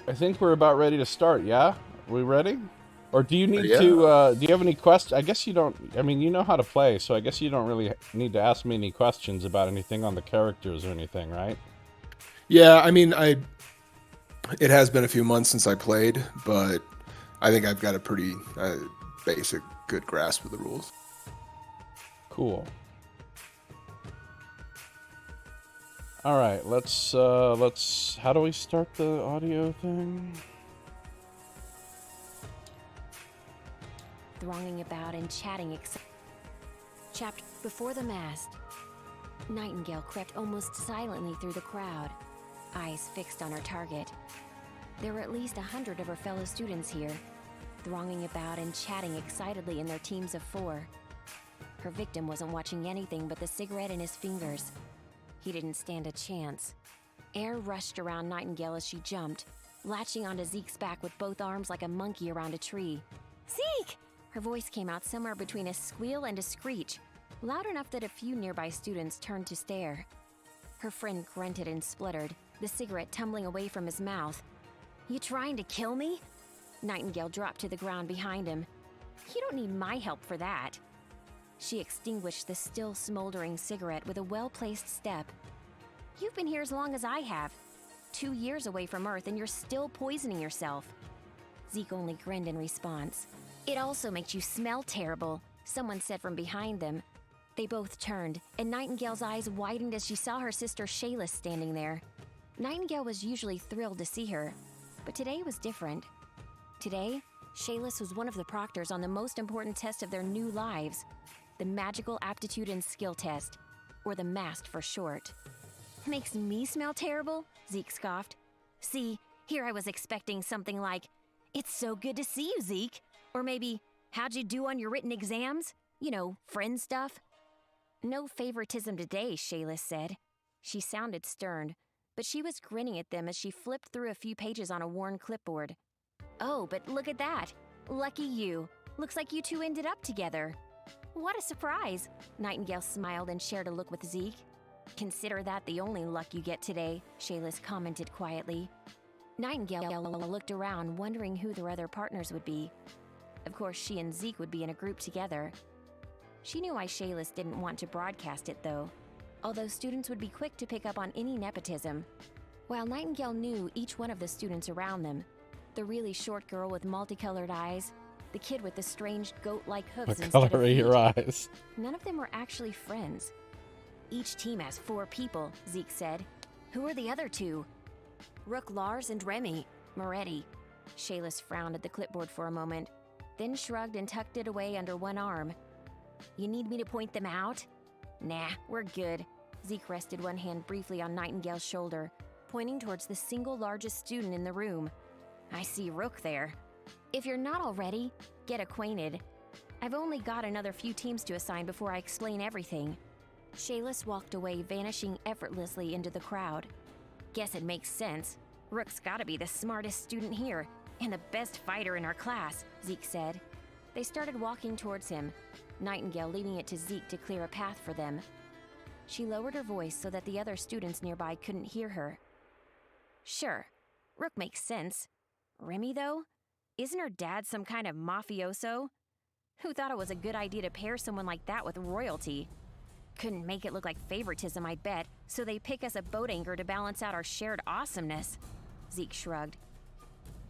I think we're about ready to start. Yeah, we ready? Or do you need Yeah. to? Do you have any questions? I guess you don't. I mean, you know how to play, so I guess you don't really need to ask me any questions about anything on the characters or anything, right? Yeah, I mean, it has been a few months since I played, but I think I've got a pretty basic, good grasp of the rules. Cool. All right, let's. How do we start the audio thing? Thronging about and chatting. Chapter before the mast. Nightingale crept almost silently through the crowd, eyes fixed on her target. There were at least 100 of her fellow students here, thronging about and chatting excitedly in their teams of 4. Her victim wasn't watching anything but the cigarette in his fingers. He didn't stand a chance. Air rushed around Nightingale as she jumped, latching onto Zeke's back with both arms like a monkey around a tree. "Zeke!" Her voice came out somewhere between a squeal and a screech, loud enough that a few nearby students turned to stare. Her friend grunted and spluttered, the cigarette tumbling away from his mouth. "You trying to kill me?" Nightingale dropped to the ground behind him. "You don't need my help for that." She extinguished the still smoldering cigarette with a well-placed step. "You've been here as long as I have. 2 years away from Earth and you're still poisoning yourself." Zeke only grinned in response. "It also makes you smell terrible," someone said from behind them. They both turned, and Nightingale's eyes widened as she saw her sister Shayla standing there. Nightingale was usually thrilled to see her, but today was different. Today, Shayla was one of the proctors on the most important test of their new lives, the Magical Aptitude and Skill Test, or the MAST for short. "Makes me smell terrible?" Zeke scoffed. "See, here I was expecting something like, 'It's so good to see you, Zeke,' or maybe, 'How'd you do on your written exams?' You know, friend stuff." "No favoritism today," Shayla said. She sounded stern, but she was grinning at them as she flipped through a few pages on a worn clipboard. "Oh, but look at that. Lucky you. Looks like you two ended up together." "What a surprise." Nightingale smiled and shared a look with Zeke. "Consider that the only luck you get today," Shayla commented quietly. Nightingale looked around, wondering who their other partners would be. Of course, she and Zeke would be in a group together. She knew why Shayla didn't want to broadcast it, though, although students would be quick to pick up on any nepotism. While Nightingale knew each one of the students around them, the really short girl with multicolored eyes, the kid with the strange goat-like hooves The instead color of of feet, your eyes. none of them were actually friends. "Each team has 4 people," Zeke said. "Who are the other 2? "Rook, Lars, and Remy. Moretti." Shayla frowned at the clipboard for a moment, then shrugged and tucked it away under one arm. "You need me to point them out?" "Nah, we're good." Zeke rested one hand briefly on Nightingale's shoulder, pointing towards the single largest student in the room. "I see Rook there. If you're not already, get acquainted. I've only got another few teams to assign before I explain everything." Shayla walked away, vanishing effortlessly into the crowd. "Guess it makes sense. Rook's gotta be the smartest student here, and the best fighter in our class," Zeke said. They started walking towards him, Nightingale leaving it to Zeke to clear a path for them. She lowered her voice so that the other students nearby couldn't hear her. "Sure, Rook makes sense. Remy, though? Isn't her dad some kind of mafioso? Who thought it was a good idea to pair someone like that with royalty? Couldn't make it look like favoritism, I bet, so they pick us a boat anchor to balance out our shared awesomeness." Zeke shrugged.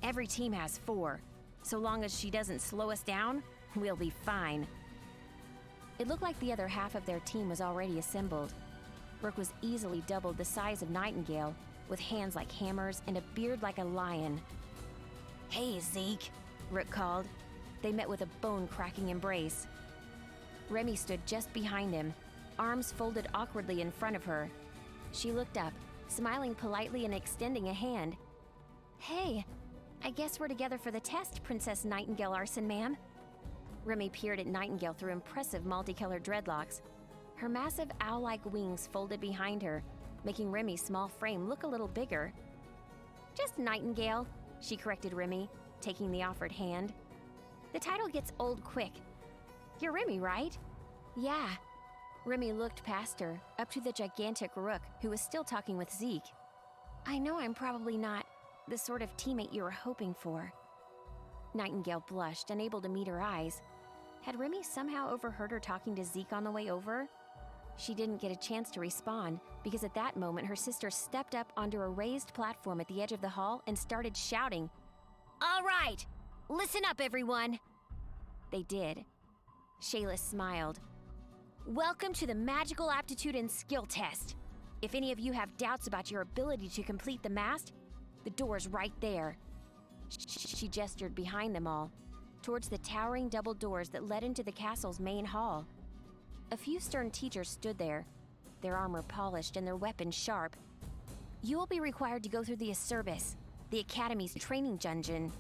"Every team has 4. So long as she doesn't slow us down, we'll be fine." It looked like the other half of their team was already assembled. Rook was easily doubled the size of Nightingale, with hands like hammers and a beard like a lion. "Hey, Zeke," Rook called. They met with a bone-cracking embrace. Remy stood just behind him, arms folded awkwardly in front of her. She looked up, smiling politely and extending a hand. "Hey, I guess we're together for the test, Princess Nightingale Arson, ma'am." Remy peered at Nightingale through impressive multicolored dreadlocks. Her massive owl-like wings folded behind her, making Remy's small frame look a little bigger. "Just Nightingale," she corrected Remy, taking the offered hand. "The title gets old quick. You're Remy, right?" "Yeah." Remy looked past her, up to the gigantic Rook, who was still talking with Zeke. "I know I'm probably not The sort of teammate you were hoping for. Nightingale blushed, unable to meet her eyes. Had Remy somehow overheard her talking to Zeke on the way over? She didn't get a chance to respond, because at that moment her sister stepped up onto a raised platform at the edge of the hall and started shouting, "All right! Listen up, everyone!" They did. Shayla smiled. "Welcome to the Magical Aptitude and Skill Test. If any of you have doubts about your ability to complete the mast, the door's right there." She gestured behind them all, towards the towering double doors that led into the castle's main hall. A few stern teachers stood there, their armor polished and their weapons sharp. "You will be required to go through the Succubus, the Academy's training dungeon.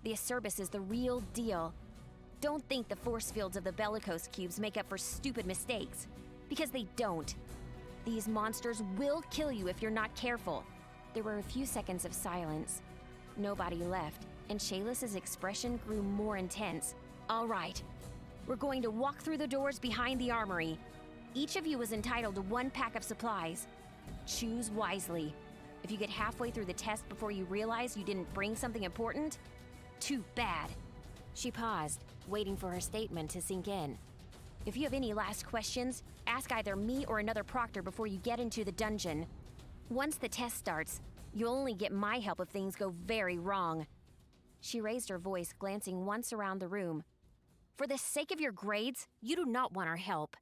The Succubus is the real deal. Don't think the force fields of the bellicose cubes make up for stupid mistakes, because they don't. These monsters will kill you if you're not careful." There were a few seconds of silence. Nobody left, and Shayla's expression grew more intense. "All right, we're going to walk through the doors behind the armory. Each of you is entitled to 1 pack of supplies. Choose wisely. If you get halfway through the test before you realize you didn't bring something important, too bad." She paused, waiting for her statement to sink in. "If you have any last questions, ask either me or another proctor before you get into the dungeon. Once the test starts, you'll only get my help if things go very wrong." She raised her voice, glancing once around the room. "For the sake of your grades, you do not want our help."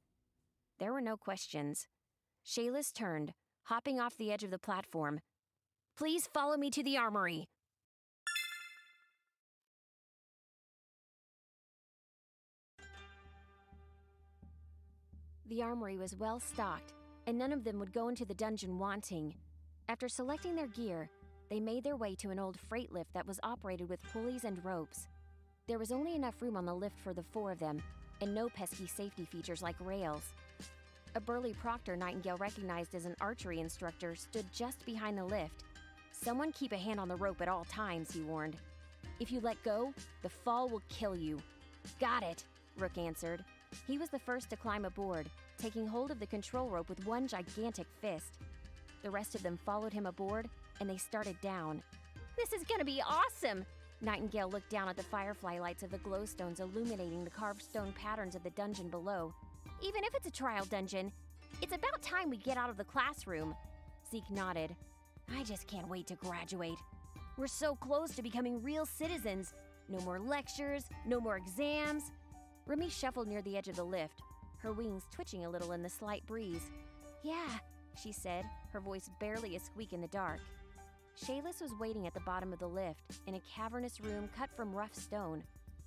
There were no questions. Shayla's turned, hopping off the edge of the platform. "Please follow me to the armory." The armory was well stocked, and none of them would go into the dungeon wanting. After selecting their gear, they made their way to an old freight lift that was operated with pulleys and ropes. There was only enough room on the lift for the 4 of them, and no pesky safety features like rails. A burly proctor Nightingale recognized as an archery instructor stood just behind the lift. "Someone keep a hand on the rope at all times," he warned. "If you let go, the fall will kill you." "Got it," Rook answered. He was the first to climb aboard, taking hold of the control rope with one gigantic fist. The rest of them followed him aboard, and they started down. "This is gonna be awesome!" Nightingale looked down at the firefly lights of the glowstones illuminating the carved stone patterns of the dungeon below. "Even if it's a trial dungeon, it's about time we get out of the classroom." Zeke nodded. "I just can't wait to graduate. We're so close to becoming real citizens. No more lectures, no more exams." Remy shuffled near the edge of the lift, her wings twitching a little in the slight breeze. "Yeah," she said, her voice barely a squeak in the dark. Shayla was waiting at the bottom of the lift, in a cavernous room cut from rough stone.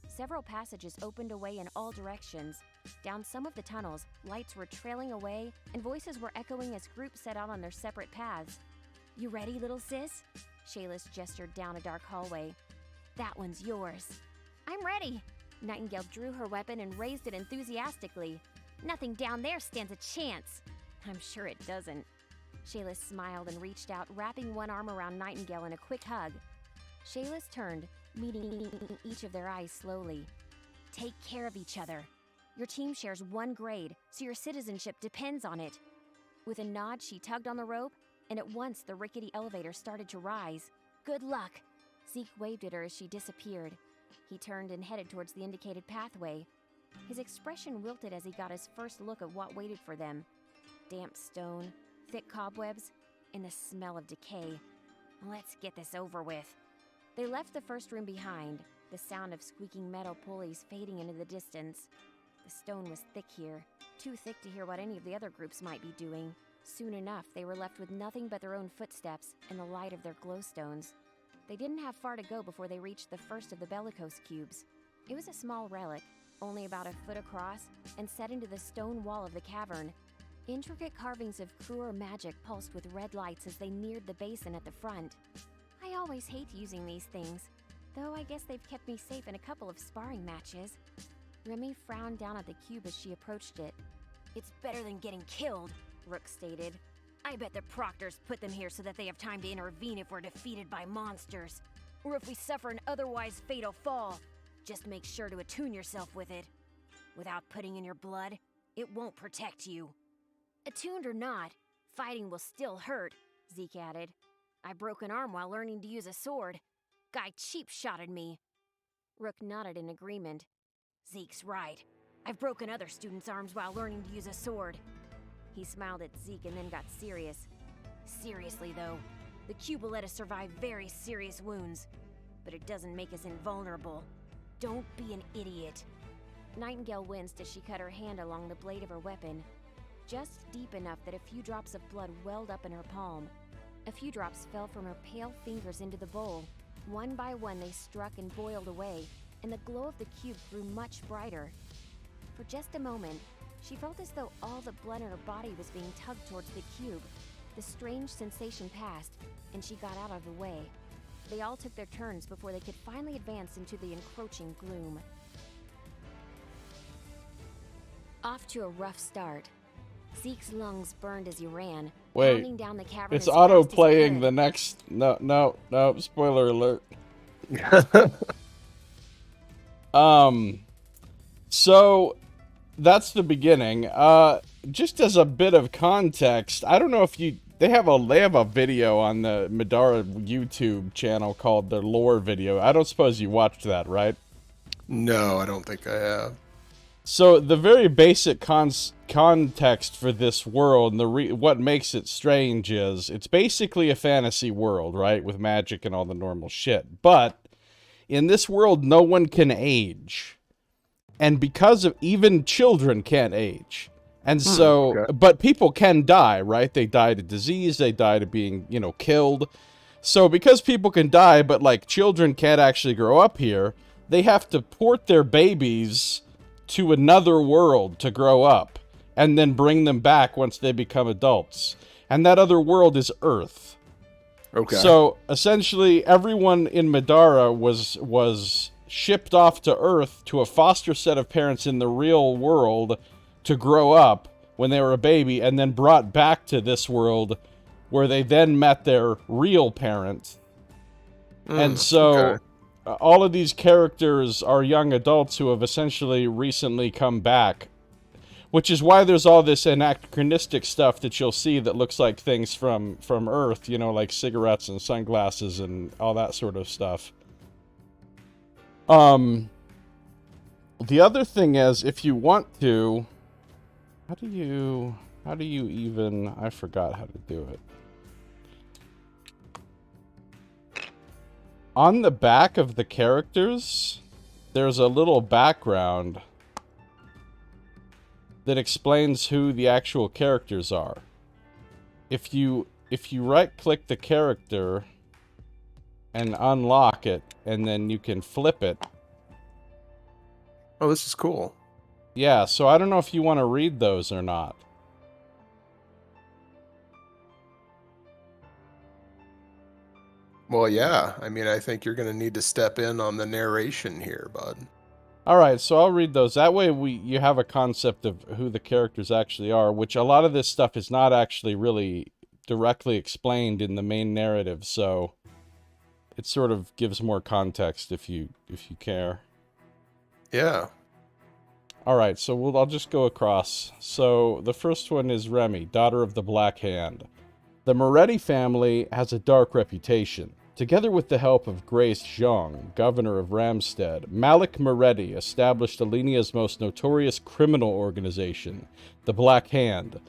Several passages opened away in all directions. Down some of the tunnels, lights were trailing away, and voices were echoing as groups set out on their separate paths. "You ready, little sis?" Shayla gestured down a dark hallway. "That one's yours." "I'm ready." Nightingale drew her weapon and raised it enthusiastically. "Nothing down there stands a chance." "I'm sure it doesn't." Shayla smiled and reached out, wrapping one arm around Nightingale in a quick hug. Shayla's turned, meeting each of their eyes slowly. "Take care of each other. Your team shares 1 grade, so your citizenship depends on it." With a nod, she tugged on the rope, and at once the rickety elevator started to rise. "Good luck." Zeke waved at her as she disappeared. He turned and headed towards the indicated pathway. His expression wilted as he got his first look at what waited for them. Damp stone, thick cobwebs, and the smell of decay. "Let's get this over with." They left the first room behind, the sound of squeaking metal pulleys fading into the distance. The stone was thick here, too thick to hear what any of the other groups might be doing. Soon enough, they were left with nothing but their own footsteps and the light of their glowstones. They didn't have far to go before they reached the first of the bellicose cubes. It was a small relic, only about a foot across, and set into the stone wall of the cavern. Intricate carvings of cruel magic pulsed with red lights as they neared the basin at the front. "I always hate using these things, though I guess they've kept me safe in a couple of sparring matches." Remy frowned down at the cube as she approached it. "It's better than getting killed," Rook stated. "I bet the proctors put them here so that they have time to intervene if we're defeated by monsters, or if we suffer an otherwise fatal fall. Just make sure to attune yourself with it. Without putting in your blood, it won't protect you." "Attuned or not, fighting will still hurt," Zeke added. I broke an arm while learning to use a sword. Guy cheap-shotted me. Rook nodded in agreement. Zeke's right. I've broken other students' arms while learning to use a sword. He smiled at Zeke and then got serious. Seriously, though, the cube will let us survive very serious wounds, but it doesn't make us invulnerable. Don't be an idiot. Nightingale winced as she cut her hand along the blade of her weapon, just deep enough that a few drops of blood welled up in her palm. A few drops fell from her pale fingers into the bowl. One by one they struck and boiled away, and the glow of the cube grew much brighter. For just a moment, she felt as though all the blood in her body was being tugged towards the cube. The strange sensation passed, and she got out of the way. They all took their turns before they could finally advance into the encroaching gloom. Off to a rough start. Zeke's lungs burned as he ran, pounding down the cavern. It's auto-playing the next... No, spoiler alert. So, that's the beginning. Just as a bit of context, I don't know if you... They have a video on the Middara YouTube channel called the Lore Video. I don't suppose you watched that, right? No, I don't think I have. So the very basic context for this world, and what makes it strange is it's basically a fantasy world, right, with magic and all the normal shit. But in this world, no one can age, and because of even children can't age. And so, okay. But people can die, right? They die to disease, they die to being, killed. So because people can die, but, like, children can't actually grow up here, they have to port their babies to another world to grow up, and then bring them back once they become adults. And that other world is Earth. Okay. So, essentially, everyone in Middara was shipped off to Earth to a foster set of parents in the real world to grow up when they were a baby, and then brought back to this world where they then met their real parents. And so, okay. All of these characters are young adults who have essentially recently come back, which is why there's all this anachronistic stuff that you'll see that looks like things from Earth, like cigarettes and sunglasses and all that sort of stuff. The other thing is, if you want to... How do you even... I forgot how to do it. On the back of the characters, there's a little background that explains who the actual characters are. If you right-click the character and unlock it, and then you can flip it. Oh, this is cool. Yeah, so I don't know if you want to read those or not. Well, yeah. I mean, I think you're going to need to step in on the narration here, bud. Alright, so I'll read those. That way you have a concept of who the characters actually are, which a lot of this stuff is not actually really directly explained in the main narrative, so it sort of gives more context if you care. Yeah. Alright, so I'll just go across. So, the first one is Remy, daughter of the Black Hand. The Moretti family has a dark reputation. Together with the help of Grace Zhang, governor of Ramstead, Malik Moretti established Alenia's most notorious criminal organization, the Black Hand.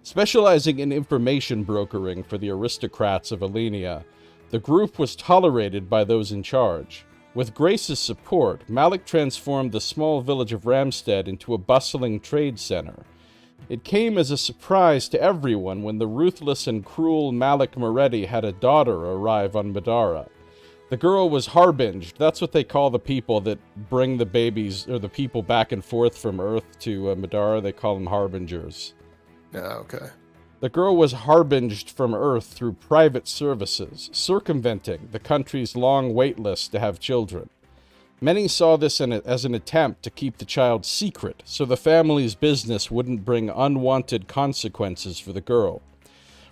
Specializing in information brokering for the aristocrats of Alenia, the group was tolerated by those in charge. With Grace's support, Malik transformed the small village of Ramstead into a bustling trade center. It came as a surprise to everyone when the ruthless and cruel Malik Moretti had a daughter arrive on Middara. The girl was harbinged. That's what they call the people that bring the babies, or the people back and forth from Earth to Middara. They call them harbingers. Yeah, okay. The girl was harbinged from Earth through private services, circumventing the country's long wait list to have children. Many saw this as an attempt to keep the child secret, so the family's business wouldn't bring unwanted consequences for the girl.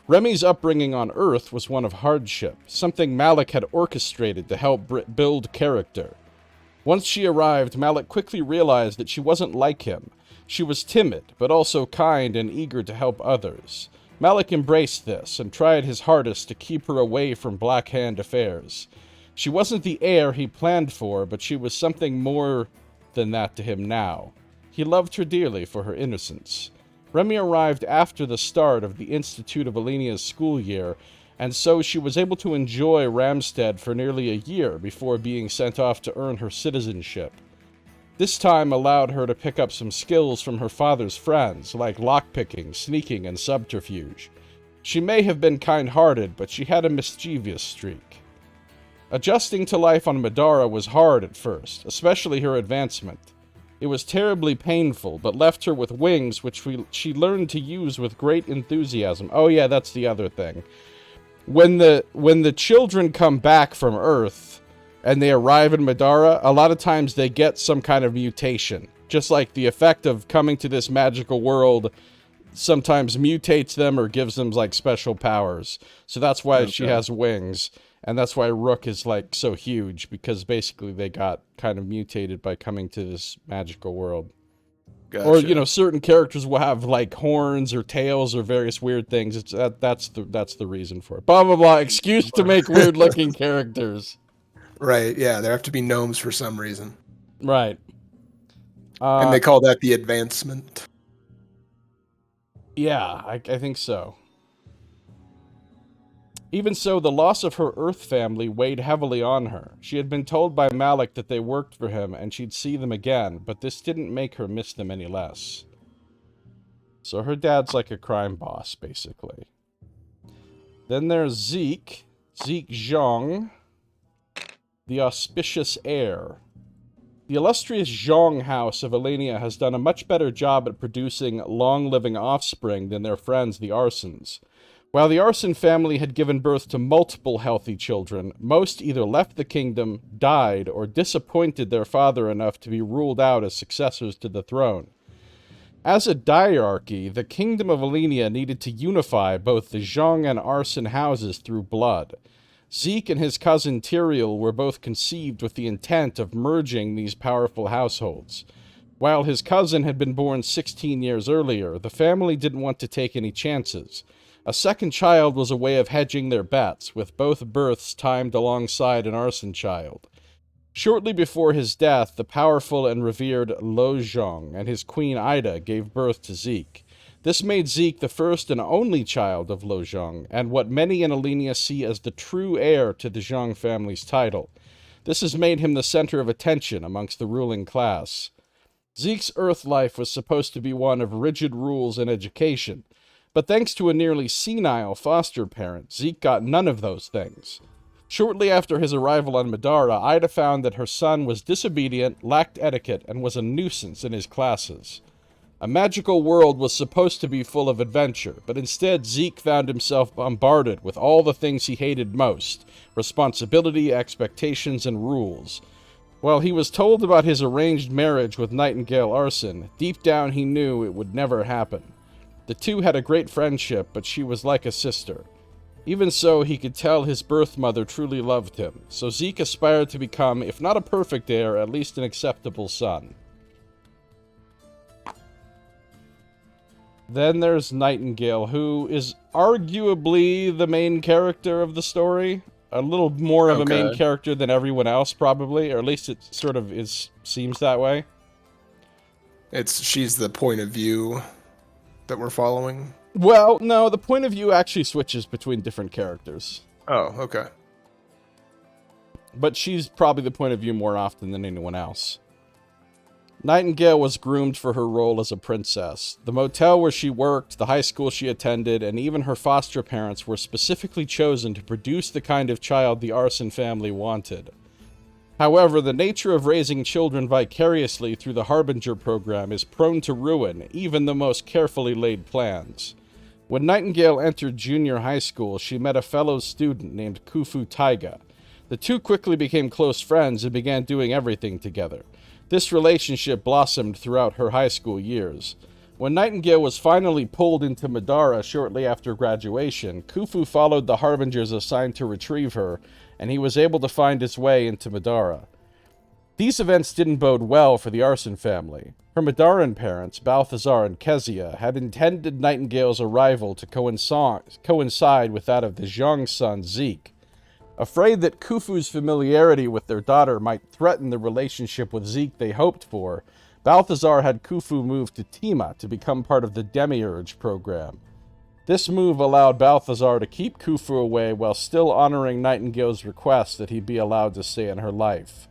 Remy's upbringing on Earth was one of hardship, something Malik had orchestrated to help build character. Once she arrived, Malik quickly realized that she wasn't like him. She was timid, but also kind and eager to help others. Malik embraced this and tried his hardest to keep her away from Black Hand affairs. She wasn't the heir he planned for, but she was something more than that to him now. He loved her dearly for her innocence. Remy arrived after the start of the Institute of Alenia's school year, and so she was able to enjoy Ramstead for nearly a year before being sent off to earn her citizenship. This time allowed her to pick up some skills from her father's friends, like lockpicking, sneaking, and subterfuge. She may have been kind-hearted, but she had a mischievous streak. Adjusting to life on Middara was hard at first, especially her advancement. It was terribly painful, but left her with wings which she learned to use with great enthusiasm. Oh yeah, that's the other thing. When the children come back from Earth and they arrive in Middara, a lot of times they get some kind of mutation. Just like the effect of coming to this magical world sometimes mutates them or gives them like special powers. So that's why she has wings. And that's why Rook is like so huge, because basically they got kind of mutated by coming to this magical world. Gotcha. Or, you know, certain characters will have like horns or tails or various weird things. That's the reason for it. Blah blah blah. Excuse to make weird looking characters. Right. Yeah, there have to be gnomes for some reason. Right. And they call that the advancement. Yeah, I think so. Even so, the loss of her Earth family weighed heavily on her. She had been told by Malik that they worked for him and she'd see them again, but this didn't make her miss them any less. So her dad's like a crime boss, basically. Then there's Zeke Zhang, the auspicious heir. The illustrious Zhang house of Alenia has done a much better job at producing long-living offspring than their friends, the Arsons. While the Arson family had given birth to multiple healthy children, most either left the kingdom, died, or disappointed their father enough to be ruled out as successors to the throne. As a diarchy, the kingdom of Alenia needed to unify both the Zhang and Arson houses through blood. Zeke and his cousin Tyrael were both conceived with the intent of merging these powerful households. While his cousin had been born 16 years earlier, the family didn't want to take any chances. A second child was a way of hedging their bets, with both births timed alongside an Arson child. Shortly before his death, the powerful and revered Lo Zhang and his queen Ida gave birth to Zeke. This made Zeke the first and only child of Lo Zhang, and what many in Alenia see as the true heir to the Zhang family's title. This has made him the center of attention amongst the ruling class. Zeke's Earth life was supposed to be one of rigid rules and education, but thanks to a nearly senile foster parent, Zeke got none of those things. Shortly after his arrival on Middara, Ida found that her son was disobedient, lacked etiquette, and was a nuisance in his classes. A magical world was supposed to be full of adventure, but instead Zeke found himself bombarded with all the things he hated most: responsibility, expectations, and rules. While he was told about his arranged marriage with Nightingale Arson, deep down he knew it would never happen. The two had a great friendship, but she was like a sister. Even so, he could tell his birth mother truly loved him, so Zeke aspired to become, if not a perfect heir, at least an acceptable son. Then there's Nightingale, who is arguably the main character of the story. A little more of a main character than everyone else, probably, or at least it sort of seems that way. She's the point of view that we're following? Well, no, the point of view actually switches between different characters. Oh, okay. But she's probably the point of view more often than anyone else. Nightingale was groomed for her role as a princess. The motel where she worked, the high school she attended, and even her foster parents were specifically chosen to produce the kind of child the Arson family wanted. However, the nature of raising children vicariously through the Harbinger program is prone to ruin even the most carefully laid plans. When Nightingale entered junior high school, she met a fellow student named Khufu Taiga. The two quickly became close friends and began doing everything together. This relationship blossomed throughout her high school years. When Nightingale was finally pulled into Middara shortly after graduation, Khufu followed the Harbingers assigned to retrieve her, and he was able to find his way into Middara. These events didn't bode well for the Arson family. Her Midaran parents, Balthazar and Kezia, had intended Nightingale's arrival to coincide with that of the Zhang son, Zeke. Afraid that Khufu's familiarity with their daughter might threaten the relationship with Zeke they hoped for, Balthazar had Khufu move to Tima to become part of the Demiurge program. This move allowed Balthazar to keep Khufu away while still honoring Nightingale's request that he be allowed to stay in her life.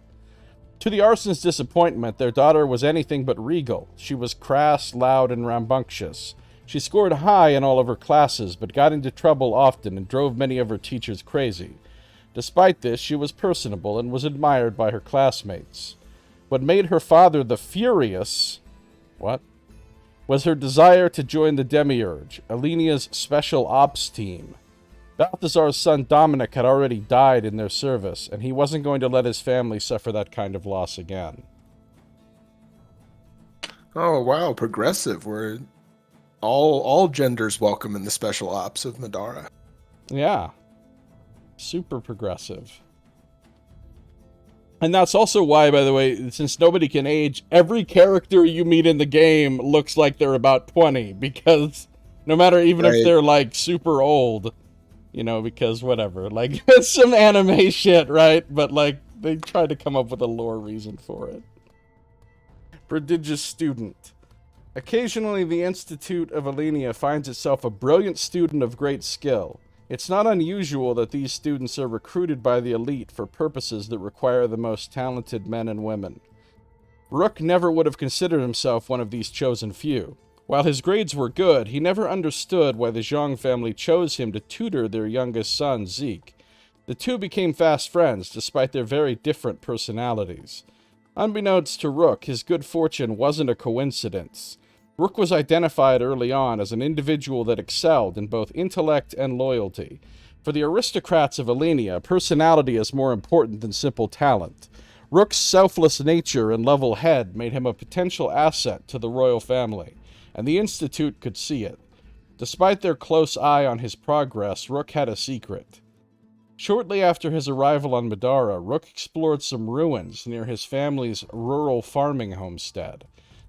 To the Arsons' disappointment, their daughter was anything but regal. She was crass, loud, and rambunctious. She scored high in all of her classes, but got into trouble often and drove many of her teachers crazy. Despite this, she was personable and was admired by her classmates. What made her father the Furious was her desire to join the Demiurge, Alenia's special ops team. Balthazar's son Dominic had already died in their service, and he wasn't going to let his family suffer that kind of loss again. Oh, wow, progressive. We're all genders welcome in the special ops of Middara. Yeah. Super progressive. And that's also why, by the way, since nobody can age, every character you meet in the game looks like they're about 20, because no matter, even if they're, like, super old, you know, because whatever, like, it's some anime shit, right? But, like, they tried to come up with a lore reason for it. Prodigious student. Occasionally, the Institute of Alenia finds itself a brilliant student of great skill. It's not unusual that these students are recruited by the elite for purposes that require the most talented men and women. Rook never would have considered himself one of these chosen few. While his grades were good, he never understood why the Zhang family chose him to tutor their youngest son, Zeke. The two became fast friends, despite their very different personalities. Unbeknownst to Rook, his good fortune wasn't a coincidence. Rook was identified early on as an individual that excelled in both intellect and loyalty. For the aristocrats of Alenia, personality is more important than simple talent. Rook's selfless nature and level head made him a potential asset to the royal family, and the Institute could see it. Despite their close eye on his progress, Rook had a secret. Shortly after his arrival on Middara, Rook explored some ruins near his family's rural farming homestead.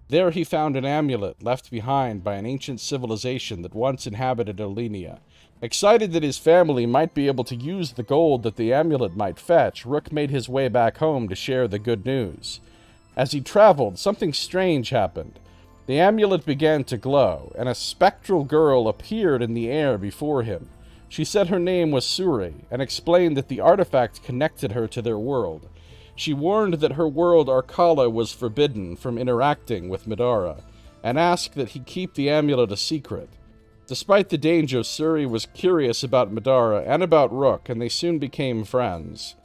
There he found an amulet left behind by an ancient civilization that once inhabited Alenia. Excited that his family might be able to use the gold that the amulet might fetch, Rook made his way back home to share the good news. As he traveled, something strange happened. The amulet began to glow, and a spectral girl appeared in the air before him. She said her name was Suri, and explained that the artifact connected her to their world. She warned that her world Arkala was forbidden from interacting with Middara, and asked that he keep the amulet a secret. Despite the danger, Suri was curious about Middara and about Rook, and they soon became friends.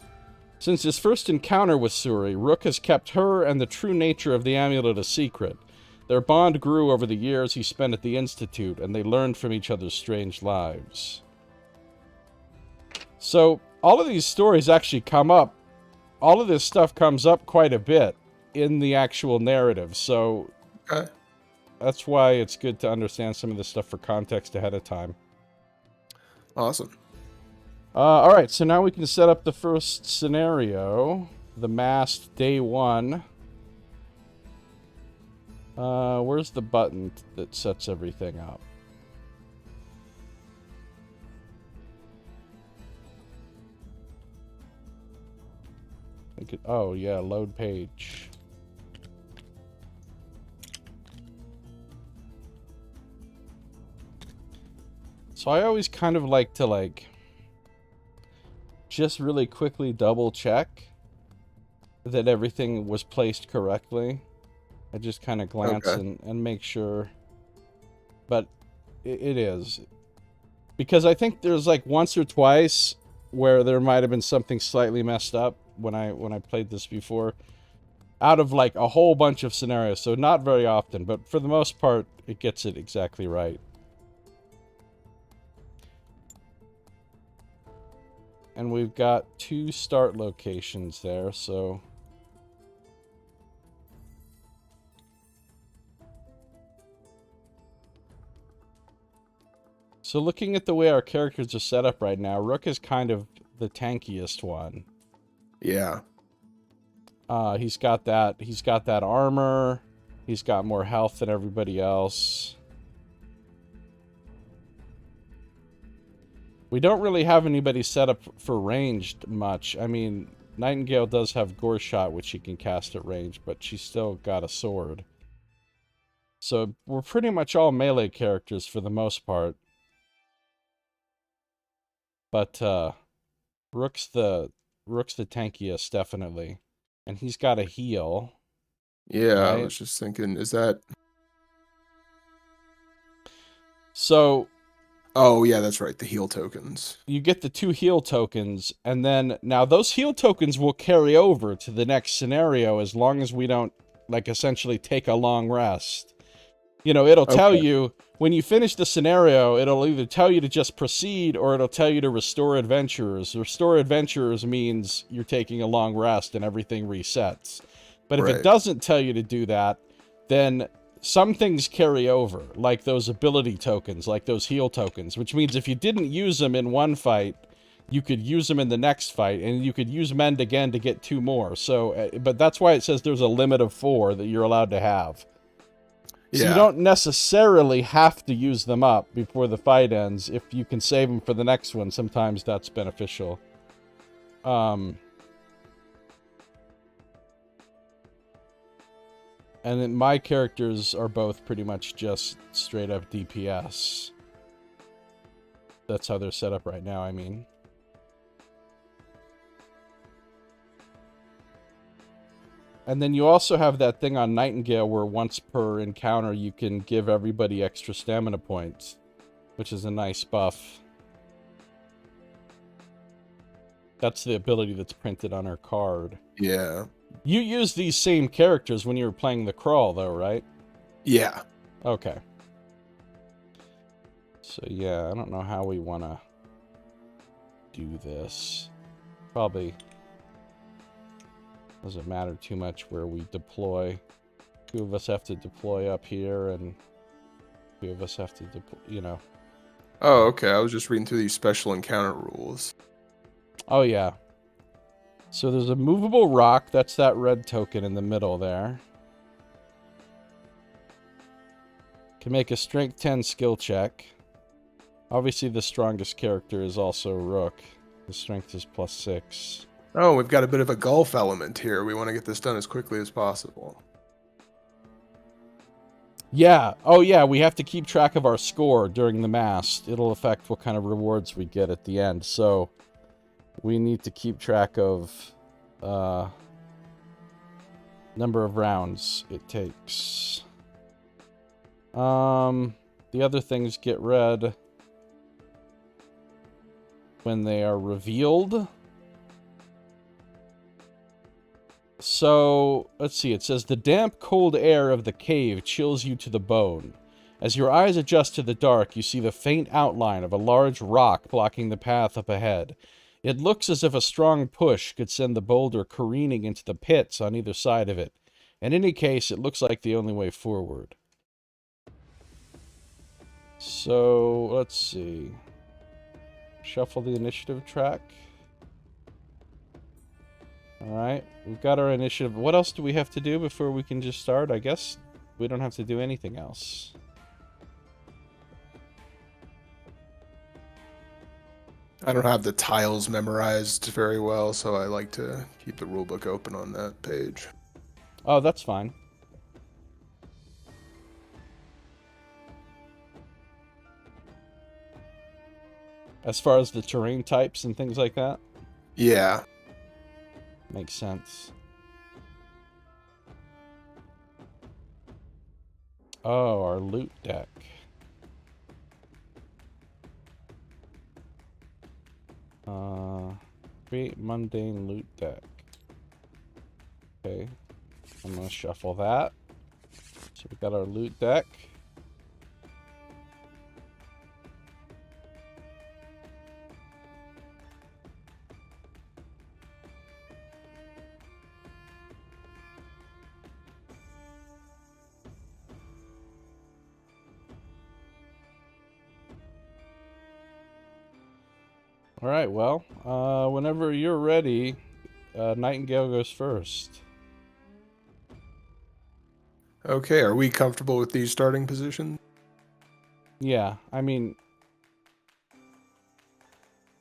Since his first encounter with Suri, Rook has kept her and the true nature of the amulet a secret. Their bond grew over the years he spent at the Institute, and they learned from each other's strange lives. So, all of these stories actually come up. All of this stuff comes up quite a bit in the actual narrative, so that's why it's good to understand some of this stuff for context ahead of time. Awesome. Alright, so now we can set up the first scenario. The Masked Day 1. Where's the button that sets everything up? Oh, yeah, load page. So I always kind of like to, just really quickly double check that everything was placed correctly. I just kind of glance and make sure. But it is. Because I think there's once or twice where there might have been something slightly messed up when I played this before. Out of a whole bunch of scenarios. So not very often, but for the most part, it gets it exactly right. And we've got 2 start locations there, so... So looking at the way our characters are set up right now, Rook is kind of the tankiest one. Yeah. He's got that armor. He's got more health than everybody else. We don't really have anybody set up for ranged much. I mean, Nightingale does have Gore Shot, which she can cast at range, but she's still got a sword. So we're pretty much all melee characters for the most part. But Rook's the tankiest, definitely. And he's got a heal. Yeah, right? I was just thinking, is that... So... Oh, yeah, that's right, the heal tokens. You get the 2 heal tokens, and then... Now, those heal tokens will carry over to the next scenario as long as we don't, like, essentially take a long rest. You know, it'll tell you... When you finish the scenario, it'll either tell you to just proceed, or it'll tell you to restore adventurers. Restore adventurers means you're taking a long rest and everything resets. But if it doesn't tell you to do that, then some things carry over, like those ability tokens, like those heal tokens, which means if you didn't use them in one fight, you could use them in the next fight, and you could use Mend again to get 2 more. So, but that's why it says there's a limit of 4 that you're allowed to have. So you don't necessarily have to use them up before the fight ends. If you can save them for the next one, sometimes that's beneficial. And then my characters are both pretty much just straight up DPS. That's how they're set up right now, I mean. And then you also have that thing on Nightingale where once per encounter you can give everybody extra stamina points, which is a nice buff. That's the ability that's printed on her card. Yeah. You used these same characters when you were playing the crawl, though, right? Yeah. Okay. So, yeah, I don't know how we want to do this. Probably doesn't matter too much where we deploy. 2 of us have to deploy up here, and 2 of us have to deploy, you know. Oh, okay. I was just reading through these special encounter rules. Oh, yeah. So there's a movable rock. That's that red token in the middle there. Can make a strength 10 skill check. Obviously, the strongest character is also Rook. His strength is +6. Oh, we've got a bit of a golf element here. We want to get this done as quickly as possible. Yeah. Oh, yeah. We have to keep track of our score during the mast. It'll affect what kind of rewards we get at the end. So we need to keep track of number of rounds it takes. The other things get read when they are revealed. So, let's see, it says, the damp, cold air of the cave chills you to the bone. As your eyes adjust to the dark, you see the faint outline of a large rock blocking the path up ahead. It looks as if a strong push could send the boulder careening into the pits on either side of it. In any case, it looks like the only way forward. So, let's see. Shuffle the initiative track. Alright, we've got our initiative. What else do we have to do before we can just start? I guess we don't have to do anything else. I don't have the tiles memorized very well, so I like to keep the rulebook open on that page. Oh, that's fine. As far as the terrain types and things like that? Yeah. Makes sense. Oh, our loot deck. Create mundane loot deck. Okay. I'm gonna shuffle that. So we got our loot deck. Alright, well, whenever you're ready, Nightingale goes first. Okay, are we comfortable with these starting positions? Yeah, I mean,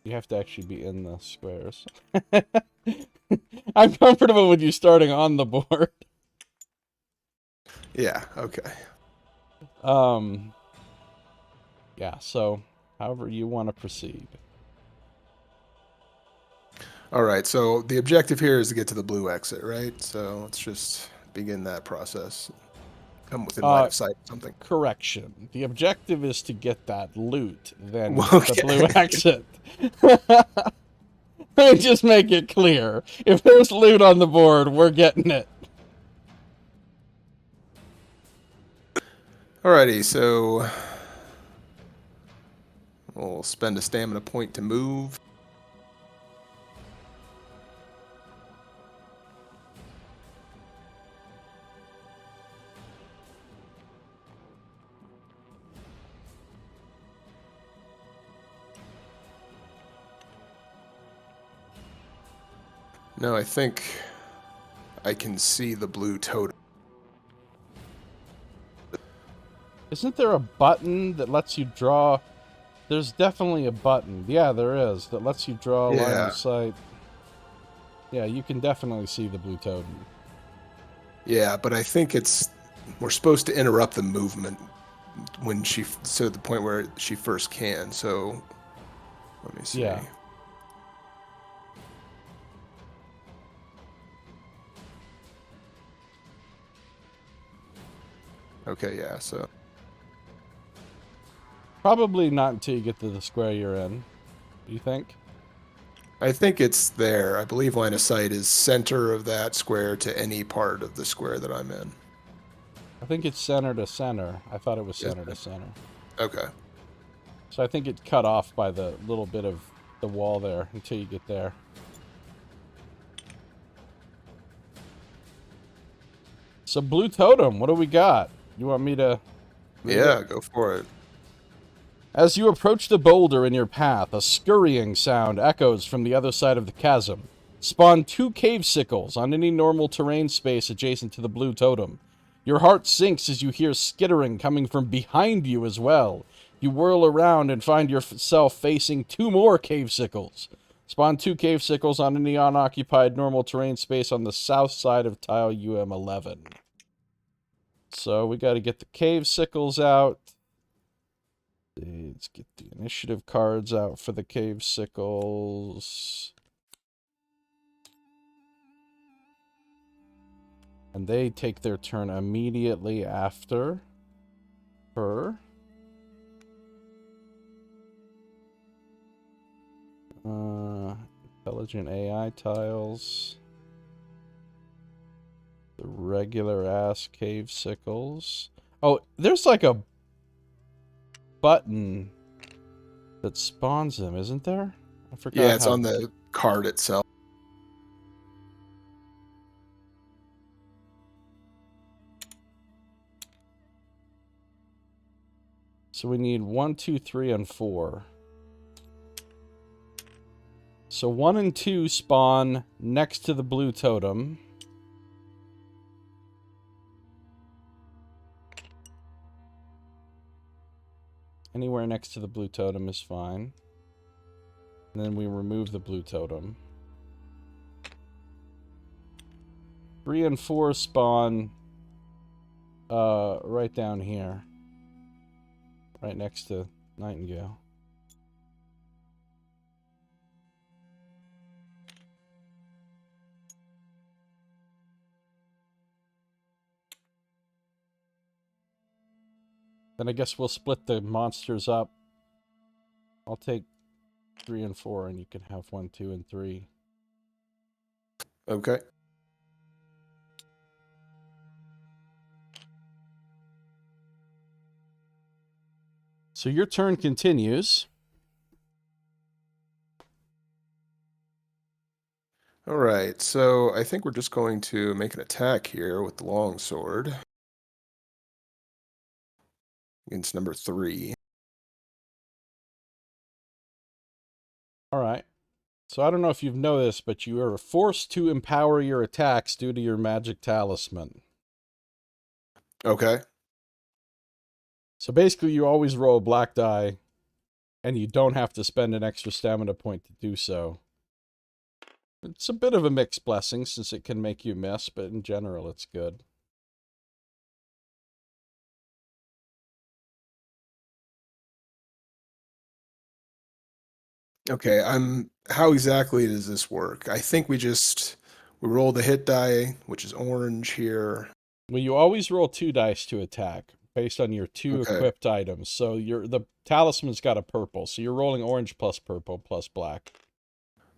you have to actually be in the squares. I'm comfortable with you starting on the board. Yeah, okay. Yeah, so however you want to proceed. All right, so the objective here is to get to the blue exit, right? So let's just begin that process. Come within line Uh, of sight of something. Correction. The objective is to get that loot, then the blue Okay. exit. Let me just make it clear. If there's loot on the board, we're getting it. Alrighty, so we'll spend a stamina point to move. No, I think I can see the blue totem. Isn't there a button that lets you draw? There's definitely a button. Yeah, there is. That lets you draw a line Yeah. of sight. Yeah, you can definitely see the blue totem. Yeah, but I think we're supposed to interrupt the movement when so the point where she first can. So let me see. Yeah. Okay, yeah, so Probably not until you get to the square you're in. You think? I think it's there. I believe line of sight is center of that square to any part of the square that I'm in. I think it's center to center. I thought it was Is center to it? center. Okay. So I think it cut off by the little bit of the wall there until you get there. So blue totem, what do we got? You want me to read Yeah, it? go for it. As you approach the boulder in your path, a scurrying sound echoes from the other side of the chasm. Spawn 2 cave sickles on any normal terrain space adjacent to the blue totem. Your heart sinks as you hear skittering coming from behind you as well. You whirl around and find yourself facing 2 more cave sickles. Spawn 2 cave sickles on any unoccupied normal terrain space on the south side of tile UM11. So we got to get the cave sickles out. Let's get the initiative cards out for the cave sickles. And they take their turn immediately after her. Intelligent AI tiles. The regular ass cave sickles. Oh, there's like a button that spawns them, isn't there? I Yeah, forgot it's how. on the card itself. So we need 1, 2, 3, and 4. So 1 and 2 spawn next to the blue totem. Anywhere next to the blue totem is fine. And then we remove the blue totem. 3 and 4 spawn right down here. Right next to Nightingale. Then I guess we'll split the monsters up. I'll take 3 and 4, and you can have 1, 2, and 3. Okay. So your turn continues. All right, so I think we're just going to make an attack here with the longsword against number 3. All right. So I don't know if you've noticed, but you are forced to empower your attacks due to your magic talisman. Okay. So basically, you always roll a black die, and you don't have to spend an extra stamina point to do so. It's a bit of a mixed blessing, since it can make you miss, but in general, it's good. Okay, how exactly does this work? I think we roll the hit die, which is orange here. Well, you always roll 2 dice to attack, based on your 2 Okay. equipped items. So the talisman's got a purple, so you're rolling orange plus purple plus black.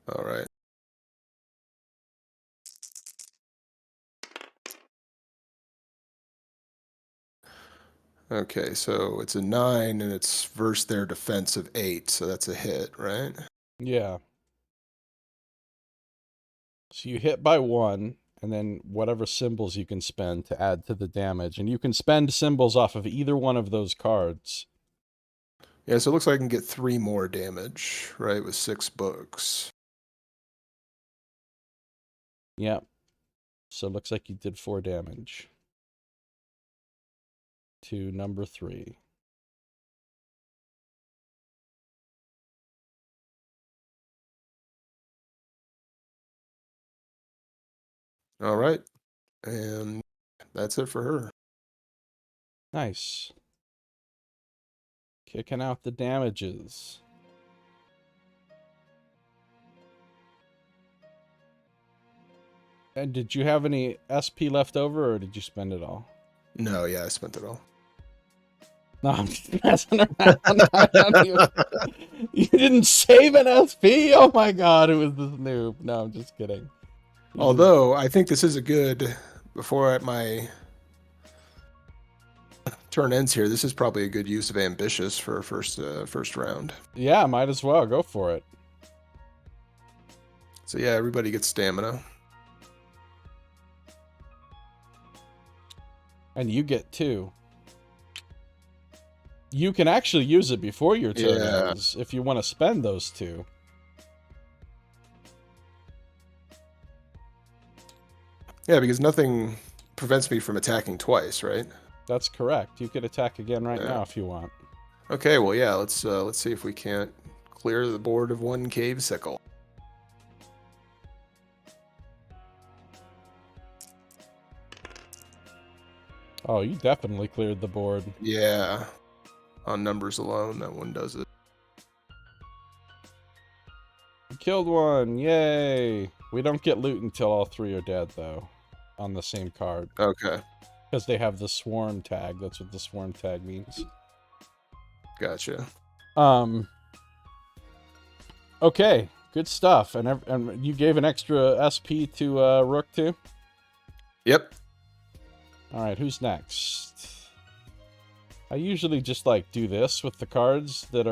All right. Okay, so it's a 9 and it's versus their defense of 8, so that's a hit, right? Yeah. So you hit by 1, and then whatever symbols you can spend to add to the damage. And you can spend symbols off of either one of those cards. Yeah, so it looks like I can get 3 more damage, right, with 6 books. Yep. So it looks like you did 4 damage. To number 3. All right. And that's it for her. Nice. Kicking out the damages. And did you have any SP left over, or did you spend it all? No, yeah, I spent it all. No, I'm just messing around. I don't even... You didn't save an SP? Oh my god, it was this noob. No, I'm just kidding. Although, I think this is a good, before my turn ends here, this is probably a good use of Ambitious for a first round. Yeah, might as well. Go for it. So yeah, everybody gets stamina. And you get 2. You can actually use it before your turn ends, if you want to spend those 2. Yeah, because nothing prevents me from attacking twice, right? That's correct. You could attack again right now if you want. Okay, well, yeah, let's see if we can't clear the board of 1 cave sickle. Oh, you definitely cleared the board. Yeah, on numbers alone, that one does it. You killed one. Yay. We don't get loot until all 3 are dead, though, on the same card. Okay. Because they have the swarm tag. That's what the swarm tag means. Gotcha. Okay, good stuff. And you gave an extra SP to Rook too? Yep. All right, who's next? I usually just like do this with the cards that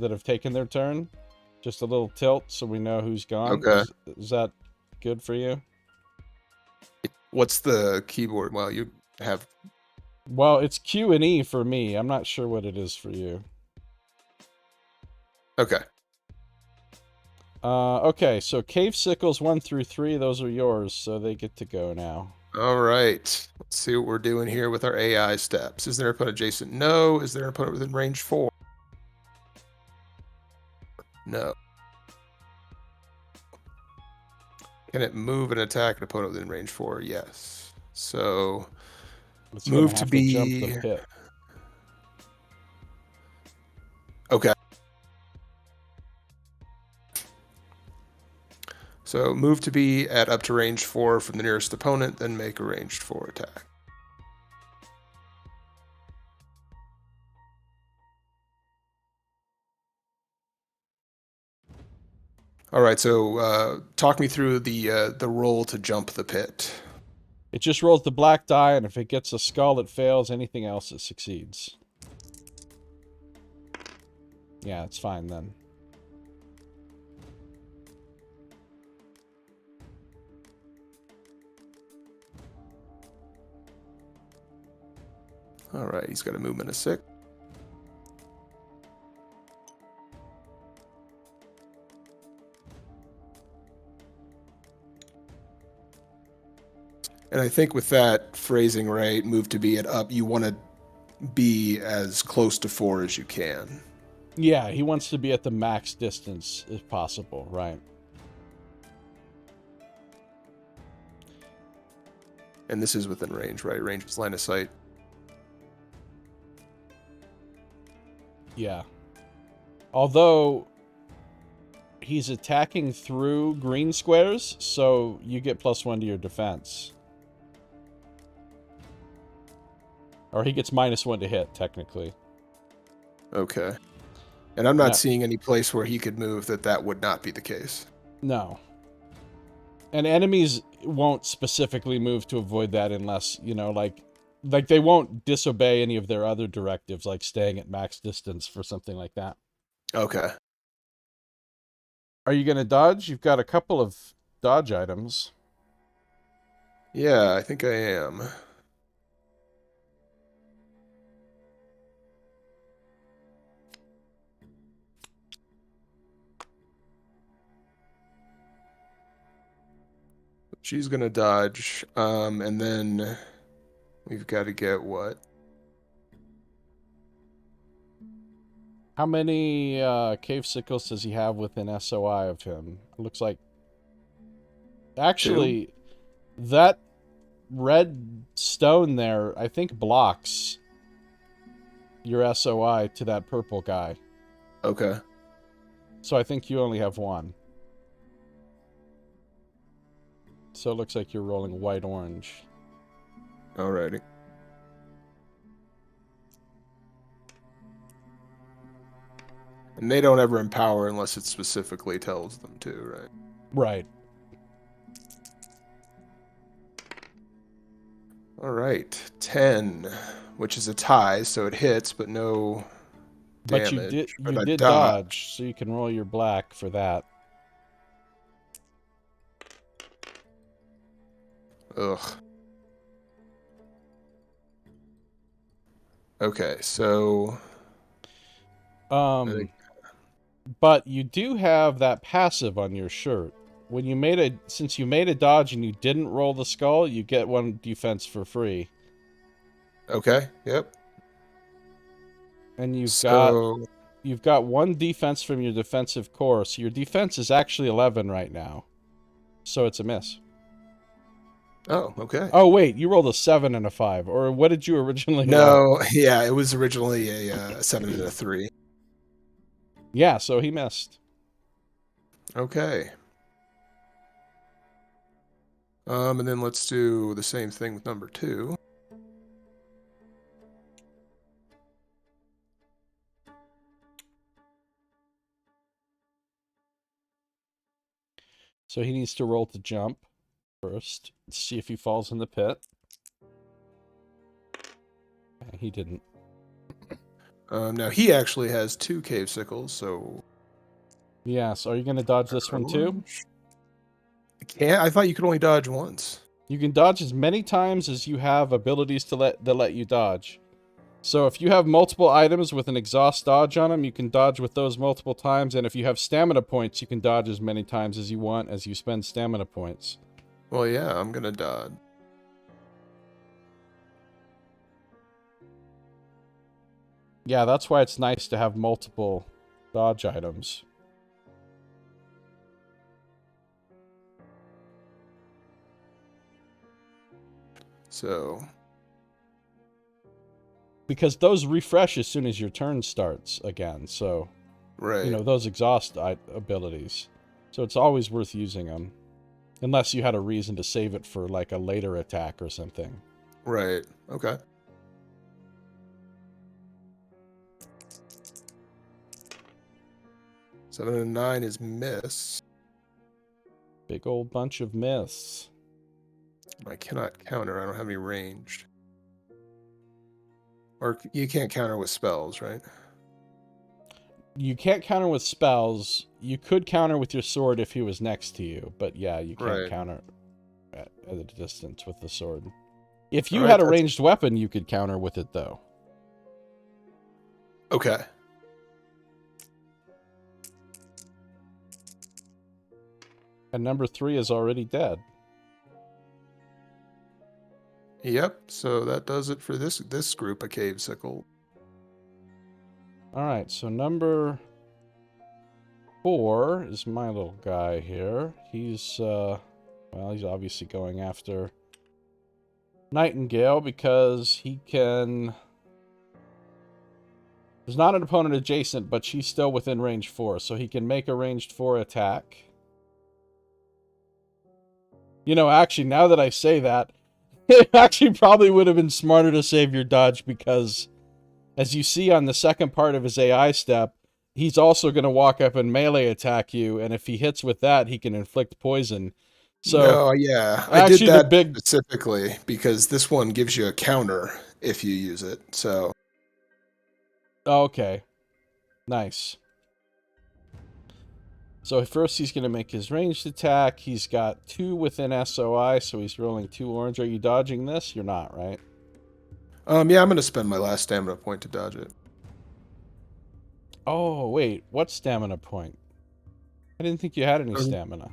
have taken their turn. Just a little tilt so we know who's gone. Okay. Is that good for you? What's the keyboard? Well, you have... Well, it's Q and E for me. I'm not sure what it is for you. Okay. Okay, so Cave Sickles 1 through 3, those are yours, so they get to go now. All right. Let's see what we're doing here with our AI steps. Is there an opponent adjacent? No. Is there an opponent within range 4? No. Can it move and attack an opponent within range 4? Yes. So It's move gonna to have be... jump the pit. Okay. So move to be at up to range 4 from the nearest opponent, then make a ranged 4 attack. All right, so talk me through the roll to jump the pit. It just rolls the black die, and if it gets a skull, it fails. Anything else, it succeeds. Yeah, it's fine then. All right, he's got a movement of 6. And I think with that phrasing, right, move to be it up, you want to be as close to 4 as you can. Yeah, he wants to be at the max distance if possible, right? And this is within range, right? Range is line of sight. Yeah. Although he's attacking through green squares, so you get +1 to your defense. Or he gets -1 to hit, technically. Okay. And I'm not Yeah. seeing any place where he could move that would not be the case. No. And enemies won't specifically move to avoid that unless, you know, like they won't disobey any of their other directives, like staying at max distance for something like that. Okay. Are you going to dodge? You've got a couple of dodge items. Yeah, I think I am. She's gonna dodge, and then we've got to get what? How many cave sickles does he have within SOI of him? It looks like... Actually, that red stone there, I think, blocks your SOI to that purple guy. Okay. So I think you only have 1. So it looks like you're rolling white-orange. Alrighty. And they don't ever empower unless it specifically tells them to, right? Right. Alright. 10, which is a tie, so it hits, but no But damage. you I did dodge, so you can roll your black for that. Ugh. Okay, so... But you do have that passive on your shirt. When you since you made a dodge and you didn't roll the skull, you get 1 defense for free. Okay, yep. And you've got 1 defense from your defensive core, so your defense is actually 11 right now. So it's a miss. Oh, okay. Oh, wait, you rolled a 7 and a 5. Or what did you originally roll? No, yeah, it was originally a 7 and a 3. Yeah, so he missed. Okay. And then let's do the same thing with number 2. So he needs to roll to jump first. See if he falls in the pit. He didn't. Now he actually has 2 cave sickles, so... Yeah, so are you going to dodge this one too? I thought you could only dodge once. You can dodge as many times as you have abilities that let you dodge. So if you have multiple items with an exhaust dodge on them, you can dodge with those multiple times. And if you have stamina points, you can dodge as many times as you want as you spend stamina points. Well, yeah, I'm going to dodge. Yeah, that's why it's nice to have multiple dodge items. So... Because those refresh as soon as your turn starts again, so... Right. You know, those exhaust abilities. So it's always worth using them. Unless you had a reason to save it for, like, a later attack or something. Right. Okay. Seven and 9 is miss. Big old bunch of myths. I cannot counter. I don't have any ranged. Or you can't counter with spells, right? You can't counter with spells. You could counter with your sword if he was next to you. But yeah, you can't counter at a distance with the sword. If you had a ranged weapon, you could counter with it, though. Okay. And number 3 is already dead. Yep. So that does it for this group of cave sickle. All right, so number 4 is my little guy here. He's, well, he's obviously going after Nightingale because he can... There's not an opponent adjacent, but she's still within range 4, so he can make a ranged 4 attack. You know, actually, now that I say that, it actually probably would have been smarter to save your dodge because, as you see on the second part of his AI step, he's also going to walk up and melee attack you, and if he hits with that, he can inflict poison. So, no, yeah, I did actually, that the big... specifically because this one gives you a counter if you use it. So, Okay. Nice. So first he's going to make his ranged attack. He's got 2 within SOI, so he's rolling 2 orange. Are you dodging this? You're not, right? yeah, I'm going to spend my last stamina point to dodge it. Oh, wait. What stamina point? I didn't think you had any stamina.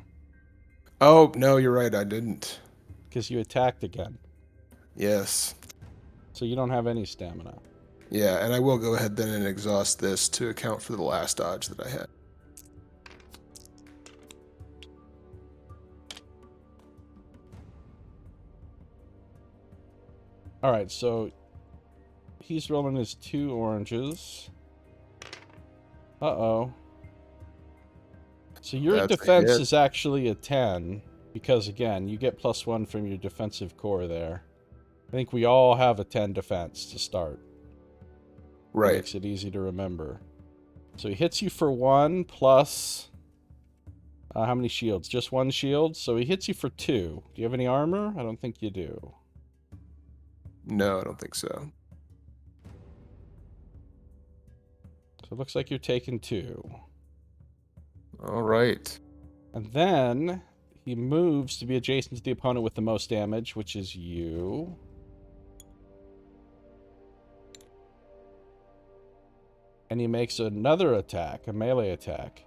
Oh, no, you're right. I didn't. Because you attacked again. Yes. So you don't have any stamina. Yeah, and I will go ahead then and exhaust this to account for the last dodge that I had. Alright, so he's rolling his 2 oranges. Uh-oh. So your That's a defense hit. is actually a 10, because again, you get +1 from your defensive core there. I think we all have a 10 defense to start. Right. Makes it easy to remember. So he hits you for 1 plus... how many shields? Just 1 shield? So he hits you for 2. Do you have any armor? I don't think you do. No, I don't think so. So it looks like you're taking 2. All right. And then he moves to be adjacent to the opponent with the most damage, which is you. And he makes another attack, a melee attack.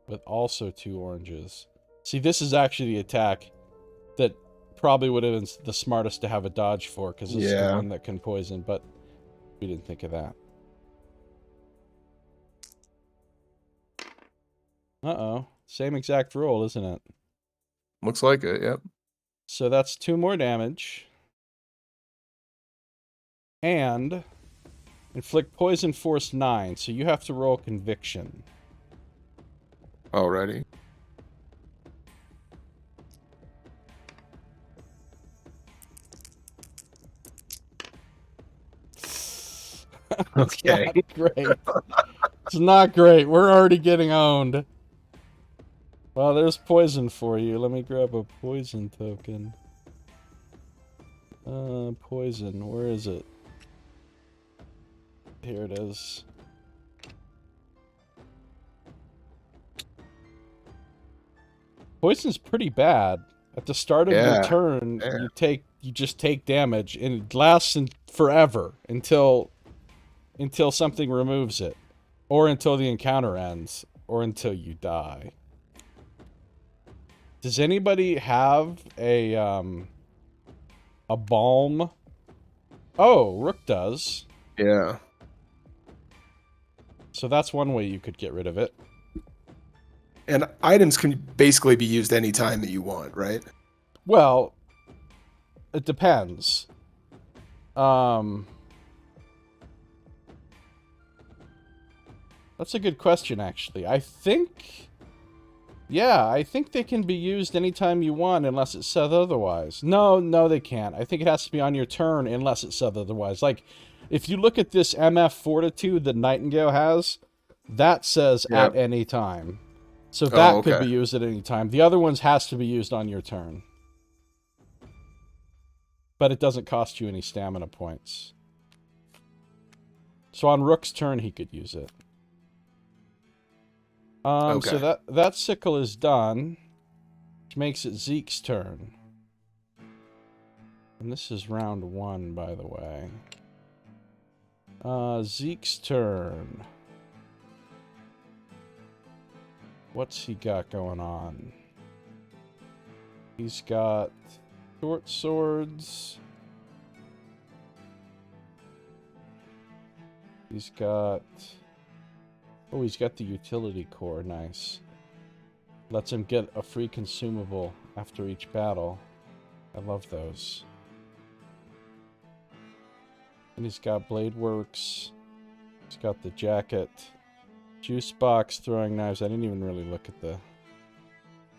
With also 2 oranges. See, this is actually the attack that probably would have been the smartest to have a dodge for, because this is the one that can poison, but we didn't think of that. Uh-oh. Same exact roll, isn't it? Looks like it, yep. So that's 2 more damage. And inflict poison force 9, so you have to roll conviction. Alrighty. Okay. Not great. It's not great. We're already getting owned. Well, there's poison for you. Let me grab a poison token. Poison. Where is it? Here it is. Poison's pretty bad. At the start of your turn, you just take damage, and it lasts forever until something removes it, or until the encounter ends, or until you die. Does anybody have a balm? Oh, Rook does. Yeah. So that's one way you could get rid of it. And items can basically be used any time that you want, right? Well, it depends. That's a good question, actually. I think they can be used anytime you want unless it said otherwise. No, they can't. I think it has to be on your turn unless it said otherwise. Like, if you look at this MF Fortitude that Nightingale has, that says at any time. So that could be used at any time. The other ones has to be used on your turn. But it doesn't cost you any stamina points. So on Rook's turn, he could use it. So that sickle is done, which makes it Zeke's turn. And this is round 1, by the way. Zeke's turn. What's he got going on? He's got short swords. He's got... Oh, he's got the utility core. Nice. Lets him get a free consumable after each battle. I love those. And he's got blade works. He's got the jacket. Juice box, throwing knives. I didn't even really look at the...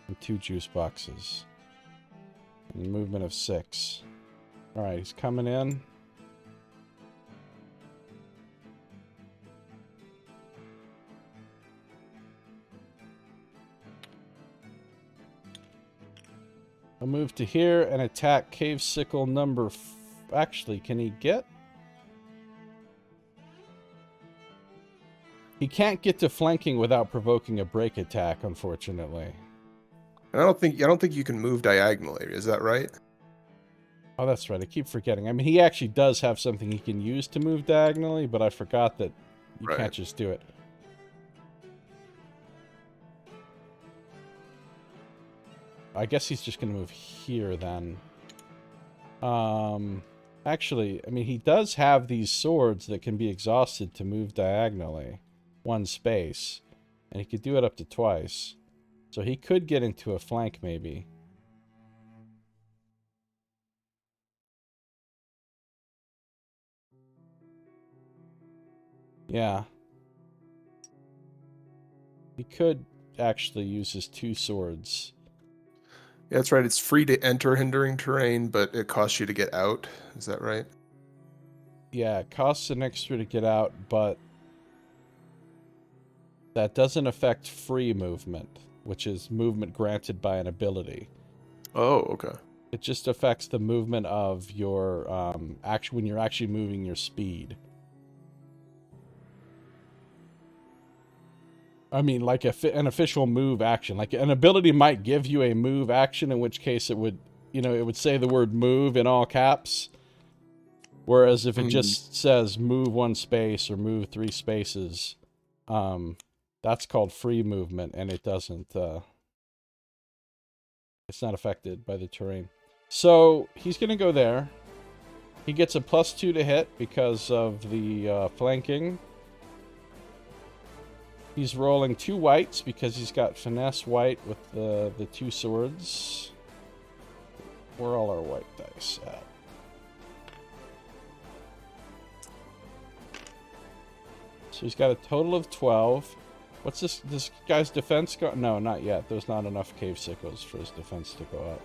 And 2 juice boxes. And movement of 6. Alright, he's coming in. I'll move to here and attack Cave Sickle number... Actually, can he get... He can't get to flanking without provoking a break attack, unfortunately. I don't think you can move diagonally. Is that right? Oh, that's right. I keep forgetting. I mean, he actually does have something he can use to move diagonally, but I forgot that you can't just do it. I guess he's just going to move here then. Actually, I mean, he does have these swords that can be exhausted to move diagonally. 1 space. And he could do it up to twice. So he could get into a flank, maybe. Yeah. He could actually use his 2 swords. Yeah, that's right. It's free to enter hindering terrain, but it costs you to get out. Is that right? Yeah, it costs an extra to get out, but that doesn't affect free movement, which is movement granted by an ability. Oh, okay. It just affects the movement of your when you're actually moving your speed. I mean, like an official move action. Like, an ability might give you a move action, in which case it would, it would say the word move in all caps. Whereas if it just says move 1 space or move 3 spaces, that's called free movement, and it doesn't, it's not affected by the terrain. So, he's going to go there. He gets a +2 to hit because of the flanking. He's rolling 2 whites because he's got finesse white with the 2 swords. Where are all our white dice at? So he's got a total of 12. What's this guy's defense go? No, not yet. There's not enough cave sickles for his defense to go up.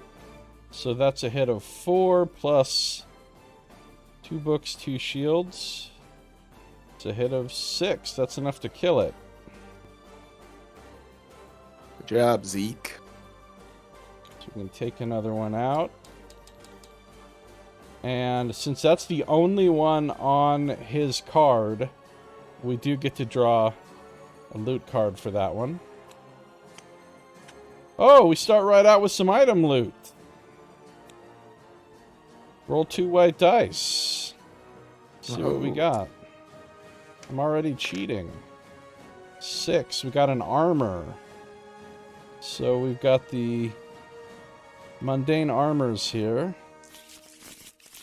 So that's a hit of 4 plus 2 books, 2 shields. It's a hit of 6. That's enough to kill it. Good job, Zeke. So we can take another one out. And since that's the only one on his card, we do get to draw a loot card for that one. Oh, we start right out with some item loot. Roll 2 white dice. See what we got. I'm already cheating. 6. We got an armor. So we've got the mundane armors here.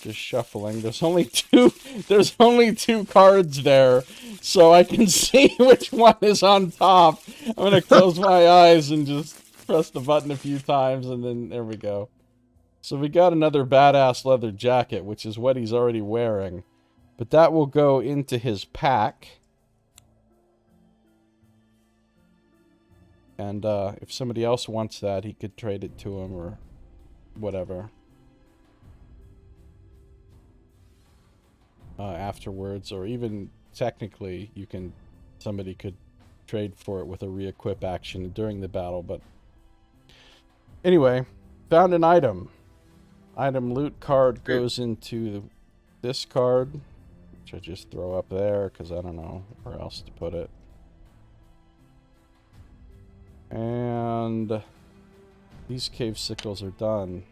Just shuffling. There's only 2. There's only 2 cards there, so I can see which one is on top. I'm gonna close my eyes and just press the button a few times, and then there we go. So we got another badass leather jacket, which is what he's already wearing, but that will go into his pack. And if somebody else wants that, he could trade it to him or whatever. Afterwards, or even technically, somebody could trade for it with a re-equip action during the battle, but anyway, found an item. Item loot card goes into this card, which I just throw up there because I don't know where else to put it. And these cave sickles are done.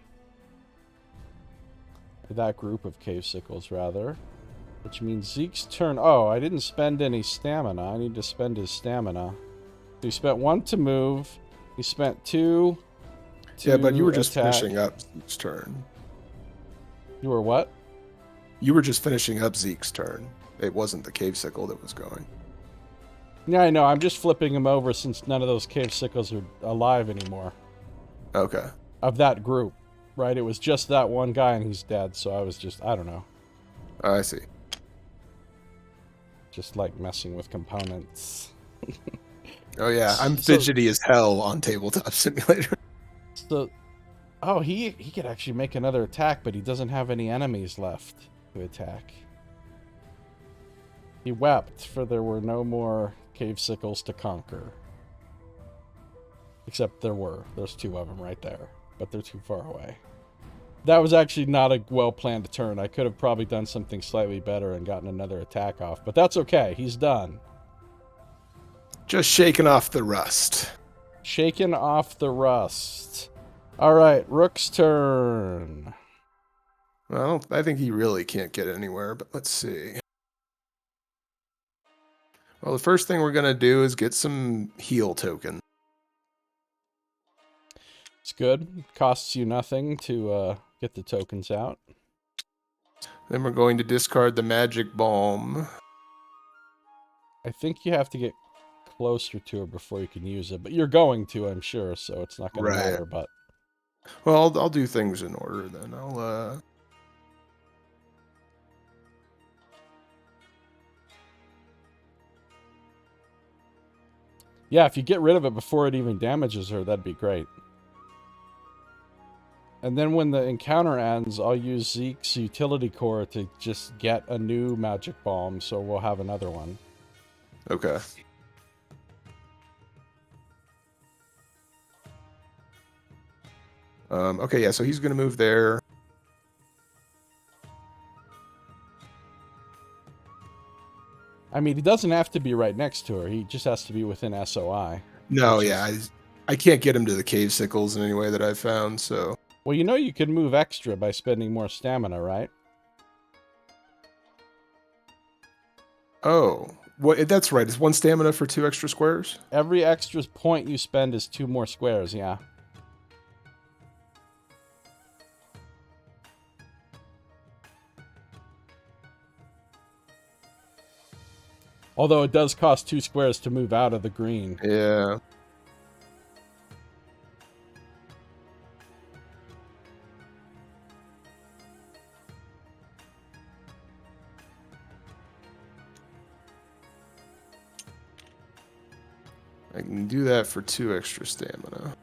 That group of cave sickles, rather. Which means Zeke's turn. Oh, I didn't spend any stamina. I need to spend his stamina. You spent 1 to move. You spent 2 to Yeah, but you were just attack. finishing up Zeke's turn. You were what? You were just finishing up Zeke's turn. It wasn't the cave sickle that was going. Yeah, I know. I'm just flipping him over since none of those cave sickles are alive anymore. Okay. Of that group, right? It was just that one guy and he's dead, so I was just, I don't know. I see. Just like messing with components. Oh yeah, I'm So- fidgety as hell on Tabletop Simulator. So, oh, he could actually make another attack, but he doesn't have any enemies left to attack. He wept, for there were no more cave sickles to conquer. Except there were. There's 2 of them right there, but they're too far away. That was actually not a well-planned turn. I could have probably done something slightly better and gotten another attack off, but that's okay. He's done. Just shaking off the rust. Shaking off the rust. All right, Rook's turn. Well, I think he really can't get anywhere, but let's see. Well, the first thing we're going to do is get some heal token. It's good. Costs you nothing to get the tokens out. Then we're going to discard the magic balm. I think you have to get closer to her before you can use it, but you're going to, I'm sure, so it's not going to matter, but... Well, I'll do things in order then. Yeah, if you get rid of it before it even damages her, that'd be great. And then when the encounter ends, I'll use Zeke's utility core to just get a new magic bomb, so we'll have another one. Okay. Okay, yeah, so he's going to move there. I mean, he doesn't have to be right next to her. He just has to be within SOI. No, yeah, I can't get him to the cave sickles in any way that I've found, so... Well, you know you can move extra by spending more stamina, right? Oh, what? That's right. It's 1 stamina for 2 extra squares? Every extra point you spend is 2 more squares, yeah. Although it does cost 2 squares to move out of the green. Yeah. I can do that for 2 extra stamina.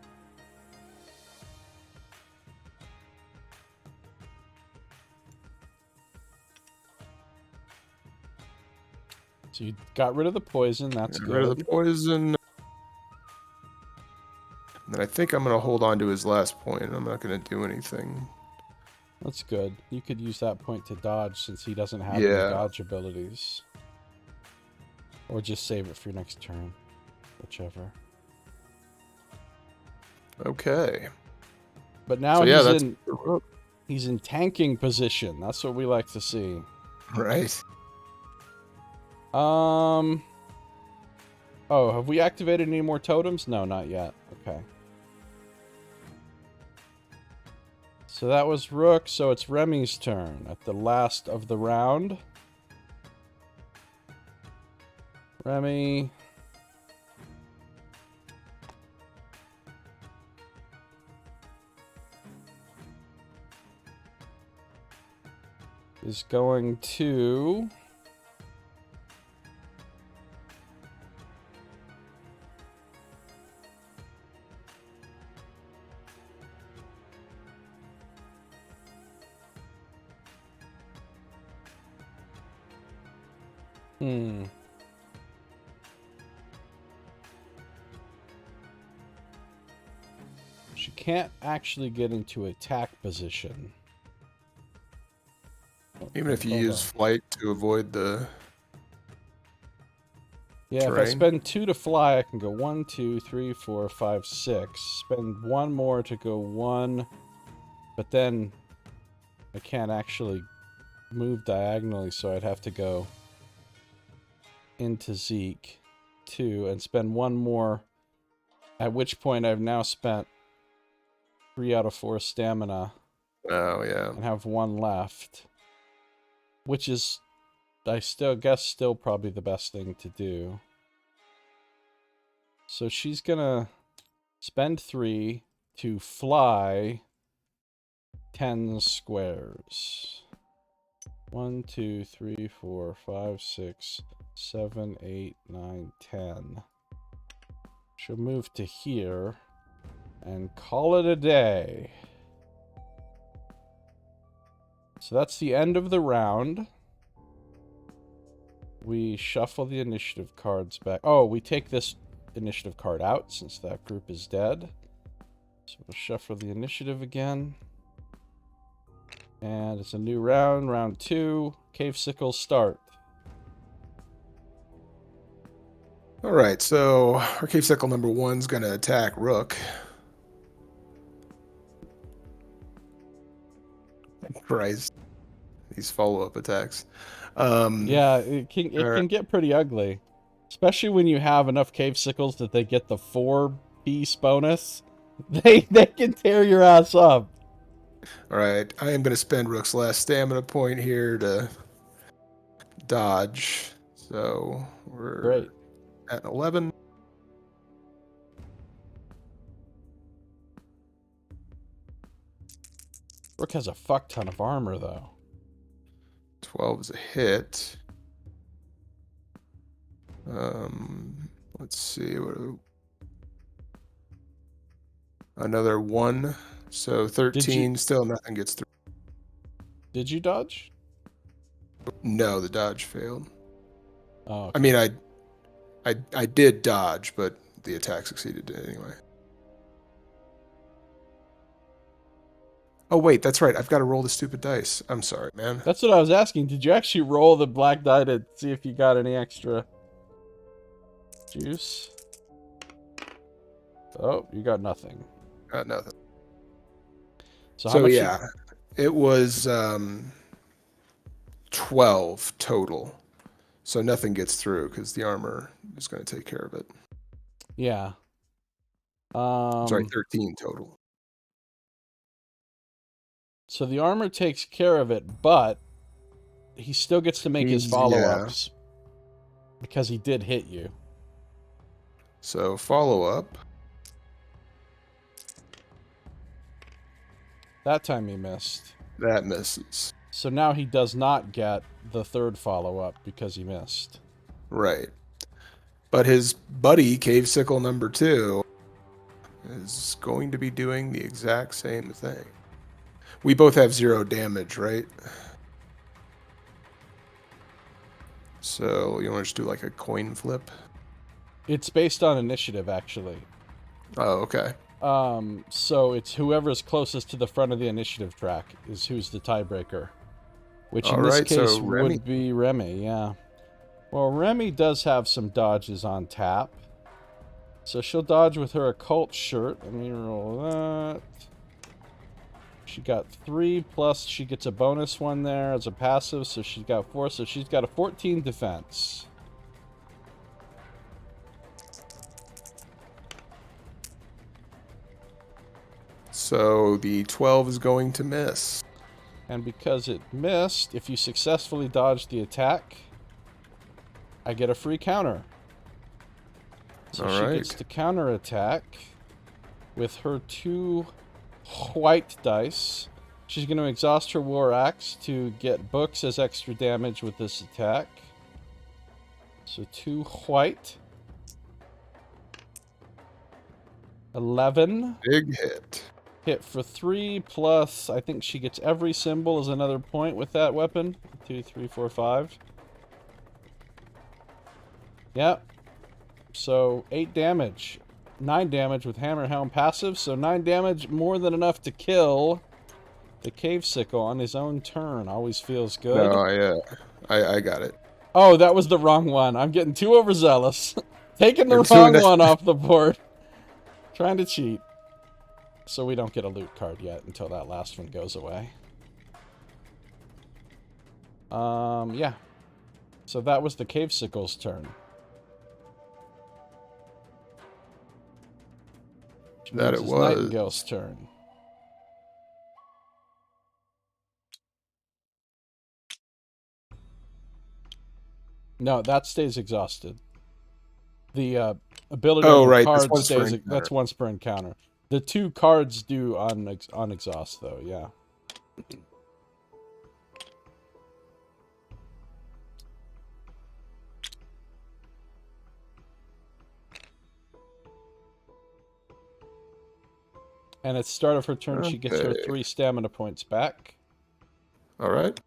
So you got rid of the poison, that's Get good. rid of the poison. And then I think I'm going to hold on to his last point. I'm not going to do anything. That's good. You could use that point to dodge since he doesn't have Yeah. any dodge abilities. Or just save it for your next turn. Whichever. Okay. But now So yeah, he's in tanking position. That's what we like to see. right. Oh, have we activated any more totems? No, not yet. Okay. So that was Rook, so it's Remy's turn at the last of the round. Remy. Is going to... She can't actually get into attack position. Even if you Hold use flight to avoid the... Yeah, if I terrain. spend 2 to fly, I can go 1, 2, 3, 4, 5, 6. Spend 1 more to go 1. But then I can't actually move diagonally, so I'd have to go into Zeke 2 and spend 1 more, at which point I've now spent 3 out of 4 stamina. Oh, yeah. And have 1 left. Which is, I guess, still probably the best thing to do. So she's gonna spend 3 to fly 10 squares. 1, 2, 3, 4, 5, 6, 7, 8, 9, 10. She'll move to here and call it a day. So that's the end of the round. We shuffle the initiative cards back. Oh, we take this initiative card out since that group is dead. So we'll shuffle the initiative again. And it's a new round, round 2. Cave Sickles start. All right, so our Cave Sickle number 1's going to attack Rook. Christ. These follow-up attacks. Yeah, it can get pretty ugly. Especially when you have enough Cave Sickles that they get the 4-piece bonus. They can tear your ass up. All right, I am going to spend Rook's last stamina point here to dodge. So we're Great. at 11. Rook has a fuck ton of armor, though. 12 is a hit. Let's see. Another 1. So 13. Still nothing gets through. Did you dodge? No, the dodge failed. Oh, okay. I mean, I did dodge, but the attack succeeded anyway. Oh, wait, that's right. I've got to roll the stupid dice. I'm sorry, man. That's what I was asking. Did you actually roll the black die to see if you got any extra juice? Oh, you got nothing. Got nothing. So So yeah, it was 12 total. So nothing gets through because the armor is going to take care of it. Yeah. Sorry, 13 total. So the armor takes care of it, but he still gets to make his follow-ups because he did hit you. So follow-up. That time he missed. That misses. So now he does not get the 3rd follow-up because he missed. Right. But his buddy, Cave Sickle number 2, is going to be doing the exact same thing. We both have 0 damage, right? So you want to just do like a coin flip? It's based on initiative, actually. Oh, okay. So it's whoever's closest to the front of the initiative track is who's the tiebreaker. Which in this case would be Remy, yeah. Well, Remy does have some dodges on tap. So she'll dodge with her occult shirt. Let me roll that. She got 3, plus she gets a bonus 1 there as a passive, so she's got 4, so she's got a 14 defense. So the 12 is going to miss. And because it missed, if you successfully dodge the attack, I get a free counter. So she gets to counterattack with her 2 white dice. She's going to exhaust her war axe to get books as extra damage with this attack. So 2 white. 11. Big hit. Hit for 3, plus I think she gets every symbol as another point with that weapon. 2, 3, 4, 5. Yep. So 8 damage. 9 damage with Hammer Helm passive, so 9 damage, more than enough to kill the Cave Sickle on his own turn. Always feels good. No, yeah. I got it. Oh, that was the wrong one. I'm getting too overzealous. Taking the wrong one off the board. Trying to cheat. So we don't get a loot card yet until that last one goes away. Yeah. So that was the Cave Sickle's turn. Which That means it it's was. Nightingale's turn. No, that stays exhausted. The ability on your Right. card That's stays. once per That's once per encounter. The 2 cards do on exhaust though. Yeah. And at the start of her turn, she gets her 3 stamina points back. All right.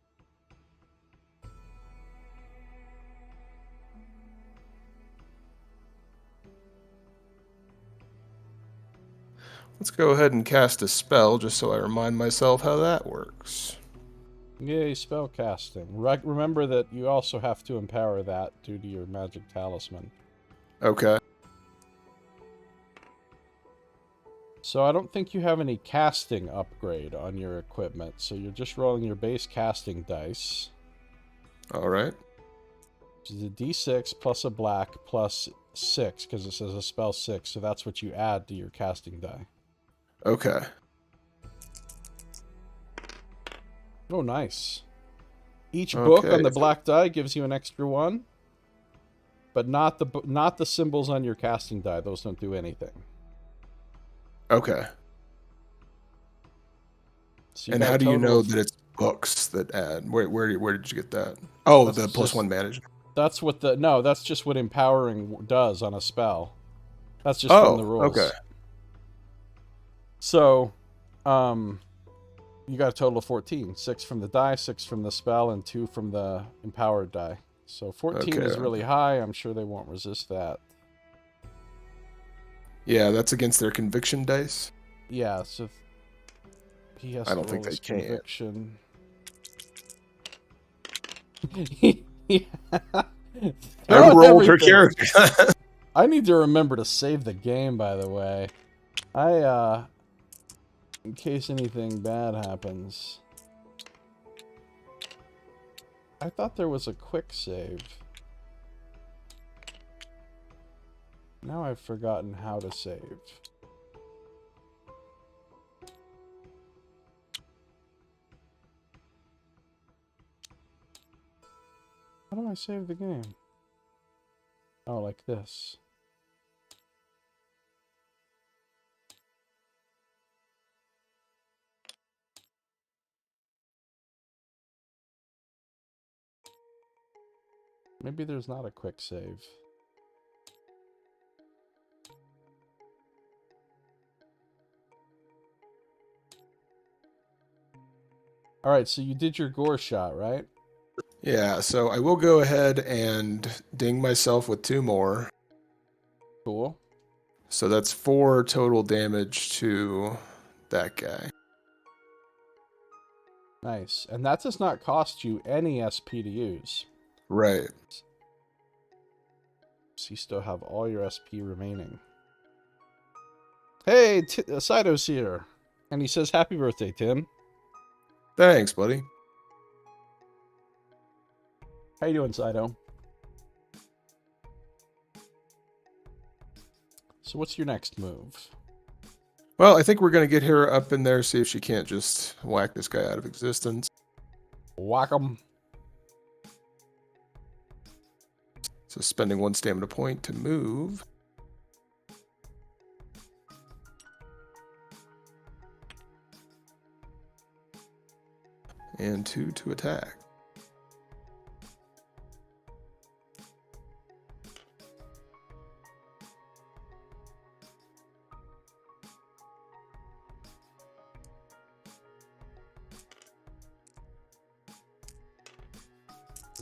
Let's go ahead and cast a spell just so I remind myself how that works. Yay, spell casting. Remember that you also have to empower that due to your magic talisman. Okay. So I don't think you have any casting upgrade on your equipment, so you're just rolling your base casting dice. All right. Which is a d6 plus a black plus 6, because it says a spell 6, so that's what you add to your casting die. Okay. Oh, nice. Each book on the so- black die gives you an extra 1, but not the symbols on your casting die. Those don't do anything. Okay. So And got a how do you total know of- that it's books that add? Where did you get that? Oh, That's the plus just- 1 management. That's what that's just what empowering does on a spell. That's just from the rules. Okay. So, you got a total of 14. 6 from the die, 6 from the spell, and 2 from the empowered die. So 14 is really high. I'm sure they won't resist that. Yeah, that's against their conviction dice. Yeah, so he has I don't to think roll they his can. conviction. I rolled her Everything. character. I need to remember to save the game, by the way. In case anything bad happens. I thought there was a quick save. Now I've forgotten how to save. How do I save the game? Oh, like this. Maybe there's not a quick save. Alright, so you did your gore shot, right? Yeah, so I will go ahead and ding myself with 2 more. Cool. So that's 4 total damage to that guy. Nice. And that does not cost you any SP to use. Right. So you still have all your SP remaining. Hey, Saito's here. And he says, happy birthday, Tim. Thanks, buddy. How you doing, Saito? So what's your next move? Well, I think we're going to get her up in there, see if she can't just whack this guy out of existence. Whack 'em. So spending 1 stamina point to move. And 2 to attack.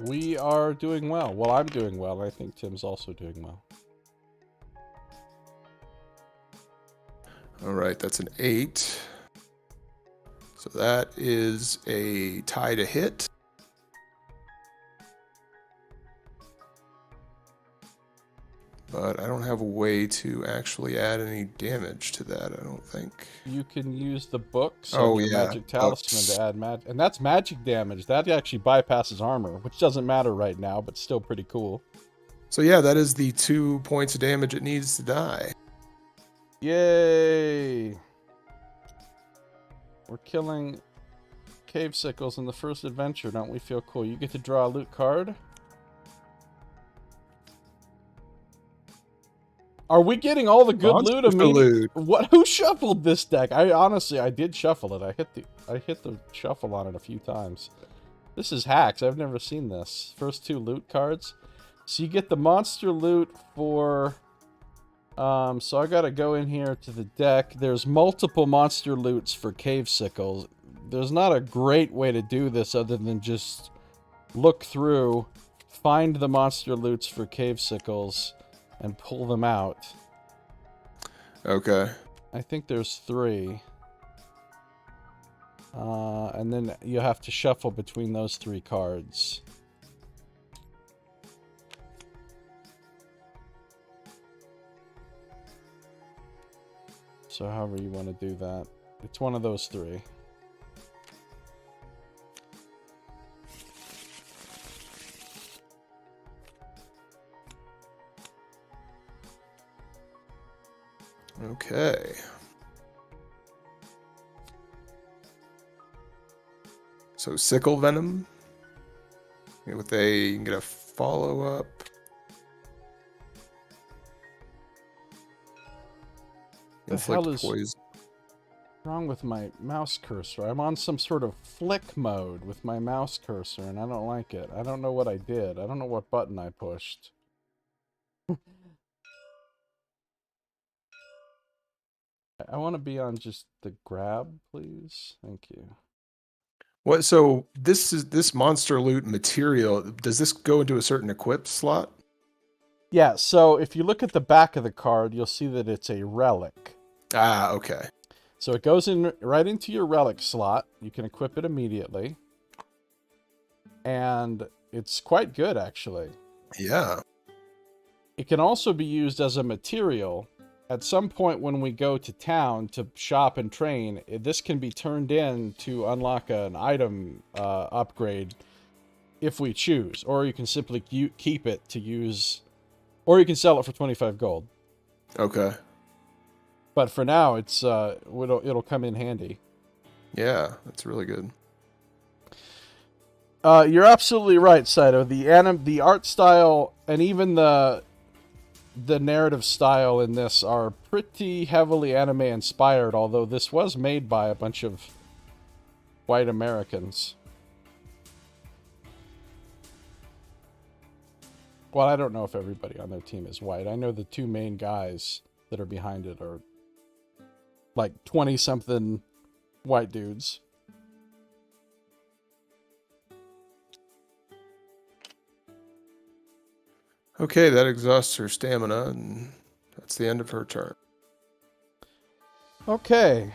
We are doing well. Well, I'm doing well. I think Tim's also doing well. All right, that's an 8. So that is a tie to hit. But I don't have a way to actually add any damage to that, I don't think. You can use the books Oh, on your yeah, magic talisman books. to add magic. And that's magic damage. That actually bypasses armor, which doesn't matter right now, but still pretty cool. So yeah, that is the 2 points of damage it needs to die. Yay! We're killing cave sickles in the first adventure. Don't we feel cool? You get to draw a loot card. Are we getting all the good loot immediately? What? Who shuffled this deck? I did shuffle it. I hit the shuffle on it a few times. This is hacks. I've never seen this. First 2 loot cards. So you get the monster loot for... so I gotta go in here to the deck. There's multiple monster loots for cave sickles. There's not a great way to do this other than just look through, find the monster loots for cave sickles, and pull them out. Okay. I think there's 3. And then you have to shuffle between those 3 cards. So however you want to do that. It's one of those 3. Okay. So sickle venom. You can get a follow-up. The hell is wrong with my mouse cursor? I'm on some sort of flick mode with my mouse cursor, and I don't like it. I don't know what I did. I don't know what button I pushed. I want to be on just the grab, please. Thank you. What? So this monster loot material. Does this go into a certain equip slot? Yeah. So if you look at the back of the card, you'll see that it's a relic. Ah, okay. So it goes in right into your relic slot. You can equip it immediately, and it's quite good actually. Yeah. It can also be used as a material. At some point when we go to town to shop and train, this can be turned in to unlock an item upgrade if we choose. Or you can simply keep it to use... Or you can sell it for 25 gold. Okay. But for now, it'll come in handy. Yeah, that's really good. You're absolutely right, Saito. The art style and even the narrative style in this are pretty heavily anime inspired, although this was made by a bunch of white Americans. Well, I don't know if everybody on their team is white. I know the 2 main guys that are behind it are like 20-something white dudes. Okay, that exhausts her stamina, and that's the end of her turn. Okay.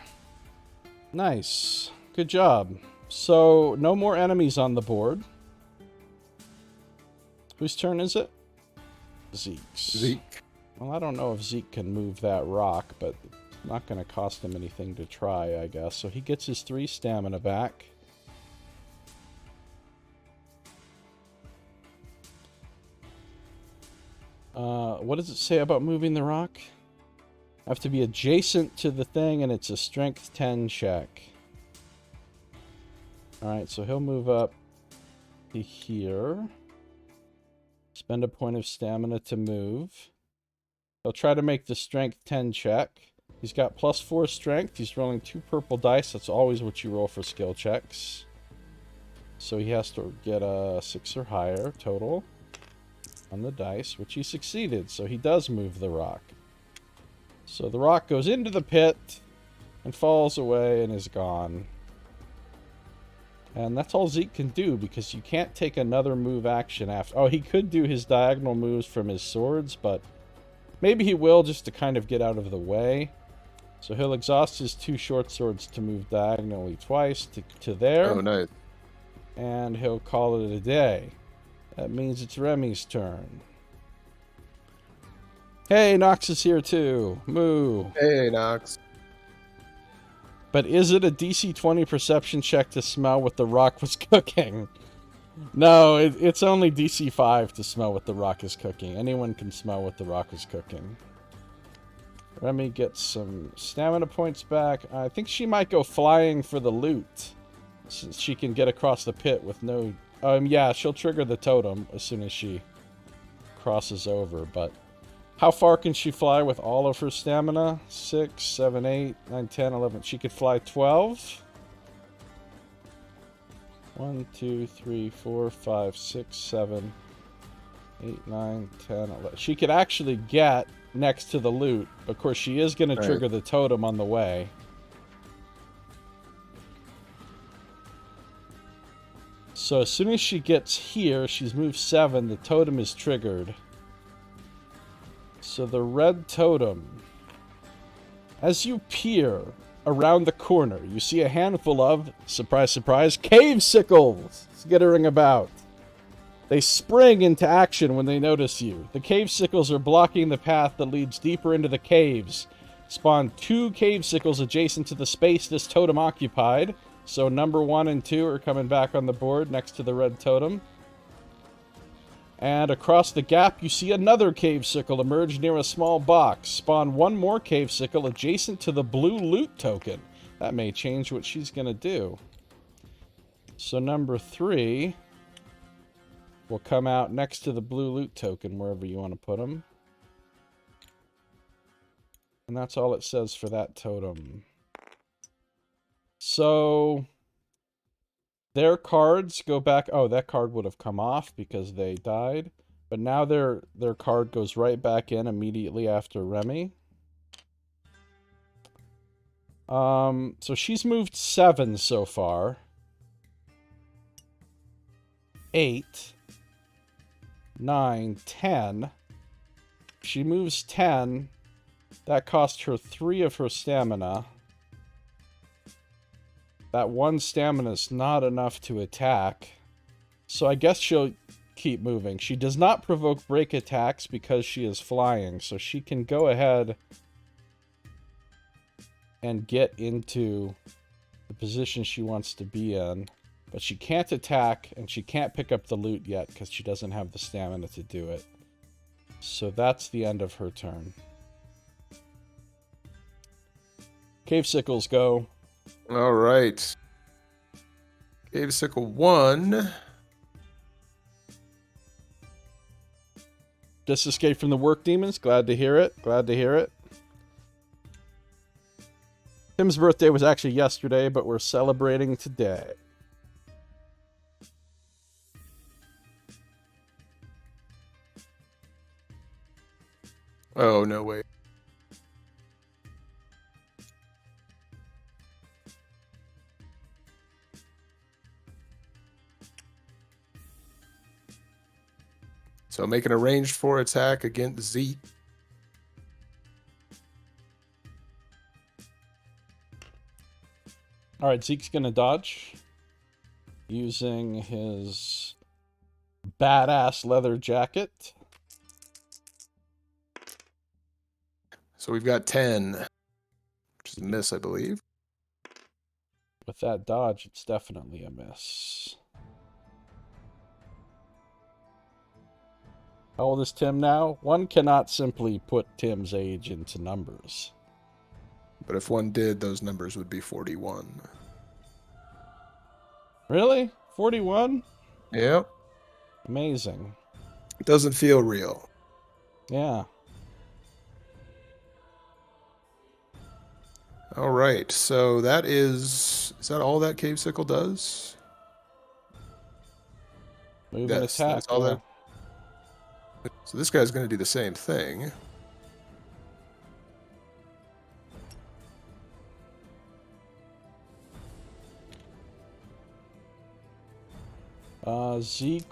Nice. Good job. So, no more enemies on the board. Whose turn is it? Zeke's. Zeke. Well, I don't know if Zeke can move that rock, but it's not going to cost him anything to try, I guess. So he gets his 3 stamina back. What does it say about moving the rock? Have to be adjacent to the thing, and it's a strength 10 check. Alright, so he'll move up to here. Spend a point of stamina to move. He'll try to make the strength 10 check. He's got +4 strength. He's rolling 2 purple dice. That's always what you roll for skill checks. So he has to get a 6 or higher total on the dice, which he succeeded. So he does move the rock. So the rock goes into the pit and falls away and is gone. And that's all Zeke can do, because you can't take another move action after... Oh, he could do his diagonal moves from his swords, but maybe he will just to kind of get out of the way. So he'll exhaust his 2 short swords to move diagonally twice to there. Oh, nice. And he'll call it a day. That means it's Remy's turn. Hey, Nox is here too. Moo. Hey, Nox. But is it a DC 20 perception check to smell what the rock was cooking? No, it's only DC 5 to smell what the rock is cooking. Anyone can smell what the rock is cooking. Remy gets some stamina points back. I think she might go flying for the loot, since she can get across the pit with no... yeah, she'll trigger the totem as soon as she crosses over, but... How far can she fly with all of her stamina? 6, 7, 8, 9, 10, 11. She could fly 12? 1, 2, 3, 4, 5, 6, 7, 8, 9, 10, 11. She could actually get next to the loot. Of course, she is going to trigger the totem on the way. So as soon as she gets here, she's moved 7, the totem is triggered. So the red totem. As you peer around the corner, you see a handful of, surprise, surprise, cave sickles skittering about. They spring into action when they notice you. The cave sickles are blocking the path that leads deeper into the caves. Spawn 2 cave sickles adjacent to the space this totem occupied. So number 1 and 2 are coming back on the board next to the red totem. And across the gap, you see another cave sickle emerge near a small box. Spawn 1 more cave sickle adjacent to the blue loot token. That may change what she's going to do. So number 3 will come out next to the blue loot token, wherever you want to put them. And that's all it says for that totem. So... their cards go back... oh, that card would have come off because they died. But now their card goes right back in immediately after Remy. So she's moved 7 so far. 8. 9. 10. She moves 10. That cost her 3 of her stamina. That 1 stamina is not enough to attack. So I guess she'll keep moving. She does not provoke break attacks because she is flying. So she can go ahead and get into the position she wants to be in. But she can't attack and she can't pick up the loot yet because she doesn't have the stamina to do it. So that's the end of her turn. Cave sickles go. All right. Cave sickle 1. Just escaped from the work demons. Glad to hear it. Glad to hear it. Tim's birthday was actually yesterday, but we're celebrating today. Oh, no way. So make an arranged 4 attack against Zeke. Alright, Zeke's gonna dodge. Using his badass leather jacket. So we've got 10. Which is a miss, I believe. With that dodge, it's definitely a miss. How old is Tim now? One cannot simply put Tim's age into numbers. But if one did, those numbers would be 41. Really? 41? Yep. Amazing. It doesn't feel real. Yeah. All right. So that is that all that Cave Sickle does? Move and attack. That's all that. So this guy's going to do the same thing. Zeke...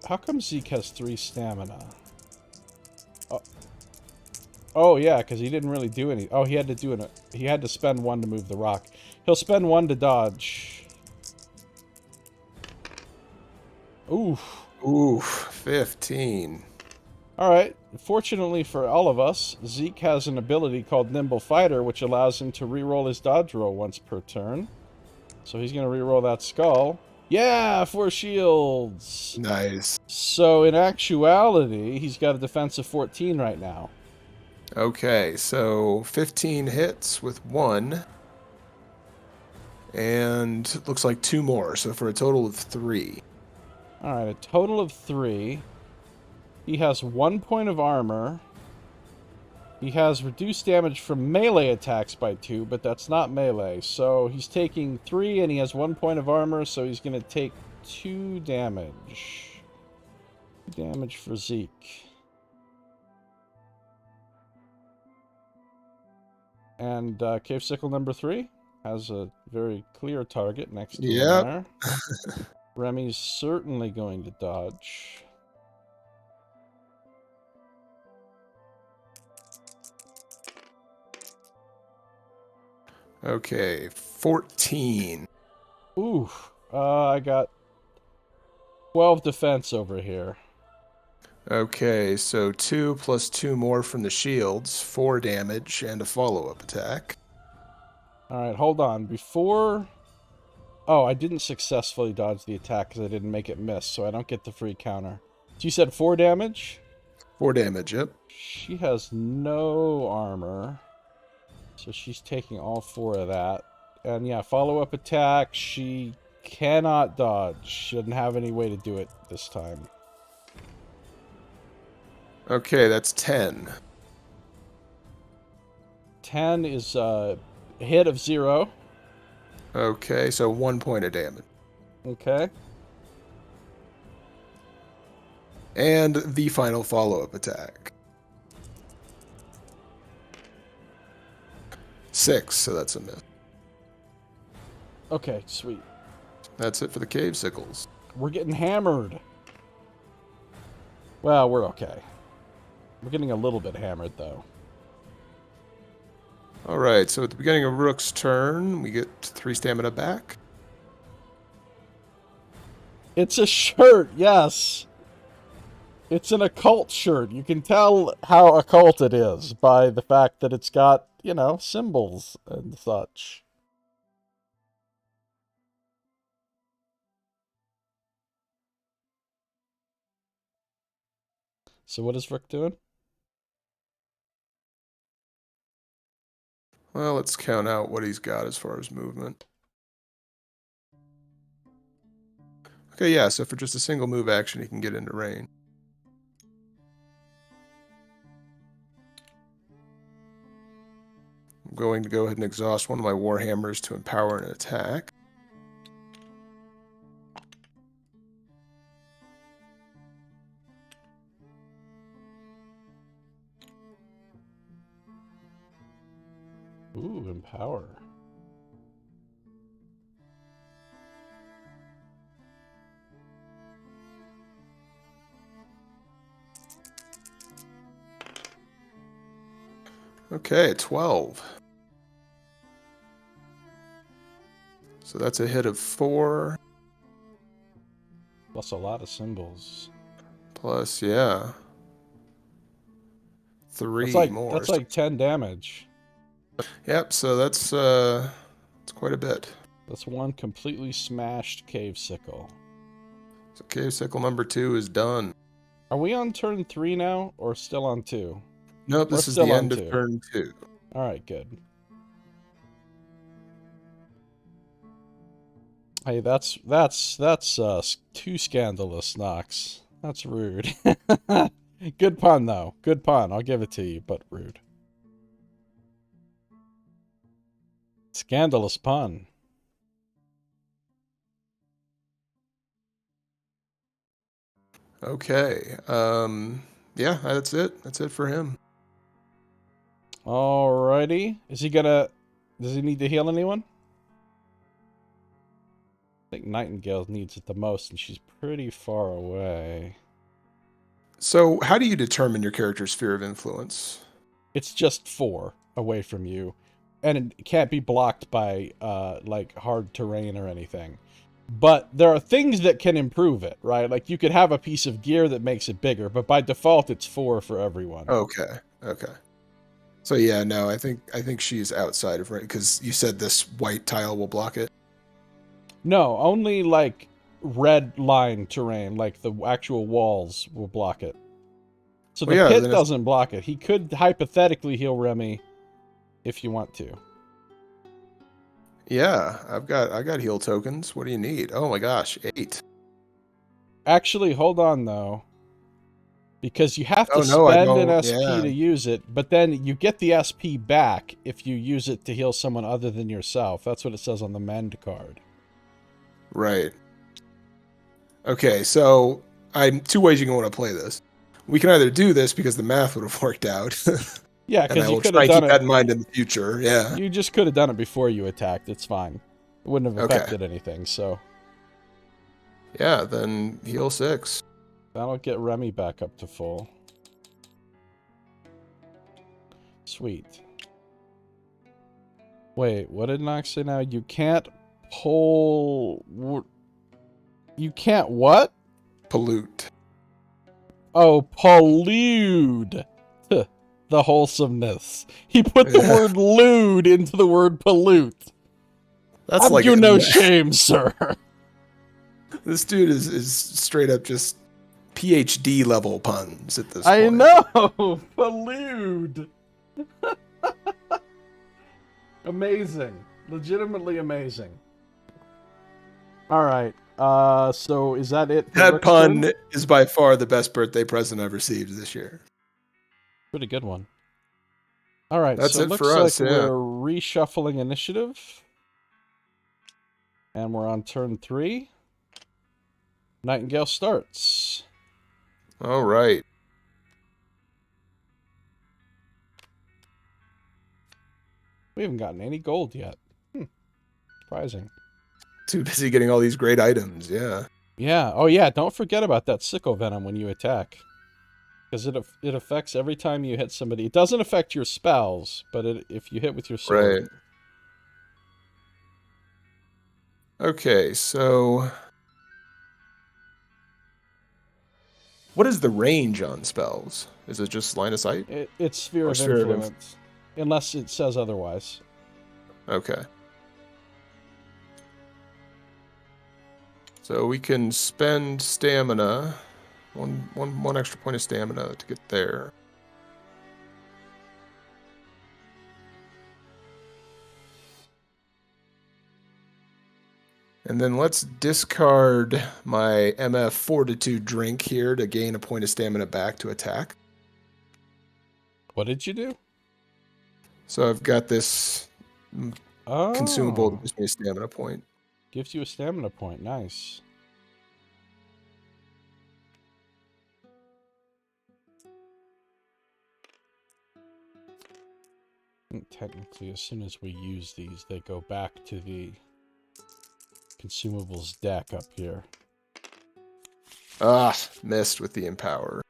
How come Zeke has 3 stamina? Oh yeah, because he didn't really do any... Oh, he had to do it. He had to spend 1 to move the rock. He'll spend 1 to dodge. Oof. Oof. 15. Alright, fortunately for all of us, Zeke has an ability called Nimble Fighter, which allows him to reroll his dodge roll once per turn. So he's going to reroll that skull. Yeah, 4 shields! Nice. So in actuality, he's got a defense of 14 right now. Okay, so 15 hits with 1. And looks like 2 more, so for a total of 3. Alright, a total of 3. He has 1 point of armor. He has reduced damage from melee attacks by 2, but that's not melee. So he's taking 3 and he has 1 point of armor, so he's going to take 2 damage. 2 damage for Zeke. And Cave Sickle number 3 has a very clear target next to him there. Remy's certainly going to dodge. Okay, 14. Ooh, I got 12 defense over here. Okay, so 2 plus 2 more from the shields, 4 damage, and a follow-up attack. Alright, hold on. Before... Oh, I didn't successfully dodge the attack because I didn't make it miss, so I don't get the free counter. So you said 4 damage? 4 damage, yep. She has no armor, so she's taking all 4 of that. And yeah, follow-up attack, she cannot dodge. She doesn't have any way to do it this time. Okay, that's 10. 10 is a hit of 0. Okay, so 1 point of damage. Okay. And the final follow-up attack. 6, so that's a miss. Okay, sweet. That's it for the cave sickles. We're getting hammered. Well, we're okay. We're getting a little bit hammered, though. Alright, so at the beginning of Rook's turn, we get 3 stamina back. It's a shirt, yes! It's an occult shirt. You can tell how occult it is by the fact that it's got, you know, symbols and such. So what is Rook doing? Well, let's count out what he's got as far as movement. Okay, yeah, so for just a single move action, he can get into range. I'm going to go ahead and exhaust one of my Warhammers to empower an attack. Ooh, empower. Okay, 12. So that's a hit of 4. Plus a lot of symbols. Plus, yeah. 3 more. That's like 10 damage. Yep, so that's quite a bit. That's one completely smashed cave sickle. So cave sickle number 2 is done. Are we on turn 3 now, or still on 2? Nope, this is the end of turn 2. Alright, good. Hey, that's too scandalous, Nox. That's rude. Good pun, though. Good pun. I'll give it to you, but rude. Scandalous pun. Okay. Yeah, that's it. That's it for him. Alrighty. Is he gonna... Does he need to heal anyone? I think Nightingale needs it the most, and she's pretty far away. So, how do you determine your character's sphere of influence? It's just 4 away from you. And it can't be blocked by, like, hard terrain or anything. But there are things that can improve it, right? Like, you could have a piece of gear that makes it bigger, but by default, it's 4 for everyone. Okay, okay. So yeah, no, I think she's outside of range, because you said this white tile will block it. No, only, like, red line terrain, like the actual walls will block it. So Well, the yeah, pit then it's- doesn't block it. He could hypothetically heal Remy if you want to. Yeah, I got heal tokens. What do you need? Oh my gosh, 8. Actually, hold on though. Because you have to Oh no, I spend an don't. SP Yeah. to use it, but then you get the SP back if you use it to heal someone other than yourself. That's what it says on the mend card. Right. Okay, so I'm 2 ways you can want to play this. We can either do this because the math would have worked out, Yeah, and I because you will could try have and done keep that it. in mind in the future. Yeah. You just could have done it before you attacked. It's fine. It wouldn't have Okay. affected anything. So Yeah, then heal 6. that'll get Remy back up to full. Sweet. Wait, what did Nox say now? You can't pull... You can't what? Pollute. Oh, pollute. The wholesomeness. He put the word lewd into the word pollute. That's Have like you no shame, sir? This dude is straight up just PhD level puns at this I point. know! Pollute! Amazing. Legitimately amazing. Alright, so is that it? For That Rick's pun turn? is by far the best birthday present I've received this year. Pretty good one. Alright, That's so it it looks for us, like yeah. we're reshuffling initiative. And we're on turn 3. Nightingale starts. All right. We haven't gotten any gold yet. Surprising. Too busy getting all these great items, yeah. Yeah. Oh, yeah. Don't forget about that sickle venom when you attack. Because it affects every time you hit somebody. It doesn't affect your spells, but if you hit with your sword. Right. Okay, so what is the range on spells? Is it just line of sight? It's sphere Or of sphere of influence. Unless it says otherwise. Okay. So we can spend stamina, one extra point of stamina to get there. And then let's discard my MF Fortitude drink here to gain a point of stamina back to attack. What did you do? So I've got this Oh. consumable that gives me a stamina point. Gives you a stamina point. Nice. And technically, as soon as we use these, they go back to the consumables deck up here. Ah, missed with the empower.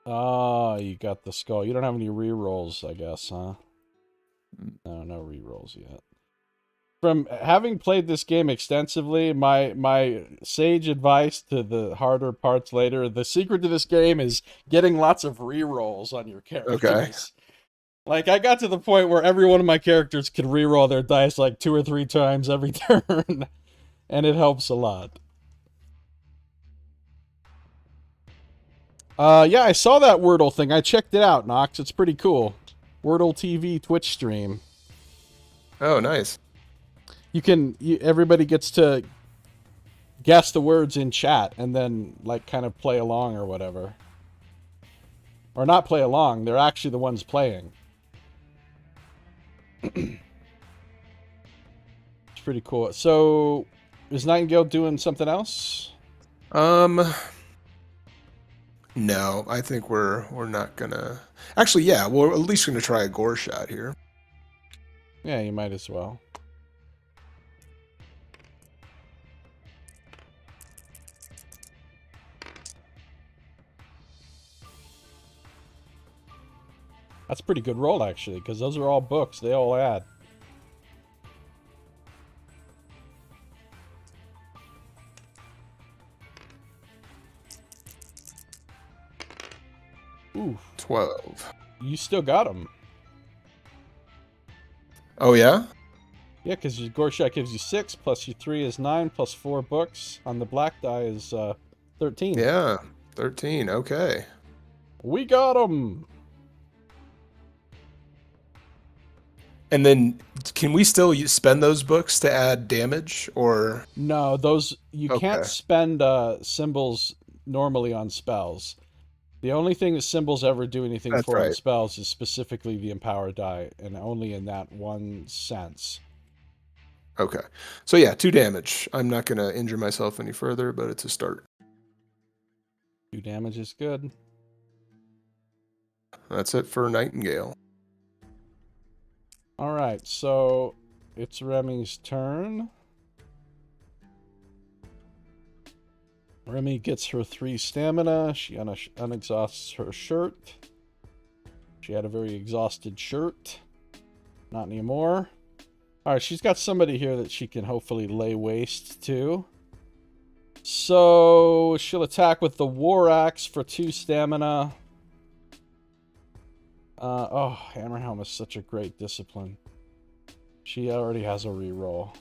Oh, you got the skull. You don't have any rerolls, I guess, huh? No, no rerolls yet. From having played this game extensively, my sage advice to the harder parts later, the secret to this game is getting lots of rerolls on your characters. Okay. Like, I got to the point where every one of my characters could reroll their dice like 2 or 3 times every turn, and it helps a lot. Yeah, I saw that Wordle thing. I checked it out, Nox. It's pretty cool. Wordle TV Twitch stream. Oh, nice. Everybody gets to guess the words in chat and then, like, kind of play along or whatever. Or not play along, they're actually the ones playing. It's pretty cool. So, is Nightingale doing something else? No, I think we're not gonna. Actually, yeah, we're at least gonna try a gore shot here. Yeah, you might as well. That's a pretty good roll, actually, because those are all books. They all add. Ooh, 12. you still got them. Oh yeah. Yeah, because your gore shot gives you 6, plus your 3 is 9, plus 4 books on the black die is 13. Yeah. 13. Okay. We got him. And then, can we still spend those books to add damage, or? No, those you can't Okay. spend symbols normally on spells. The only thing that symbols ever do anything That's for on right. spells is specifically the empower die, and only in that one sense. Okay. So yeah, 2 damage. I'm not going to injure myself any further, but it's a start. 2 damage is good. That's it for Nightingale. All right, so it's Remy's turn. Remy gets her 3 stamina. She unexhausts her shirt. She had a very exhausted shirt. Not anymore. Alright, she's got somebody here that she can hopefully lay waste to. So, she'll attack with the War Axe for 2 stamina. Hammerhelm is such a great discipline. She already has a reroll.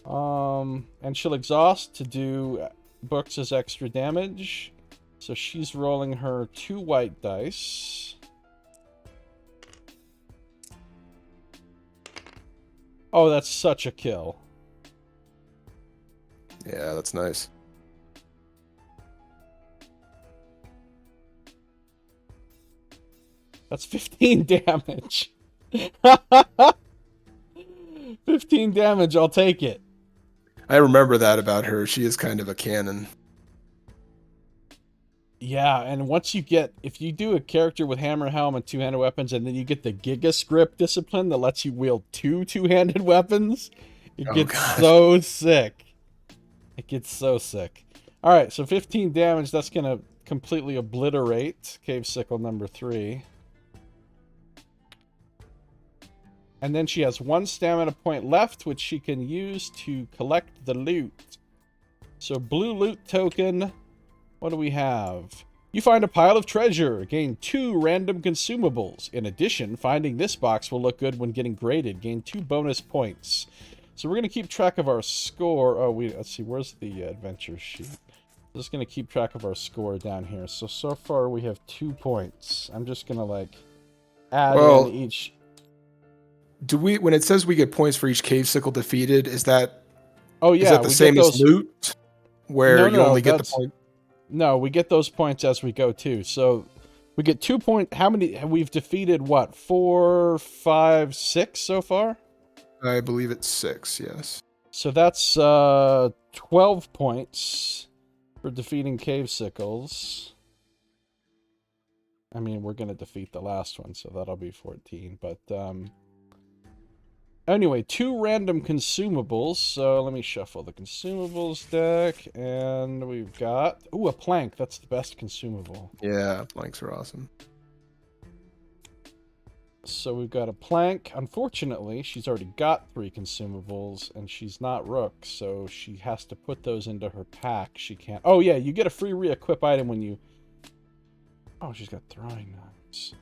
And she'll exhaust to do books as extra damage. So she's rolling her 2 white dice. Oh, that's such a kill. Yeah, that's nice. That's 15 damage. 15 damage, I'll take it. I remember that about her. She is kind of a cannon. Yeah, and once you get, if you do a character with hammer, helm, and 2-handed weapons, and then you get the Giga Script discipline that lets you wield 2 2-handed weapons, it gets so sick. It gets so sick. Alright, so 15 damage, that's going to completely obliterate Cave Sickle number 3. And then she has 1 stamina point left, which she can use to collect the loot. So blue loot token. What do we have? You find a pile of treasure. Gain 2 random consumables. In addition, finding this box will look good when getting graded. Gain 2 bonus points. So we're going to keep track of our score. Oh, let's see. Where's the adventure sheet? Just going to keep track of our score down here. So far we have 2 points. I'm just going to like add in each. Do we, when it says we get points for each cave sickle defeated, is that? Oh yeah, is that the same as loot, where you only get the point? No, we get those points as we go too. So we get 2 points. How many? We've defeated what? 4, 5, 6 so far. I believe it's 6. Yes. So that's 12 points for defeating cave sickles. I mean, we're gonna defeat the last one, so that'll be 14. But anyway, 2 random consumables. So let me shuffle the consumables deck, and we've got a plank. That's the best consumable. Yeah, planks are awesome. So we've got a plank. Unfortunately, she's already got 3 consumables, and she's not Rook, so she has to put those into her pack. She can't. Oh yeah, you get a free re-equip item when you. Oh, she's got throwing knives.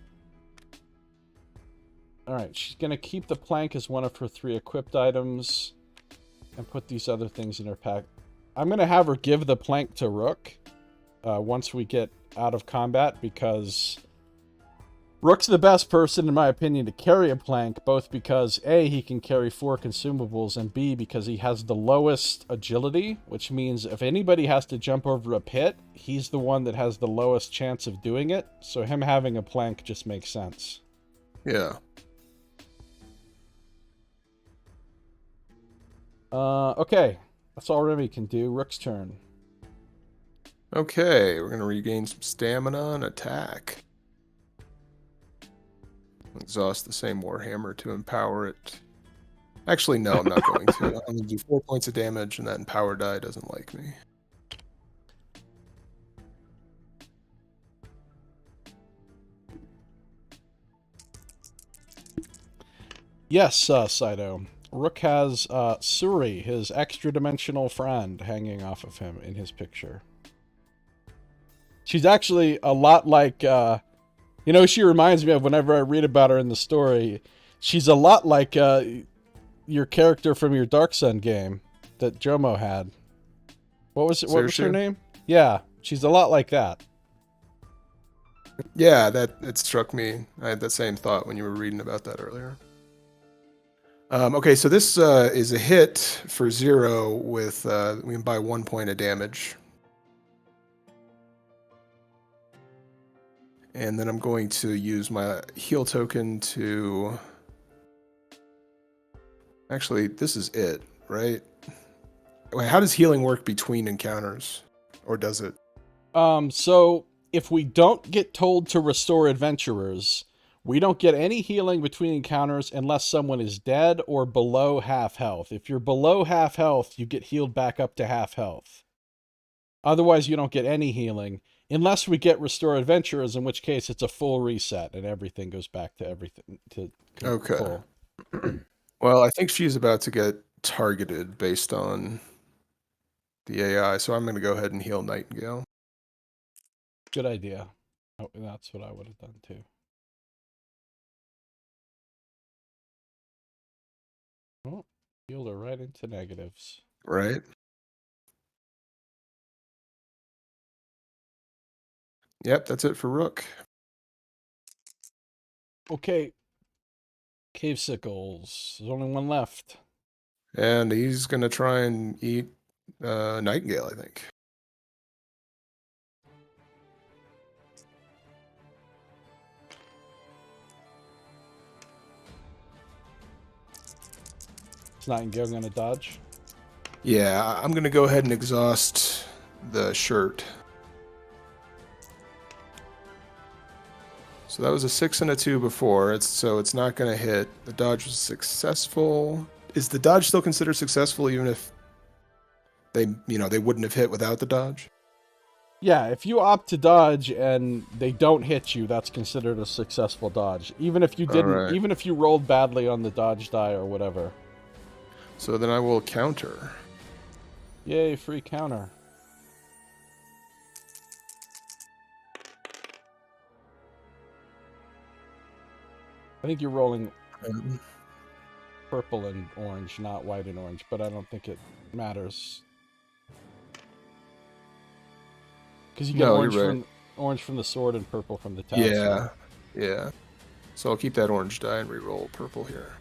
Alright, she's going to keep the plank as one of her 3 equipped items and put these other things in her pack. I'm going to have her give the plank to Rook once we get out of combat, because Rook's the best person, in my opinion, to carry a plank, both because A, he can carry 4 consumables, and B, because he has the lowest agility, which means if anybody has to jump over a pit, he's the one that has the lowest chance of doing it, so him having a plank just makes sense. Yeah. Okay. That's all Remy can do. Rook's turn. Okay, we're going to regain some stamina and attack. Exhaust the same Warhammer to empower it. Actually, no, I'm not going to. I'm going to do 4 points of damage, and that empower die doesn't like me. Yes, Saito. Rook has Suri, his extra-dimensional friend, hanging off of him in his picture. She's actually a lot like, she reminds me of whenever I read about her in the story. She's a lot like your character from your Dark Sun game that Jomo had. What was her name? Yeah, She's a lot like that. Yeah, it struck me. I had that same thought when you were reading about that earlier. Okay, so this is a hit for 0 with, we can buy 1 point of damage. And then I'm going to use my heal token to... Actually, this is it, right? Wait, how does healing work between encounters? Or does it? So if we don't get told to restore adventurers, we don't get any healing between encounters unless someone is dead or below half health. If you're below half health, you get healed back up to half health. Otherwise, you don't get any healing unless we get restore adventurers, in which case it's a full reset and everything goes back to everything to Okay. full. Well, I think she's about to get targeted based on the AI, so I'm going to go ahead and heal Nightingale. Good idea. Oh, that's what I would have done too. Oh, healed her right into negatives. Right? Yep, that's it for Rook. Okay. Cave Sickles. There's only one left. And he's going to try and eat Nightingale, I think. Is Nightingale going to dodge? Yeah, I'm going to go ahead and exhaust the shirt. So that was a 6 and a 2 before, so it's not going to hit. The dodge was successful. Is the dodge still considered successful even if they wouldn't have hit without the dodge? Yeah, if you opt to dodge and they don't hit you, that's considered a successful dodge. Even if you didn't, Alright. even if you rolled badly on the dodge die or whatever. So then I will counter. Yay, free counter. I think you're rolling purple and orange, not white and orange, but I don't think it matters. Because you get orange from the sword and purple from the talisman. Yeah. So I'll keep that orange die and reroll purple here.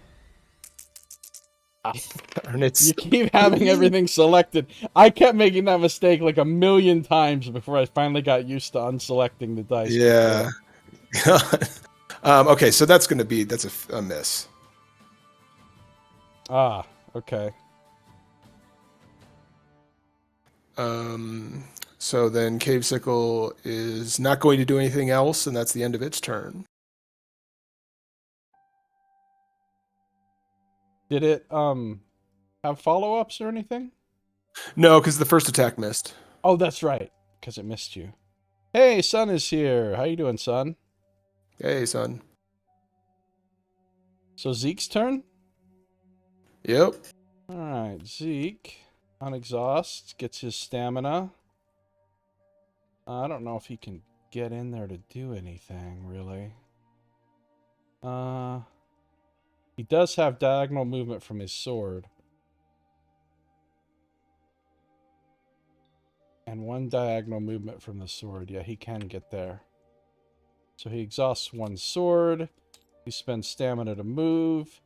Darn it. You keep having everything selected. I kept making that mistake like a million times before I finally got used to unselecting the dice. Yeah. Okay, so that's a miss. Ah, okay. So then Cave Sickle is not going to do anything else, and that's the end of its turn. Did it have follow-ups or anything? No, because the first attack missed. Oh, that's right, because it missed you. Hey, Son is here. How you doing, Son? Hey, son. So Zeke's turn? Yep. Alright, Zeke, on exhaust, gets his stamina. I don't know if he can get in there to do anything, really. He does have diagonal movement from his sword. And 1 diagonal movement from the sword. Yeah, he can get there. So he exhausts 1 sword. He spends stamina to move.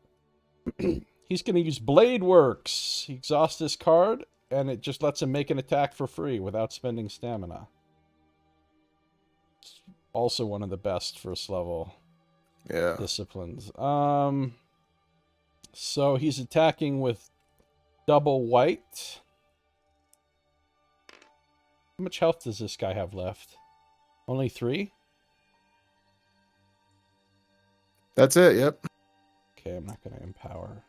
He's going to use Blade Works. He exhausts his card, and it just lets him make an attack for free without spending stamina. It's also one of the best first level disciplines. So he's attacking with double white. How much health does this guy have left? Only 3? That's it, yep. Okay, I'm not going to empower.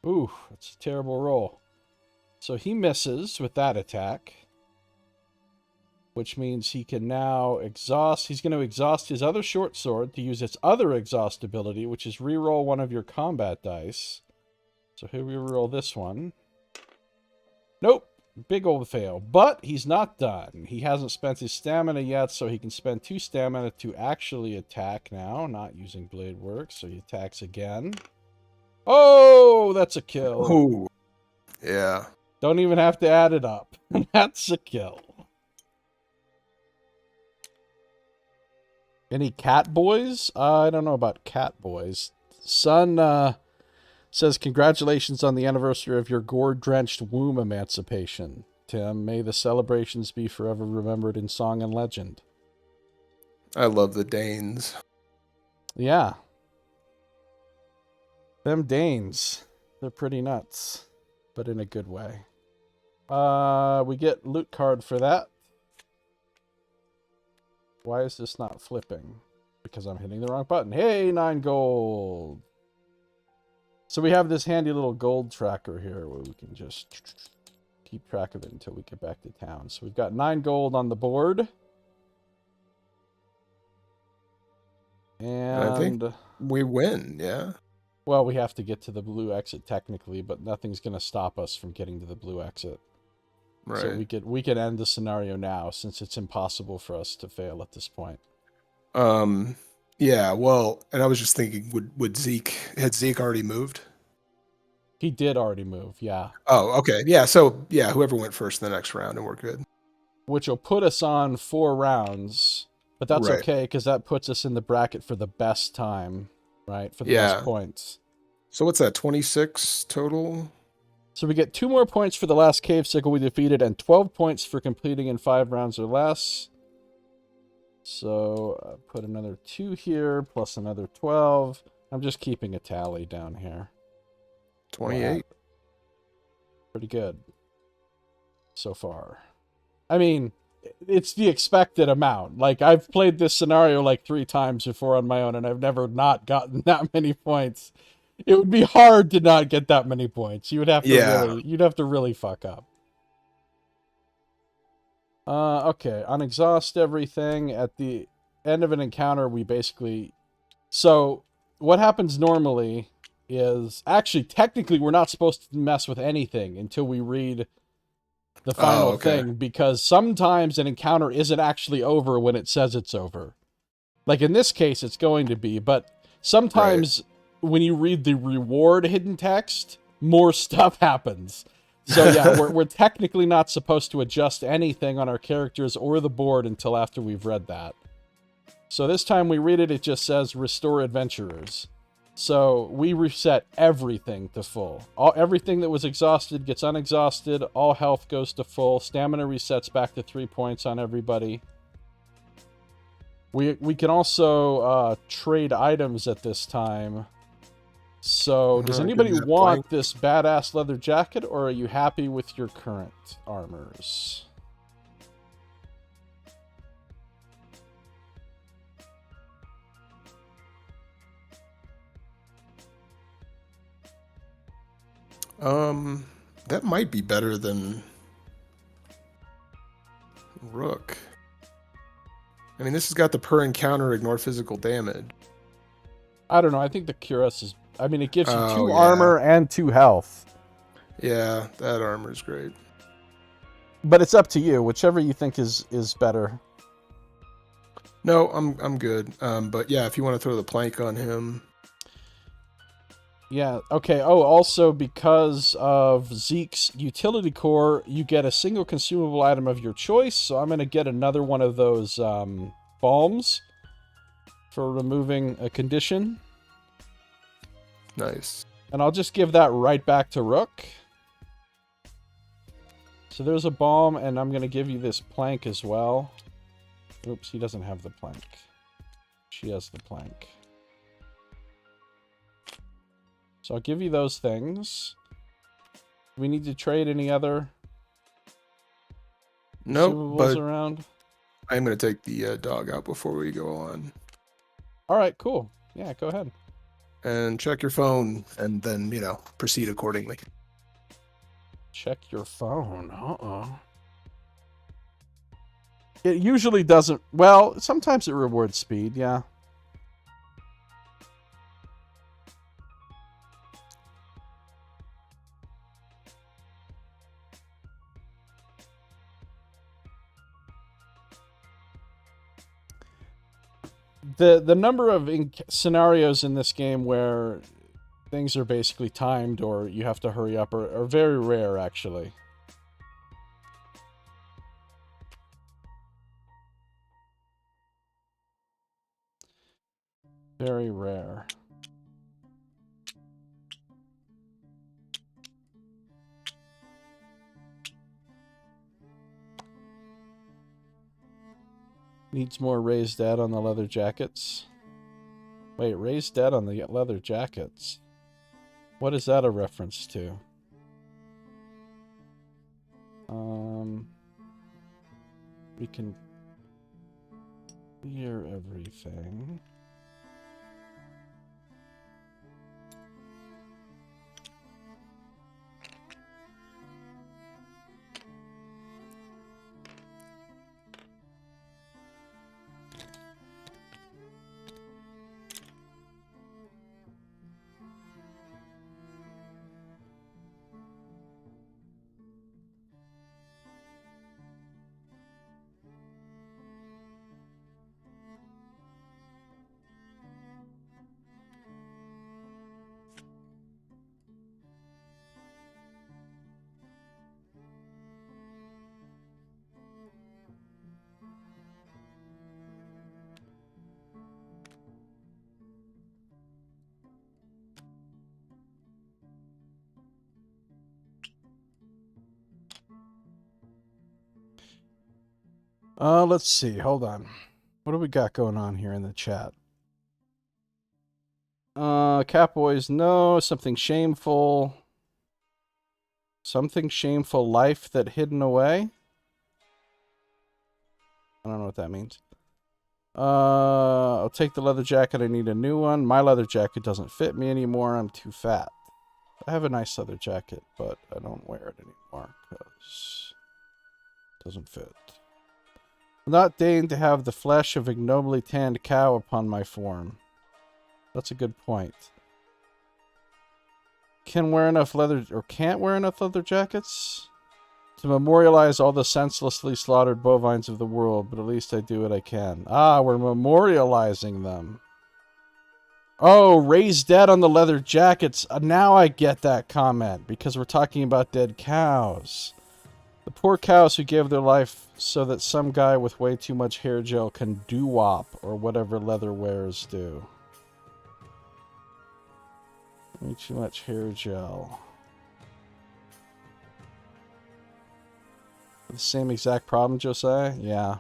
Ooh, that's a terrible roll. So he misses with that attack. Which means he can now exhaust. He's going to exhaust his other short sword to use its other exhaust ability, which is reroll 1 of your combat dice. So here we reroll this one. Nope. Big old fail. But he's not done. He hasn't spent his stamina yet, so he can spend 2 stamina to actually attack now, not using Blade Work. So he attacks again. Oh, that's a kill. Oh, yeah. Don't even have to add it up. That's a kill. Any cat boys? I don't know about cat boys. Son says, congratulations on the anniversary of your gore-drenched womb emancipation. Tim, may the celebrations be forever remembered in song and legend. I love the Danes. Yeah. Them Danes. They're pretty nuts. But in a good way. We get loot card for that. Why is this not flipping? Because I'm hitting the wrong button. Hey, 9 gold. So we have this handy little gold tracker here where we can just keep track of it until we get back to town. So we've got 9 gold on the board. And I think we win, yeah. Well, we have to get to the blue exit technically, but nothing's going to stop us from getting to the blue exit. Right. So we could end the scenario now since it's impossible for us to fail at this point. Yeah, well, and I was just thinking, had Zeke already moved? He did already move, yeah. Oh, okay. Yeah, so yeah, whoever went first in the next round and we're good. Which will put us on 4 rounds, but that's Right. okay because that puts us in the bracket for the best time, right? For the best points. So what's that, 26 total? So we get 2 more points for the last cave sickle we defeated and 12 points for completing in 5 rounds or less. So put another 2 here, plus another 12. I'm just keeping a tally down here. 28. Wow. Pretty good so far. I mean, it's the expected amount. Like, I've played this scenario like 3 times before on my own, and I've never not gotten that many points. It would be hard to not get that many points. You would have to you'd have to really fuck up. Okay, unexhaust everything. At the end of an encounter, we basically... So, what happens normally is... Actually, technically, we're not supposed to mess with anything until we read the final thing, because sometimes an encounter isn't actually over when it says it's over. Like, in this case, it's going to be, but sometimes... Right. When you read the reward hidden text, more stuff happens. So yeah, we're technically not supposed to adjust anything on our characters or the board until after we've read that. So this time we read it, it just says restore adventurers. So we reset everything to full. Everything that was exhausted gets unexhausted, all health goes to full, stamina resets back to 3 points on everybody. We can also trade items at this time. So, does anybody want this badass leather jacket, or are you happy with your current armors? That might be better than Rook. I mean, this has got the per encounter ignore physical damage. I don't know. I think the Cuirass is... I mean, it gives you 2 armor and 2 health. Yeah, that armor is great. But it's up to you. Whichever you think is better. No, I'm good. But yeah, if you want to throw the plank on him. Yeah, okay. Oh, also, because of Zeke's utility core, you get a single consumable item of your choice. So I'm going to get another one of those balms for removing a condition. Nice. And I'll just give that right back to Rook. So there's a balm, and I'm going to give you this plank as well. Oops, he doesn't have the plank. She has the plank. So I'll give you those things. Do we need to trade any other nope, but around? I'm going to take the dog out before we go on. All right, cool. Yeah, go ahead. And check your phone, and then, proceed accordingly. Check your phone. Uh-oh. It usually doesn't... Well, sometimes it rewards speed, yeah. The number of scenarios in this game where things are basically timed or you have to hurry up are very rare, actually. Very rare. Needs more raised dead on the leather jackets. Wait, raised dead on the leather jackets. What is that a reference to? We can clear everything. Let's see. Hold on. What do we got going on here in the chat? Catboys, no. Something shameful. Something shameful. Life that hidden away? I don't know what that means. I'll take the leather jacket. I need a new one. My leather jacket doesn't fit me anymore. I'm too fat. I have a nice leather jacket, but I don't wear it anymore because it doesn't fit. Not deign to have the flesh of ignobly tanned cow upon my form. That's a good point. Can't wear enough leather jackets to memorialize all the senselessly slaughtered bovines of the world, but at least I do what I can. Ah, we're memorializing them. Oh, raise dead on the leather jackets. Now I get that comment, because we're talking about dead cows. The poor cows who gave their life so that some guy with way too much hair gel can doo-wop, or whatever leather wearers do. Way too much hair gel. The same exact problem, Josiah? Yeah.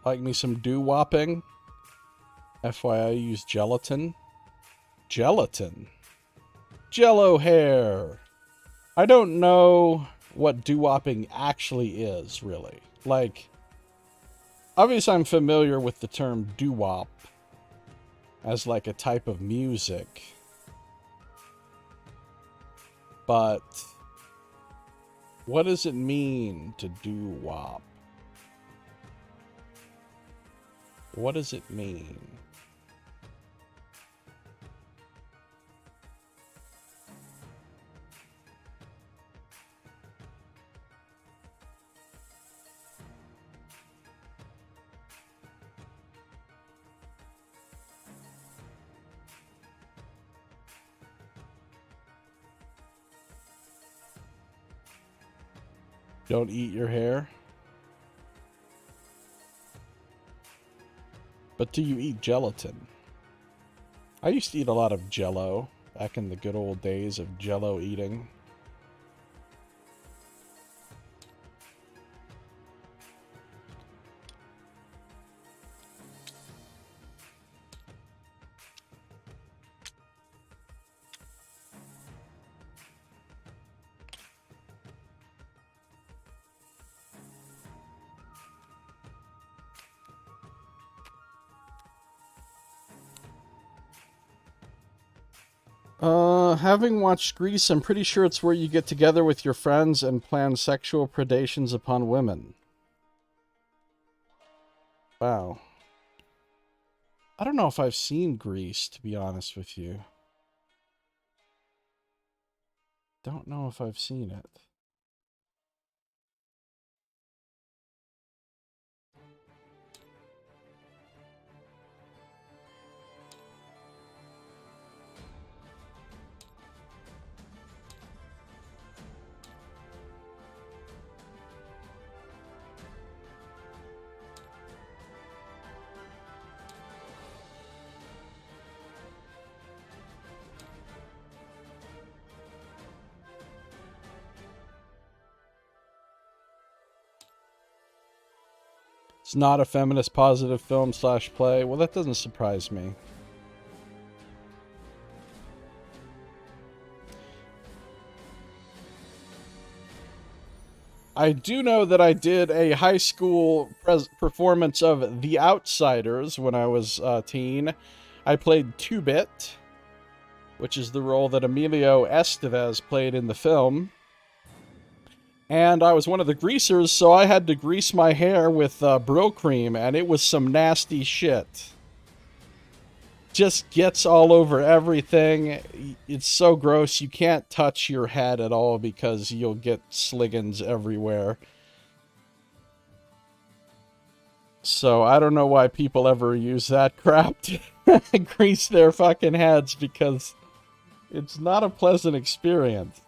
Like me some doo-wopping? FYI, use gelatin. Gelatin? Jello hair! I don't know what doo-wopping actually is, really. Like, obviously I'm familiar with the term doo-wop as like a type of music. But what does it mean to doo-wop? What does it mean? Don't eat your hair? But do you eat gelatin? I used to eat a lot of Jell-O back in the good old days of Jell-O eating. Having watched Grease, I'm pretty sure it's where you get together with your friends and plan sexual predations upon women. Wow. I don't know if I've seen Grease, to be honest with you. Don't know if I've seen it. It's not a feminist positive film / play. Well, that doesn't surprise me. I do know that I did a high school performance of The Outsiders when I was a teen. I played 2-Bit, which is the role that Emilio Estevez played in the film. And I was one of the greasers, so I had to grease my hair with Brill Cream, and it was some nasty shit. Just gets all over everything. It's so gross, you can't touch your head at all because you'll get sliggins everywhere. So I don't know why people ever use that crap to grease their fucking heads, because it's not a pleasant experience.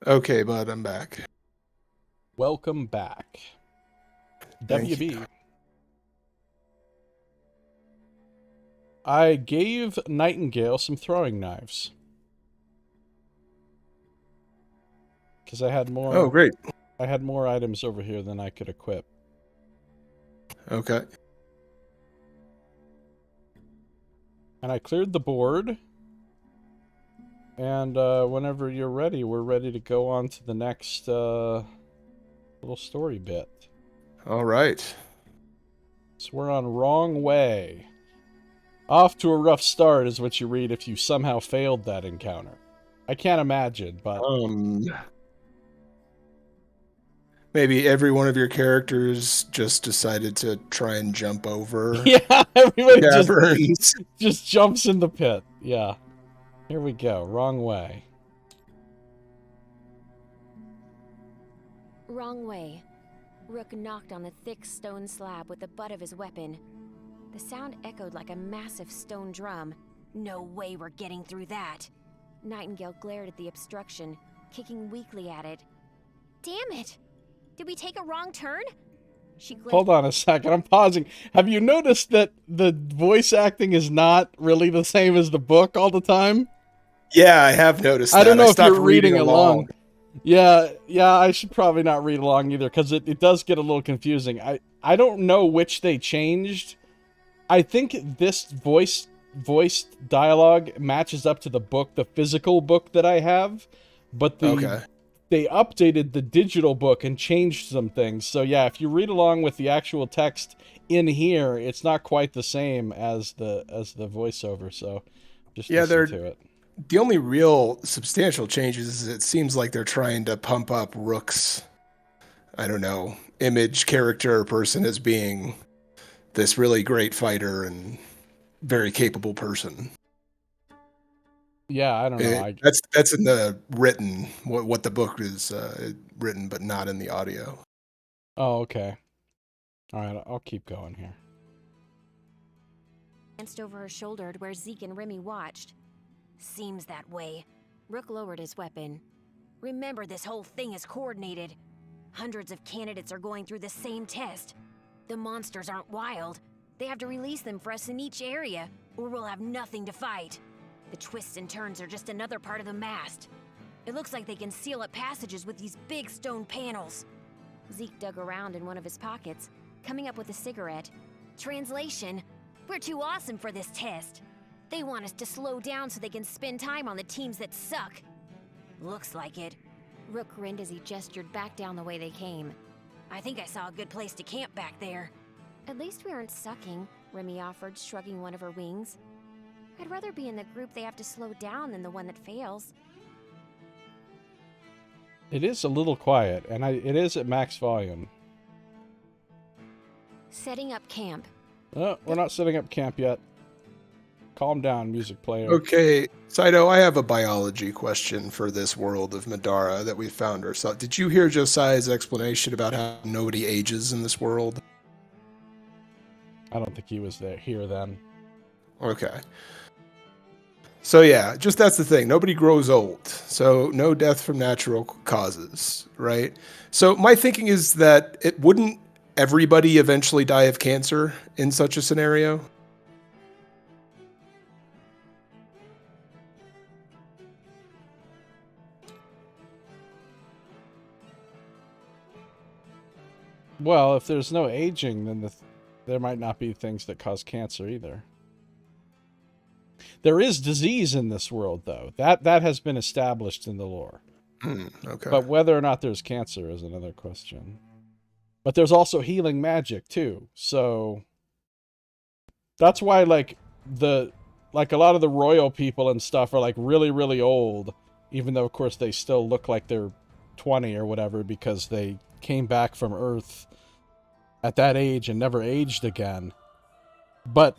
Okay, bud, I'm back. Welcome back. Thank WB. you. I gave Nightingale some throwing knives. Because I had more. Oh, great. I had more items over here than I could equip. Okay. And I cleared the board. And whenever you're ready, we're ready to go on to the next little story bit. All right. So we're on Wrong Way. Off to a rough start is what you read if you somehow failed that encounter. I can't imagine, but... Maybe every one of your characters just decided to try and jump over yeah, everybody caverns. just jumps in the pit. Yeah. Here we go. Wrong way. Wrong way. Rook knocked on the thick stone slab with the butt of his weapon. The sound echoed like a massive stone drum. No way we're getting through that. Nightingale glared at the obstruction, kicking weakly at it. Damn it! Did we take a wrong turn? She glared. Hold on a second. I'm pausing. Have you noticed that the voice acting is not really the same as the book all the time? Yeah, I have noticed that. I don't know if stopped you're reading along. along. Yeah, I should probably not read along either, because it does get a little confusing. I don't know which they changed. I think this voiced dialogue matches up to the book, the physical book that I have, but they updated the digital book and changed some things. So yeah, if you read along with the actual text in here, it's not quite the same as the voiceover. So just listen to it. The only real substantial changes is it seems like they're trying to pump up Rook's, I don't know, image, character, or person as being this really great fighter and very capable person. Yeah, I don't know. That's in the written, what the book is written, but not in the audio. Oh, okay. All right, I'll keep going here. Glanced over her shoulder to where Zeke and Remy watched. Seems that way. Rook lowered his weapon. Remember, this whole thing is coordinated. Hundreds of candidates are going through the same test. The monsters aren't wild. They have to release them for us in each area, or we'll have nothing to fight. The twists and turns are just another part of the mast. It looks like they can seal up passages with these big stone panels. Zeke dug around in one of his pockets, coming up with a cigarette. Translation: we're too awesome for this test. They want us to slow down so they can spend time on the teams that suck. Looks like it. Rook grinned as he gestured back down the way they came. I think I saw a good place to camp back there. At least we aren't sucking, Remy offered, shrugging one of her wings. I'd rather be in the group they have to slow down than the one that fails. It is a little quiet, and it is at max volume. Setting up camp. Oh, we're not setting up camp yet. Calm down, music player. Okay, Saito, I have a biology question for this world of Middara that we found ourselves. Did you hear Josiah's explanation about how nobody ages in this world? I don't think he was here then. Okay. So yeah, just that's the thing. Nobody grows old. So no death from natural causes, right? So my thinking is that it wouldn't everybody eventually die of cancer in such a scenario? Well, if there's no aging, then there might not be things that cause cancer either. There is disease in this world, though. That has been established in the lore. Okay. But whether or not there's cancer is another question. But there's also healing magic, too. So that's why, like, a lot of the royal people and stuff are, like, really, really old. Even though, of course, they still look like they're 20 or whatever because they came back from Earth at that age and never aged again. But,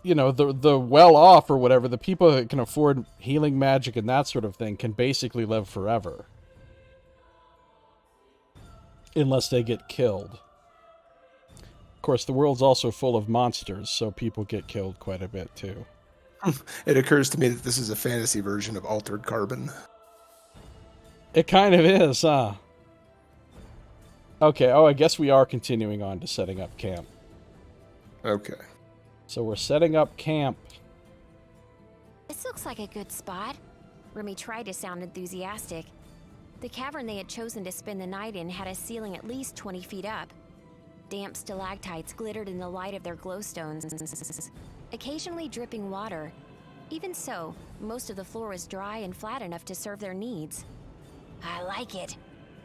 you know, the well-off or whatever, the people that can afford healing magic and that sort of thing can basically live forever. Unless they get killed. Of course, the world's also full of monsters, so people get killed quite a bit, too. It occurs to me that this is a fantasy version of Altered Carbon. It kind of is, huh? Okay, I guess we are continuing on to setting up camp. Okay. So we're setting up camp. This looks like a good spot. Remy tried to sound enthusiastic. The cavern they had chosen to spend the night in had a ceiling at least 20 feet up. Damp stalactites glittered in the light of their glowstones, occasionally dripping water. Even so, most of the floor was dry and flat enough to serve their needs. I like it.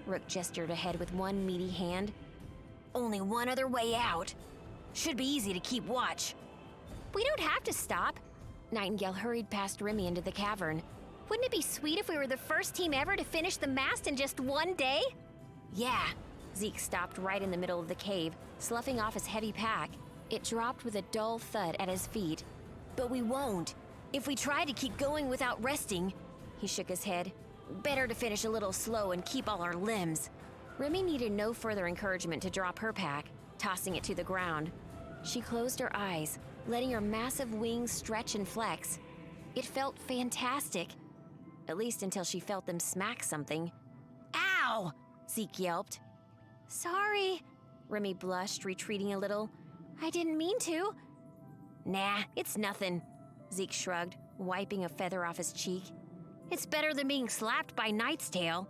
Rook gestured ahead with one meaty hand. Only one other way out. Should be easy to keep watch. We don't have to stop. Nightingale hurried past Remy into the cavern. Wouldn't it be sweet if we were the first team ever to finish the mast in just one day? Yeah. Zeke stopped right in the middle of the cave, sloughing off his heavy pack. It dropped with a dull thud at his feet. But we won't. If we try to keep going without resting, he shook his head. Better to finish a little slow and keep all our limbs. Remy needed no further encouragement to drop her pack, tossing it to the ground. She closed her eyes, letting her massive wings stretch and flex. It felt fantastic. At least until she felt them smack something. Ow! Zeke yelped. Sorry, Remy blushed, retreating a little. I didn't mean to. Nah, it's nothing. Zeke shrugged, wiping a feather off his cheek. It's better than being slapped by Knight's Tail.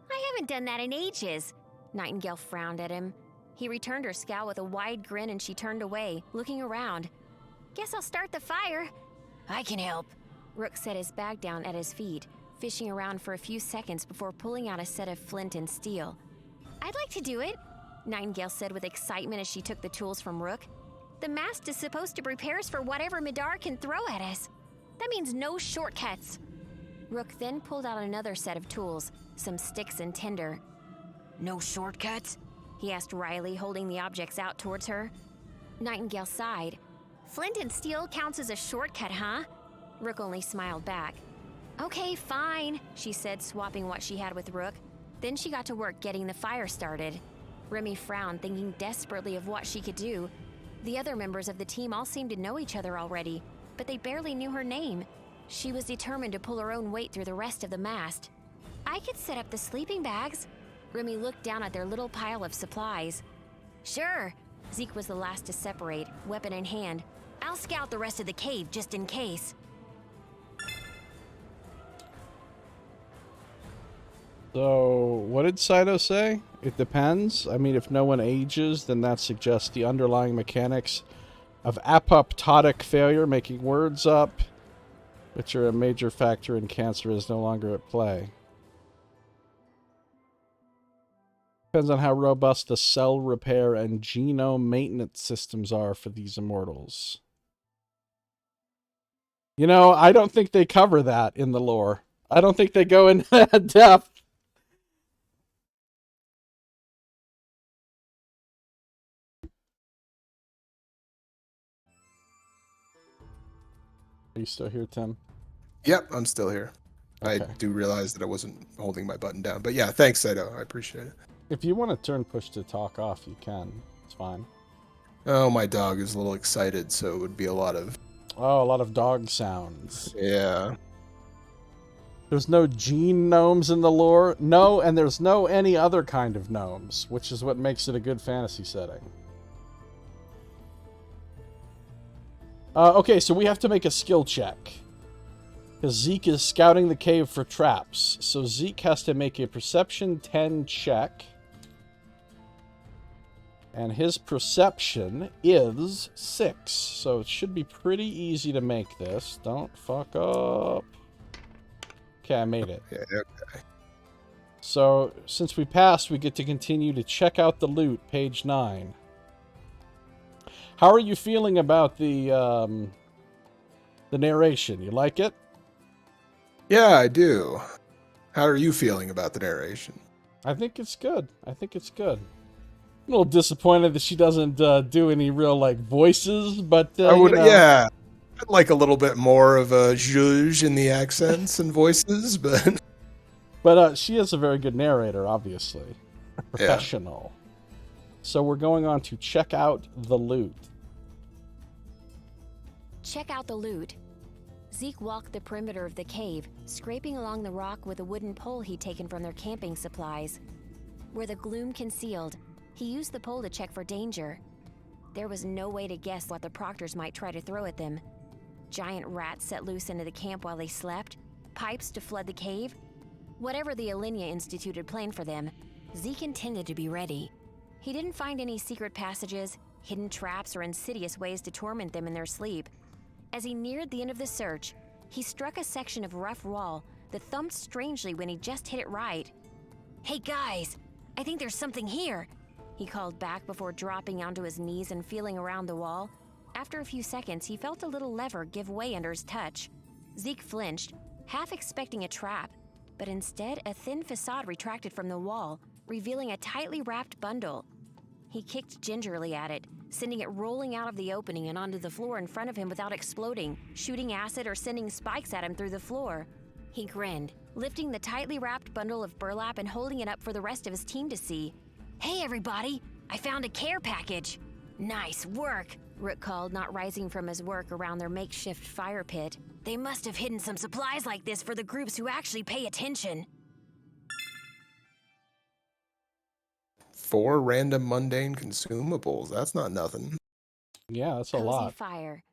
I haven't done that in ages. Nightingale frowned at him. He returned her scowl with a wide grin and she turned away, looking around. Guess I'll start the fire. I can help. Rook set his bag down at his feet, fishing around for a few seconds before pulling out a set of flint and steel. I'd like to do it, Nightingale said with excitement as she took the tools from Rook. The mast is supposed to prepare us for whatever Middara can throw at us. That means no shortcuts. Rook then pulled out another set of tools, some sticks and tinder. No shortcuts? He asked Riley, holding the objects out towards her. Nightingale sighed. Flint and steel counts as a shortcut, huh? Rook only smiled back. Okay, fine, she said, swapping what she had with Rook. Then she got to work getting the fire started. Remy frowned, thinking desperately of what she could do. The other members of the team all seemed to know each other already, but they barely knew her name. She was determined to pull her own weight through the rest of the mast. I could set up the sleeping bags. Remy looked down at their little pile of supplies. Sure. Zeke was the last to separate, weapon in hand. I'll scout the rest of the cave just in case. So, what did Saito say? It depends. I mean, if no one ages, then that suggests the underlying mechanics of apoptotic failure, making words up, which are a major factor in cancer, is no longer at play. Depends on how robust the cell repair and genome maintenance systems are for these immortals. You know, I don't think they cover that in the lore. I don't think they go into that depth. Are you still here, Tim? Yep, I'm still here. Okay. I do realize that I wasn't holding my button down. But yeah, thanks, Saito. I appreciate it. If you want to turn push to talk off, you can. It's fine. Oh, my dog is a little excited, so it would be a lot of... Oh, a lot of dog sounds. Yeah. There's no gene gnomes in the lore. No, and there's no any other kind of gnomes, which is what makes it a good fantasy setting. Okay, so we have to make a skill check. Because Zeke is scouting the cave for traps. So Zeke has to make a perception 10 check. And his perception is 6. So it should be pretty easy to make this. Don't fuck up. Okay, I made it. Yeah, okay. So, since we passed, we get to continue to check out the loot, page 9. How are you feeling about the narration? You like it? Yeah, I do. How are you feeling about the narration? I think it's good. I think it's good. I'm a little disappointed that she doesn't do any real, like, voices, but, I would, you know. yeah. I'd like a little bit more of a zhuzh in the accents and voices, but... But she is a very good narrator, obviously. A professional. Yeah. So we're going on to check out the loot. Check out the loot. Zeke walked the perimeter of the cave, scraping along the rock with a wooden pole he'd taken from their camping supplies. Where the gloom concealed, he used the pole to check for danger. There was no way to guess what the proctors might try to throw at them. Giant rats set loose into the camp while they slept? Pipes to flood the cave? Whatever the Alinea Institute had planned for them, Zeke intended to be ready. He didn't find any secret passages, hidden traps, or insidious ways to torment them in their sleep. As he neared the end of the search, he struck a section of rough wall that thumped strangely when he just hit it right. "Hey guys, I think there's something here," he called back before dropping onto his knees and feeling around the wall. After a few seconds, he felt a little lever give way under his touch. Zeke flinched, half expecting a trap, but instead a thin facade retracted from the wall, revealing a tightly wrapped bundle. He kicked gingerly at it, sending it rolling out of the opening and onto the floor in front of him without exploding, shooting acid or sending spikes at him through the floor. He grinned, lifting the tightly wrapped bundle of burlap and holding it up for the rest of his team to see. "Hey everybody, I found a care package." "Nice work," Rook called, not rising from his work around their makeshift fire pit. "They must have hidden some supplies like this for the groups who actually pay attention." 4 random mundane consumables. That's not nothing. Yeah, that's a Cozy lot. Fire.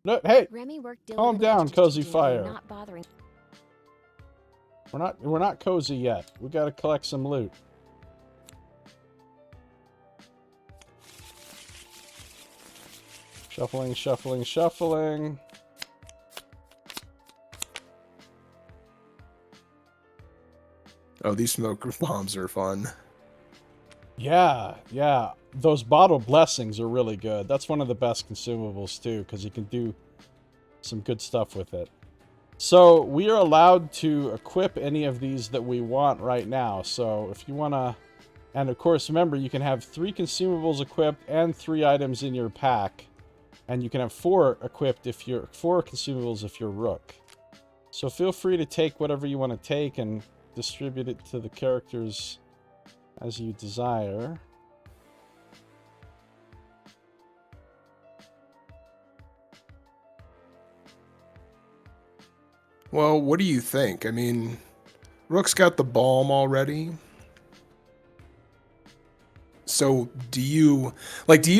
No, hey, Remy worked calm diligently down, to Cozy strategy and Fire. not bothering. We're not cozy yet. We gotta collect some loot. Shuffling, shuffling, shuffling. Oh, these smoke bombs are fun. Yeah, yeah. Those bottle blessings are really good. That's one of the best consumables too, because you can do some good stuff with it. So we are allowed to equip any of these that we want right now. So if you want to... And of course, remember, you can have 3 consumables equipped and 3 items in your pack. And you can have 4 equipped if you're... 4 consumables if you're Rook. So feel free to take whatever you want to take and distribute it to the characters as you desire. Well, what do you think? I mean, Rook's got the balm already. So do you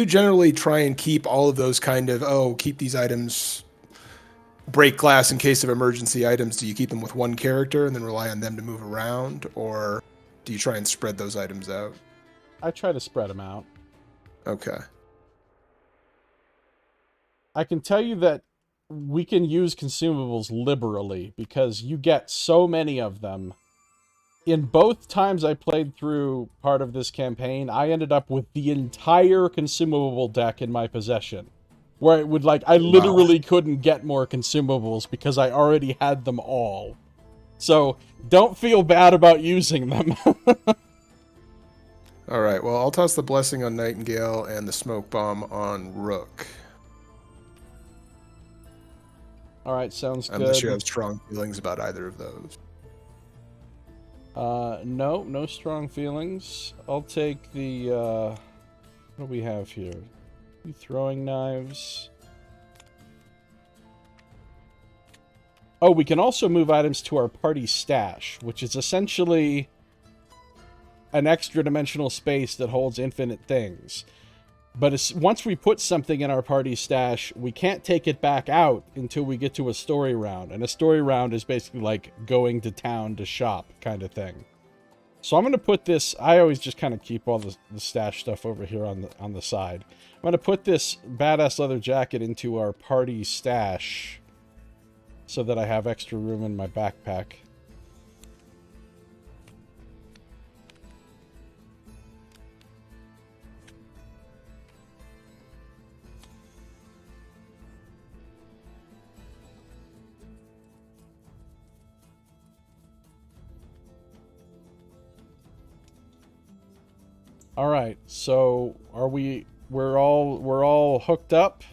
generally try and keep all of those kind of, keep these items, break glass in case of emergency items? Do you keep them with one character and then rely on them to move around? Or do you try and spread those items out? I try to spread them out. Okay. I can tell you that we can use consumables liberally because you get so many of them in both times I played through part of this campaign, I ended up with the entire consumable deck in my possession. Where it would, like, I literally couldn't get more consumables because I already had them all. So, don't feel bad about using them. Alright, well, I'll toss the Blessing on Nightingale and the Smoke Bomb on Rook. Alright, sounds good. Unless you have strong feelings about either of those. No strong feelings. I'll take the, what do we have here? Throwing knives. Oh, we can also move items to our party stash, which is essentially an extra dimensional space that holds infinite things. But once we put something in our party stash, we can't take it back out until we get to a story round. And a story round is basically like going to town to shop kind of thing. So I'm going to put this... I always just kind of keep all the stash stuff over here on the side. I'm going to put this badass leather jacket into our party stash so that I have extra room in my backpack. All right, so are we're all hooked up?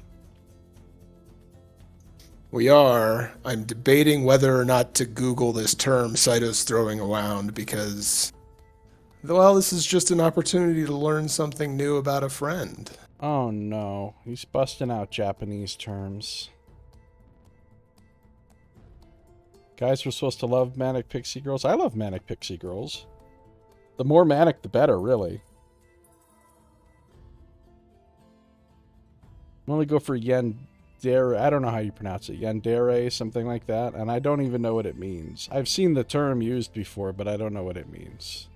We are. I'm debating whether or not to Google this term Saito's throwing around because, well, this is just an opportunity to learn something new about a friend. Oh no, he's busting out Japanese terms. Guys, we're supposed to love manic pixie girls. I love manic pixie girls. The more manic, the better, really. I'm only go for yandere. I don't know how you pronounce it. Yandere, something like that. And I don't even know what it means. I've seen the term used before, but I don't know what it means.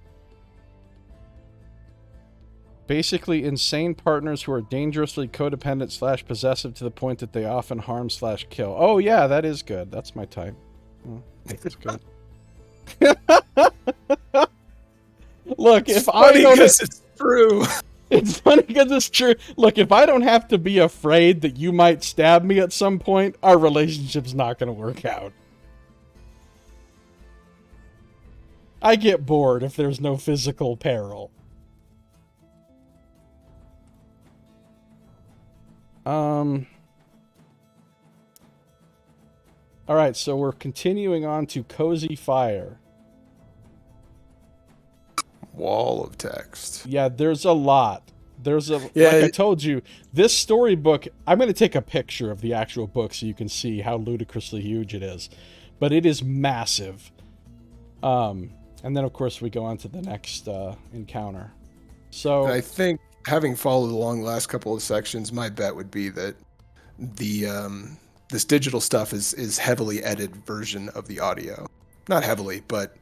Basically, insane partners who are dangerously codependent / possessive to the point that they often harm / kill. Oh, yeah, that is good. That's my type. Oh, that's good. Look, if I don't... It's true. It's funny because it's true. Look, if I don't have to be afraid that you might stab me at some point, our relationship's not going to work out. I get bored if there's no physical peril. Alright, so we're continuing on to Cozy Fire. Wall of text. Yeah, there's a lot. There's a... Yeah, like I told you, this storybook... I'm going to take a picture of the actual book so you can see how ludicrously huge it is. But it is massive. And then, of course, we go on to the next encounter. So... I think, having followed along the last couple of sections, my bet would be that the this digital stuff is heavily edited version of the audio. Not heavily, but...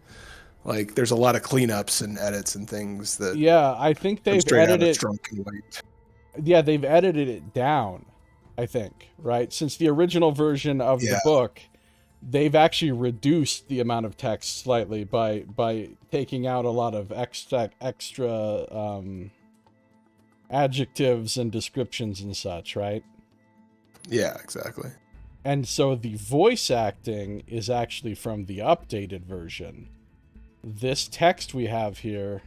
like, there's a lot of cleanups and edits and things that... yeah, I think they've edited... Weight. Yeah, they've edited it down, I think, right? Since the original version of the book, they've actually reduced the amount of text slightly by taking out a lot of extra adjectives and descriptions and such, right? Yeah, exactly. And so the voice acting is actually from the updated version. This text we have here...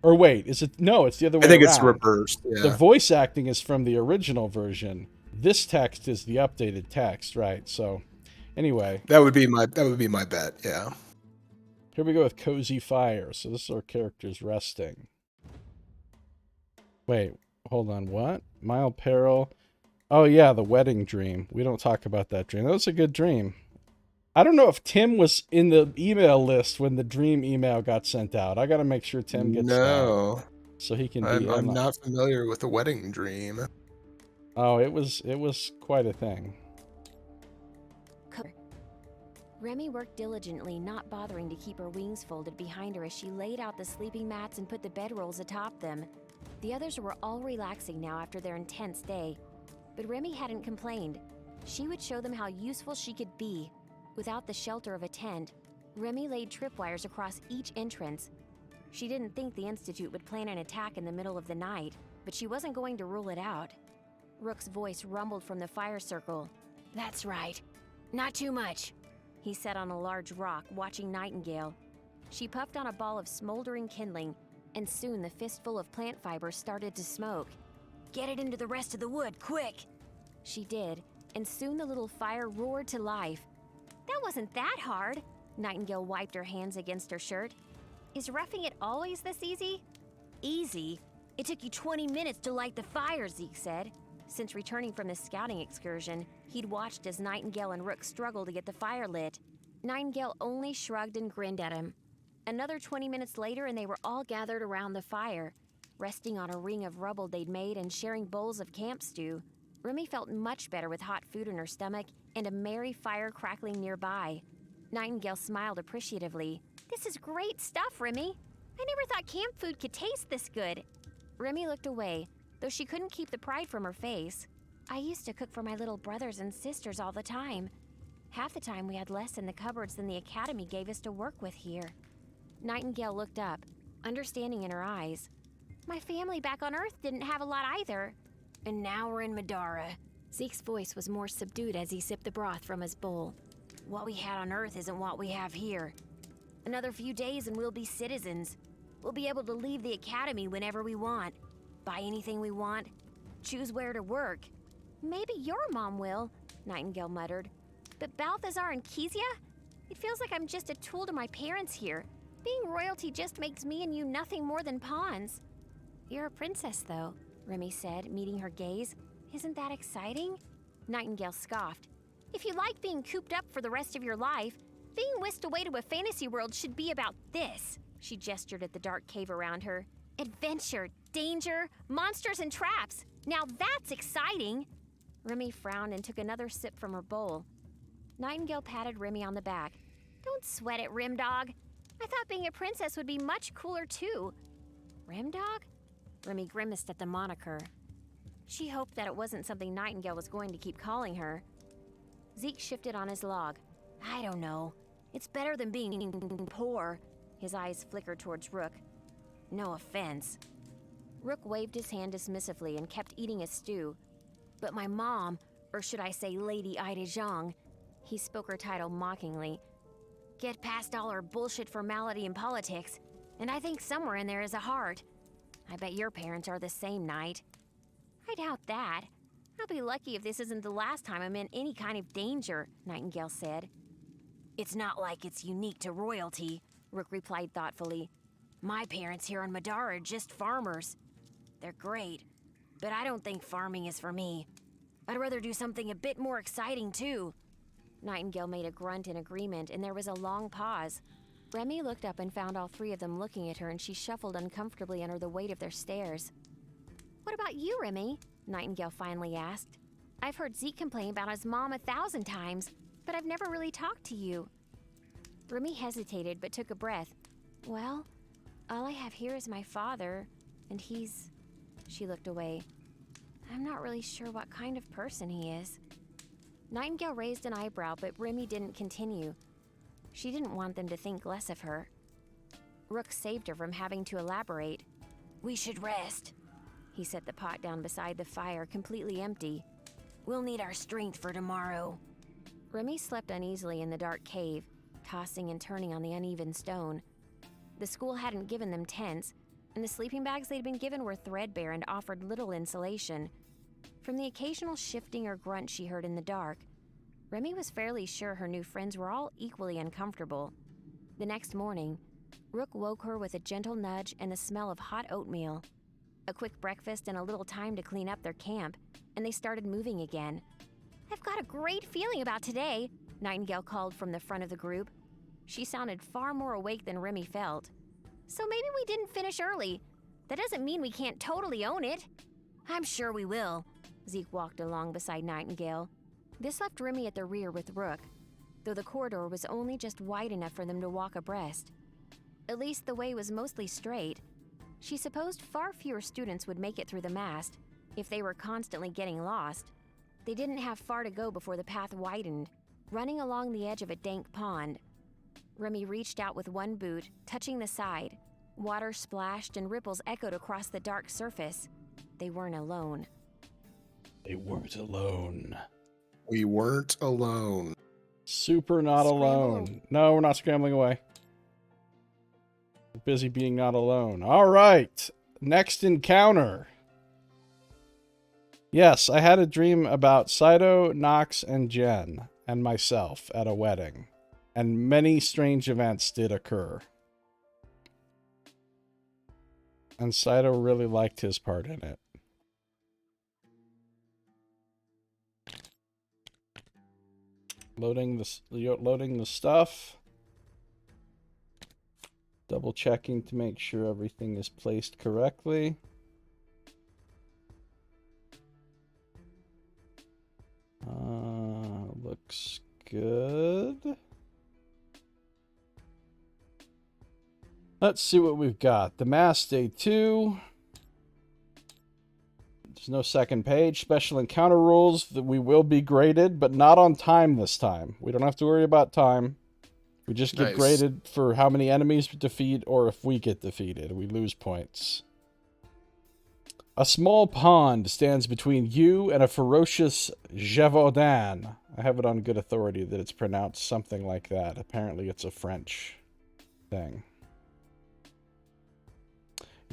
or wait, is it... no, it's the other way around. I think it's reversed, yeah. The voice acting is from the original version. This text is the updated text, right? So, anyway. That would be my bet, yeah. Here we go with Cozy Fire. So this is our characters resting. Wait, hold on, what? Mild Peril. Oh yeah, the wedding dream. We don't talk about that dream. That was a good dream. I don't know if Tim was in the email list when the dream email got sent out. I gotta make sure Tim gets that. So he can be... I'm not familiar with the wedding dream. Oh, it was quite a thing. Remy worked diligently, not bothering to keep her wings folded behind her as she laid out the sleeping mats and put the bedrolls atop them. The others were all relaxing now after their intense day. But Remy hadn't complained. She would show them how useful she could be without the shelter of a tent. Remy laid tripwires across each entrance. She didn't think the Institute would plan an attack in the middle of the night, but she wasn't going to rule it out. Rook's voice rumbled from the fire circle. That's right. Not too much. He sat on a large rock, watching Nightingale. She puffed on a ball of smoldering kindling, and soon the fistful of plant fibers started to smoke. Get it into the rest of the wood, quick! She did, and soon the little fire roared to life. That wasn't that hard. Nightingale wiped her hands against her shirt. Is roughing it always this easy? Easy? It took you 20 minutes to light the fire, Zeke said. Since returning from the scouting excursion, he'd watched as Nightingale and Rook struggled to get the fire lit. Nightingale only shrugged and grinned at him. Another 20 minutes later, and they were all gathered around the fire, resting on a ring of rubble they'd made and sharing bowls of camp stew. Remy felt much better with hot food in her stomach and a merry fire crackling nearby. Nightingale smiled appreciatively. This is great stuff, Remy. I never thought camp food could taste this good. Remy looked away, though she couldn't keep the pride from her face. I used to cook for my little brothers and sisters all the time. Half the time we had less in the cupboards than the Academy gave us to work with here. Nightingale looked up, understanding in her eyes. My family back on Earth didn't have a lot either. And now we're in Middara. Zeke's voice was more subdued as he sipped the broth from his bowl. What we had on Earth isn't what we have here. Another few days and we'll be citizens. We'll be able to leave the Academy whenever we want, buy anything we want, choose where to work. Maybe your mom will, Nightingale muttered. But Balthazar and Kezia? It feels like I'm just a tool to my parents here. Being royalty just makes me and you nothing more than pawns. You're a princess, though, Remy said, meeting her gaze. Isn't that exciting? Nightingale scoffed. If you like being cooped up for the rest of your life, being whisked away to a fantasy world should be about this. She gestured at the dark cave around her. Adventure, danger, monsters, and traps. Now that's exciting. Remy frowned and took another sip from her bowl. Nightingale patted Remy on the back. Don't sweat it, Rimdog. I thought being a princess would be much cooler, too. Rimdog? Remy grimaced at the moniker. She hoped that it wasn't something Nightingale was going to keep calling her. Zeke shifted on his log. I don't know. It's better than being poor. His eyes flickered towards Rook. No offense. Rook waved his hand dismissively and kept eating his stew. But my mom, or should I say Lady Ida Zhang, he spoke her title mockingly. Get past all her bullshit formality and politics, and I think somewhere in there is a heart. I bet your parents are the same, Knight. I doubt that. I'll be lucky if this isn't the last time I'm in any kind of danger, Nightingale said. It's not like it's unique to royalty, Rook replied thoughtfully. My parents here on Middara are just farmers. They're great, but I don't think farming is for me. I'd rather do something a bit more exciting, too. Nightingale made a grunt in agreement, and there was a long pause. Remy looked up and found all three of them looking at her, and she shuffled uncomfortably under the weight of their stares. What about you, Remy? Nightingale finally asked. I've heard Zeke complain about his mom 1,000 times, but I've never really talked to you. Remy hesitated but took a breath. Well, all I have here is my father, and he's... She looked away. I'm not really sure what kind of person he is. Nightingale raised an eyebrow, but Remy didn't continue. She didn't want them to think less of her. Rook saved her from having to elaborate. We should rest. He set the pot down beside the fire, completely empty. We'll need our strength for tomorrow. Remy slept uneasily in the dark cave, tossing and turning on the uneven stone. The school hadn't given them tents, and the sleeping bags they'd been given were threadbare and offered little insulation. From the occasional shifting or grunt she heard in the dark, Remy was fairly sure her new friends were all equally uncomfortable. The next morning, Rook woke her with a gentle nudge and the smell of hot oatmeal. A quick breakfast and a little time to clean up their camp, and they started moving again. I've got a great feeling about today, Nightingale called from the front of the group. She sounded far more awake than Remy felt. So maybe we didn't finish early. That doesn't mean we can't totally own it. I'm sure we will. Zeke walked along beside Nightingale. This left Remy at the rear with Rook, though the corridor was only just wide enough for them to walk abreast. At least the way was mostly straight. She supposed far fewer students would make it through the mast, if they were constantly getting lost. They didn't have far to go before the path widened, running along the edge of a dank pond. Remy reached out with one boot, touching the side. Water splashed and ripples echoed across the dark surface. They weren't alone. They weren't alone. We weren't alone. Super not alone. No, we're not scrambling away. We're busy being not alone. All right. Next encounter. Yes, I had a dream about Saito, Nox, and Jen, and myself at a wedding. And many strange events did occur. And Saito really liked his part in it. Loading the stuff. Double checking to make sure everything is placed correctly. Looks good. Let's see what we've got. The Mass Day 2. There's no second page. Special encounter rules that we will be graded, but not on time this time. We don't have to worry about time. We just get graded for how many enemies we defeat, or if we get defeated, we lose points. A small pond stands between you and a ferocious Gévaudan. I have it on good authority that it's pronounced something like that. Apparently it's a French thing.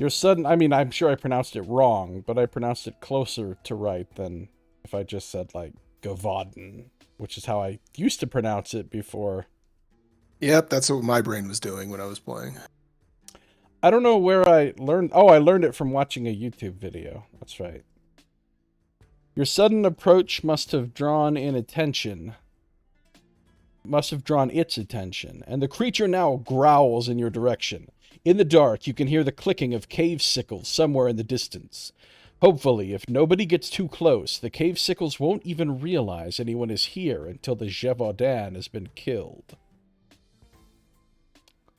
I'm sure I pronounced it wrong, but I pronounced it closer to right than if I just said, like, Gavaden, which is how I used to pronounce it before. Yep, that's what my brain was doing when I was playing. I don't know where I learned... Oh, I learned it from watching a YouTube video. That's right. Your sudden approach must have drawn its attention, and the creature now growls in your direction. In the dark, you can hear the clicking of cave sickles somewhere in the distance. Hopefully, if nobody gets too close, the cave sickles won't even realize anyone is here until the Gévaudan has been killed.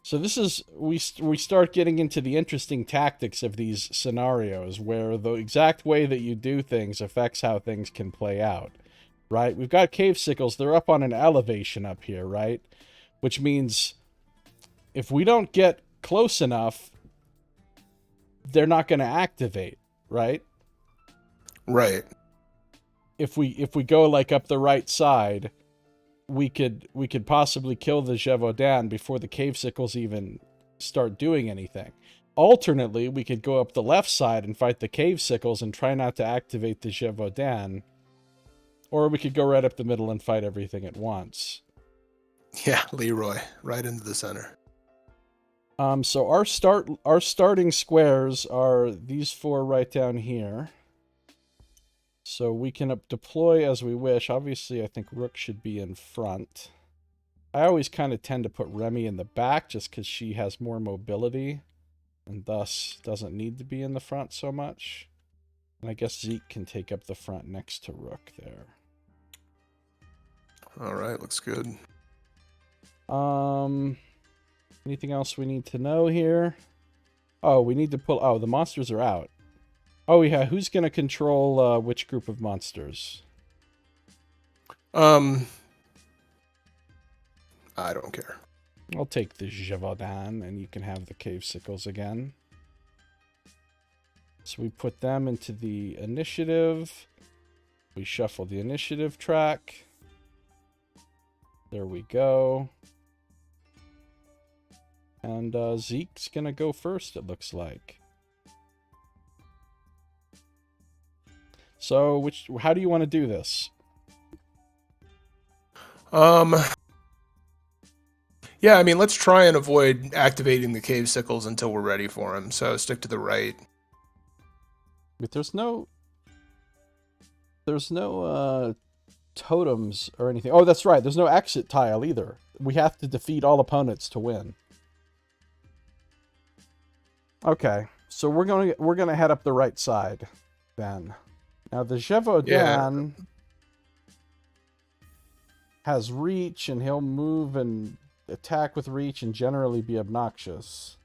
So this is, we start getting into the interesting tactics of these scenarios, where the exact way that you do things affects how things can play out, right? We've got cave sickles, they're up on an elevation up here, right? Which means if we don't get close enough, they're not going to activate, right? Right. If we go like up the right side, we could possibly kill the Gévaudan before the cave sickles even start doing anything. Alternately, we could go up the left side and fight the cave sickles and try not to activate the Gévaudan, or we could go right up the middle and fight everything at once. Yeah, Leroy, right into the center. So our starting squares are these four right down here. So we can deploy as we wish. Obviously, I think Rook should be in front. I always kind of tend to put Remy in the back just because she has more mobility and thus doesn't need to be in the front so much. And I guess Zeke can take up the front next to Rook there. All right, looks good. Anything else we need to know here? Oh, we need to pull... Oh, the monsters are out. Oh, yeah. Who's going to control which group of monsters? I don't care. I'll take the Gévaudan, and you can have the cave sickles again. So we put them into the initiative. We shuffle the initiative track. There we go. And Zeke's going to go first, it looks like. So, how do you want to do this? Yeah, I mean, let's try and avoid activating the cave sickles until we're ready for them. So stick to the right. But there's no totems or anything. Oh, that's right. There's no exit tile either. We have to defeat all opponents to win. Okay, so we're gonna head up the right side then. Now the Gévaudan has reach, and he'll move and attack with reach and generally be obnoxious.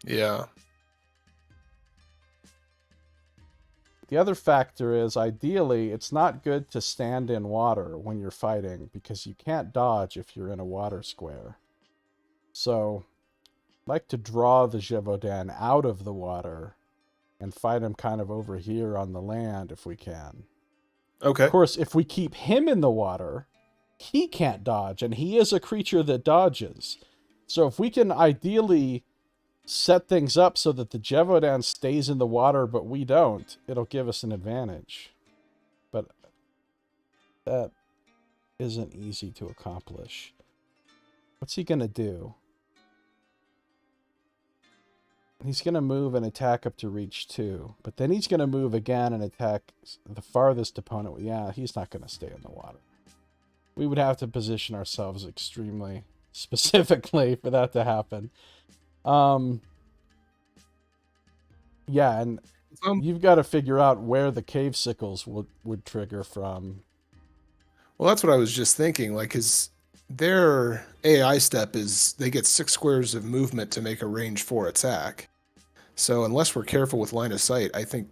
Yeah. The other factor is, ideally, it's not good to stand in water when you're fighting, because you can't dodge if you're in a water square. So, I'd like to draw the Gévaudan out of the water and fight him kind of over here on the land if we can. Okay. Of course, if we keep him in the water, he can't dodge, and he is a creature that dodges. So if we can ideally set things up so that the Gévaudan stays in the water, but we don't, it'll give us an advantage. But that isn't easy to accomplish. What's he going to do? He's going to move and attack up to reach 2. But then he's going to move again and attack the farthest opponent. Yeah, he's not going to stay in the water. We would have to position ourselves extremely specifically for that to happen. Yeah, and you've got to figure out where the cave sickles would trigger from. Well, that's what I was just thinking. Like, their AI step is they get 6 squares of movement to make a range 4 attack. So unless we're careful with line of sight, I think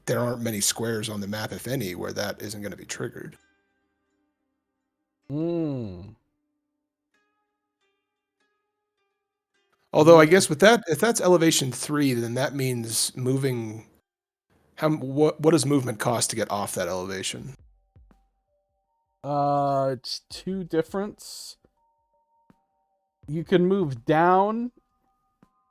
there aren't many squares on the map, if any, where that isn't going to be triggered. Although I guess with that, if that's elevation 3, then that means moving. What does movement cost to get off that elevation? It's 2 difference. You can move down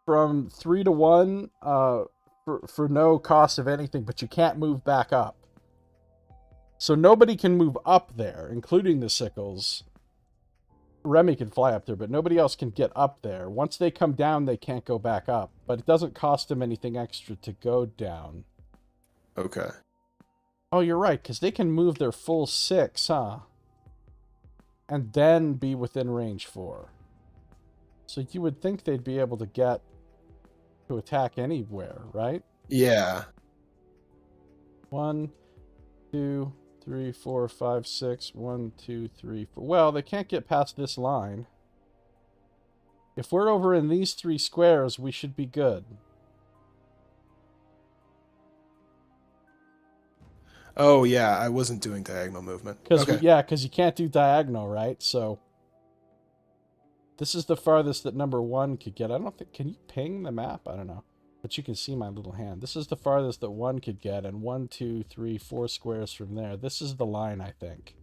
from 3 to 1 for no cost of anything, but you can't move back up. So nobody can move up there, including the sickles. Remy can fly up there, but nobody else can get up there. Once they come down, they can't go back up. But it doesn't cost them anything extra to go down. Okay. Oh, you're right, because they can move their full 6, huh? And then be within range 4. So you would think they'd be able to get to attack anywhere, right? Yeah. 1, 2, 3, 4, 5, 6. 1, 2, 3, 4. Well, they can't get past this line. If we're over in these 3 squares, we should be good. Oh, yeah, I wasn't doing diagonal movement. Okay. Because you can't do diagonal, right? So this is the farthest that number 1 could get. I don't think... Can you ping the map? I don't know. But you can see my little hand. This is the farthest that 1 could get, and 1, 2, 3, 4 squares from there. This is the line, I think.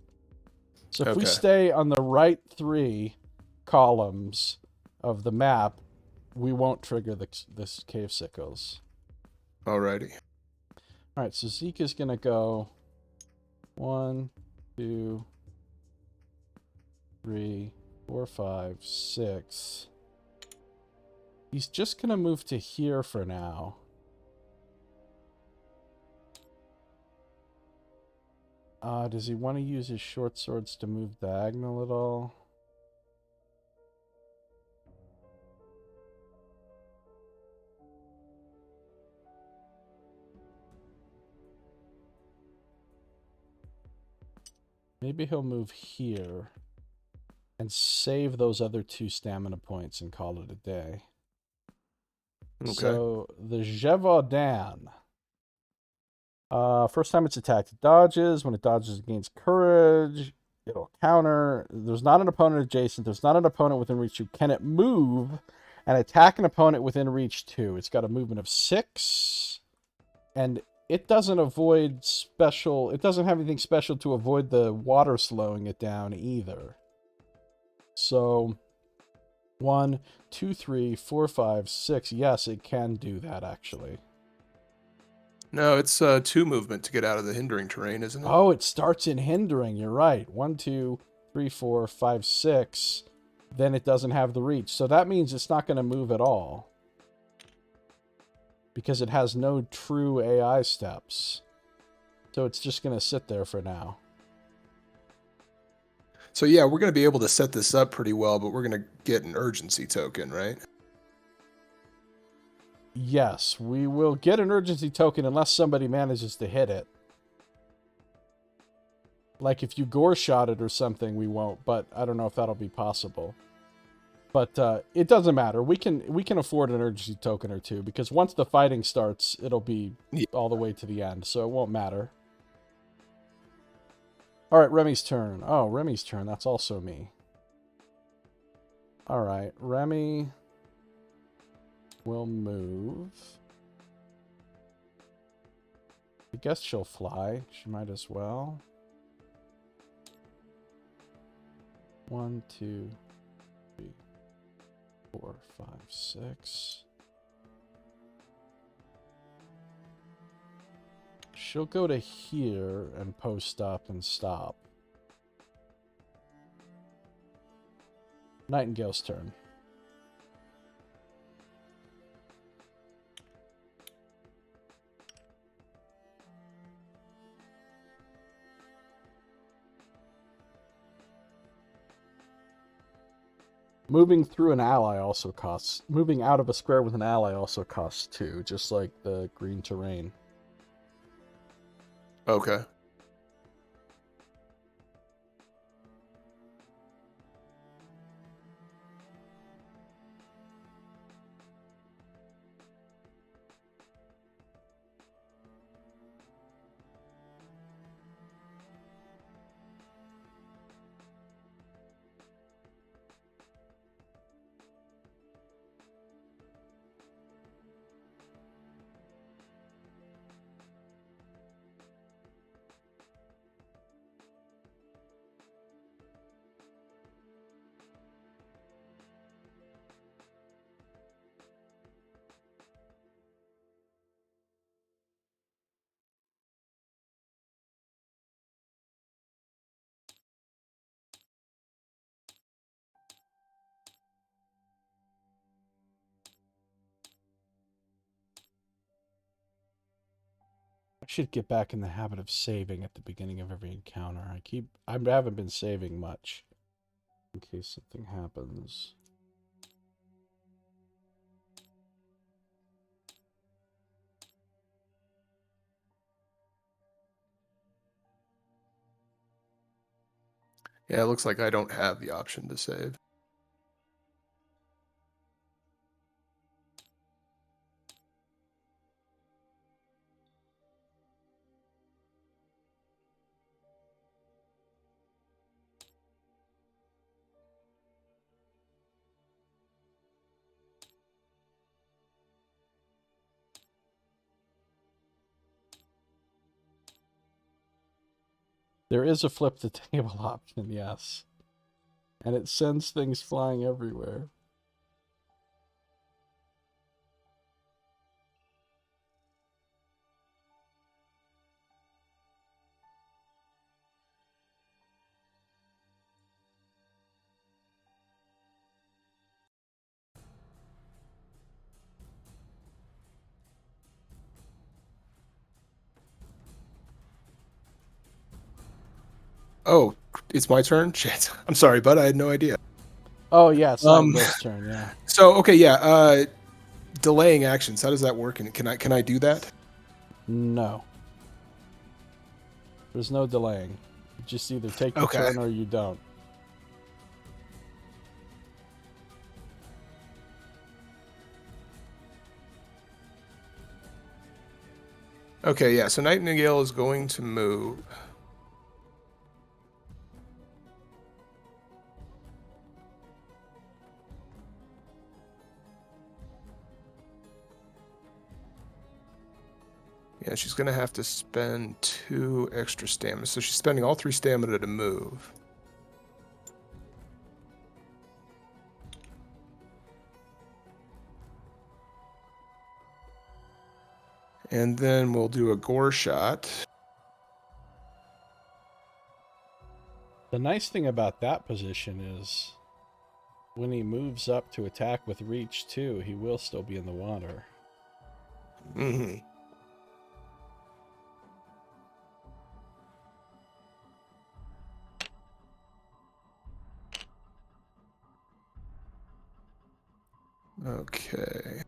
So if we stay on the right 3 columns of the map, we won't trigger this cave sickles. Alrighty. Alright, so Zeke is going to go 1, 2, 3, 4, 5, 6. He's just going to move to here for now. Does he want to use his short swords to move diagonal at all? Maybe he'll move here and save those other 2 stamina points and call it a day. Okay. So the Gévaudan. First time it's attacked, it dodges. When it dodges, it gains courage. It'll counter. There's not an opponent adjacent. There's not an opponent within reach 2. Can it move and attack an opponent within reach 2? It's got a movement of 6. And it doesn't avoid special... It doesn't have anything special to avoid the water slowing it down either. So 1, 2, 3, 4, 5, 6. Yes, it can do that, actually. No, it's 2 movement to get out of the hindering terrain, isn't it? Oh, it starts in hindering. You're right. 1, 2, 3, 4, 5, 6. Then it doesn't have the reach. So that means it's not going to move at all. Because it has no true AI steps. So it's just going to sit there for now. So yeah, we're going to be able to set this up pretty well, but we're going to get an urgency token, right? Yes, we will get an urgency token unless somebody manages to hit it. Like if you gore shot it or something, we won't, but I don't know if that'll be possible. But it doesn't matter. We can afford an urgency token or two, because once the fighting starts, it'll be Yeah. all the way to the end, so it won't matter. All right, Remy's turn. Oh, Remy's turn. That's also me. All right, Remy will move. I guess she'll fly. She might as well. 1, 2, 3, 4, 5, 6. She'll go to here and post up and stop. Nightingale's turn. Moving through an ally also costs... Moving out of a square with an ally also costs 2, just like the green terrain. Okay. I should get back in the habit of saving at the beginning of every encounter. I haven't been saving much, in case something happens. Yeah, it looks like I don't have the option to save. There is a flip the table option, yes. And it sends things flying everywhere. Oh, it's my turn? Shit. I'm sorry, bud. I had no idea. Oh, yeah, it's Nightingale's turn, yeah. So, okay, yeah. Delaying actions. How does that work? And can I do that? No. There's no delaying. You just either take the Okay. turn or you don't. Okay, yeah. So Nightingale is going to move. Yeah, she's going to have to spend 2 extra stamina. So she's spending all 3 stamina to move. And then we'll do a gore shot. The nice thing about that position is when he moves up to attack with reach 2, he will still be in the water. Mm-hmm. Okay.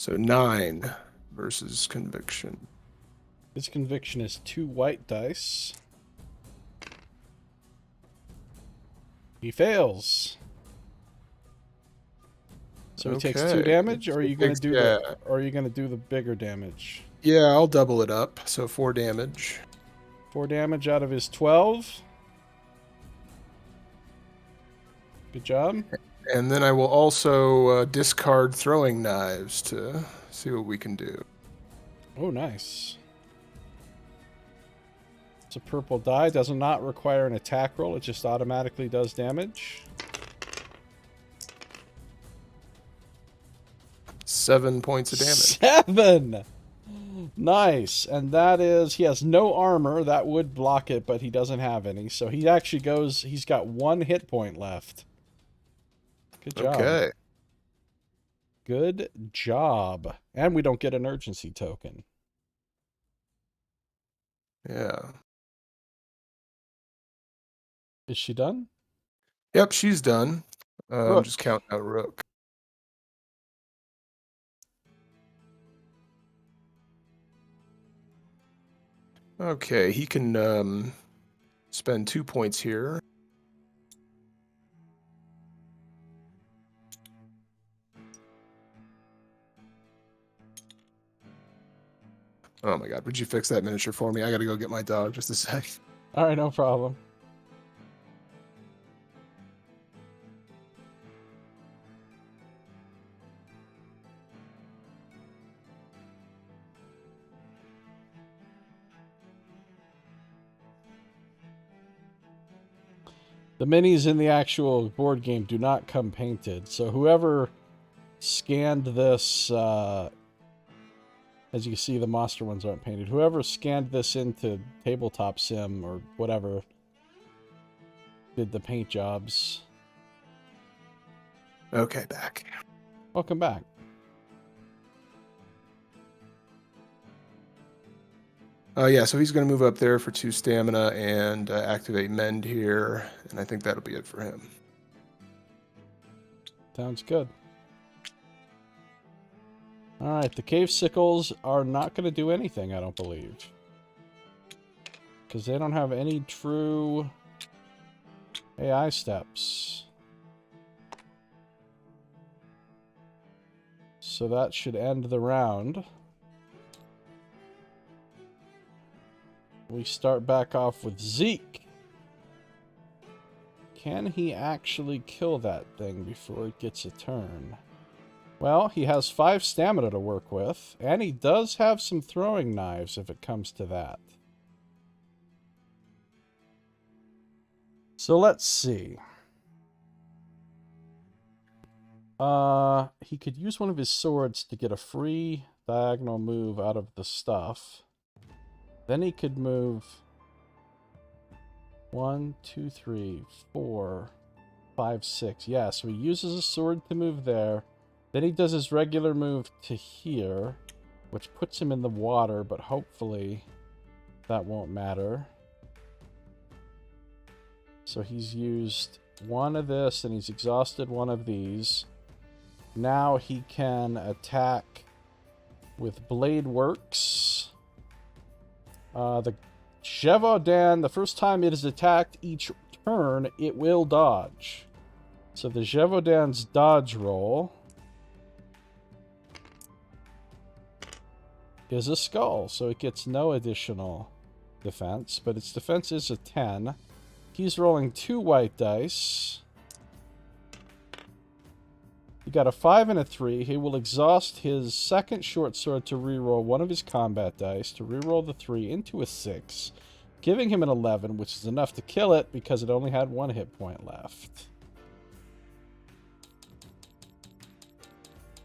So 9 versus conviction. His conviction is 2 white dice. He fails. So he takes 2 damage, or are you going to do or are you going to do the bigger damage? Yeah, I'll double it up. So 4 damage. 4 damage out of his 12. Good job. And then I will also discard throwing knives to see what we can do. Oh, nice. It's a purple die. Does not require an attack roll. It just automatically does damage. 7 points of damage. 7! Nice. And that is... He has no armor. That would block it, but he doesn't have any. So he actually goes... He's got 1 hit point left. Good job. Okay. Good job. And we don't get an urgency token. Yeah. Is she done? Yep, she's done. I'm just counting out Rook. Okay, he can spend 2 points here. Oh my god, would you fix that miniature for me? I gotta go get my dog just a sec. All right, no problem. The minis in the actual board game do not come painted, so whoever scanned this, as you can see, the monster ones aren't painted. Whoever scanned this into Tabletop Sim or whatever did the paint jobs. Okay, back. Welcome back. Yeah, so he's going to move up there for 2 stamina and activate Mend here, and I think that'll be it for him. Sounds good. Alright, the cave sickles are not going to do anything, I don't believe. Because they don't have any true AI steps. So that should end the round. We start back off with Zeke. Can he actually kill that thing before it gets a turn? Well, he has 5 stamina to work with, and he does have some throwing knives if it comes to that. So let's see. He could use one of his swords to get a free diagonal move out of the stuff. Then he could move 1, 2, 3, 4, 5, 6. Yeah, so he uses a sword to move there. Then he does his regular move to here, which puts him in the water, but hopefully that won't matter. So he's used one of this, and he's exhausted one of these. Now he can attack with Blade Works. The Gévaudan, the first time it is attacked each turn, it will dodge. So the Gévaudan's dodge roll is a skull, so it gets no additional defense, but its defense is a 10. He's rolling 2 white dice. He got a 5 and a 3. He will exhaust his second short sword to reroll one of his combat dice, to reroll the 3 into a 6, giving him an 11, which is enough to kill it because it only had 1 hit point left.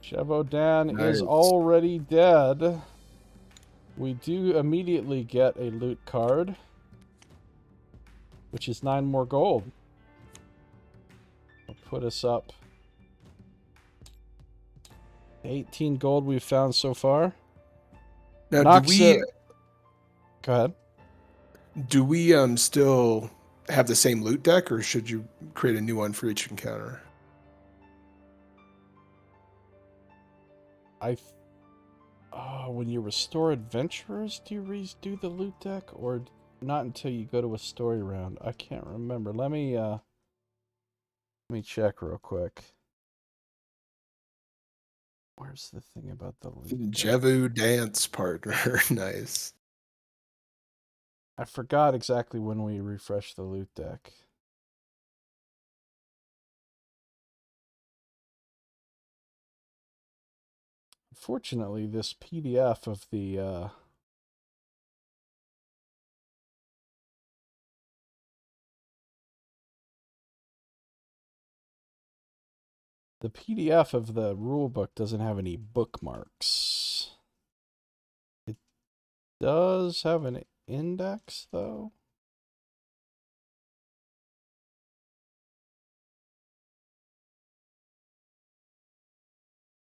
Gévaudan is already dead. We do immediately get a loot card, which is 9 more gold. Will put us up 18 gold we've found so far. Now, Go ahead. Do we still have the same loot deck, or should you create a new one for each encounter? when you restore adventurers, do you redo the loot deck, or not until you go to a story round? I can't remember. Let me check real quick. Where's the thing about the loot deck? Jevu dance partner. Nice. I forgot exactly when we refreshed the loot deck. Unfortunately, this PDF of the PDF of the rulebook doesn't have any bookmarks. It does have an index, though.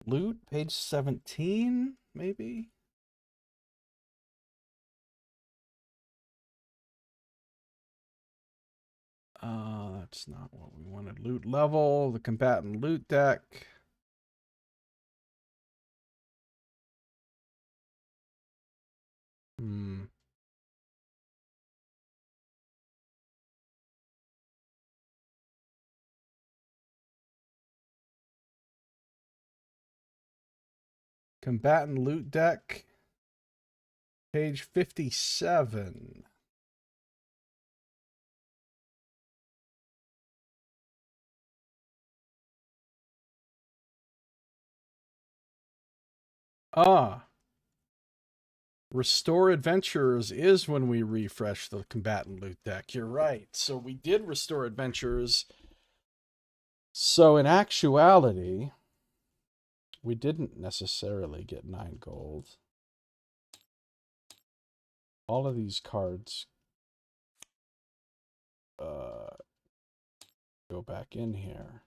Loot, page 17, maybe? That's not what we wanted. Loot level, the combatant loot deck. Combatant loot deck, page 57. Restore adventurers is when we refresh the combatant loot deck. You're right. So we did restore adventurers. So in actuality, we didn't necessarily get 9 gold. All of these cards go back in here.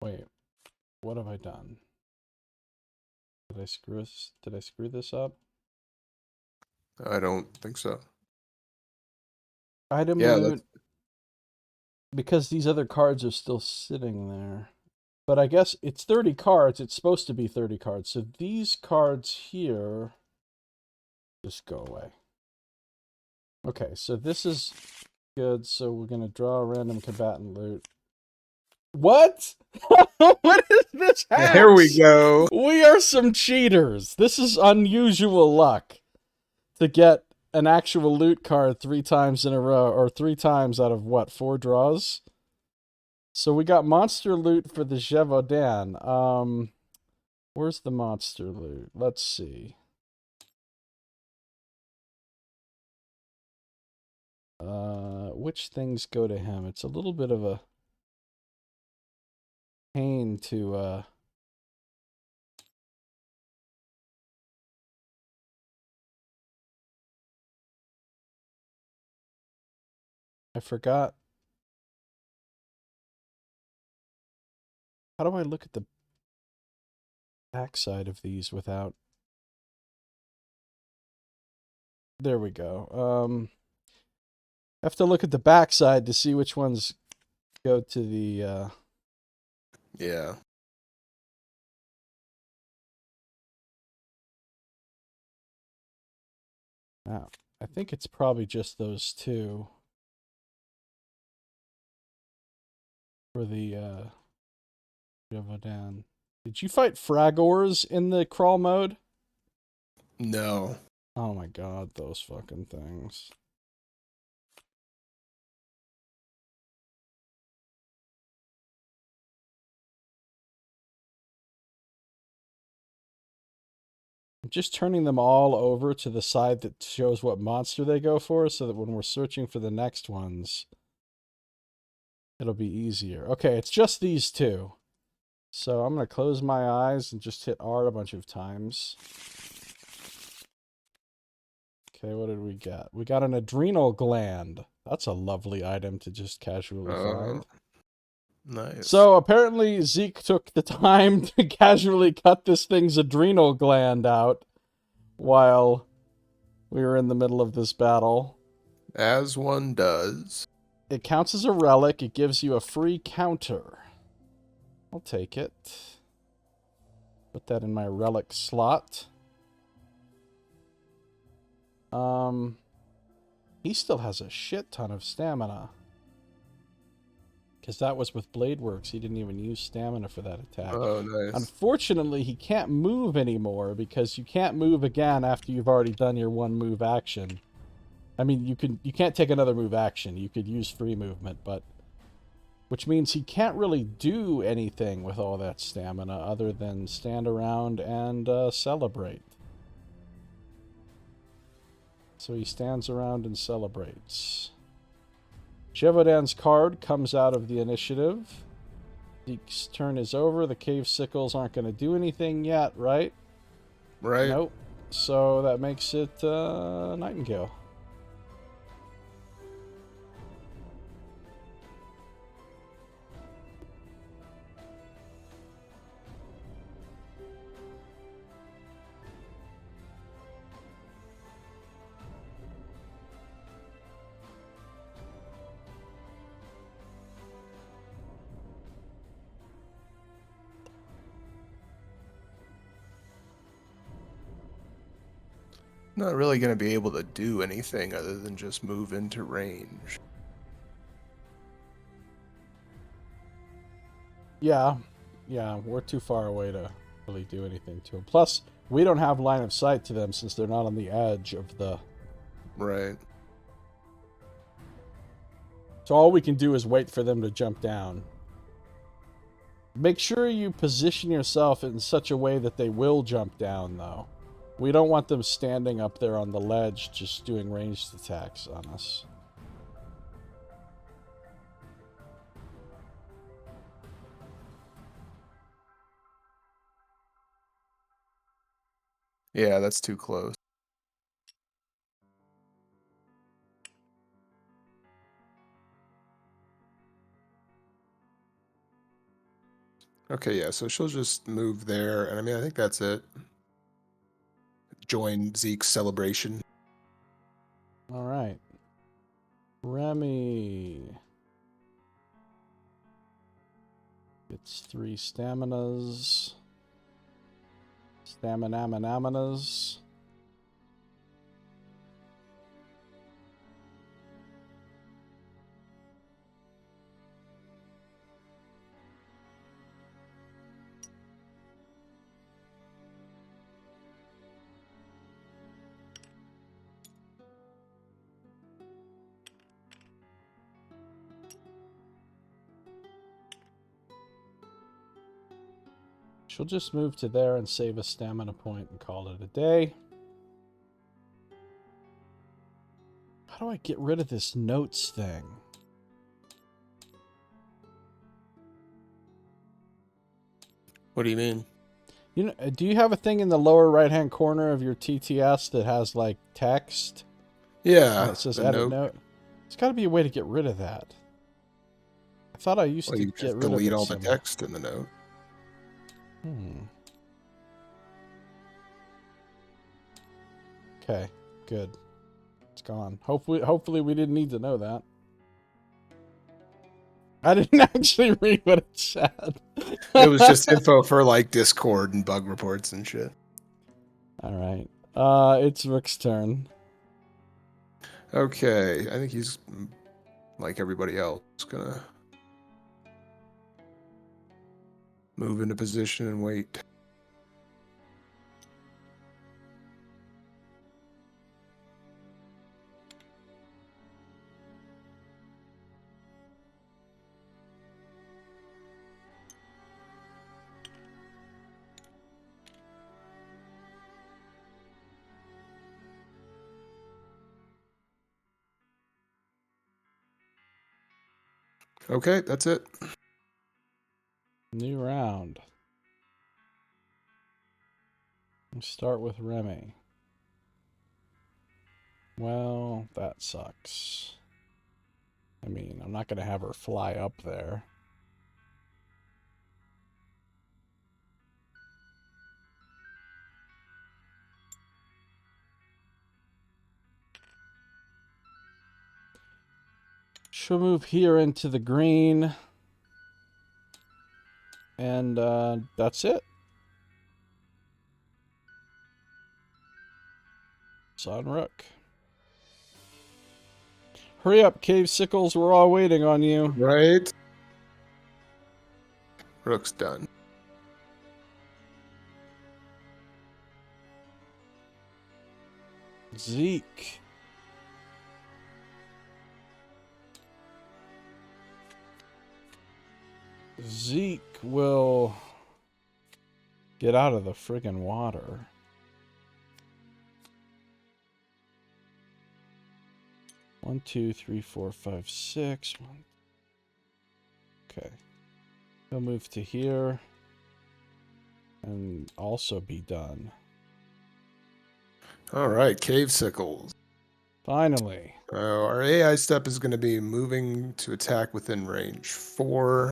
Wait, what have I done? Did I screw this up? I don't think so. Item loot. Because these other cards are still sitting there. But I guess it's 30 cards. It's supposed to be 30 cards. So these cards here just go away. Okay, so this is good. So we're going to draw a random combatant loot. What? What is this hack? There we go. We are some cheaters. This is unusual luck to get an actual loot card 3 times in a row, or 3 times out of what, 4 draws? So we got monster loot for the Gévaudan. Where's the monster loot? Let's see. Which things go to him? It's a little bit of a pain to I forgot. How do I look at the backside of these without... There we go. I have to look at the backside to see which ones go to the... Yeah. Oh, I think it's probably just those 2. For the Gévaudan. Did you fight Fragors in the crawl mode? No. Oh my god, those fucking things. I'm just turning them all over to the side that shows what monster they go for, so that when we're searching for the next ones, it'll be easier. Okay, it's just these 2. So I'm going to close my eyes and just hit R a bunch of times. Okay, what did we get? We got an adrenal gland. That's a lovely item to just casually find. Nice. So apparently Zeke took the time to casually cut this thing's adrenal gland out while we were in the middle of this battle. As one does. It counts as a relic. It gives you a free counter. I'll take it. Put that in my relic slot. He still has a shit ton of stamina. Because that was with Blade Works. He didn't even use stamina for that attack. Oh, nice. Unfortunately, he can't move anymore because you can't move again after you've already done your one move action. I mean, you can't take another move action. You could use free movement, but which means he can't really do anything with all that stamina other than stand around and celebrate. So he stands around and celebrates. Jevodan's card comes out of the initiative. Zeke's turn is over. The cave sickles aren't going to do anything yet, right? Right. Nope. So that makes it Nightingale. Not really going to be able to do anything other than just move into range. Yeah, we're too far away to really do anything to them. Plus, we don't have line of sight to them since they're not on the edge of the... Right. So all we can do is wait for them to jump down. Make sure you position yourself in such a way that they will jump down, though. We don't want them standing up there on the ledge just doing ranged attacks on us. Yeah, that's too close. Okay, yeah, so she'll just move there, and I mean, I think that's it. Join Zeke's celebration. All right. Remy gets 3 staminas. Stamina-mana-manas. She'll just move to there and save a stamina point and call it a day. How do I get rid of this notes thing? What do you mean? You know, do you have a thing in the lower right-hand corner of your TTS that has, like, text? Yeah. It says edit note. There's got to be a way to get rid of that. I thought I used to you get just rid of it delete all the somehow. text in the note. Okay, good. It's gone. Hopefully we didn't need to know that. I didn't actually read what it said. It was just info for like Discord and bug reports and shit. All right. It's Rick's turn. Okay, I think he's like everybody else, gonna move into position and wait. Okay, that's it. New round. We start with Remy. Well, that sucks. I mean, I'm not going to have her fly up there. She'll move here into the green. And that's it. Son Rook. Hurry up, Cave Sickles. We're all waiting on you. Right. Rook's done. Zeke. Zeke will get out of the friggin' water. One, two, three, four, five, six. Okay. He'll move to here and also be done. All right, Cave Sickles. Finally. Our AI step is going to be moving to attack within range 4.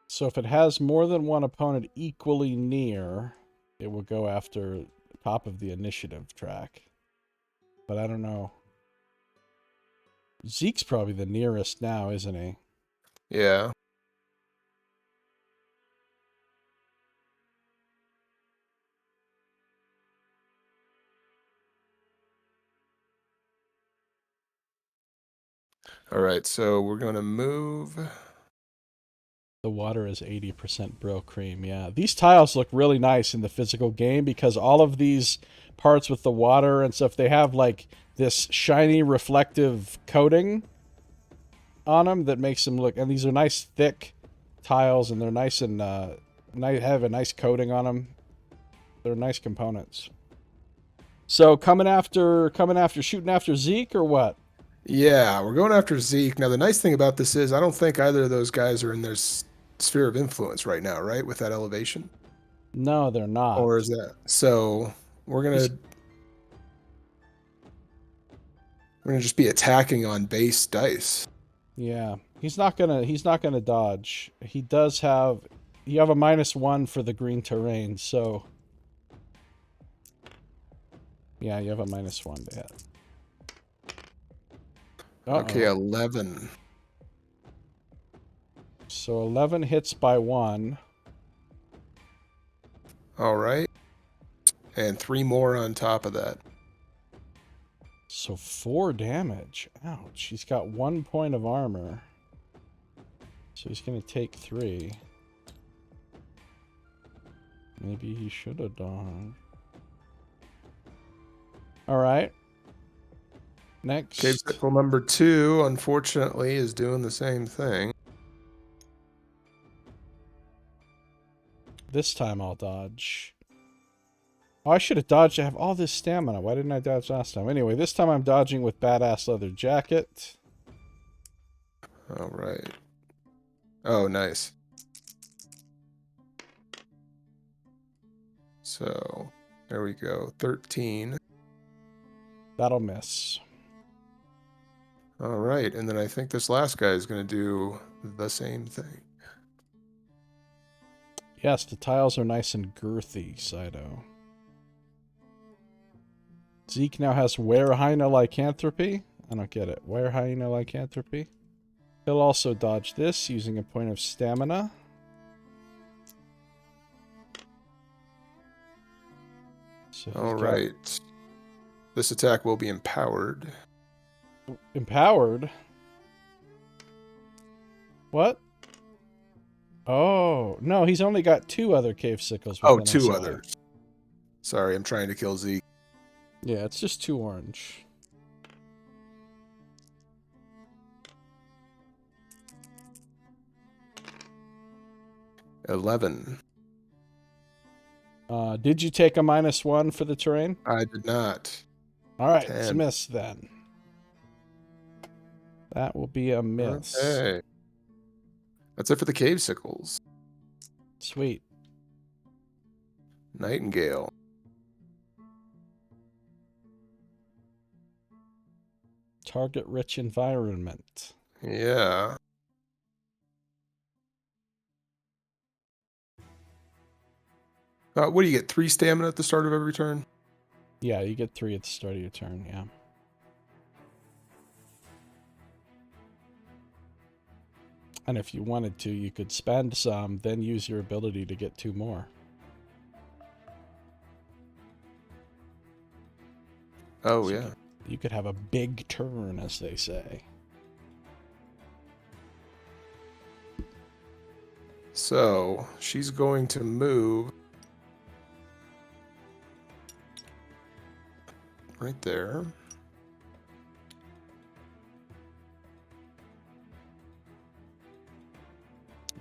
So if it has more than one opponent equally near, it will go after the top of the initiative track. But I don't know. Zeke's probably the nearest now, isn't he? Yeah. All right, so we're going to move. The water is 80% Brill Cream, yeah. These tiles look really nice in the physical game because all of these parts with the water and stuff, they have like this shiny reflective coating on them that makes them look, and these are nice thick tiles and they're nice and have a nice coating on them. They're nice components. So shooting after Zeke or what? Yeah, we're going after Zeke. Now, the nice thing about this is I don't think either of those guys are in their sphere of influence right now, right? With that elevation? No, they're not. Or is that? So we're gonna just be attacking on base dice. Yeah. He's not gonna dodge. He does have you have a -1 for the green terrain, so yeah, you have a -1 to hit. Okay, 11. So 11 hits by 1. All right. And 3 more on top of that. So 4 damage. Ouch. He's got 1 point of armor. So he's going to take 3. Maybe he should have done. All right. Next. Cave Sickle number 2, unfortunately, is doing the same thing. This time I'll dodge. Oh, I should have dodged. I have all this stamina. Why didn't I dodge last time? Anyway, this time I'm dodging with Badass Leather Jacket. All right. Oh, nice. So, there we go. 13. That'll miss. All right, and then I think this last guy is going to do the same thing. Yes, the tiles are nice and girthy, Saito. Zeke now has Werehyena Lycanthropy. I don't get it. Werehyena Lycanthropy. He'll also dodge this using a point of stamina. So All right. This attack will be empowered. Empowered? What? Oh, no, he's only got 2 other Cave Sickles. Oh, within 2 SI. others. Sorry, I'm trying to kill Zeke. Yeah, it's just 2 orange. $11. Did you take a -1 for the terrain? I did not. All right, it's a 10. miss then. That will be a miss. Okay. That's it for the Cave Sickles. Sweet. Nightingale. Target-rich environment. Yeah. What do you get? 3 stamina at the start of every turn? Yeah, you get 3 at the start of your turn, yeah. And if you wanted to, you could spend some, then use your ability to get 2 more. Oh, So yeah. you could have a big turn, as they say. So, she's going to move right there.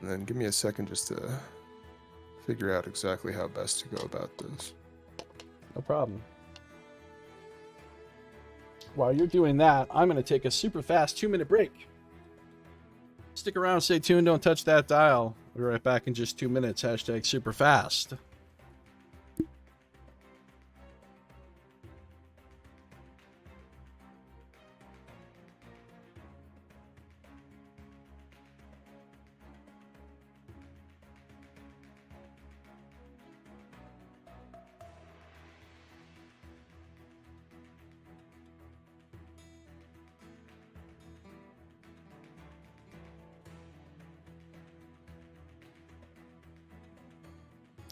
And then give me a second just to figure out exactly how best to go about this. No problem. While you're doing that, I'm going to take a super fast 2-minute break. Stick around, stay tuned, don't touch that dial. We'll be right back in just 2 minutes. Hashtag super fast.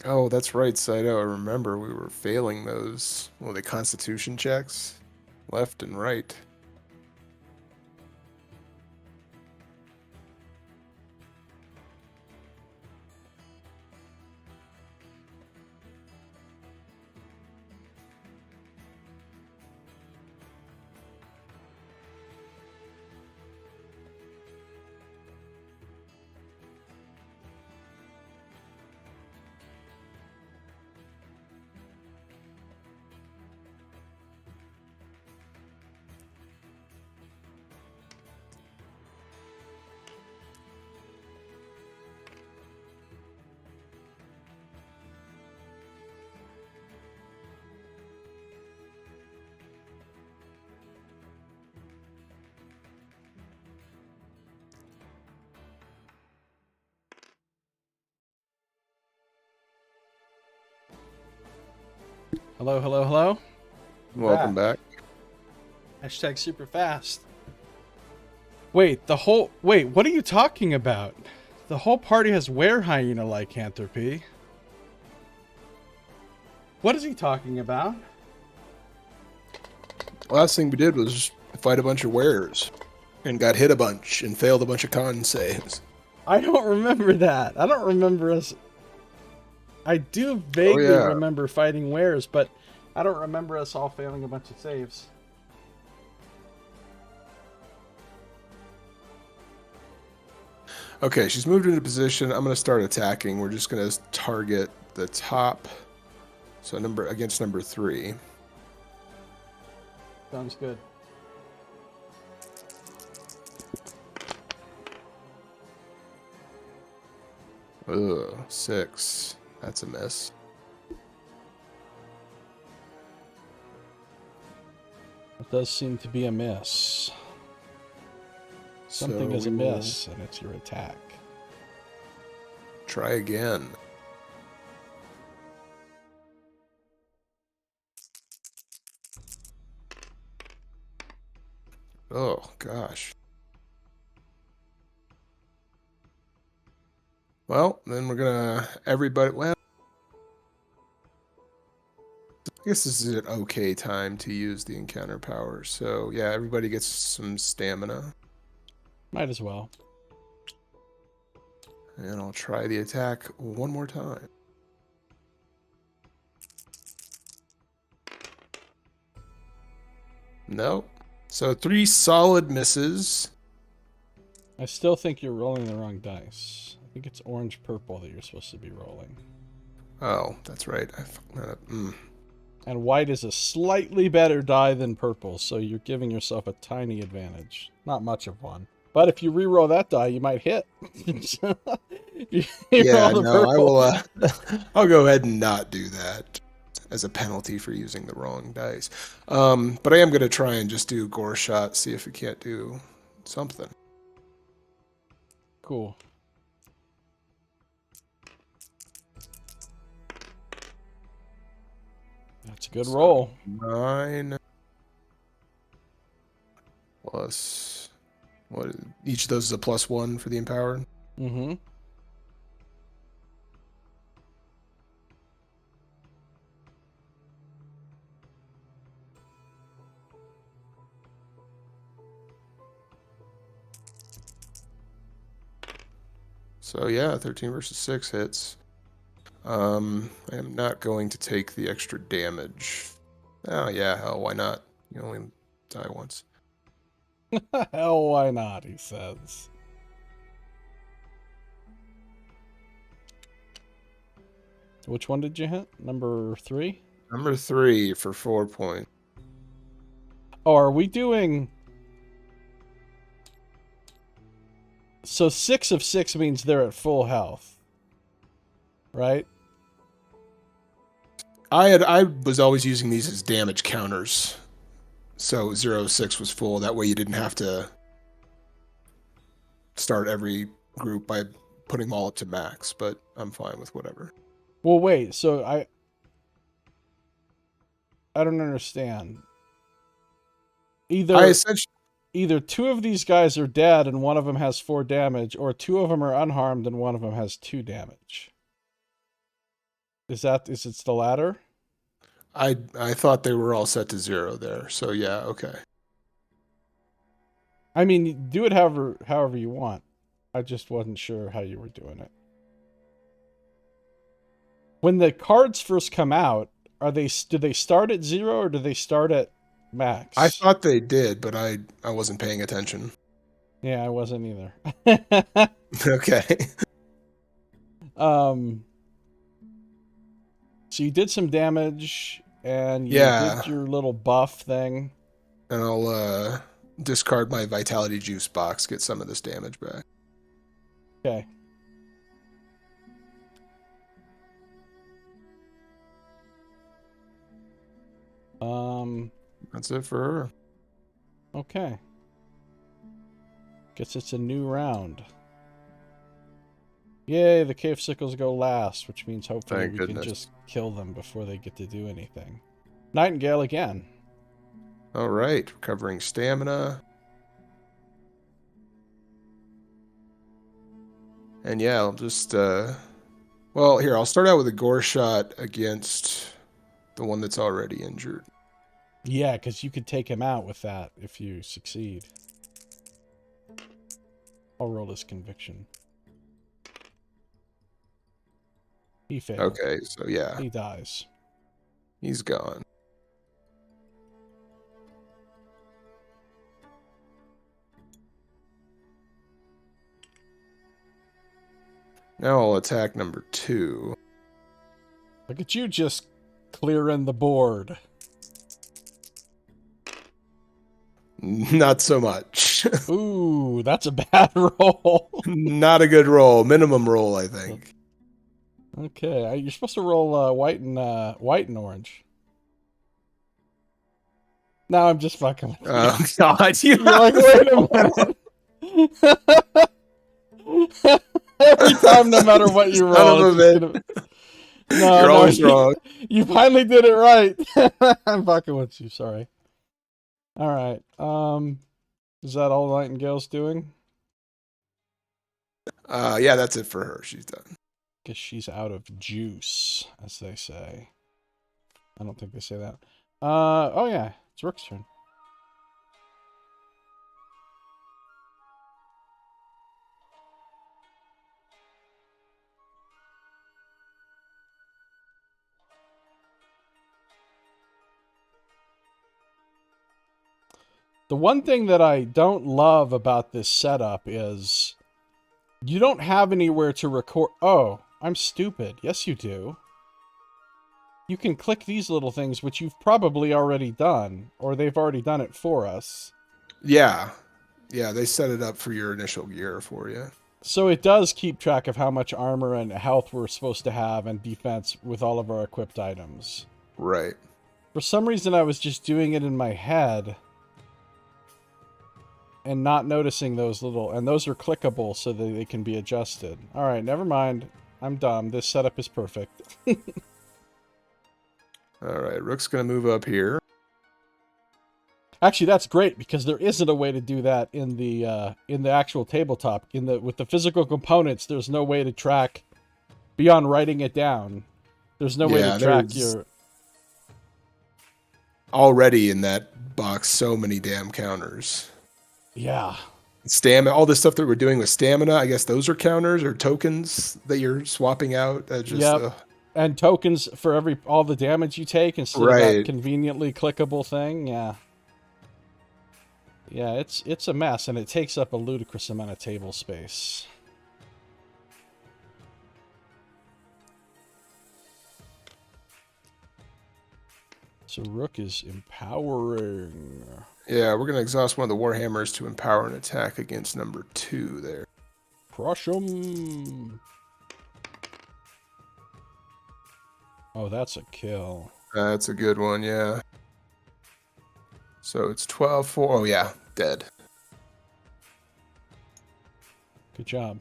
Oh, that's right, Saito. I remember we were failing those, well, the constitution checks, left and right. Hello, hello, hello. Welcome back. Hashtag super fast. Wait, what are you talking about? The whole party has were hyena lycanthropy. What is he talking about? Last thing we did was fight a bunch of wares and got hit a bunch and failed a bunch of con saves. I don't remember that. I don't remember us. I do vaguely remember fighting wares, but I don't remember us all failing a bunch of saves. Okay, she's moved into position. I'm going to start attacking. We're just going to target the top. So against number 3. Sounds good. Ugh, 6. That's a miss. It does seem to be a miss. Something So is a we will miss, and it's your attack. try again. Oh, gosh. Well, then we're gonna well, I guess this is an okay time to use the encounter power. So yeah, everybody gets some stamina. Might as well. And I'll try the attack one more time. Nope. So 3 solid misses. I still think you're rolling the wrong dice. I think it's orange-purple that you're supposed to be rolling. Oh, that's right. And white is a slightly better die than purple, so you're giving yourself a tiny advantage. Not much of one. But if you re-roll that die, you might hit. Yeah, no, I will. I'll go ahead and not do that as a penalty for using the wrong dice. But I am going to try and just do gore shot, see if we can't do something. Cool. That's a good roll. 9 plus What? Each of those is a +1 for the empowered. Mm-hmm. So yeah, 13 versus 6 hits. I am not going to take the extra damage. Oh yeah, hell, why not? You only die once. Hell, why not? He says. Which one did you hit? Number 3? Number 3 for 4 points. Oh, are we doing... So 6 of 6 means they're at full health. Right? I was always using these as damage counters. So 0 of 6 was full. That way you didn't have to start every group by putting them all up to max, but I'm fine with whatever. Well, wait. So I don't understand. Either 2 of these guys are dead and one of them has 4 damage, or 2 of them are unharmed and one of them has 2 damage. Is it the latter? I thought they were all set to 0 there. So yeah, okay. I mean, do it however you want. I just wasn't sure how you were doing it. When the cards first come out, do they start at 0 or do they start at max? I thought they did, but I wasn't paying attention. Yeah, I wasn't either. Okay. So you did some damage, and you Yeah. did your little buff thing. And I'll discard my vitality juice box, get some of this damage back. Okay. That's it for her. Okay. Guess it's a new round. Yay, the cave sickles go last, which means hopefully Thank we goodness. can just kill them before they get to do anything. Nightingale again. All right, recovering stamina. And yeah, I'll just well, here, I'll start out with a gore shot against the one that's already injured. Yeah, because you could take him out with that if you succeed. I'll roll his conviction. He failed. Okay, so yeah, He dies. he's gone. Now I'll attack number 2. Look at you just clearing the board. Not so much. Ooh, that's a bad roll. Not a good roll. Minimum roll, I think. Okay, you're supposed to roll white and orange. No, I'm just fucking with you. Oh God! You're like, wait a minute. Every time, no matter what you roll, Son of a it's gonna... No, You're always you, wrong. You finally did it right. I'm fucking with you. Sorry. All right. Is that all Nightingale's doing? Yeah, that's it for her. She's done. Guess she's out of juice, as they say. I don't think they say that. Oh yeah, it's Rook's turn. The one thing that I don't love about this setup is you don't have anywhere to record. Oh, I'm stupid. Yes, you do. You can click these little things, which you've probably already done, or they've already done it for us. Yeah. Yeah, they set it up for your initial gear for you. So it does keep track of how much armor and health we're supposed to have and defense with all of our equipped items. Right. For some reason, I was just doing it in my head and not noticing those little... And those are clickable so that they can be adjusted. All right, never mind. I'm dumb. This setup is perfect. All right, Rook's going to move up here. Actually, that's great because there isn't a way to do that in the actual tabletop. With the physical components, there's no way to track beyond writing it down. There's no way to track your. Already in that box, so many damn counters. Yeah. Stamina, all the stuff that we're doing with stamina, I guess those are counters or tokens that you're swapping out. And tokens for all the damage you take instead of that conveniently clickable thing. Yeah. Yeah, it's a mess, and it takes up a ludicrous amount of table space. So Rook is empowering. Yeah, we're going to exhaust one of the Warhammers to empower an attack against number 2 there. Crush 'em. Oh, that's a kill. That's a good one, yeah. So it's 12-4. Oh, yeah, dead. Good job.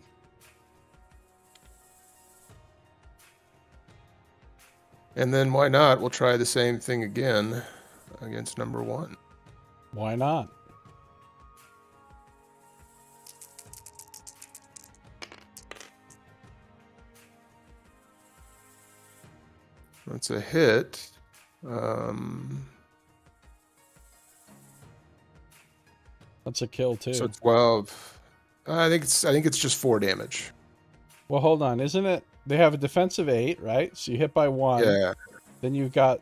And then why not? We'll try the same thing again against number 1. Why not? That's a hit. That's a kill too. So 12. I think it's just 4 damage. Well, hold on. Isn't it? They have a defensive 8, right? So you hit by 1. Yeah. Then you've got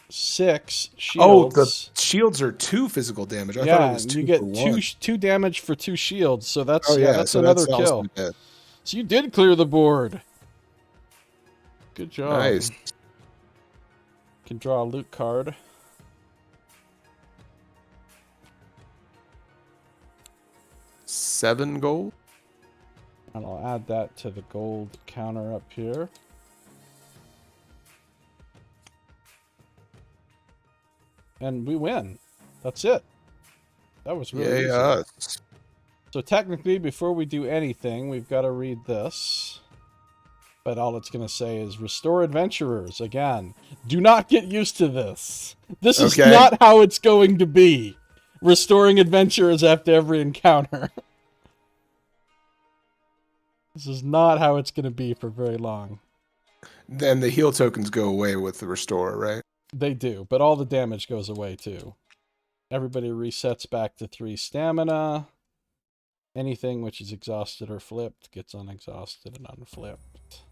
6 shields. Oh, the shields are 2 physical damage. I thought it was 2 you get for 1. two damage for 2 shields. So that's that's so another that's kill. dead. So you did clear the board. Good job. Nice. Can draw a loot card. $7 gold. And I'll add that to the gold counter up here. And we win. That's it. That was really easy. So technically, before we do anything, we've got to read this. But all it's going to say is, restore adventurers. Again, do not get used to this. This is not how it's going to be. Restoring adventurers after every encounter. This is not how it's going to be for very long. Then the heal tokens go away with the restore, right? They do, but all the damage goes away too. Everybody resets back to 3 stamina. Anything which is exhausted or flipped gets unexhausted and unflipped.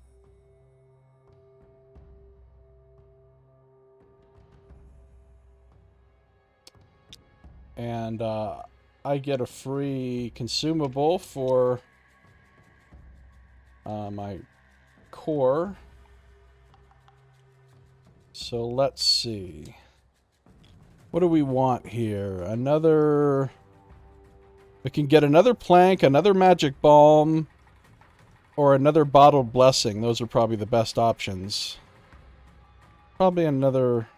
And I get a free consumable for my core. So let's see. What do we want here? We can get another plank, another magic balm, or another bottled blessing. Those are probably the best options. Probably another...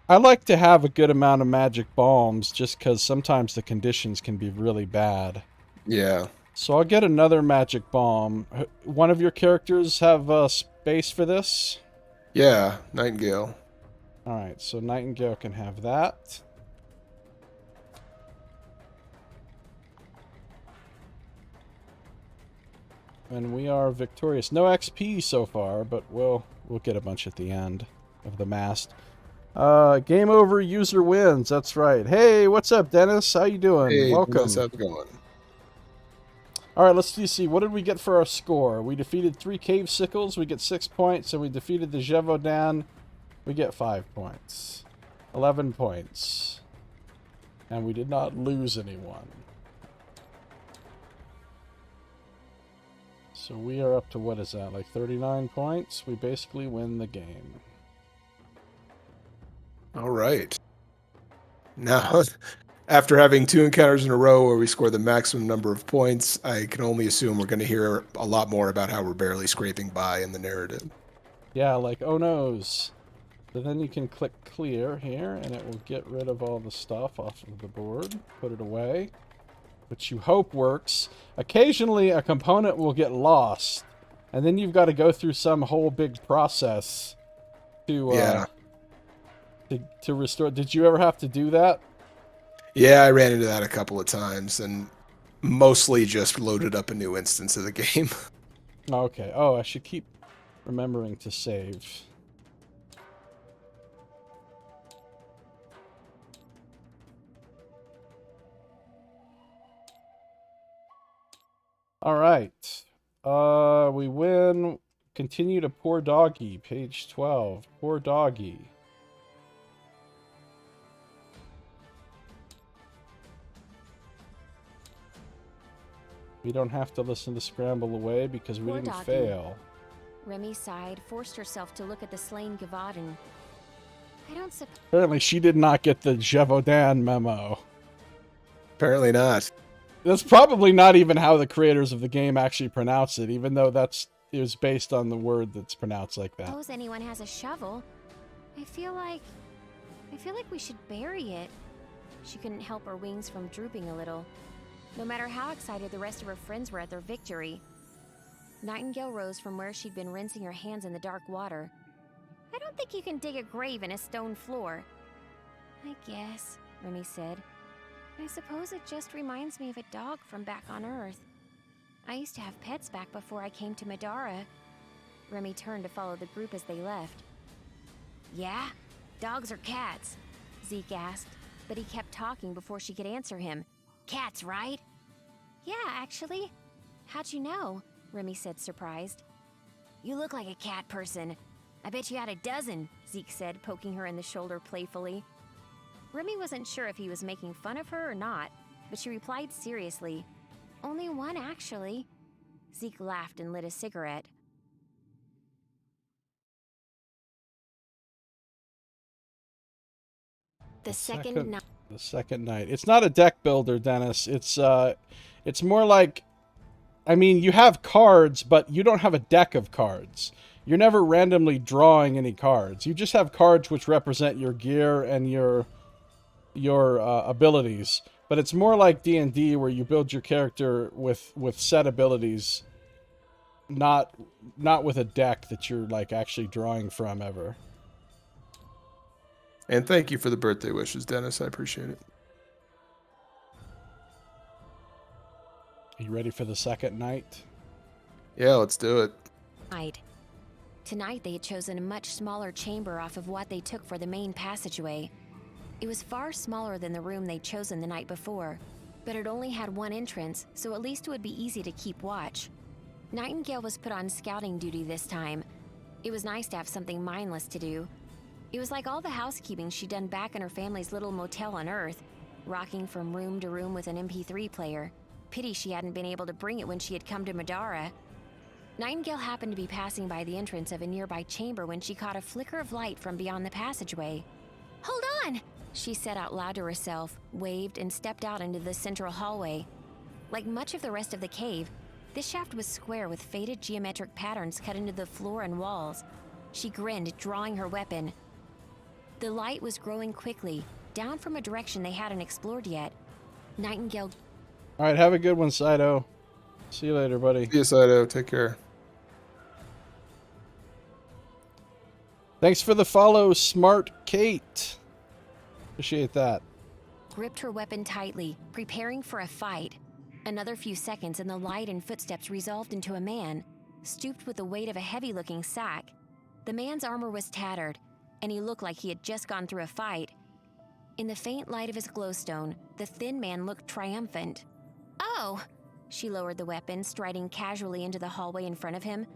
I like to have a good amount of magic balms just because sometimes the conditions can be really bad. Yeah. So I'll get another magic balm. One of your characters have space for this? Yeah, Nightingale. Alright, so Nightingale can have that. And we are victorious. No XP so far, but we'll get a bunch at the end of the mast. Game over, user wins. That's right. Hey, what's up, Dennis? How you doing? Hey, welcome. Dennis, how's it going? All right, let's see. What did we get for our score? We defeated 3 cave sickles. We get 6 points. And we defeated the Gévaudan. We get 5 points. 11 points. And we did not lose anyone. So we are up to, what is that, like 39 points? We basically win the game. All right. Now, after having 2 encounters in a row where we score the maximum number of points, I can only assume we're going to hear a lot more about how we're barely scraping by in the narrative. Yeah, like, oh no's. So then you can click clear here, and it will get rid of all the stuff off of the board. Put it away. Which you hope works. Occasionally, a component will get lost. And then you've got to go through some whole big process to to restore. Did you ever have to do that? Yeah, I ran into that a couple of times, and mostly just loaded up a new instance of the game. Okay. Oh, I should keep remembering to save. All right. We win. Continue to Poor Doggy, page 12. Poor Doggy. We don't have to listen to Scramble Away because we Poor didn't doggy. fail. Remy sighed, forced herself to look at the slain Gavaden. I don't suppose. Apparently, she did not get the Gévaudan memo. Apparently not. That's probably not even how the creators of the game actually pronounce it, even though it was based on the word that's pronounced like that. Suppose anyone has a shovel. I feel like we should bury it. She couldn't help her wings from drooping a little. No matter how excited the rest of her friends were at their victory. Nightingale rose from where she'd been rinsing her hands in the dark water. I don't think you can dig a grave in a stone floor. I guess, Remy said. I suppose it just reminds me of a dog from back on Earth. I used to have pets back before I came to Middara. Remy turned to follow the group as they left. Yeah? Dogs or cats? Zeke asked, but he kept talking before she could answer him. Cats, right? Yeah, actually. How'd you know? Remy said, surprised. You look like a cat person. I bet you had a dozen, Zeke said, poking her in the shoulder playfully. Remy wasn't sure if he was making fun of her or not, but she replied seriously. Only one, actually. Zeke laughed and lit a cigarette. The second night. The second night. It's not a deck builder, Dennis. It's more like, I mean, you have cards, but you don't have a deck of cards. You're never randomly drawing any cards. You just have cards which represent your gear and your abilities. But it's more like D&D, where you build your character with set abilities, not with a deck that you're like actually drawing from ever. And thank you for the birthday wishes, Dennis. I appreciate it. Are you ready for the second night? Yeah, let's do it. Tonight they had chosen a much smaller chamber off of what they took for the main passageway. It was far smaller than the room they'd chosen the night before, but it only had one entrance, so at least it would be easy to keep watch. Nightingale was put on scouting duty this time. It was nice to have something mindless to do. It was like all the housekeeping she'd done back in her family's little motel on Earth, rocking from room to room with an MP3 player. Pity she hadn't been able to bring it when she had come to Middara. Nightingale happened to be passing by the entrance of a nearby chamber when she caught a flicker of light from beyond the passageway. Hold on! She said out loud to herself, waved, and stepped out into the central hallway. Like much of the rest of the cave, this shaft was square with faded geometric patterns cut into the floor and walls. She grinned, drawing her weapon. The light was growing quickly, down from a direction they hadn't explored yet. Nightingale... All right, have a good one, Saito. See you later, buddy. See you, Saito. Take care. Thanks for the follow, Smart Kate. Appreciate that. gripped her weapon tightly, preparing for a fight. Another few seconds and the light and footsteps resolved into a man, stooped with the weight of a heavy-looking sack. The man's armor was tattered, and he looked like he had just gone through a fight. In the faint light of his glowstone, the thin man looked triumphant. "Oh!" She lowered the weapon, striding casually into the hallway in front of him.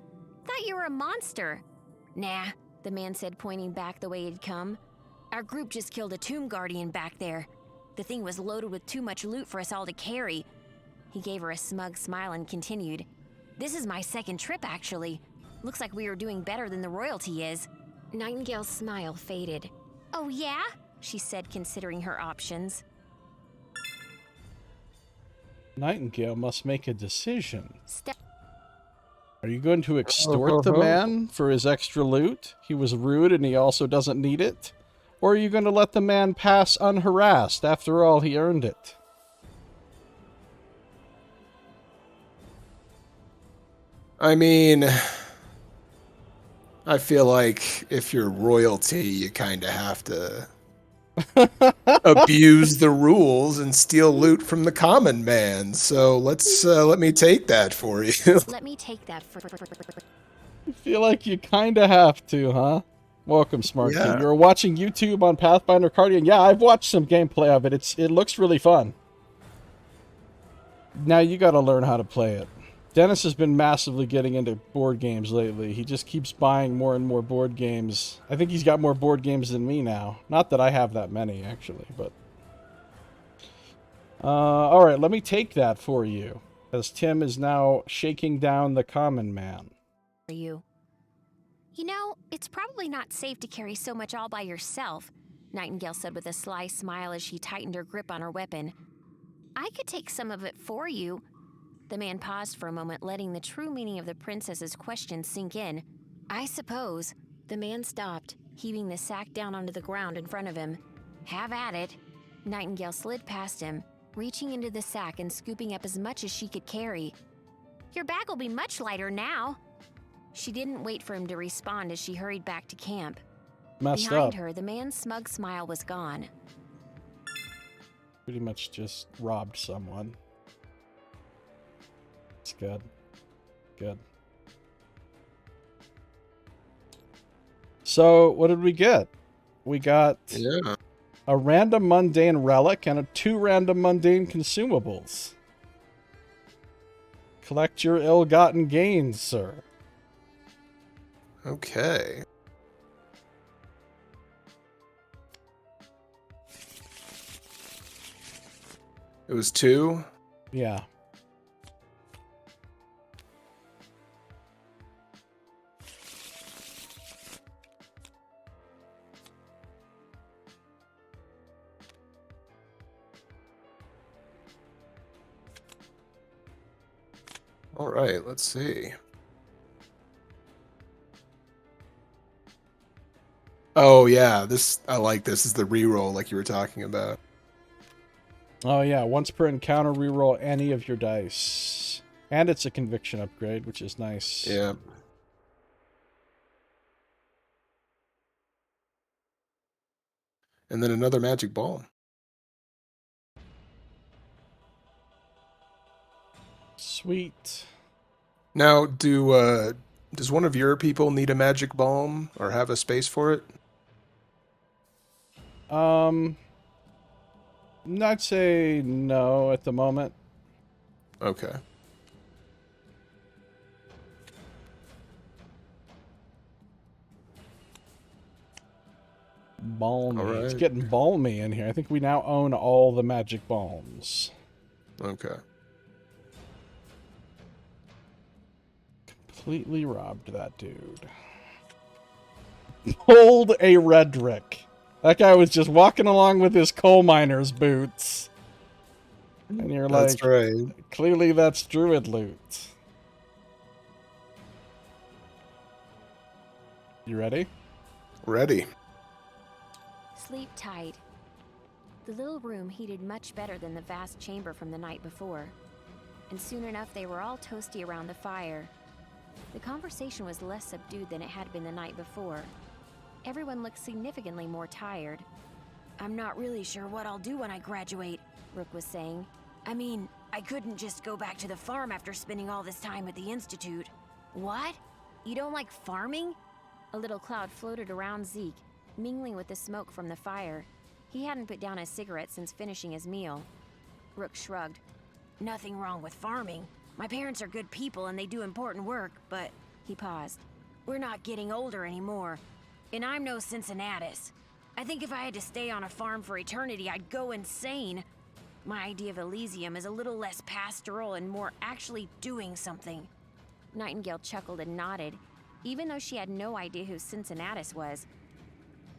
"Thought you were a monster." "Nah," the man said, pointing back the way he'd come. "Our group just killed a tomb guardian back there. The thing was loaded with too much loot for us all to carry." He gave her a smug smile and continued. "This is my second trip, actually. Looks like we are doing better than the royalty is." Nightingale's smile faded. "Oh, yeah?" she said, considering her options. Nightingale must make a decision. Are you going to extort the man for his extra loot? He was rude and he also doesn't need it? Or are you going to let the man pass unharassed? After all, he earned it. I mean, I feel like if you're royalty, you kind of have to abuse the rules and steal loot from the common man. So let me take that for you. Let me take that for. I feel like you kind of have to, huh? Welcome, Smart King. Yeah. You're watching YouTube on Pathfinder Guardian. Yeah, I've watched some gameplay of it. It looks really fun. Now you got to learn how to play it. Dennis has been massively getting into board games lately. He just keeps buying more and more board games. I think he's got more board games than me now. Not that I have that many, actually, but... Alright, let me take that for you, as Tim is now shaking down the common man. You. You know, it's probably not safe to carry so much all by yourself, Nightingale said with a sly smile as she tightened her grip on her weapon. I could take some of it for you. The man paused for a moment, letting the true meaning of the princess's question sink in. I suppose. The man stopped, heaving the sack down onto the ground in front of him. Have at it. Nightingale slid past him, reaching into the sack and scooping up as much as she could carry. Your bag will be much lighter now. She didn't wait for him to respond as she hurried back to camp. Messed Behind up. her, the man's smug smile was gone. Pretty much just robbed someone. It's good. Good. So, what did we get? We got Yeah. a random mundane relic and 2 random mundane consumables. Collect your ill-gotten gains, sir. Okay. It was 2? Yeah. All right, let's see. Oh yeah, I like this. This is the reroll like you were talking about. Oh yeah, once per encounter, reroll any of your dice. And it's a conviction upgrade, which is nice. Yeah. And then another magic ball. Sweet. Now, does one of your people need a magic balm or have a space for it? I'd say no at the moment. Okay. Balmy. All right. It's getting balmy in here. I think we now own all the magic balms. Okay. Completely robbed that dude. Pulled a Redrick. That guy was just walking along with his coal miner's boots. And you're like, That's right. clearly that's druid loot. You ready? Ready. Sleep tight. The little room heated much better than the vast chamber from the night before. And soon enough they were all toasty around the fire. The conversation was less subdued than it had been the night before. Everyone looked significantly more tired. I'm not really sure what I'll do when I graduate, Rook was saying. I mean, I couldn't just go back to the farm after spending all this time at the Institute. What? You don't like farming? A little cloud floated around Zeke, mingling with the smoke from the fire. He hadn't put down a cigarette since finishing his meal. Rook shrugged. Nothing wrong with farming. My parents are good people and they do important work, but... He paused. We're not getting older anymore. And I'm no Cincinnatus. I think if I had to stay on a farm for eternity, I'd go insane. My idea of Elysium is a little less pastoral and more actually doing something. Nightingale chuckled and nodded, even though she had no idea who Cincinnatus was.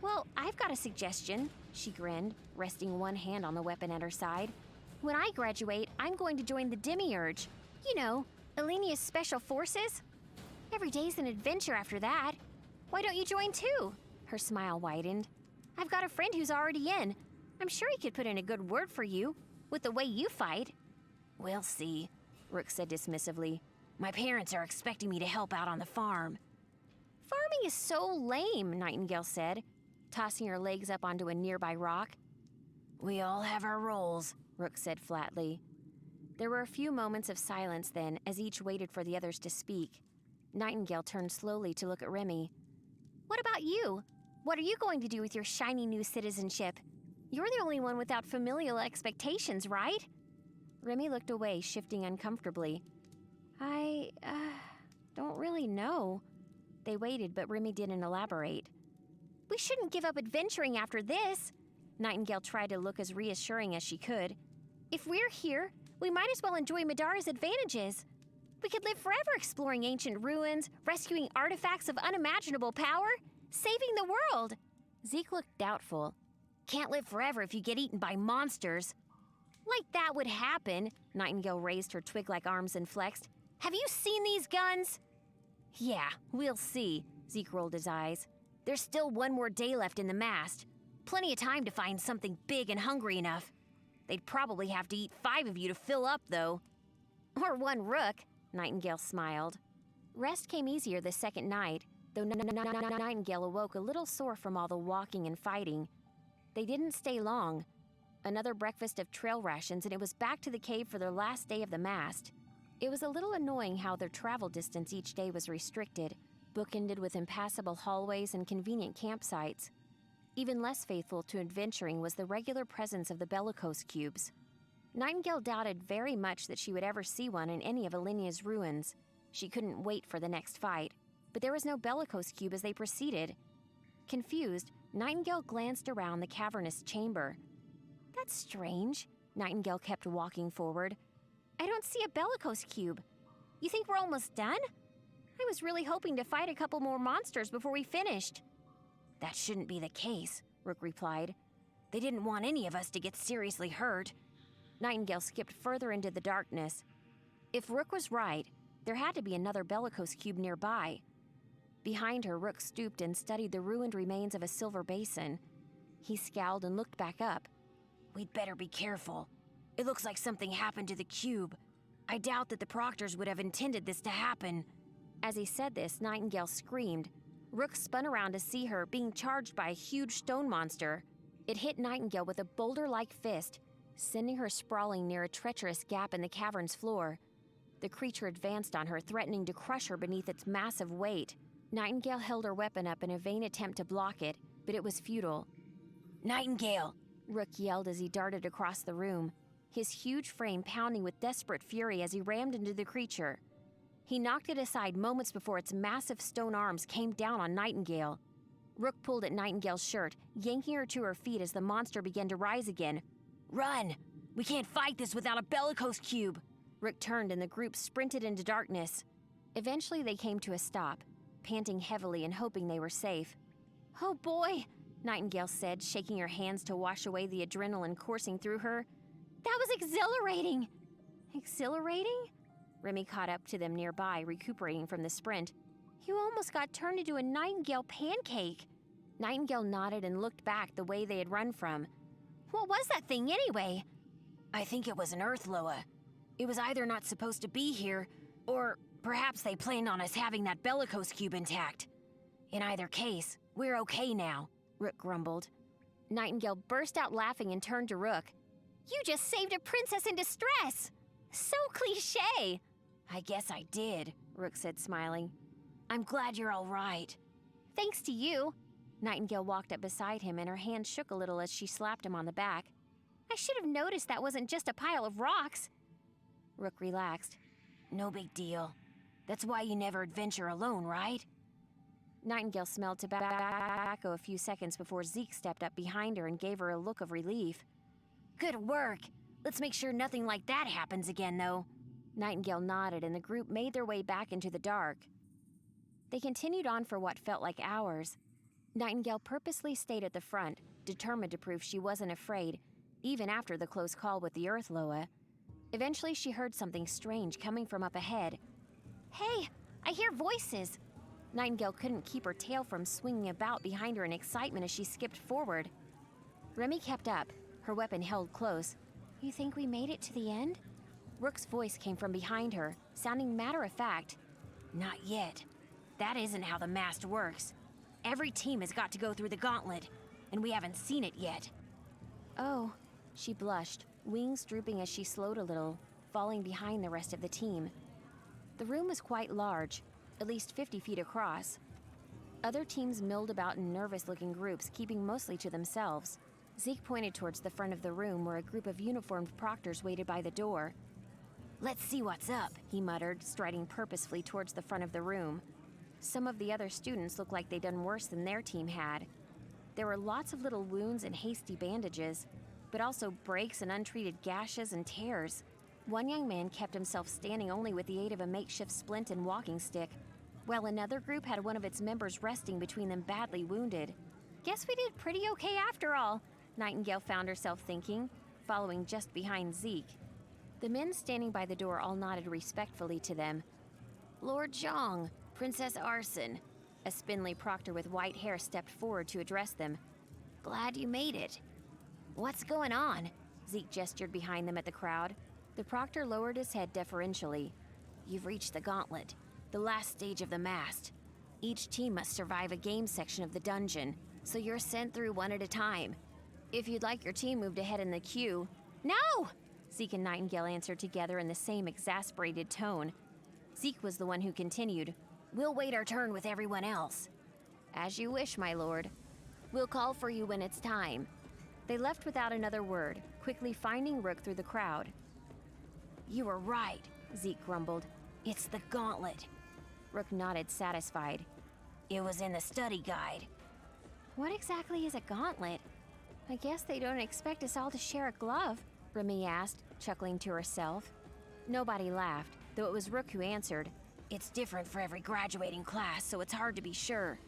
Well, I've got a suggestion, she grinned, resting one hand on the weapon at her side. When I graduate, I'm going to join the Demiurge. You know, Elenia's special forces. Every day's an adventure after that. Why don't you join too? Her smile widened. I've got a friend who's already in. I'm sure he could put in a good word for you, with the way you fight. We'll see, Rook said dismissively. My parents are expecting me to help out on the farm. Farming Climbing is so lame, Nightingale said, tossing her legs up onto a nearby rock. We all have our roles, Rook said flatly. There were a few moments of silence then, as each waited for the others to speak. Nightingale turned slowly to look at Remy. What about you? What are you going to do with your shiny new citizenship? You're the only one without familial expectations, right? Remy looked away, shifting uncomfortably. I don't really know. They waited, but Remy didn't elaborate. We shouldn't give up adventuring after this. Nightingale tried to look as reassuring as she could. If we're here, we might as well enjoy Middara's advantages. We could live forever exploring ancient ruins, rescuing artifacts of unimaginable power, saving the world. Zeke looked doubtful. Can't live forever if you get eaten by monsters. Like that would happen. Nightingale raised her twig-like arms and flexed. Have you seen these guns? Yeah, we'll see. Zeke rolled his eyes. There's still one more day left in the mast. Plenty of time to find something big and hungry enough. They'd probably have to eat 5 of you to fill up, though. Or 1 rook, Nightingale smiled. Rest came easier the second night, though Nightingale awoke a little sore from all the walking and fighting. They didn't stay long. Another breakfast of trail rations, and it was back to the cave for their last day of the mast. It was a little annoying how their travel distance each day was restricted, bookended with impassable hallways and convenient campsites. Even less faithful to adventuring was the regular presence of the bellicose cubes. Nightingale doubted very much that she would ever see one in any of Alinia's ruins. She couldn't wait for the next fight, but there was no bellicose cube as they proceeded. Confused, Nightingale glanced around the cavernous chamber. That's strange. Nightingale kept walking forward. I don't see a bellicose cube. You think we're almost done? I was really hoping to fight a couple more monsters before we finished. That shouldn't be the case, Rook replied. They didn't want any of us to get seriously hurt. Nightingale skipped further into the darkness. If Rook was right, there had to be another bellicose cube nearby. Behind her, Rook stooped and studied the ruined remains of a silver basin. He scowled and looked back up. We'd better be careful. It looks like something happened to the cube. I doubt that the proctors would have intended this to happen. As he said this, Nightingale screamed. Rook spun around to see her being charged by a huge stone monster. It hit Nightingale with a boulder-like fist, sending her sprawling near a treacherous gap in the cavern's floor. The creature advanced on her, threatening to crush her beneath its massive weight. Nightingale held her weapon up in a vain attempt to block it, but it was futile. Nightingale! Rook yelled as he darted across the room, his huge frame pounding with desperate fury as he rammed into the creature. He knocked it aside moments before its massive stone arms came down on Nightingale. Rook pulled at Nightingale's shirt, yanking her to her feet as the monster began to rise again. Run! We can't fight this without a bellicose cube! Rook turned and the group sprinted into darkness. Eventually they came to a stop, panting heavily and hoping they were safe. Oh boy, Nightingale said, shaking her hands to wash away the adrenaline coursing through her. That was exhilarating! Exhilarating? Remy caught up to them nearby, recuperating from the sprint. You almost got turned into a Nightingale pancake. Nightingale nodded and looked back the way they had run from. What was that thing anyway? I think it was an Earth Loa. It was either not supposed to be here, or perhaps they planned on us having that bellicose cube intact. In either case, we're okay now, Rook grumbled. Nightingale burst out laughing and turned to Rook. You just saved a princess in distress! So cliché! I guess I did, Rook said, smiling. I'm glad you're all right. Thanks to you. Nightingale walked up beside him and her hand shook a little as she slapped him on the back. I should have noticed that wasn't just a pile of rocks. Rook relaxed. No big deal. That's why you never adventure alone, right? Nightingale smelled tobacco a few seconds before Zeke stepped up behind her and gave her a look of relief. Good work. Let's make sure nothing like that happens again, though. Nightingale nodded and the group made their way back into the dark. They continued on for what felt like hours. Nightingale purposely stayed at the front, determined to prove she wasn't afraid, even after the close call with the Earth Loa. Eventually, she heard something strange coming from up ahead. Hey, I hear voices! Nightingale couldn't keep her tail from swinging about behind her in excitement as she skipped forward. Remy kept up, her weapon held close. You think we made it to the end? Rook's voice came from behind her, sounding matter-of-fact. Not yet. That isn't how the Mast works. Every team has got to go through the gauntlet, and we haven't seen it yet. Oh, she blushed, wings drooping as she slowed a little, falling behind the rest of the team. The room was quite large, at least 50 feet across. Other teams milled about in nervous-looking groups, keeping mostly to themselves. Zeke pointed towards the front of the room where a group of uniformed proctors waited by the door. "Let's see what's up," he muttered, striding purposefully towards the front of the room. Some of the other students looked like they'd done worse than their team had. There were lots of little wounds and hasty bandages, but also breaks and untreated gashes and tears. One young man kept himself standing only with the aid of a makeshift splint and walking stick, while another group had one of its members resting between them badly wounded. "Guess we did pretty okay after all," Nightingale found herself thinking, following just behind Zeke. The men standing by the door all nodded respectfully to them. "Lord Zhang, Princess Arson," a spindly proctor with white hair stepped forward to address them. "Glad you made it." "What's going on?" Zeke gestured behind them at the crowd. The proctor lowered his head deferentially. "You've reached the gauntlet, the last stage of the Mast. Each team must survive a game section of the dungeon, so you're sent through one at a time. If you'd like your team moved ahead in the queue..." "No!" Zeke and Nightingale answered together in the same exasperated tone. Zeke was the one who continued, "We'll wait our turn with everyone else." "As you wish, my lord. We'll call for you when it's time." They left without another word, quickly finding Rook through the crowd. "You were right," Zeke grumbled. "It's the gauntlet." Rook nodded, satisfied. "It was in the study guide." "What exactly is a gauntlet? I guess they don't expect us all to share a glove," Remy asked, chuckling to herself. Nobody laughed, though it was Rook who answered. "It's different for every graduating class, so it's hard to be sure.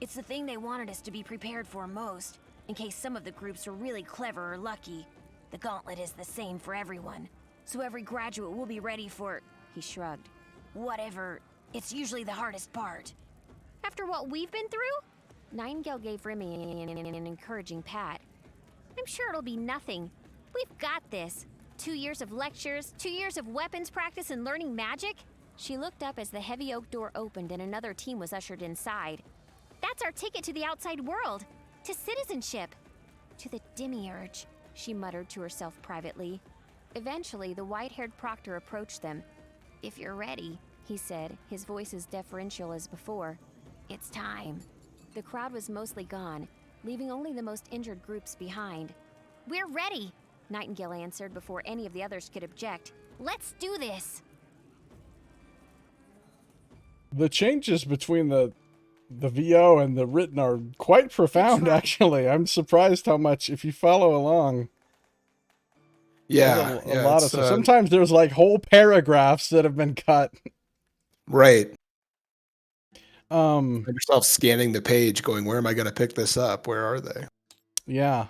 It's the thing they wanted us to be prepared for most, in case some of the groups were really clever or lucky. The gauntlet is the same for everyone, so every graduate will be ready for..." He shrugged. "Whatever. It's usually the hardest part." "After what we've been through?" Nightingale gave Remy an encouraging pat. "I'm sure it'll be nothing. We've got this. 2 years of lectures, 2 years of weapons practice and learning magic." She looked up as the heavy oak door opened and another team was ushered inside. "That's our ticket to the outside world, to citizenship, to the demiurge," she muttered to herself privately. Eventually, the white-haired proctor approached them. "If you're ready," he said, his voice as deferential as before. "It's time." The crowd was mostly gone, leaving only the most injured groups behind. "We're ready," Nightingale answered before any of the others could object. "Let's do this." The changes between the VO and the written are quite profound, actually. I'm surprised how much, if you follow along. Yeah, a lot of stuff. Sometimes there's like whole paragraphs that have been cut. Right. Find yourself scanning the page, going, "Where am I going to pick this up? Where are they?" Yeah.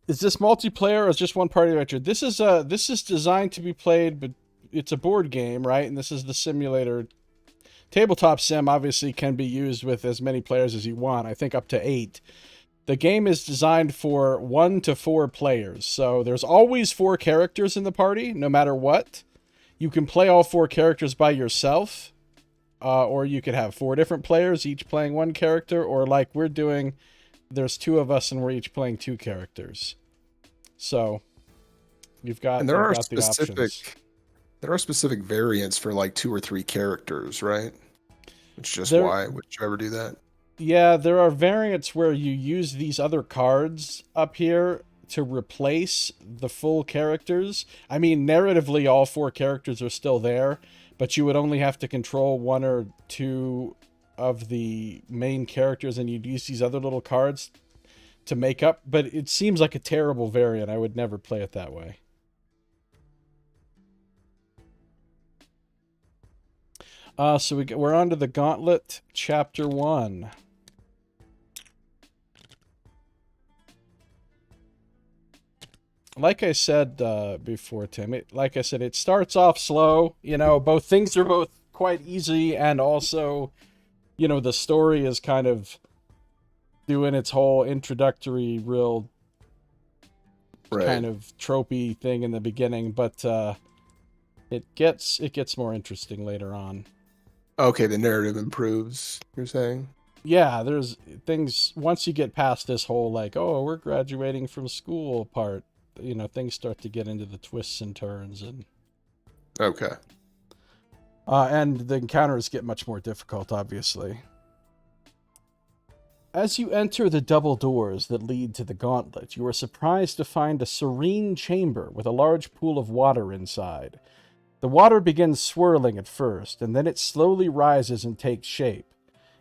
Is this multiplayer or is just one party adventure? This is designed to be played, but it's a board game, right? And this is the simulator. Tabletop sim obviously can be used with as many players as you want. I think up to 8. The game is designed for 1 to 4 players. So there's always 4 characters in the party, no matter what. You can play all 4 characters by yourself, or you could have 4 different players, each playing 1 character, or like we're doing, there's 2 of us and we're each playing 2 characters. So you've got, and there are the options. There are specific variants for like 2 or 3 characters, right? It's just why would you ever do that? Yeah, there are variants where you use these other cards up here to replace the full characters. I mean, narratively, all 4 characters are still there, but you would only have to control 1 or 2 of the main characters, and you'd use these other little cards to make up. But it seems like a terrible variant. I would never play it that way. So we're on to the Gauntlet, Chapter 1. Like I said before, Tim, it starts off slow. You know, things are both quite easy, and also, you know, the story is kind of doing its whole introductory, real kind of tropey thing in the beginning. But It gets more interesting later on. Okay, the narrative improves, you're saying? Yeah, there's things, once you get past this whole, like, oh, we're graduating from school part, things start to get into the twists and turns, and Okay. and the encounters get much more difficult, obviously. As you enter the double doors that lead to the gauntlet, you are surprised to find a serene chamber with a large pool of water inside. The water begins swirling at first, and then it slowly rises and takes shape.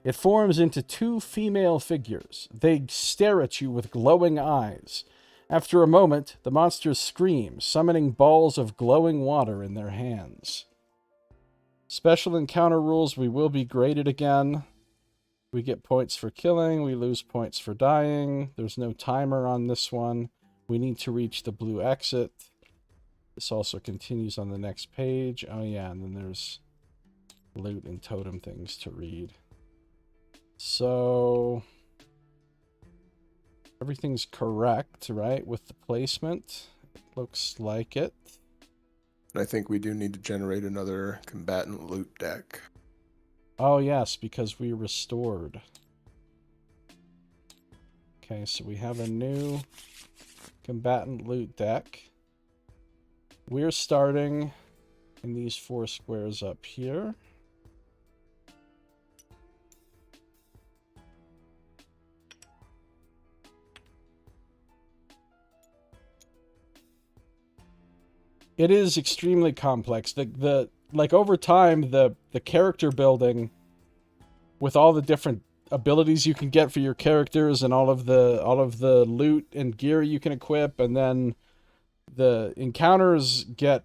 It forms into two female figures. They stare at you with glowing eyes. After a moment, the monsters scream, summoning balls of glowing water in their hands. Special encounter rules, we will be graded again. We get points for killing, we lose points for dying. There's no timer on this one. We need to reach the blue exit. This also continues on the next page. Oh yeah, and then there's loot and totem things to read. So everything's correct, right, with the placement? It looks like it. I think we do need to generate another combatant loot deck. Oh yes, because we restored. Okay, so we have a new combatant loot deck. We're starting in these 4 squares up here. It is extremely complex. Like over time, the character building with all the different abilities you can get for your characters and all of the loot and gear you can equip, and then the encounters get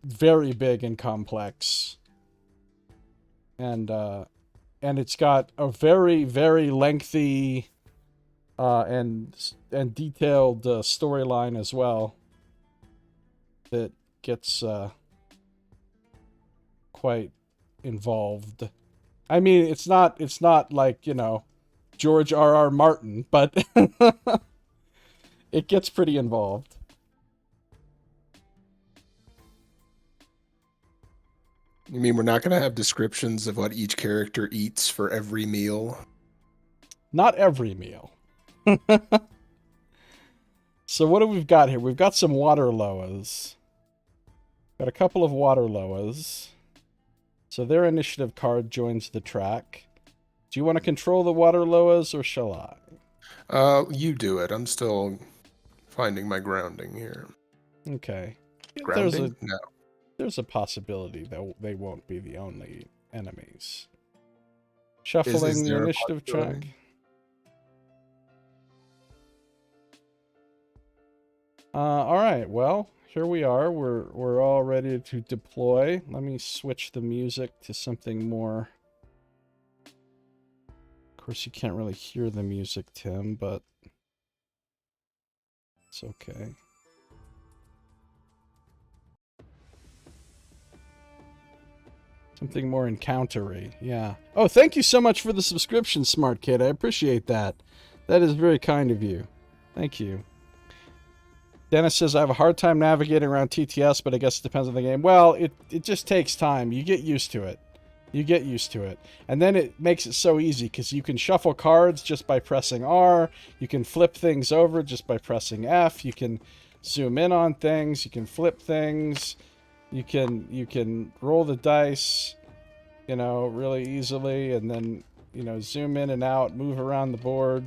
very big and complex. And it's got a very, very lengthy and detailed storyline as well that gets quite involved. I mean, it's not like, George R.R. Martin, but it gets pretty involved. You mean we're not going to have descriptions of what each character eats for every meal? Not every meal. So what do we've got here? We've got some water loas. Got a couple of water loas. So their initiative card joins the track. Do you want to control the water loas, or shall I? You do it. I'm still finding my grounding here. Okay. Grounding? No. There's a possibility that they won't be the only enemies. Shuffling the initiative track. All right. Well, here we are. We're all ready to deploy. Let me switch the music to something more. Of course, you can't really hear the music, Tim, but it's okay. Something more encountery, yeah. Oh, thank you so much for the subscription, Smart Kid. I appreciate that. That is very kind of you. Thank you. Dennis says, I have a hard time navigating around TTS, but I guess it depends on the game. Well, it just takes time. You get used to it. You get used to it. And then it makes it so easy, because you can shuffle cards just by pressing R. You can flip things over just by pressing F. You can zoom in on things. You can flip things. You can roll the dice, really easily, and then, zoom in and out, move around the board,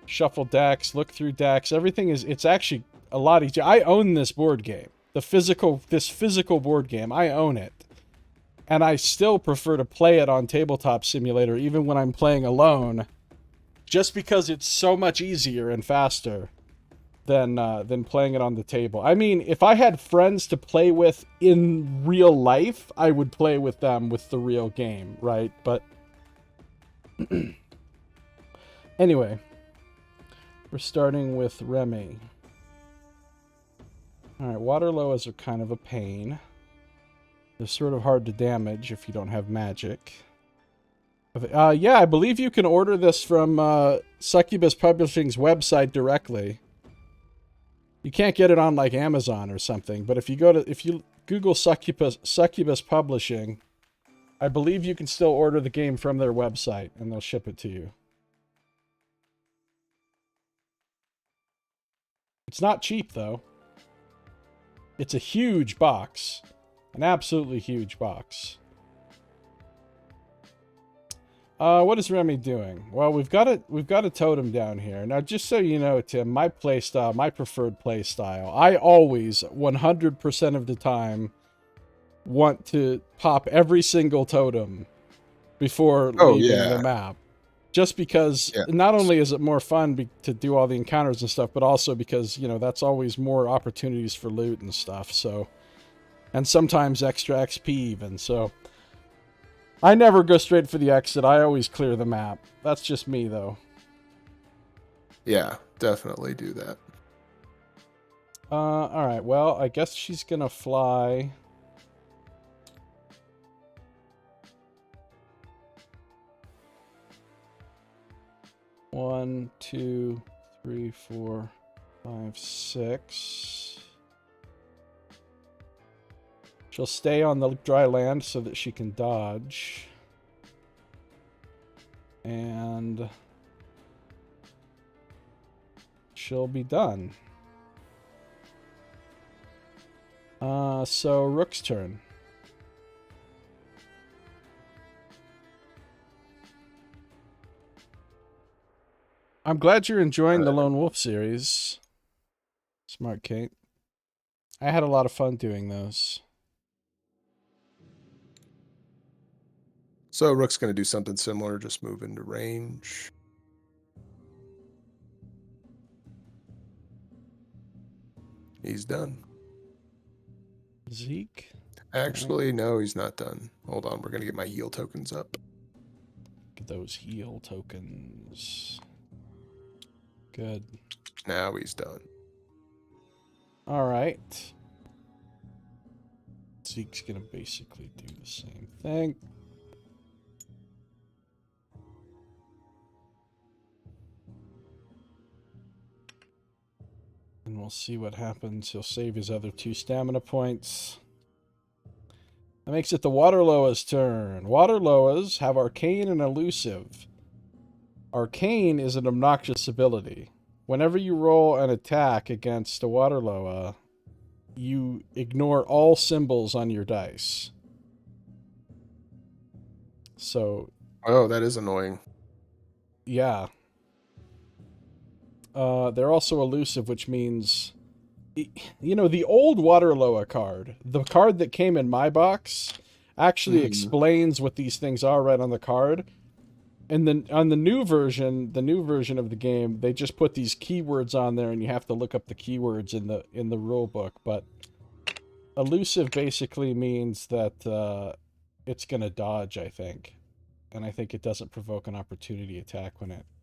shuffle decks, look through decks. Everything it's actually a lot easier. I own this board game. This physical board game. I own it. And I still prefer to play it on Tabletop Simulator, even when I'm playing alone, just because it's so much easier and faster than playing it on the table. I mean, if I had friends to play with in real life, I would play with them with the real game, right? But anyway, we're starting with Remy. Alright, water loas are kind of a pain. They're sort of hard to damage if you don't have magic. Yeah, I believe you can order this from Succubus Publishing's website directly. You can't get it on like Amazon or something, but if you Google Succubus Publishing, I believe you can still order the game from their website, and they'll ship it to you. It's not cheap, though. It's a huge box. An absolutely huge box. What is Remy doing? Well, we've got a totem down here. Now, just so you know, Tim, my playstyle, my preferred playstyle, I always, 100% of the time, want to pop every single totem before leaving the map. Just because not only is it more fun to do all the encounters and stuff, but also because, you know, that's always more opportunities for loot and stuff. So, and sometimes extra XP even. So, I never go straight for the exit. I always clear the map. That's just me, though. Yeah, definitely do that. All right. Well, I guess she's gonna fly. One, two, three, 4, 5, 6. She'll stay on the dry land so that she can dodge. And she'll be done. So Rook's turn. I'm glad you're enjoying the Lone Wolf series. Smart Kate. I had a lot of fun doing those. So Rook's going to do something similar, just move into range. He's done. Zeke? Actually, no, he's not done. Hold on, we're going to get my heal tokens up. Get those heal tokens. Good. Now he's done. All right. Zeke's going to basically do the same thing. And we'll see what happens. He'll save his other 2 stamina points. That makes it the Waterloa's turn. Waterloas have Arcane and Elusive. Arcane is an obnoxious ability. Whenever you roll an attack against a Waterloa, you ignore all symbols on your dice. So... Oh, that is annoying. Yeah. They're also elusive, which means... You know, the old Waterloa card, the card that came in my box, actually explains what these things are right on the card. And then on the new version of the game, they just put these keywords on there, and you have to look up the keywords in the rule book. But elusive basically means that it's gonna dodge, I think, and I think it doesn't provoke an opportunity attack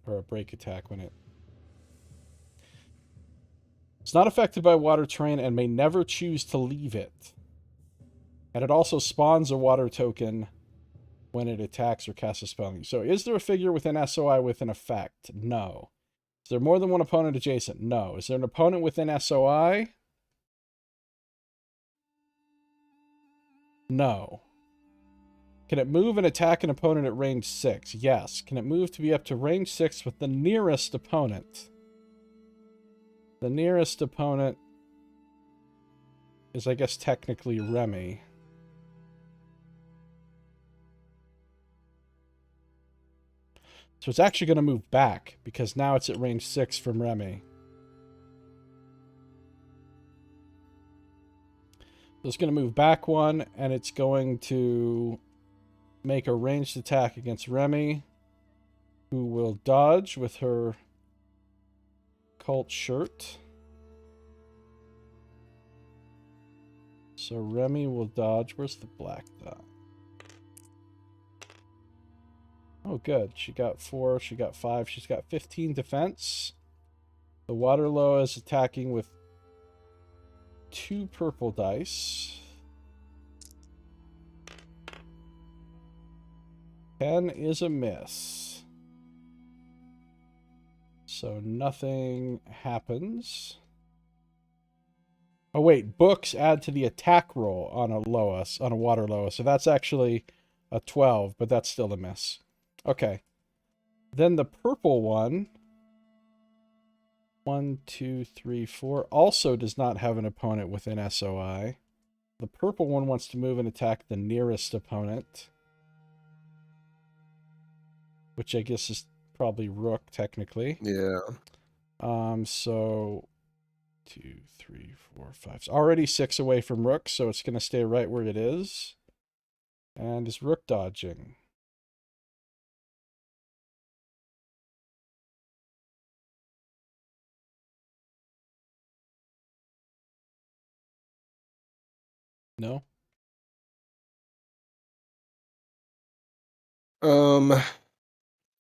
or a break attack when it. It's not affected by water terrain and may never choose to leave it. And it also spawns a water token when it attacks or casts a spell on you. So is there a figure within SOI with an effect? No. Is there more than one opponent adjacent? No. Is there an opponent within SOI? No. Can it move and attack an opponent at range 6? Yes. Can it move to be up to range 6 with the nearest opponent? The nearest opponent is, I guess, technically Remy. So it's actually going to move back, because now it's at range 6 from Remy. So it's going to move back 1, and it's going to make a ranged attack against Remy, who will dodge with her cult shirt. So Remy will dodge. Where's the black dot? Oh, good. She got 4. She got 5. She's got 15 defense. The Waterloa is attacking with 2 purple dice. 10 is a miss. So nothing happens. Oh wait, books add to the attack roll on a water Loa. So that's actually a 12, but that's still a miss. Okay. Then the purple one, 1, 2, 3, 4, also does not have an opponent within SOI. The purple one wants to move and attack the nearest opponent, which I guess is probably Rook, technically. Yeah. So 2, 3, 4, 5. It's already 6 away from Rook, so it's going to stay right where it is. And is Rook dodging? No?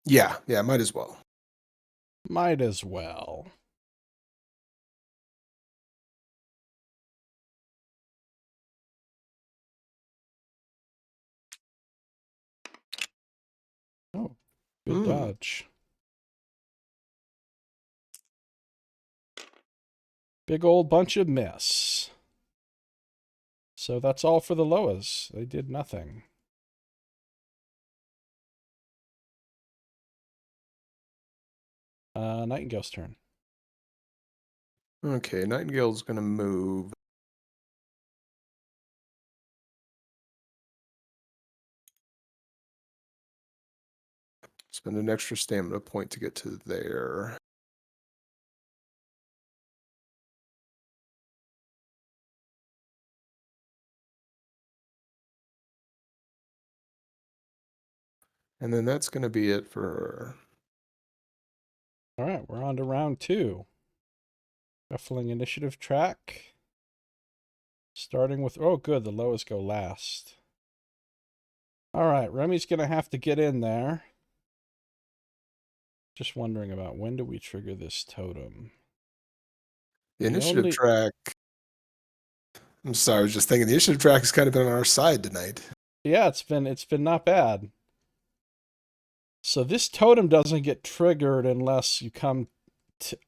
Yeah, might as well. Might as well. Oh, good dodge. Big old bunch of miss. So that's all for the Loas. They did nothing. Nightingale's turn. Okay, Nightingale's gonna move. Spend an extra stamina point to get to there. And then that's going to be it for her. All right, we're on to round 2. Shuffling initiative track. Starting with, oh good, the Loas go last. All right, Remy's going to have to get in there. Just wondering about when do we trigger this totem? The initiative track. I'm sorry, I was just thinking the initiative track has kind of been on our side tonight. Yeah, it's been not bad. So this totem doesn't get triggered unless you come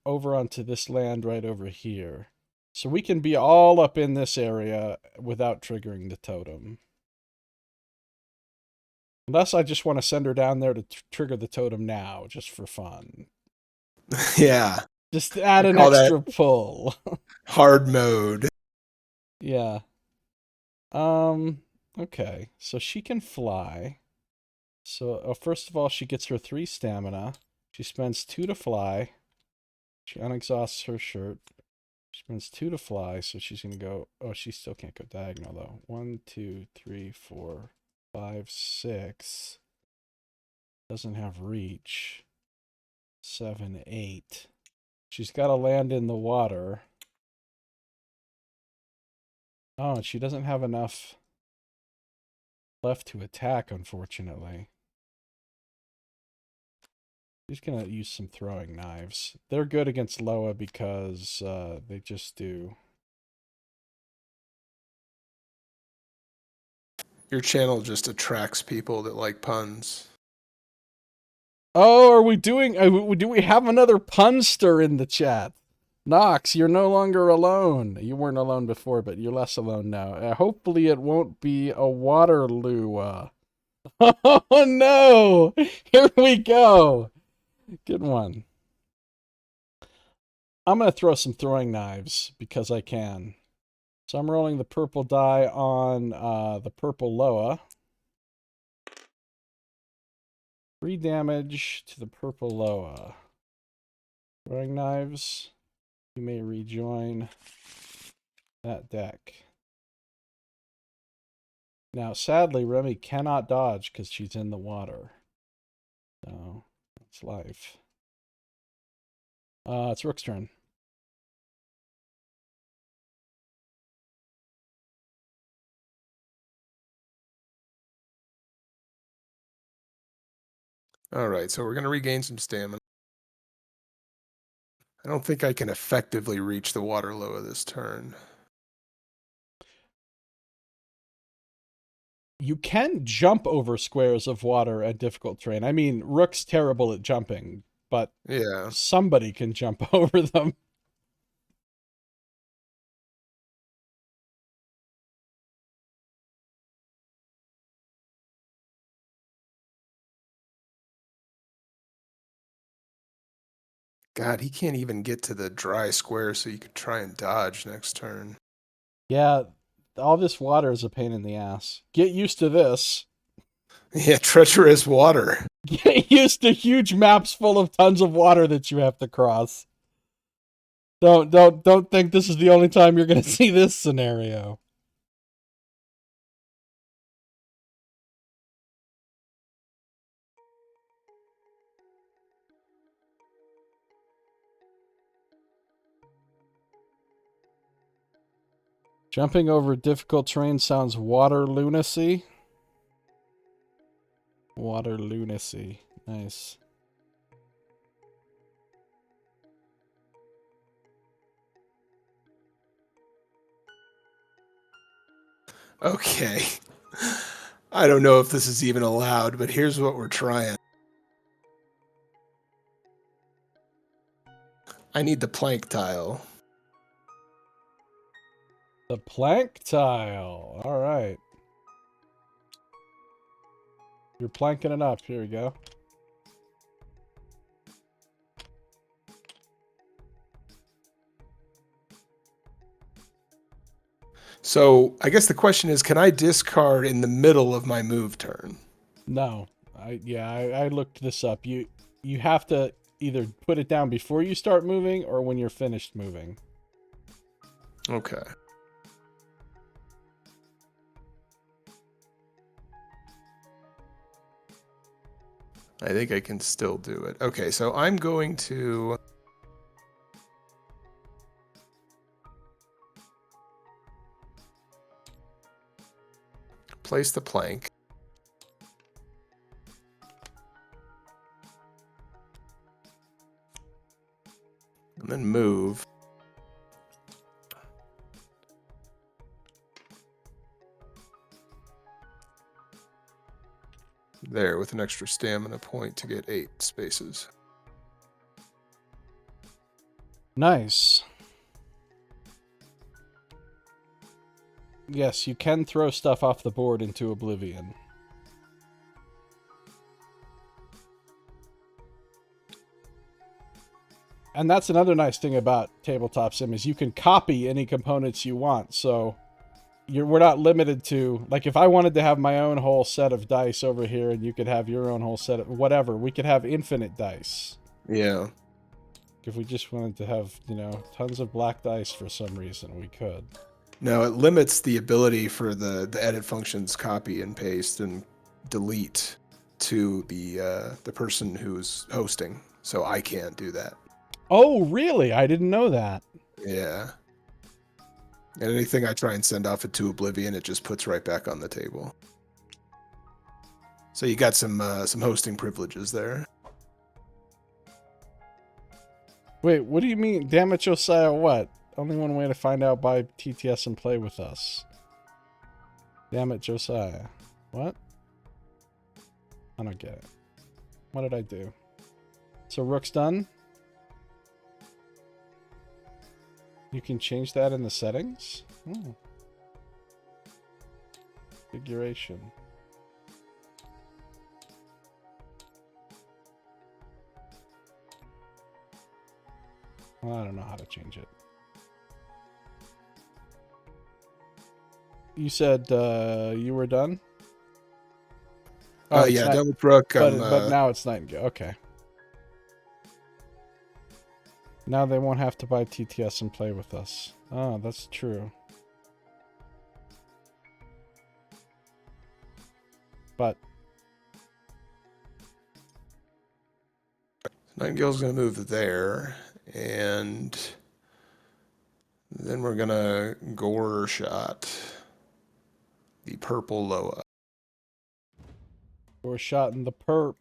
over onto this land right over here. So we can be all up in this area without triggering the totem. Unless I just want to send her down there to trigger the totem now, just for fun. Yeah. Just add an extra pull. Hard mode. Yeah. Okay. So she can fly. So first of all, she gets her 3 stamina. She spends 2 to fly. She unexhausts her shirt. She spends 2 to fly, so she's going to go... Oh, she still can't go diagonal, though. 1, 2, 3, 4, 5, 6. Doesn't have reach. 7, 8. She's got to land in the water. Oh, and she doesn't have enough left to attack, unfortunately. She's going to use some throwing knives. They're good against Loa because they just do. Your channel just attracts people that like puns. Oh, are we doing... do we have another punster in the chat? Nox, you're no longer alone. You weren't alone before, but you're less alone now. Hopefully it won't be a Waterloo. Oh, no! Here we go! Good one. I'm going to throw some throwing knives because I can. So I'm rolling the purple die on the purple Loa. 3 damage to the purple Loa. Throwing knives. You may rejoin that deck. Now, sadly, Remy cannot dodge because she's in the water. So, that's life. It's Rook's turn. All right, so we're going to regain some stamina. I don't think I can effectively reach the water Loa this turn. You can jump over squares of water at difficult terrain. I mean, Rook's terrible at jumping, but yeah, somebody can jump over them. God, he can't even get to the dry square so you could try and dodge next turn. Yeah, all this water is a pain in the ass. Get used to this. Yeah, treacherous water. Get used to huge maps full of tons of water that you have to cross. Don't think this is the only time you're going to see this scenario. Jumping over difficult terrain sounds water lunacy. Water lunacy. Nice. Okay. I don't know if this is even allowed, but here's what we're trying. I need the plank tile. The plank tile. All right. You're planking it up. Here we go. So I guess the question is, can I discard in the middle of my move turn? No. I looked this up. You have to either put it down before you start moving or when you're finished moving. Okay. I think I can still do it. Okay, so I'm going to place the plank. And then move. There, with an extra stamina point to get 8 spaces. Nice. Yes, you can throw stuff off the board into oblivion. And that's another nice thing about Tabletop Sim is you can copy any components you want. So we're not limited to, like, if I wanted to have my own whole set of dice over here and you could have your own whole set of whatever, we could have infinite dice. Yeah. If we just wanted to have, tons of black dice for some reason, we could. No, it limits the ability for the edit functions copy and paste and delete to the person who's hosting. So I can't do that. Oh, really? I didn't know that. Yeah. And anything I try and send off it to Oblivion, it just puts right back on the table. So you got some hosting privileges there. Wait, what do you mean? Damn it, Josiah, what? Only one way to find out: buy TTS and play with us. Damn it, Josiah. What? I don't get it. What did I do? So Rook's done? You can change that in the settings? Hmm. Configuration. Well, I don't know how to change it. You said you were done? Oh, yeah, done with Rook. But now it's Nightingale. Okay. Now they won't have to buy TTS and play with us. Oh, that's true. But Nightingale's going to move there, and then we're going to gore shot the purple Loa. we're shot in the perp.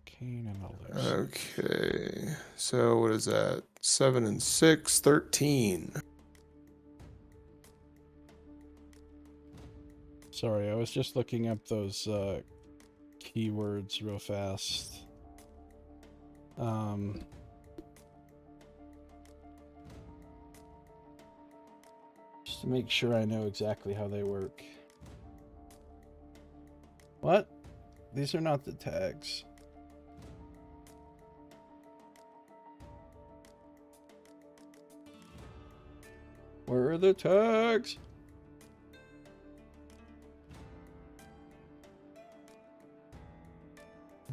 Kane and Elixir. Okay, so what is that? 7 and 6, 13. Sorry, I was just looking up those keywords real fast. Just to make sure I know exactly how they work. What? These are not the tags. Where are the tags?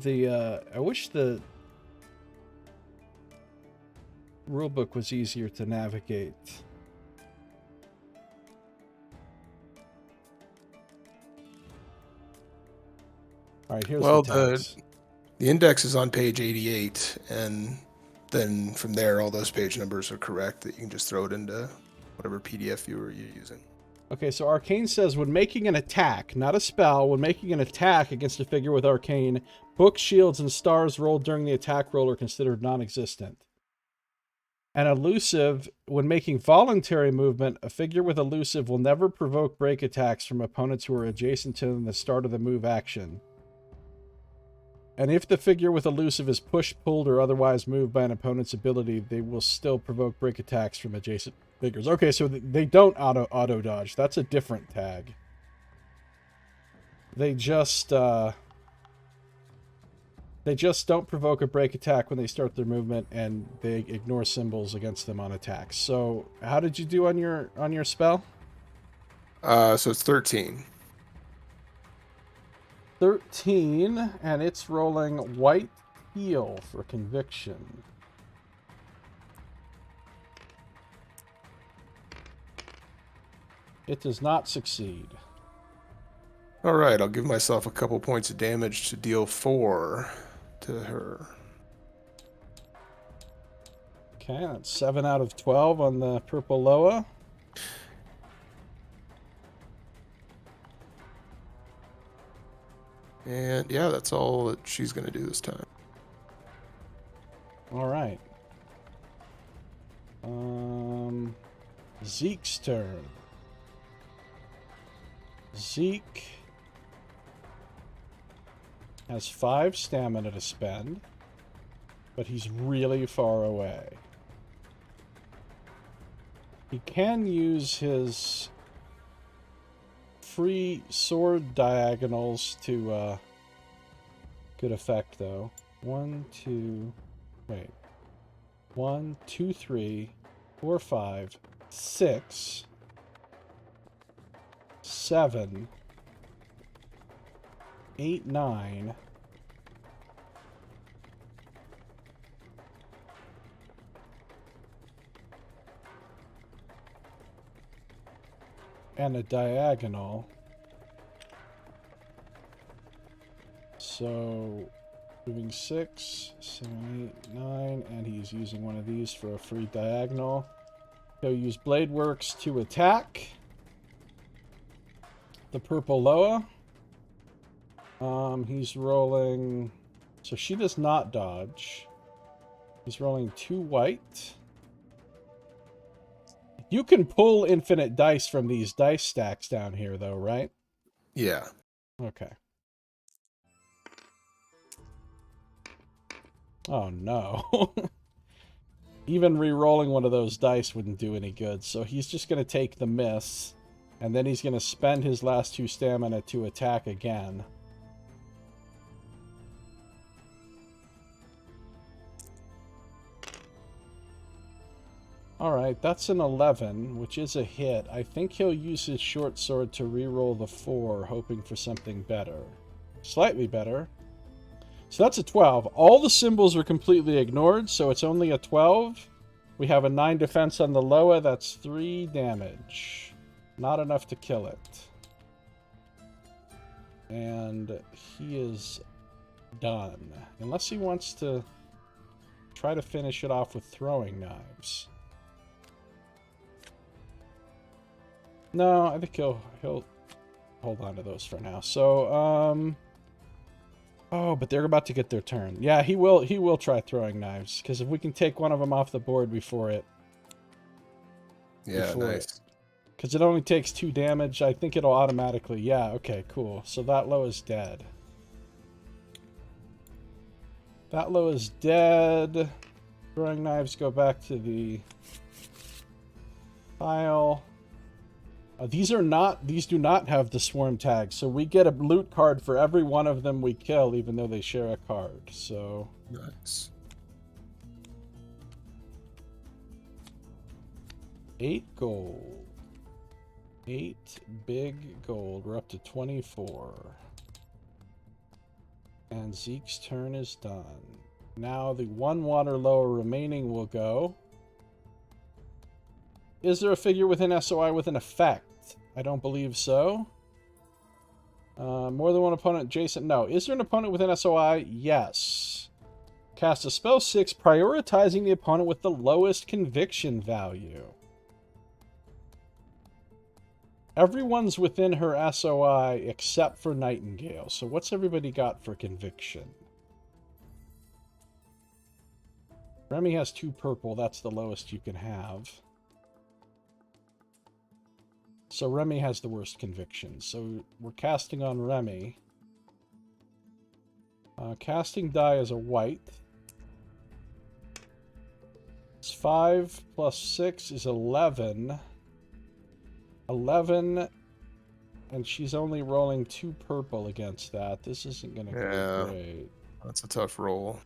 I wish the rulebook was easier to navigate. All right, here's the tags. The index is on page 88, and then from there, all those page numbers are correct. That you can just throw it into whatever PDF viewer you're using. Okay, so Arcane says when making an attack, not a spell, when making an attack against a figure with Arcane, book, shields, and stars rolled during the attack roll are considered non-existent. And elusive, when making voluntary movement, a figure with elusive will never provoke break attacks from opponents who are adjacent to them at the start of the move action. And if the figure with elusive is pushed, pulled, or otherwise moved by an opponent's ability, they will still provoke break attacks from adjacent figures. Okay, so they don't auto dodge. That's a different tag. They just don't provoke a break attack when they start their movement, and they ignore symbols against them on attacks. So, how did you do on your spell? So it's 13. 13, and it's rolling white heel for conviction. It does not succeed. All right, I'll give myself a couple points of damage to deal 4 to her. Okay, that's 7 out of 12 on the purple Loa. And yeah, that's all that she's going to do this time. All right. Zeke's turn. Zeke has 5 stamina to spend, but he's really far away. He can use his free sword diagonals to good effect, though. 1, 2, 3, 4, 5, 6, 7, 8, 9. And a diagonal. So, moving 6, 7, 8, 9, and he's using one of these for a free diagonal. He'll use Blade Works to attack the purple Loa. He's rolling... So she does not dodge. He's rolling 2 white. You can pull infinite dice from these dice stacks down here, though, right? Yeah. Okay. Oh, no. Even re-rolling one of those dice wouldn't do any good, so he's just going to take the miss, and then he's going to spend his last 2 stamina to attack again. Alright, that's an 11, which is a hit. I think he'll use his short sword to re-roll the 4, hoping for something better. Slightly better. So that's a 12. All the symbols are completely ignored, so it's only a 12. We have a 9 defense on the Loa, that's 3 damage. Not enough to kill it. And he is done. Unless he wants to try to finish it off with throwing knives. No, I think he'll hold on to those for now. So, oh, but they're about to get their turn. Yeah, he will try throwing knives, because if we can take one of them off the board before it... Yeah, nice. Because it only takes 2 damage, I think it'll automatically... Yeah, okay, cool. So that Loa is dead. That Loa is dead. Throwing knives go back to the pile. These do not have the swarm tag, so we get a loot card for every one of them we kill, even though they share a card. So nice. 8 gold. 8 big gold. We're up to 24. And Zeke's turn is done. Now the 1 water lower remaining will go. Is there a figure within SOI with an effect? I don't believe so. More than one opponent, Jason. No. Is there an opponent within SOI? Yes. Cast a spell 6, prioritizing the opponent with the lowest conviction value. Everyone's within her SOI except for Nightingale. So what's everybody got for conviction? Remy has 2 purple. That's the lowest you can have. So Remy has the worst conviction. So we're casting on Remy. Casting die is a white. It's 5 plus 6 is 11. 11, and she's only rolling 2 purple against that. This isn't going to go great. That's a tough roll.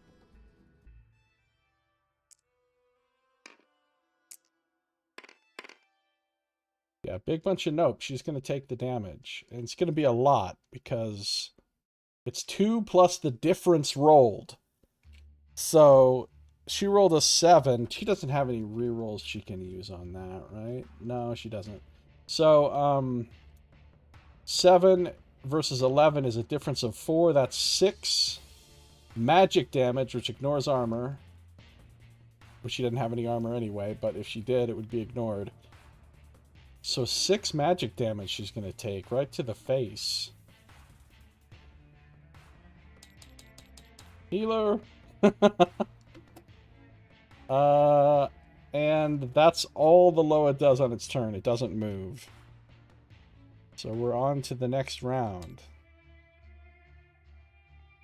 Yeah, big bunch of nope. She's going to take the damage. And it's going to be a lot because it's 2 plus the difference rolled. So she rolled a 7. She doesn't have any rerolls she can use on that, right? No, she doesn't. So, 7 versus 11 is a difference of 4. That's 6 magic damage, which ignores armor. Which she didn't have any armor anyway, but if she did, it would be ignored. So 6 magic damage she's going to take right to the face. Healer. And that's all the Loa does on its turn. It doesn't move. So we're on to the next round.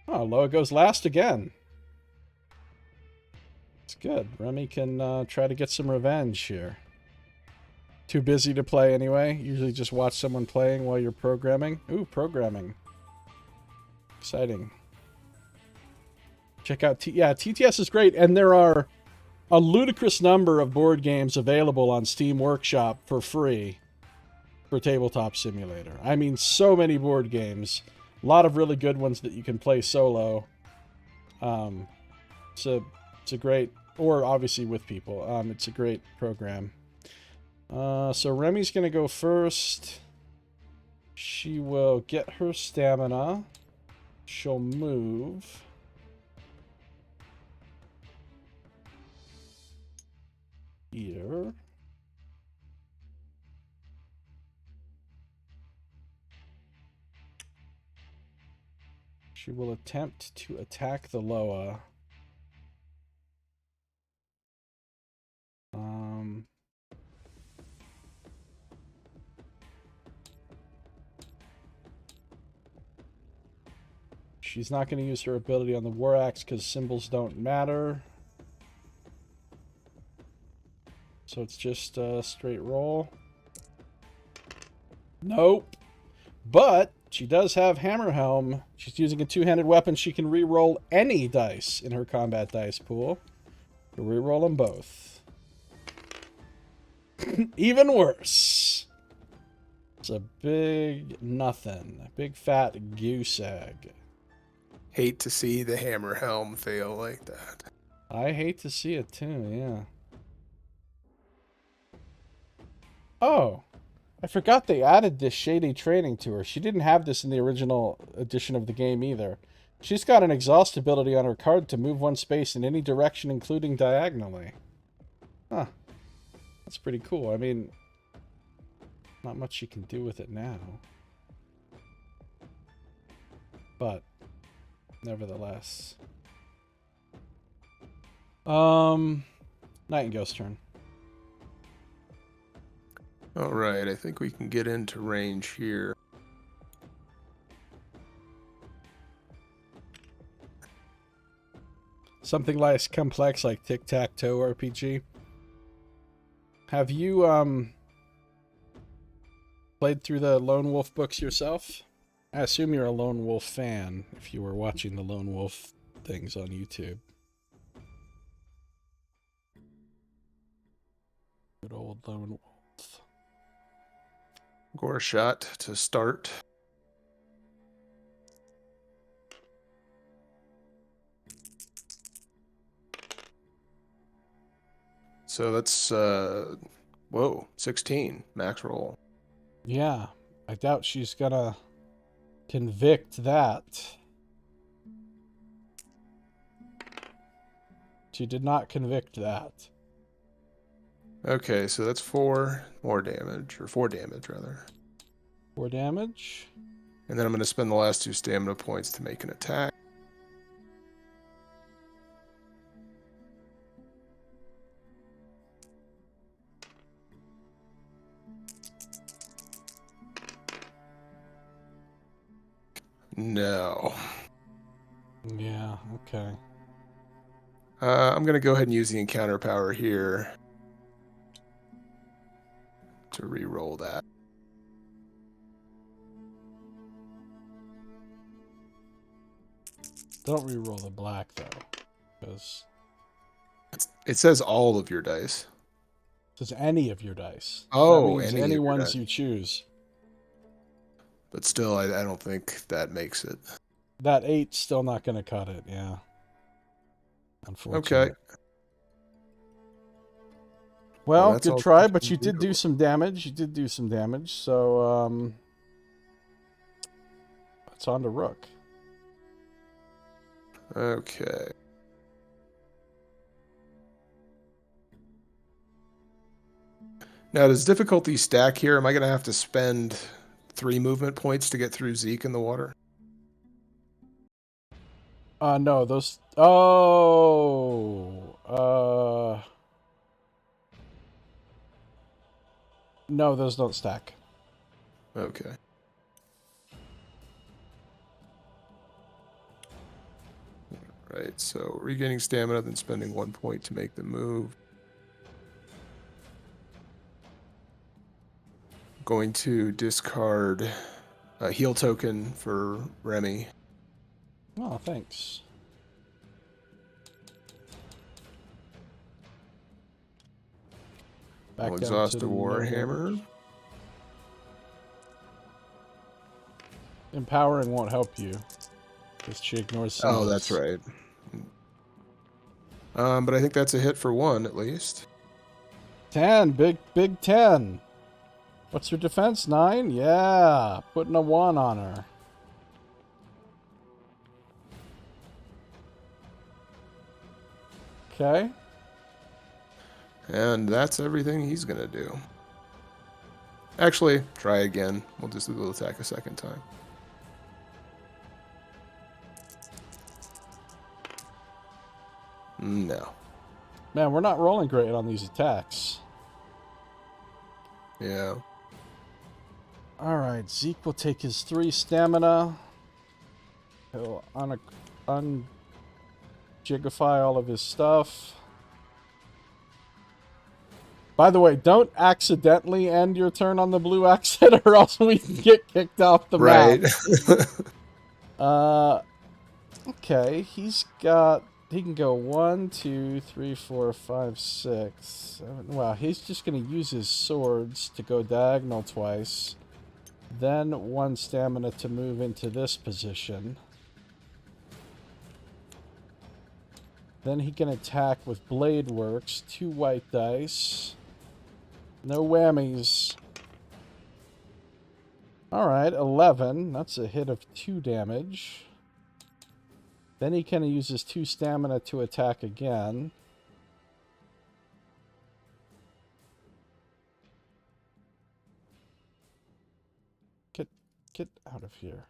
Oh, Loa goes last again. It's good. Remy can try to get some revenge here. Too busy to play anyway. Usually just watch someone playing while you're programming. Ooh, programming. Exciting. Check out TTS is great, and there are a ludicrous number of board games available on Steam Workshop for free for Tabletop Simulator. I mean, so many board games. A lot of really good ones that you can play solo. It's a great, or obviously with people. It's a great program. So Remy's going to go first. She will get her stamina. She'll move. Here. She will attempt to attack the Loa. She's not going to use her ability on the War Axe because symbols don't matter. So it's just a straight roll. Nope. But she does have Hammer Helm. She's using a 2-handed weapon. She can re-roll any dice in her combat dice pool. Re-roll them both. Even worse. It's a big nothing. A big fat goose egg. Hate to see the Hammer Helm fail like that. I hate to see it too, yeah. Oh, I forgot they added this shady training to her. She didn't have this in the original edition of the game either. She's got an exhaust ability on her card to move 1 space in any direction, including diagonally. Huh. That's pretty cool. I mean, not much she can do with it now. But, nevertheless. Nightingale's turn. Alright, I think we can get into range here. Something less complex like tic-tac-toe RPG. Have you, played through the Lone Wolf books yourself? I assume you're a Lone Wolf fan if you were watching the Lone Wolf things on YouTube. Good old lone wolf. Gore shot to start. So that's, whoa, 16, max roll. Yeah, I doubt she's gonna convict that. She did not convict that. Okay, so that's 4 more damage, or 4 damage, rather. 4 damage. And then I'm going to spend the last 2 stamina points to make an attack. No. Yeah, okay. I'm going to go ahead and use the encounter power here to re-roll that. Don't re-roll the black, though, because It says all of your dice. it says any of your dice. Oh, that means any of any your ones dice. you choose. But still, I don't think that makes it. That 8's still not going to cut it, yeah. Unfortunately. Okay. Well, that's good all try, you but can you did do some damage. You did do some damage, so, it's on to Rook. Okay. Now, does difficulty stack here? Am I going to have to spend 3 movement points to get through Zeke in the water? No, those... Oh! No, those don't stack. Okay. Right, so regaining stamina, then spending 1 point to make the move. Going to discard a heal token for Remy. Oh, thanks. Back I'll down exhaust to the no Warhammer. damage. Empowering won't help you, because she ignores symbols. Oh, that's right. But I think that's a hit for 1, at least. 10, big 10. What's her defense? 9? Yeah, putting a 1 on her. Okay. And that's everything he's going to do. Actually, try again. We'll just do the attack a second time. No. Man, we're not rolling great on these attacks. Yeah. Alright, Zeke will take his 3 stamina. He'll unjigify all of his stuff. By the way, don't accidentally end your turn on the blue exit, or else we can get kicked off the map. Right. Okay, he can go 1, 2, 3, 4, 5, 6, 7. Wow, he's just going to use his swords to go diagonal twice. Then 1 stamina to move into this position. Then he can attack with Blade Works, 2 white dice. No whammies. Alright, 11. That's a hit of 2 damage. Then he can use his 2 stamina to attack again. Get out of here.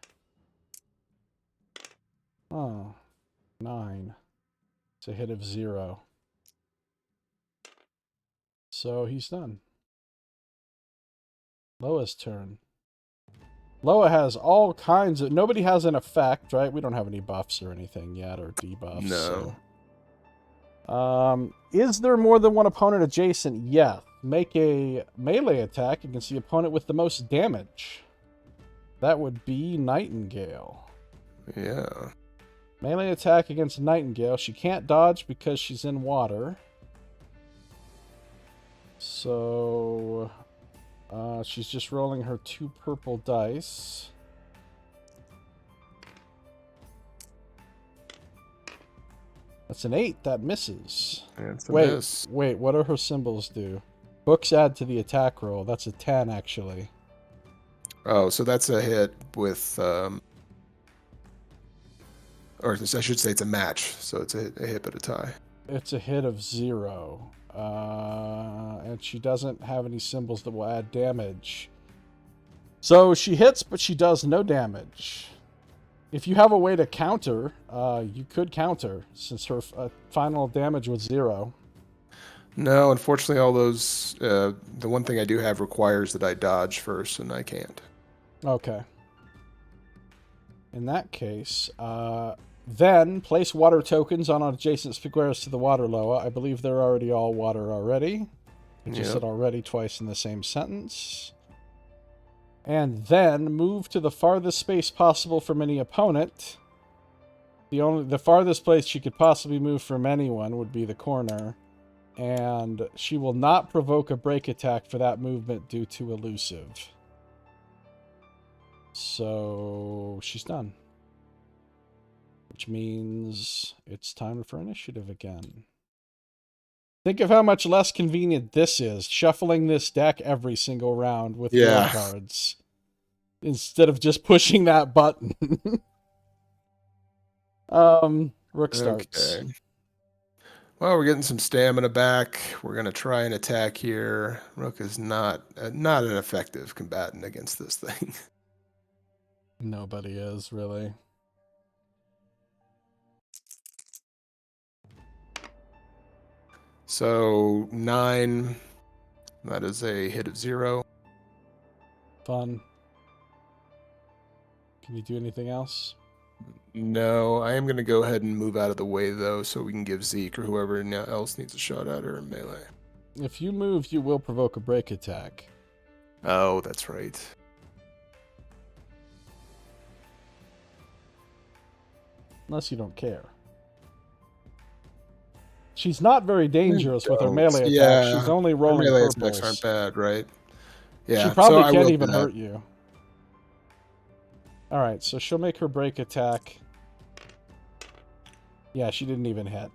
Oh, 9. It's a hit of 0. So he's done. Loa's turn. Loa has all kinds of... Nobody has an effect, right? We don't have any buffs or anything yet, or debuffs. No. So. Is there more than one opponent adjacent? Yeah. Make a melee attack against the opponent with the most damage. That would be Nightingale. Yeah. Melee attack against Nightingale. She can't dodge because she's in water. So, she's just rolling her 2 purple dice. That's an 8. That misses. That's a Wait, miss. wait. What do her symbols do? Books add to the attack roll. That's a 10, actually. Oh, so that's a hit with, or I should say it's a match. So it's a hit but a tie. It's a hit of 0. And she doesn't have any symbols that will add damage. So she hits, but she does no damage. If you have a way to counter, you could counter, since her final damage was 0. No, unfortunately, all those, the one thing I do have requires that I dodge first, and I can't. Okay. In that case, then place water tokens on adjacent squares to the water loa. I believe they're already all water already. I just said already twice in the same sentence. And then move to the farthest space possible from any opponent. The farthest place she could possibly move from anyone would be the corner. And she will not provoke a break attack for that movement due to elusive. So she's done. Which means it's time for initiative again. Think of how much less convenient this is, shuffling this deck every single round with draw cards. Instead of just pushing that button. Rook starts. Okay. Well, we're getting some stamina back. We're going to try and attack here. Rook is not an effective combatant against this thing. Nobody is, really. So 9, that is a hit of 0. Fun. Can you do anything else? No, I am going to go ahead and move out of the way, though, so we can give Zeke or whoever else needs a shot at her in melee. If you move, you will provoke a break attack. Oh, that's right. Unless you don't care. She's not very dangerous with her melee attack. Yeah, She's only rolling melee purples. attacks aren't bad, right? Yeah, She probably so can't even hurt you. Alright, so she'll make her break attack. Yeah, she didn't even hit.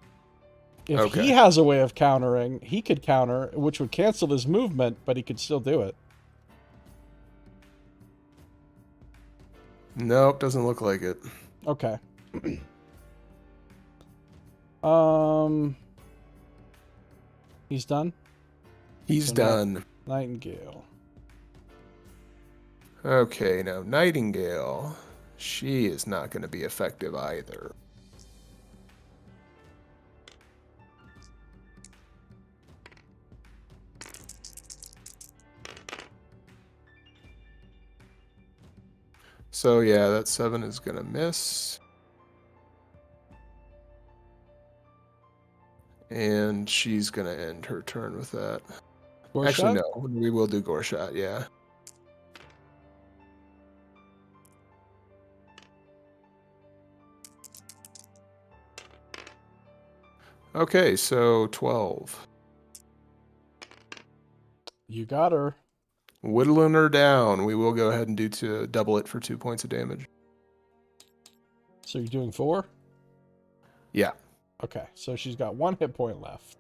If he has a way of countering, he could counter, which would cancel his movement, but he could still do it. Nope, doesn't look like it. Okay. He's done? He's done. Nightingale. Okay, now Nightingale. She is not going to be effective either. So yeah, that 7 is going to miss. And she's going to end her turn with that. Actually, no. We will do Gore Shot, yeah. Okay, so 12. You got her. Whittling her down. We will go ahead and double it for 2 points of damage. So you're doing 4? Yeah. Okay, so she's got 1 hit point left.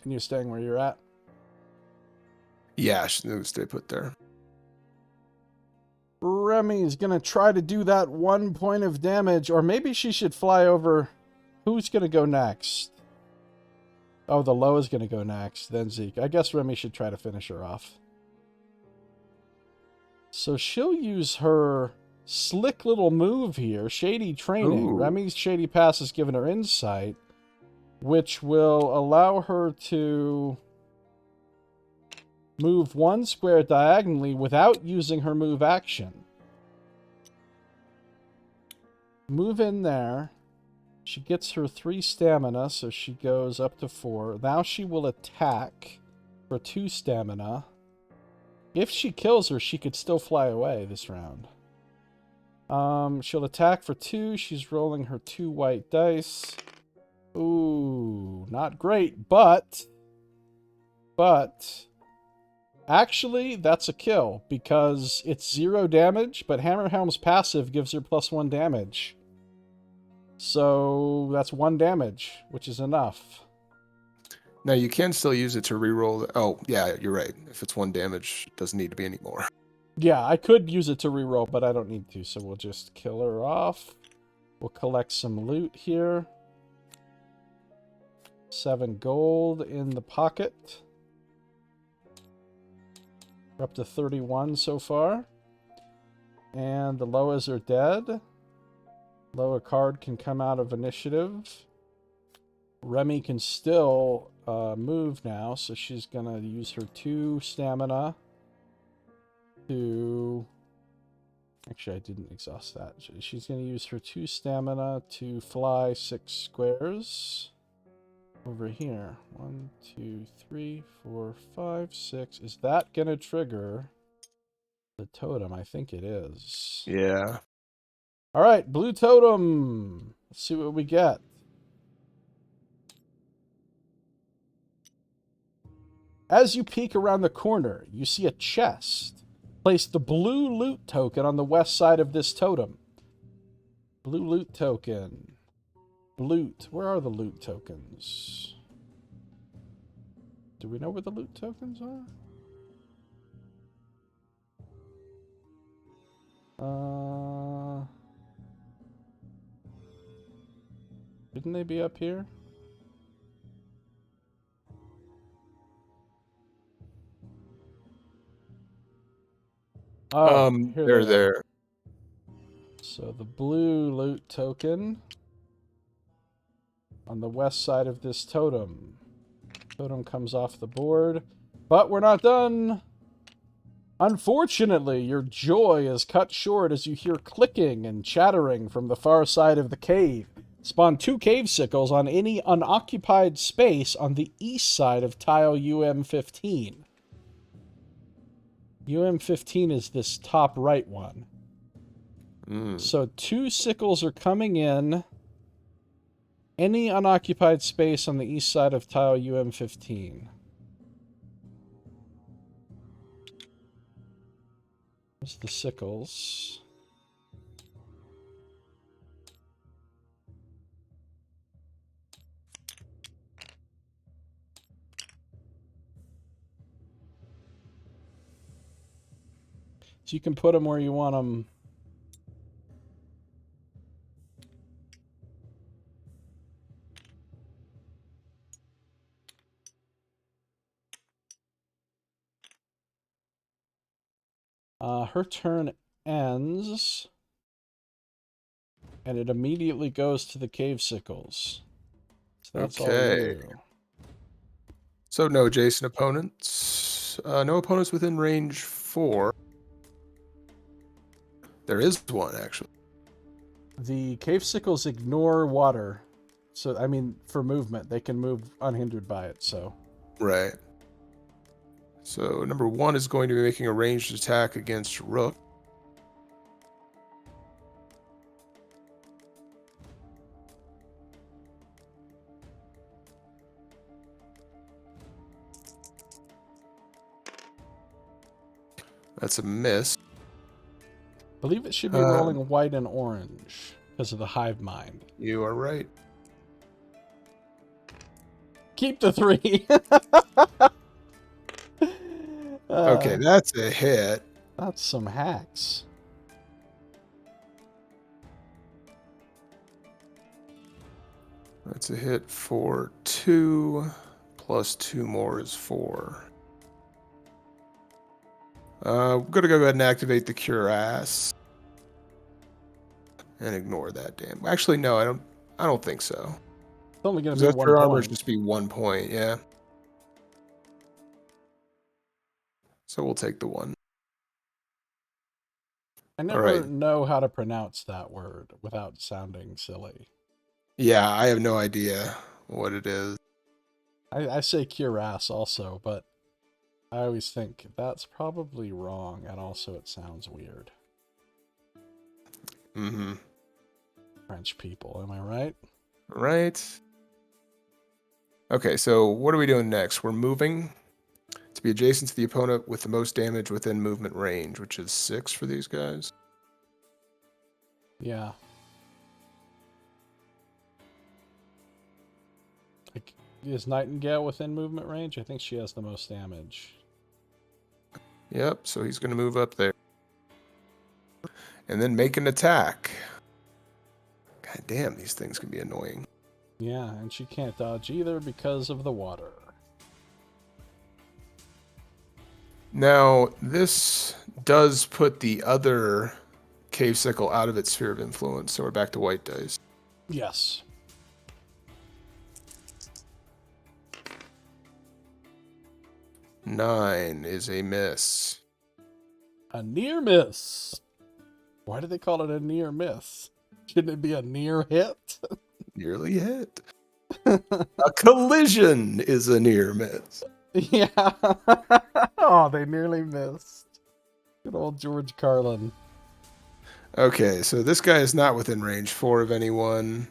And you're staying where you're at? Yeah, she'll stay put there. Remy's gonna try to do that 1 point of damage, or maybe she should fly over. Who's gonna go next? Oh, the low is gonna go next, then Zeke. I guess Remy should try to finish her off. So she'll use her slick little move here, Shady Training. Ooh. Remy's Shady Pass has given her insight, which will allow her to move 1 square diagonally without using her move action. Move in there. She gets her 3 stamina, so she goes up to 4. Now she will attack for 2 stamina. If she kills her, she could still fly away this round. She'll attack for 2. She's rolling her 2 white dice. Ooh, not great, but actually that's a kill because it's 0 damage, but Hammerhelm's passive gives her +1 damage. So that's 1 damage, which is enough. Now you can still use it to reroll. Oh, yeah, you're right. If it's 1 damage, it doesn't need to be any more. Yeah, I could use it to reroll, but I don't need to, so we'll just kill her off. We'll collect some loot here. 7 gold in the pocket. We're up to 31 so far. And the Loas are dead. Loa card can come out of initiative. Remy can still move now, so she's going to use her 2 stamina to... Actually, I didn't exhaust that. She's going to use her 2 stamina to fly 6 squares. Over here. 1, 2, 3, 4, 5, 6. Is that going to trigger the totem? I think it is. Yeah. All right, blue totem. Let's see what we get. As you peek around the corner, you see a chest. Place the blue loot token on the west side of this totem. Blue loot token. Loot. Where are the loot tokens? Do we know where the loot tokens are? Shouldn't they be up here? Oh, here they're they are. there. So the blue loot token on the west side of this totem. Totem comes off the board, but we're not done. Unfortunately, your joy is cut short as you hear clicking and chattering from the far side of the cave. Spawn 2 cave sickles on any unoccupied space on the east side of tile UM15. UM15 is this top right one. So 2 sickles are coming in. Any unoccupied space on the east side of tile UM15. There's the sickles. So you can put them where you want them. Her turn ends, and it immediately goes to the cave sickles. So that's all Okay. you. So no Jason opponents. No opponents within range 4. There is one, actually. The cave sickles ignore water. So, I mean, for movement, they can move unhindered by it, so. Right. So number 1 is going to be making a ranged attack against Rook. That's a miss. I believe it should be rolling white and orange because of the hive mind. You are right. Keep the 3. Okay, that's a hit. That's some hacks. That's a hit for 2, plus 2 more is 4. I'm going to go ahead and activate the Cure Ass. And ignore that damn. Actually, no, I don't think so. It's only going to be 1 Cure Armor point. just be 1 point, yeah. So we'll take the 1. I never know how to pronounce that word without sounding silly. Yeah, I have no idea what it is. I say cuirass also, but I always think that's probably wrong, and also it sounds weird. Mm-hmm. French people, am I right? Right. Okay, so what are we doing next? We're moving to be adjacent to the opponent with the most damage within movement range, which is 6 for these guys. Yeah. Like, is Nightingale within movement range? I think she has the most damage. Yep, so he's going to move up there. And then make an attack. God damn, these things can be annoying. Yeah, and she can't dodge either because of the water. Now, this does put the other cave sickle out of its sphere of influence, so we're back to white dice. Yes. Nine is a miss. A near miss. Why do they call it a near miss? Shouldn't it be a near hit? Nearly hit. A collision is a near miss. Yeah. Oh, they nearly missed. Good old George Carlin. Okay, so this guy is not within range 4 of anyone.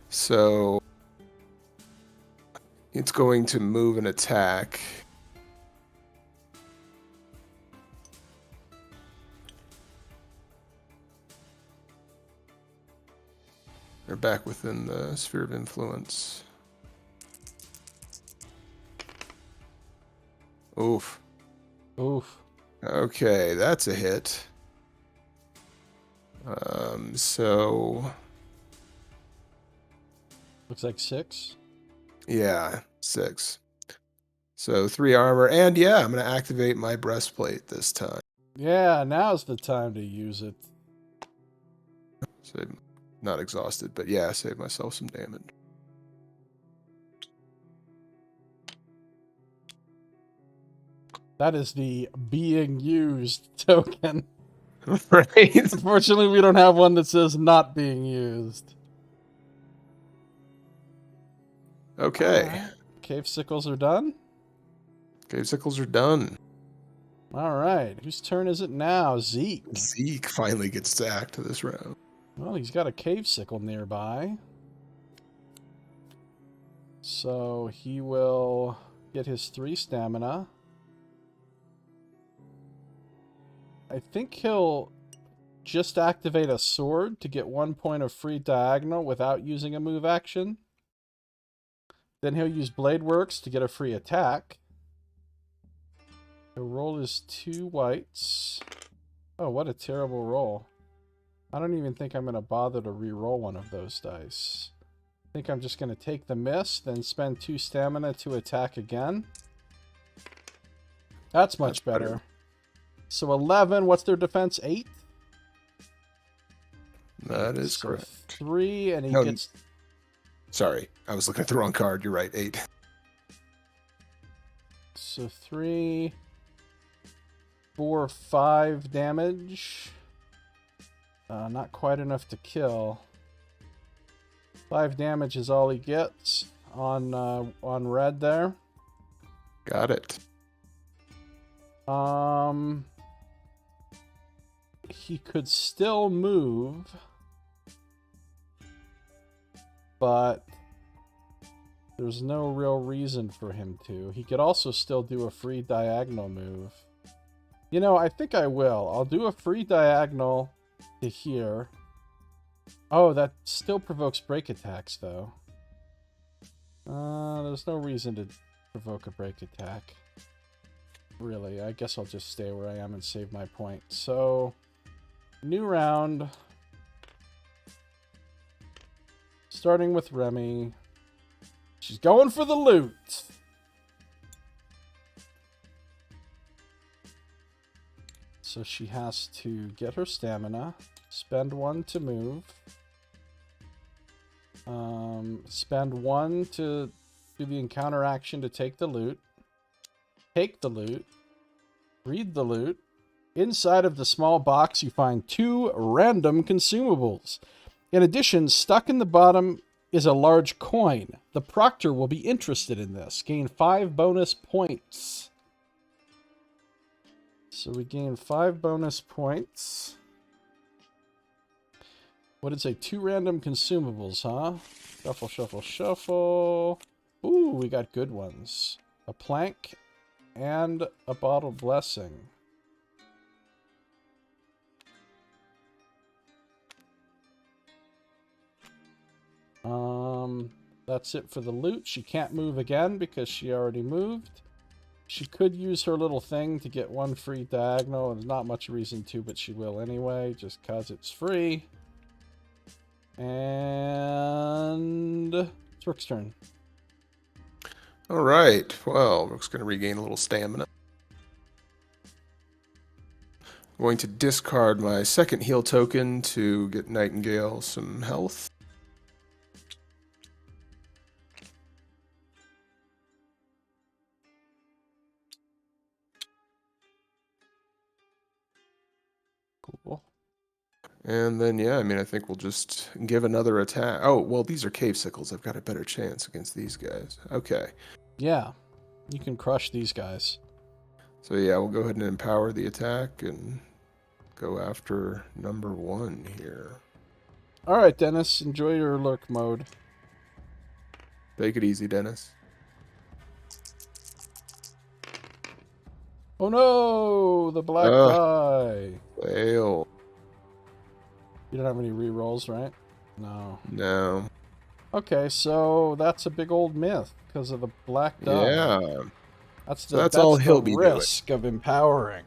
So it's going to move and attack. They're back within the sphere of influence. Oof. Oof. Okay, that's a hit. So Looks like 6. yeah, 6. So 3 armor, and yeah, I'm gonna activate my breastplate this time. Yeah, now's the time to use it. So I'm not exhausted, but yeah, save myself some damage. That is the being used token. Right? Unfortunately, we don't have one that says not being used. Okay. Alright. Cave sickles are done. Cave sickles are done. All right. Whose turn is it now? Zeke. Zeke finally gets to act this round. Well, he's got a cave sickle nearby. So he will get his 3 stamina. I think he'll just activate a sword to get 1 point of free diagonal without using a move action. Then he'll use Blade Works to get a free attack. He'll roll his 2 whites. Oh, what a terrible roll. I don't even think I'm going to bother to re-roll one of those dice. I think I'm just going to take the miss, then spend 2 stamina to attack again. That's much better. So 11, what's their defense? 8? That is so correct. 3, and he No, gets... Sorry, I was looking at the wrong card. You're right, 8. So 3, 4, 5 damage. Not quite enough to kill. 5 damage is all he gets on red there. Got it. He could still move, but there's no real reason for him to. He could also still do a free diagonal move. You know, I think I will. I'll do a free diagonal to here. Oh, that still provokes break attacks, though. There's no reason to provoke a break attack. Really, I guess I'll just stay where I am and save my point. So, new round. Starting with Remy. She's going for the loot. So she has to get her stamina, spend 1 to move, spend 1 to do the encounter action to take the loot, read the loot. Inside of the small box, you find 2 random consumables. In addition, stuck in the bottom is a large coin. The proctor will be interested in this. Gain 5 bonus points. So we gain 5 bonus points. What did it say? 2 random consumables, huh? Shuffle, shuffle, shuffle. Ooh, we got good ones. A plank and a bottle blessing. That's it for the loot. She can't move again because she already moved. She could use her little thing to get 1 free diagonal. There's not much reason to, but she will anyway, just because it's free. And it's Rook's turn. All right. Well, Rook's going to regain a little stamina. I'm going to discard my second heal token to get Nightingale some health. Cool. And then, yeah, I mean, I think we'll just give another attack. Oh, well, these are cave sickles. I've got a better chance against these guys. Okay. Yeah, you can crush these guys. So, yeah, we'll go ahead and empower the attack and go after number 1 here. All right, Dennis, enjoy your lurk mode. Take it easy, Dennis. Oh no, the black die. Fail. You don't have any rerolls, right? No. No. Okay, so that's a big old myth because of the black die. Yeah. That's all the he'll be doing. risk of empowering.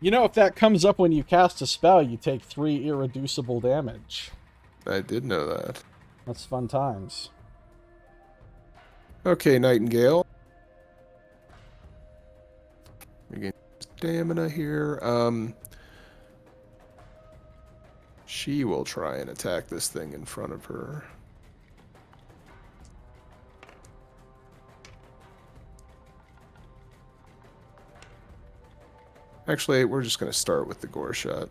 You know, if that comes up when you cast a spell, you take 3 irreducible damage. I did know that. That's fun times. Okay, Nightingale. Regain stamina here. She will try and attack this thing in front of her. Actually, we're just going to start with the gore shot.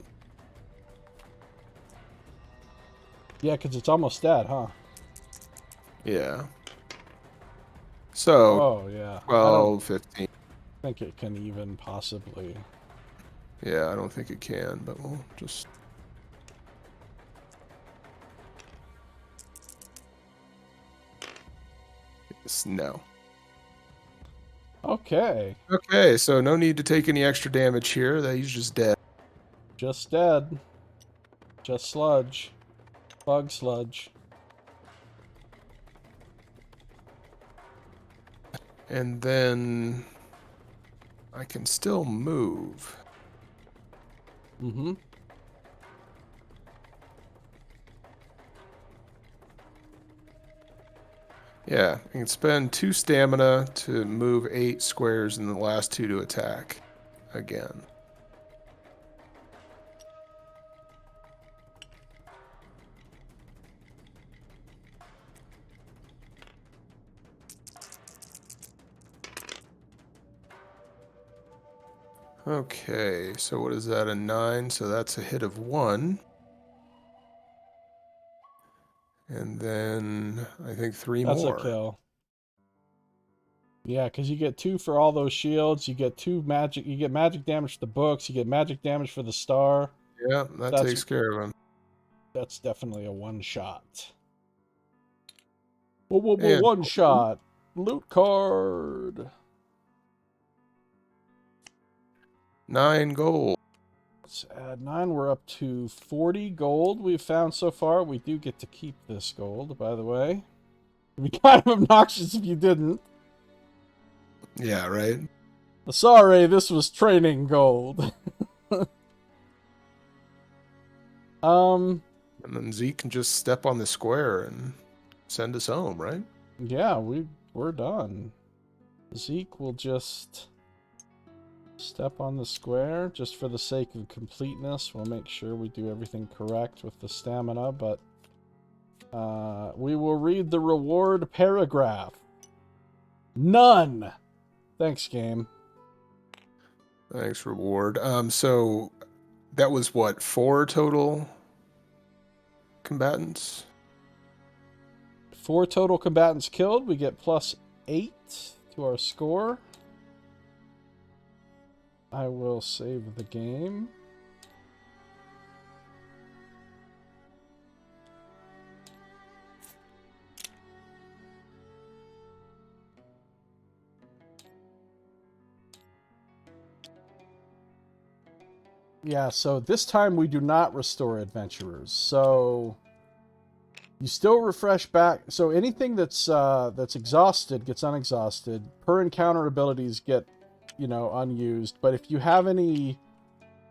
Yeah, because it's almost dead, huh? Yeah. So, Oh, yeah. 12, 15. I think it can even possibly. Yeah, I don't think it can, but we'll just... No. Okay. Okay, so no need to take any extra damage here. He's just dead. Just dead. Just sludge. Bug sludge. And then I can still move. Mm-hmm. Yeah, I can spend 2 stamina to move 8 squares and the last 2 to attack again. Okay, so what is that, a 9? So that's a hit of 1. And then I think 3 That's more. a kill. Yeah, because you get 2 for all those shields. You get 2 magic. You get magic damage for the books. You get magic damage for the star. Yeah, that takes care of him. That's definitely a one-shot. Whoa, one-shot. Loot card. 9 gold. Let's add 9. We're up to 40 gold we've found so far. We do get to keep this gold, by the way. It'd be kind of obnoxious if you didn't. Yeah, right? Sorry, this was training gold. And then Zeke can just step on the square and send us home, right? Yeah, we're done. Zeke will just step on the square just for the sake of completeness. We'll make sure we do everything correct with the stamina, but we will read the reward paragraph. None. Thanks, game. Thanks, reward. So that was what, 4 total combatants? 4 total combatants killed. We get +8 to our score. I will save the game. Yeah, so this time we do not restore adventurers. So you still refresh back. So anything that's exhausted gets unexhausted. Per encounter abilities get, unused. But if you have any,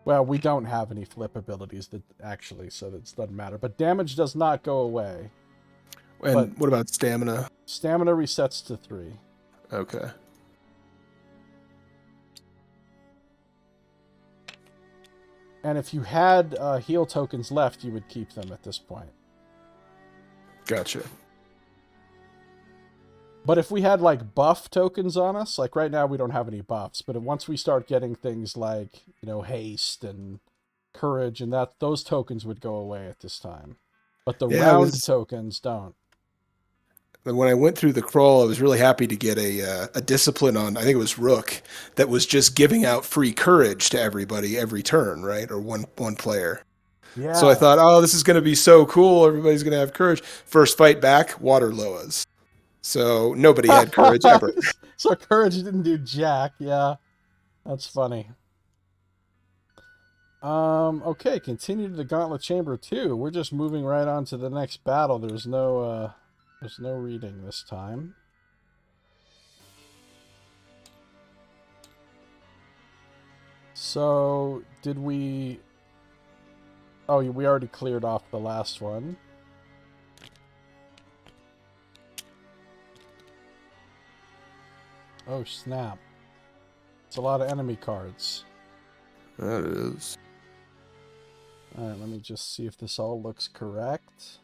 well, we don't have any flip abilities that actually, so that doesn't matter. But damage does not go away. And But what about stamina? Stamina resets to 3. Okay. And if you had heal tokens left, you would keep them at this point. Gotcha. But if we had like buff tokens on us, like right now we don't have any buffs, but once we start getting things like, haste and courage and those tokens would go away at this time. But the round tokens don't. When I went through the crawl, I was really happy to get a discipline on, I think it was Rook, that was just giving out free courage to everybody every turn, right? Or one player. Yeah. So I thought, oh, this is going to be so cool. Everybody's going to have courage. First fight back, water loas. So nobody had courage ever. So courage didn't do jack. Yeah, that's funny. Okay, continue to the Gauntlet Chamber 2. We're just moving right on to the next battle. There's no reading this time. So, did we... Oh, we already cleared off the last one. Oh, snap. It's a lot of enemy cards. That is. Alright, let me just see if this all looks correct.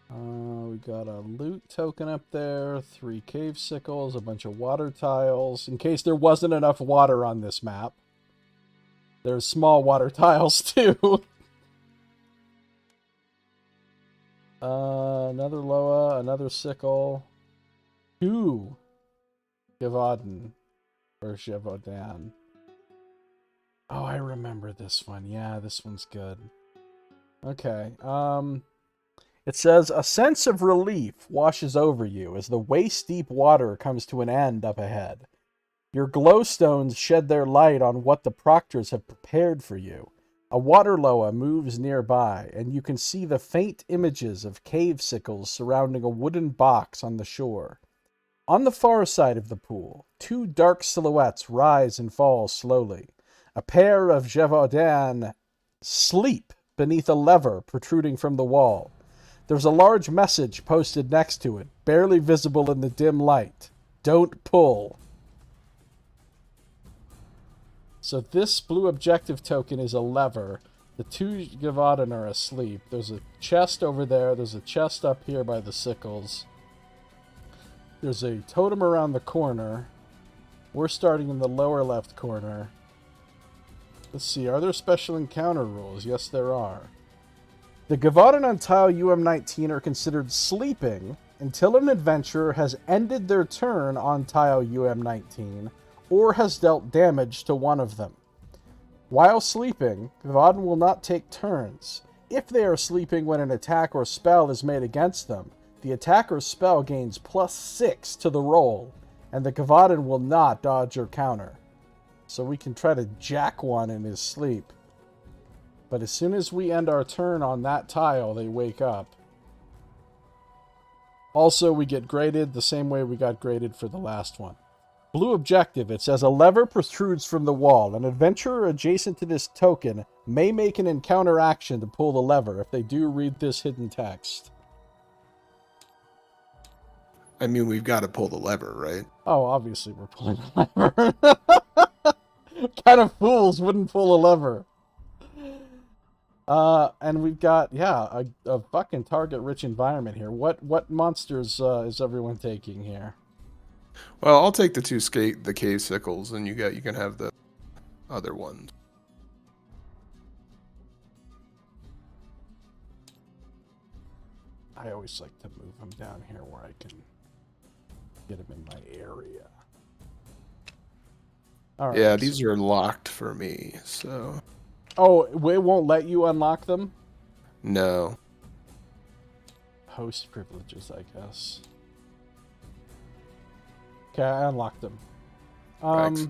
We got a loot token up there, 3 cave sickles, a bunch of water tiles. In case there wasn't enough water on this map. There's small water tiles too. Another Loa, another sickle. 2 Gavaden or Gévaudan. Oh, I remember this one. Yeah, this one's good. Okay. It says, a sense of relief washes over you as the waist-deep water comes to an end up ahead. Your glowstones shed their light on what the proctors have prepared for you. A water loa moves nearby, and you can see the faint images of cave sickles surrounding a wooden box on the shore. On the far side of the pool, 2 dark silhouettes rise and fall slowly. A pair of Gévaudan sleep beneath a lever protruding from the wall. There's a large message posted next to it, barely visible in the dim light. Don't pull. So this blue objective token is a lever. The 2 Gavaden are asleep. There's a chest over there. There's a chest up here by the sickles. There's a totem around the corner. We're starting in the lower left corner. Let's see, are there special encounter rules? Yes, there are. The Gavaden on tile UM19 are considered sleeping until an adventurer has ended their turn on tile UM19 or has dealt damage to one of them. While sleeping, Gavaden will not take turns. If they are sleeping when an attack or spell is made against them, the attack or spell gains +6 to the roll, and the Gavaden will not dodge or counter. So we can try to jack one in his sleep. But as soon as we end our turn on that tile, they wake up. Also, we get graded the same way we got graded for the last one. Blue objective, it says a lever protrudes from the wall. An adventurer adjacent to this token may make an encounter action to pull the lever if they do read this hidden text. I mean, we've got to pull the lever, right? Oh, obviously we're pulling the lever. What kind of fools wouldn't pull a lever? And we've got, yeah, a fucking target-rich environment here. What monsters is everyone taking here? Well, I'll take the cave sickles, and you can have the other ones. I always like to move them down here where I can get them in my area. All right, yeah, these are locked for me, so... Oh, it won't let you unlock them? No. Host privileges, I guess. Okay, I unlocked them. Thanks.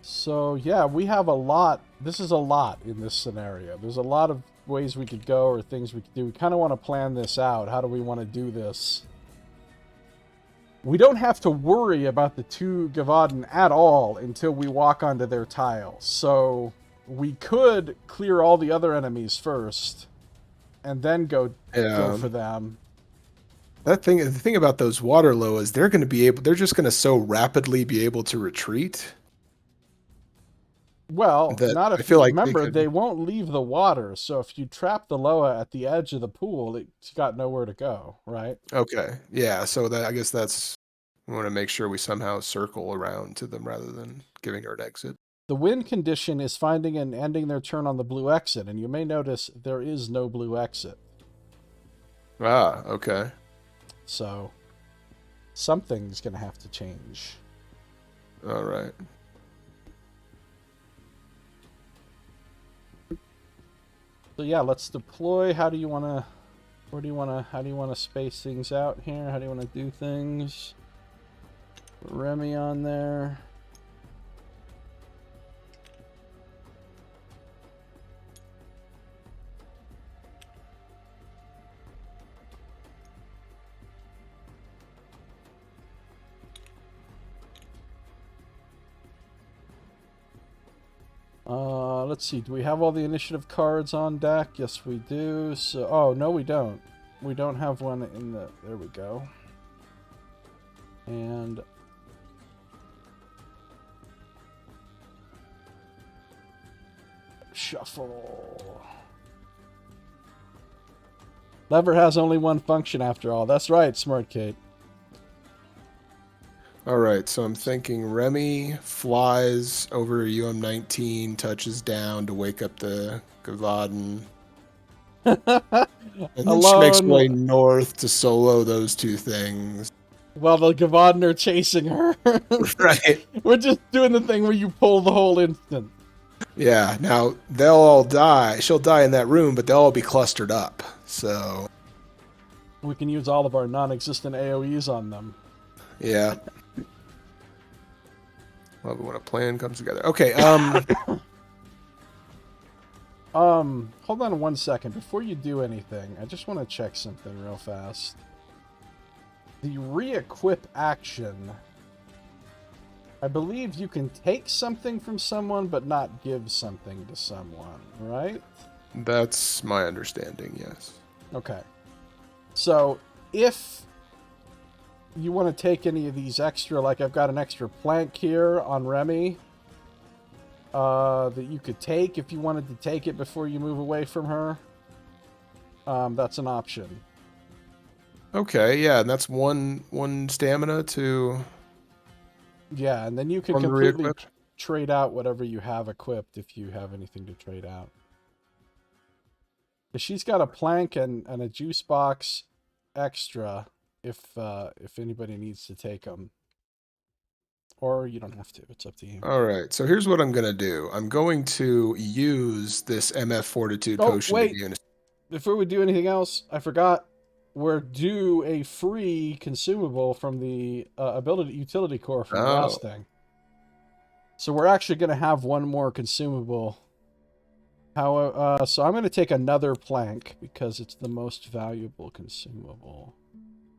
So, yeah, we have a lot. This is a lot in this scenario. There's a lot of ways we could go or things we could do. We kind of want to plan this out. How do we want to do this? We don't have to worry about the two Gavaden at all until we walk onto their tiles. So we could clear all the other enemies first and then go for them. The thing about those Waterloo is they're just going to so rapidly be able to retreat. Well, not if I feel like remember, they won't leave the water. So if you trap the Loa at the edge of the pool, it's got nowhere to go, right? Okay. Yeah, so I guess that's we want to make sure we somehow circle around to them rather than giving her an exit. The win condition is finding and ending their turn on the blue exit, and you may notice there is no blue exit. Ah, okay. So something's going to have to change. All right. So yeah, let's deploy. How do you want to space things out here? How do you want to do things? Remy on there. Let's see. Do we have all the initiative cards on deck? Yes, we do. So, oh, no, we don't. We don't have one in the... There we go. And... Shuffle. Lever has only one function after all. That's right, Smart Kate. All right, so I'm thinking Remy flies over UM-19, touches down to wake up the Gavaden. And then she makes her way north to solo those two things. While the Gavaden are chasing her. Right. We're just doing the thing where you pull the whole instant. Yeah, now they'll all die. She'll die in that room, but they'll all be clustered up. So we can use all of our non-existent AoEs on them. Yeah. Love it when a plan comes together. Okay, hold on 1 second. Before you do anything, I just want to check something real fast. The re-equip action, I believe you can take something from someone, but not give something to someone, right? That's my understanding, yes. Okay. So, if you want to take any of these extra, like I've got an extra plank here on Remy, that you could take if you wanted to take it before you move away from her, that's an option. Okay, yeah, and that's one stamina to... Yeah, and then you can completely trade out whatever you have equipped if you have anything to trade out. She's got a plank and a juice box extra if anybody needs to take them. Or you don't have to. It's up to you. All right, so here's what I'm going to do. I'm going to use this MF Fortitude potion. Wait. Before we do anything else, I forgot. We're due a free consumable from the utility core from the last thing. So we're actually going to have one more consumable. So I'm going to take another plank because it's the most valuable consumable.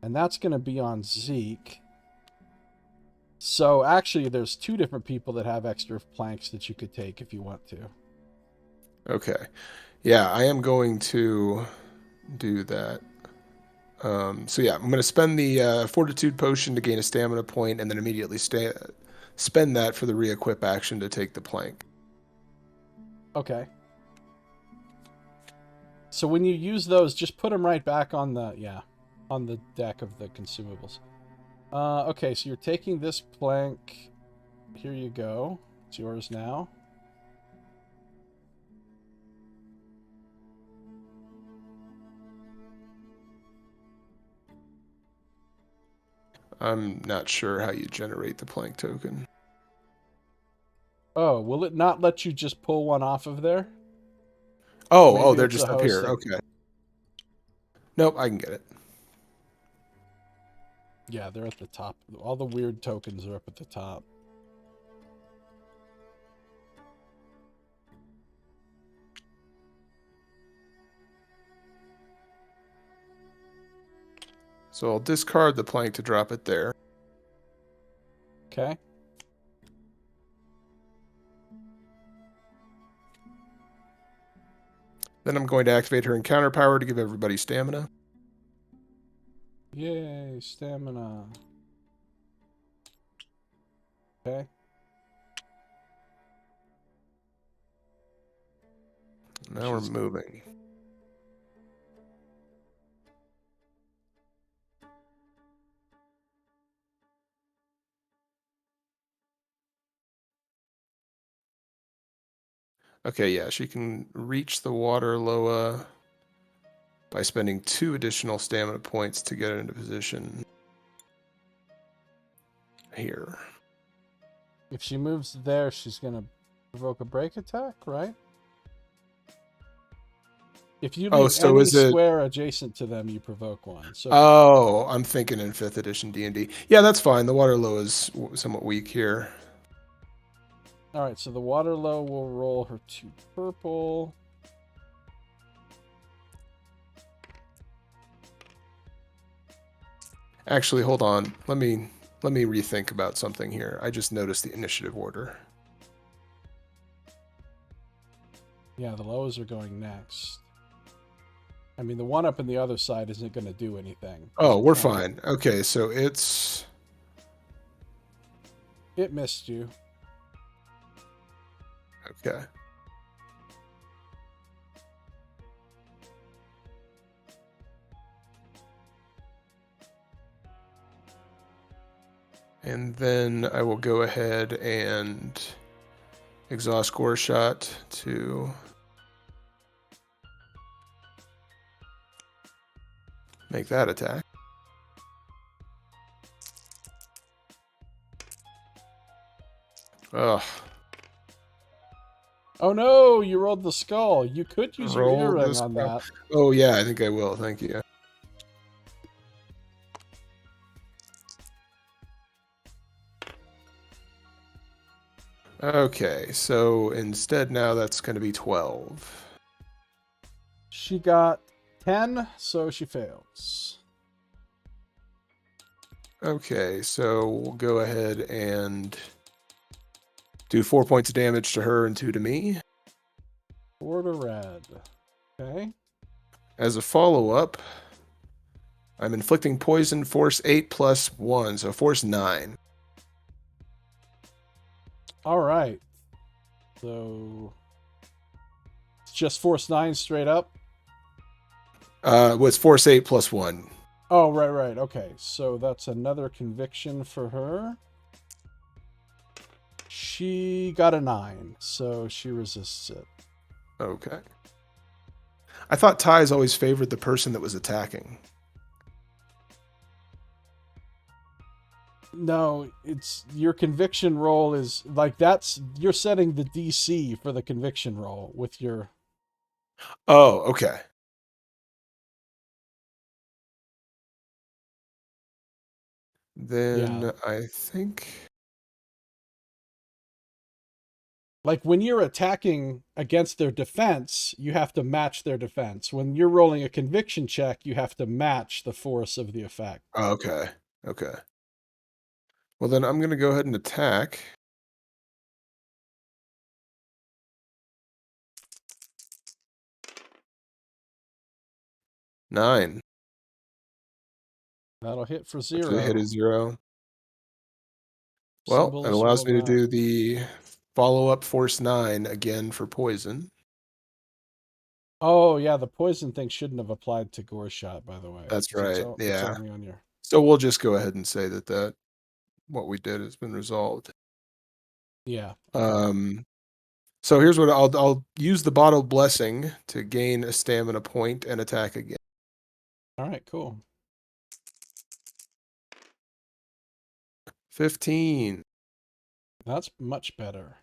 And that's going to be on Zeke. So actually there's two different people that have extra planks that you could take if you want to. Okay. Yeah, I am going to do that. So yeah, I'm going to spend the Fortitude potion to gain a stamina point and then immediately spend that for the re-equip action to take the plank. Okay. So when you use those, just put them right back on the deck of the consumables. Okay, so you're taking this plank. Here you go. It's yours now. I'm not sure how you generate the plank token. Oh, will it not let you just pull one off of there? Oh, they're just up here. Okay. Nope, I can get it. Yeah, they're at the top. All the weird tokens are up at the top. So I'll discard the plank to drop it there. Okay. Then I'm going to activate her encounter power to give everybody stamina. Yay, stamina. Okay. Now we're moving. Okay, yeah, she can reach the water Loa by spending 2 additional stamina points to get into position here. If she moves there, she's going to provoke a break attack, right? If you leave so any is it... square adjacent to them, you provoke one. So Oh, I'm thinking in 5th edition D&D. Yeah, that's fine. The water Loa is somewhat weak here. all right, so the Waterlow will roll her 2 purple. Actually, hold on. Let me rethink about something here. I just noticed the initiative order. Yeah, the lows are going next. I mean, the one up on the other side isn't going to do anything. Oh, we're fine. Okay, so it's... It missed you. Okay. And then I will go ahead and exhaust Gore Shot to make that attack. Ugh. Oh no, you rolled the skull. You could use your Roll earring this on that. Oh yeah, I think I will. Thank you. Okay, so instead now that's going to be 12. She got 10, so she fails. Okay, so we'll go ahead and do 4 points of damage to her and 2 to me. 4 to red. Okay. As a follow-up, I'm inflicting poison, force 8 plus 1, so force 9. All right. So it's just force 9 straight up? Was force 8 plus 1. Oh, right. Okay. So that's another conviction for her. She got a 9, so she resists it. Okay. I thought ties always favored the person that was attacking. No, it's your conviction roll is like you're setting the DC for the conviction roll with your... Oh, okay. Then Yeah. I think... Like when you're attacking against their defense, you have to match their defense. When you're rolling a conviction check, you have to match the force of the effect. Oh, okay. Okay. Well, then I'm going to go ahead and attack. Nine. That'll hit for Which 0. hit is 0. Well, Symbol it is allows me to rolled out. do the follow-up force 9 again for poison. Oh, yeah, the poison thing shouldn't have applied to Gore Shot, by the way. That's 'cause right. It's Yeah. only on your... So we'll just go ahead and say that what we did has been resolved. Yeah. So here's what I'll use the bottled blessing to gain a stamina point and attack again. All right, cool. 15. That's much better.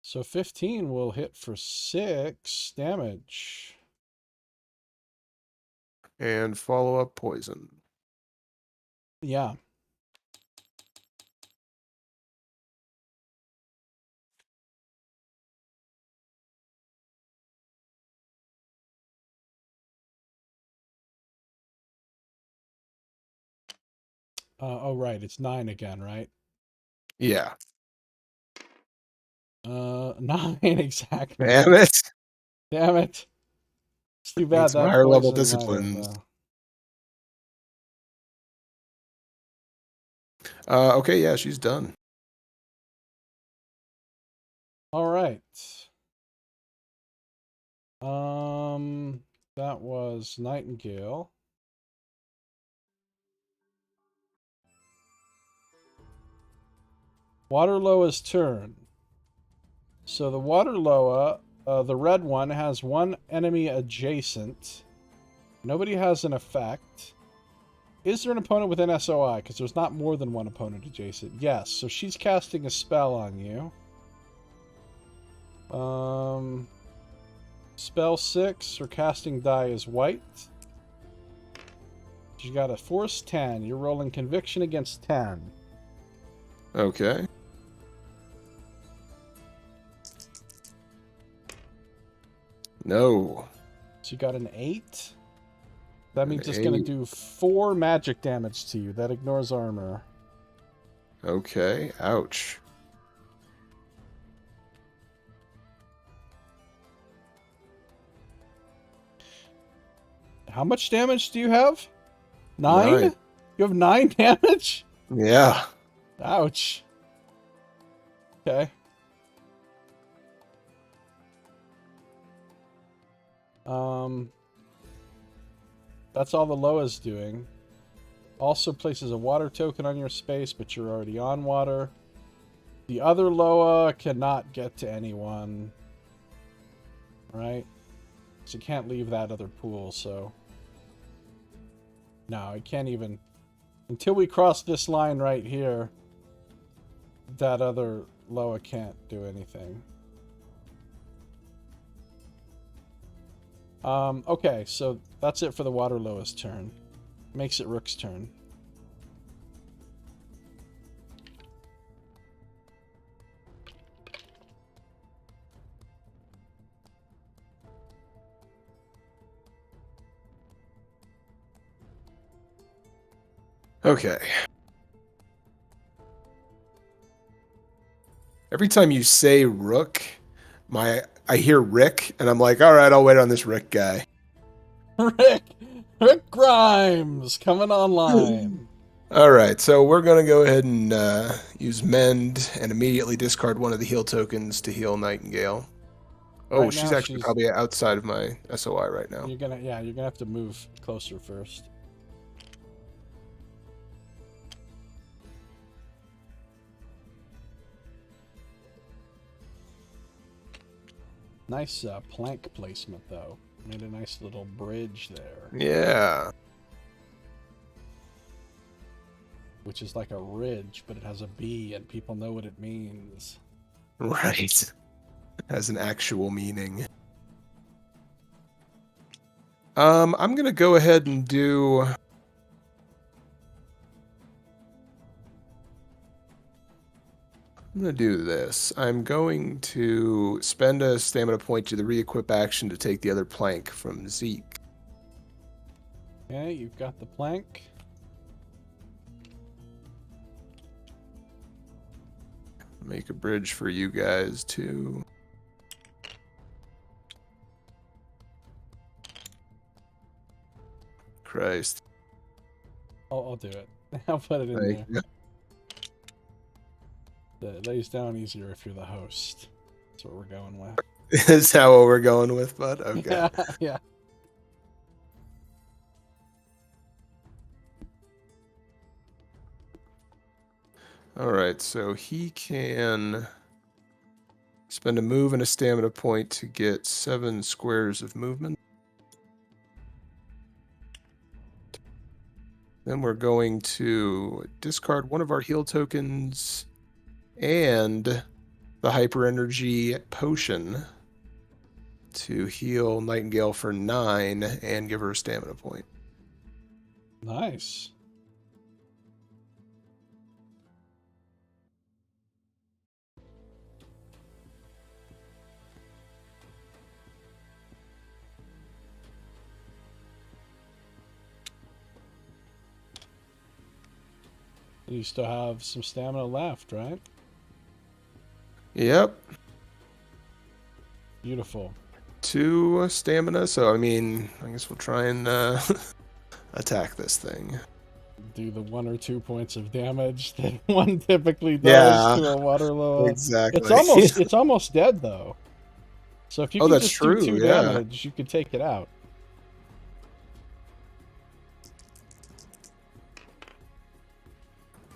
So 15 will hit for 6 damage. And follow-up poison. Yeah. Oh, right. It's 9 again, right? Yeah. 9 exactly. Damn it. Damn it. It's too Need bad some that higher level poison might have. disciplines. Okay, yeah, she's done. All right. That was Nightingale. Waterloa's turn. So the Waterloa, the red one, has one enemy adjacent. Nobody has an effect. Is there an opponent with an SOI? Because there's not more than one opponent adjacent. Yes, so she's casting a spell on you. Spell 6, her casting die is white. She got a force 10. You're rolling conviction against 10. Okay. No. She got an 8. That means An it's going to 8. do 4 magic damage to you. That ignores armor. Okay. Ouch. How much damage do you have? 9? 9. You have 9 damage? Yeah. Ouch. Okay. That's all the Loa's doing. Also places a water token on your space, but you're already on water. The other Loa cannot get to anyone. Right? So you can't leave that other pool, so... No, it can't even... Until we cross this line right here, that other Loa can't do anything. Okay, so that's it for the Water Loa's turn. Makes it Rook's turn. Okay. Every time you say Rook, I hear Rick, and I'm like, all right, I'll wait on this Rick guy. Rick Grimes coming online. All right, so we're going to go ahead and use Mend and immediately discard one of the heal tokens to heal Nightingale. Oh, Right she's now actually probably outside of my SOI right now. You're gonna have to move closer first. Nice plank placement, though. Made a nice little bridge there. Yeah. Which is like a ridge, but it has a B, and people know what it means. Right. Has an actual meaning. I'm going to go ahead and do... I'm going to do this. I'm going to spend a stamina point to the re-equip action to take the other plank from Zeke. Okay, you've got the plank. Make a bridge for you guys too. Christ. I'll do it. I'll put it in Thank there. It lays down easier if you're the host. That's what we're going with. Is that what we're going with, bud? Okay. Yeah, yeah. All right, so he can spend a move and a stamina point to get 7 squares of movement. Then we're going to discard one of our heal tokens and the hyper energy potion to heal Nightingale for 9 and give her a stamina point. Nice. You still have some stamina left, right? Yep. Beautiful. 2 stamina, so I mean, I guess we'll try and attack this thing. Do the 1 or 2 points of damage that one typically does Yeah, to a water lily. exactly. It's almost dead though. So if you Oh, could that's just true, do 2 yeah. damage, you could take it out.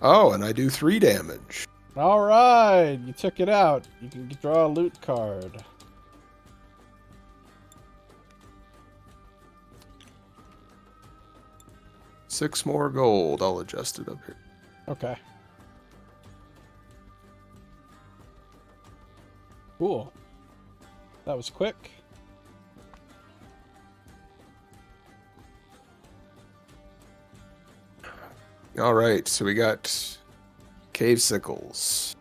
Oh, and I do 3 damage. All right, you took it out. You can draw a loot card. Six more gold. I'll adjust it up here. Okay. Cool. That was quick. All right, so we got cave sickles.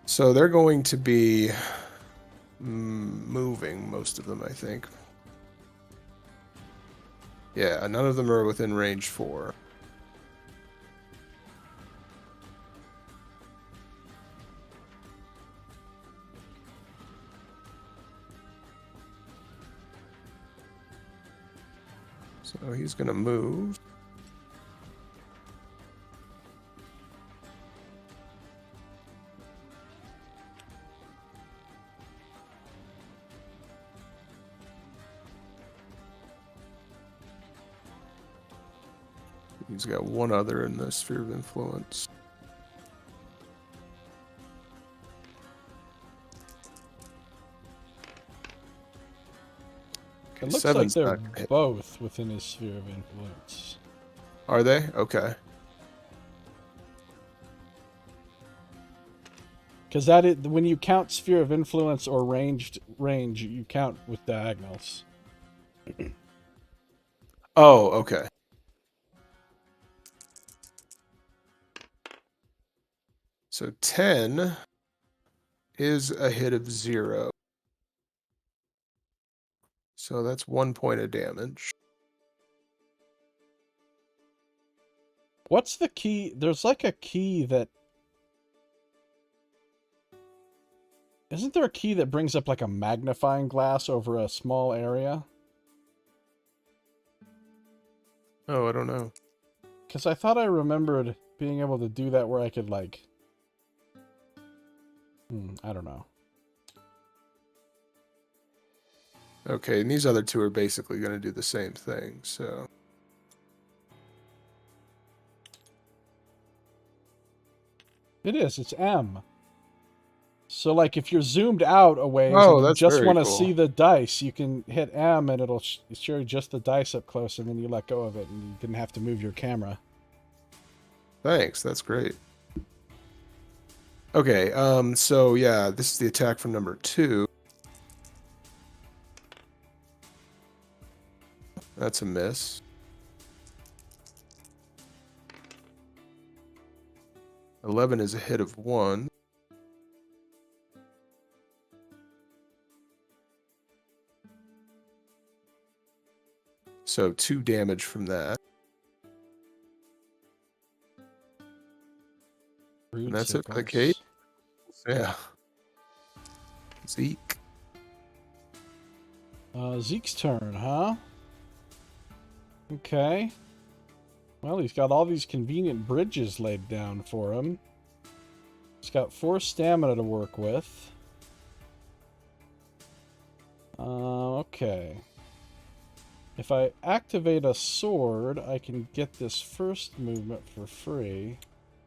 So they're going to be moving, most of them, I think. Yeah, none of them are within range 4. So he's going to move. He's got one other in the sphere of influence. It looks like Seven's they're not gonna hit. both within his sphere of influence. Are they? Okay. Because when you count sphere of influence or range, you count with diagonals. Oh, okay. So 10 is a hit of 0. So that's 1 point of damage. What's the key? There's like a key that... Isn't there a key that brings up like a magnifying glass over a small area? Oh, I don't know. Because I thought I remembered being able to do that where I could like... I don't know. Okay, and these other 2 are basically going to do the same thing, so... It is. It's M. So, like, if you're zoomed out a ways Oh, and you that's just very want to cool. see the dice, you can hit M and it'll show you just the dice up close, and then you let go of it, and you didn't have to move your camera. Thanks, that's great. Okay, so yeah, this is the attack from number 2. That's a miss. 11 is a hit of 1. So 2 damage from that. And that's it for the cave. Yeah. Zeke. Zeke's turn, huh? Okay. Well, he's got all these convenient bridges laid down for him. He's got 4 stamina to work with. Okay. If I activate a sword, I can get this first movement for free.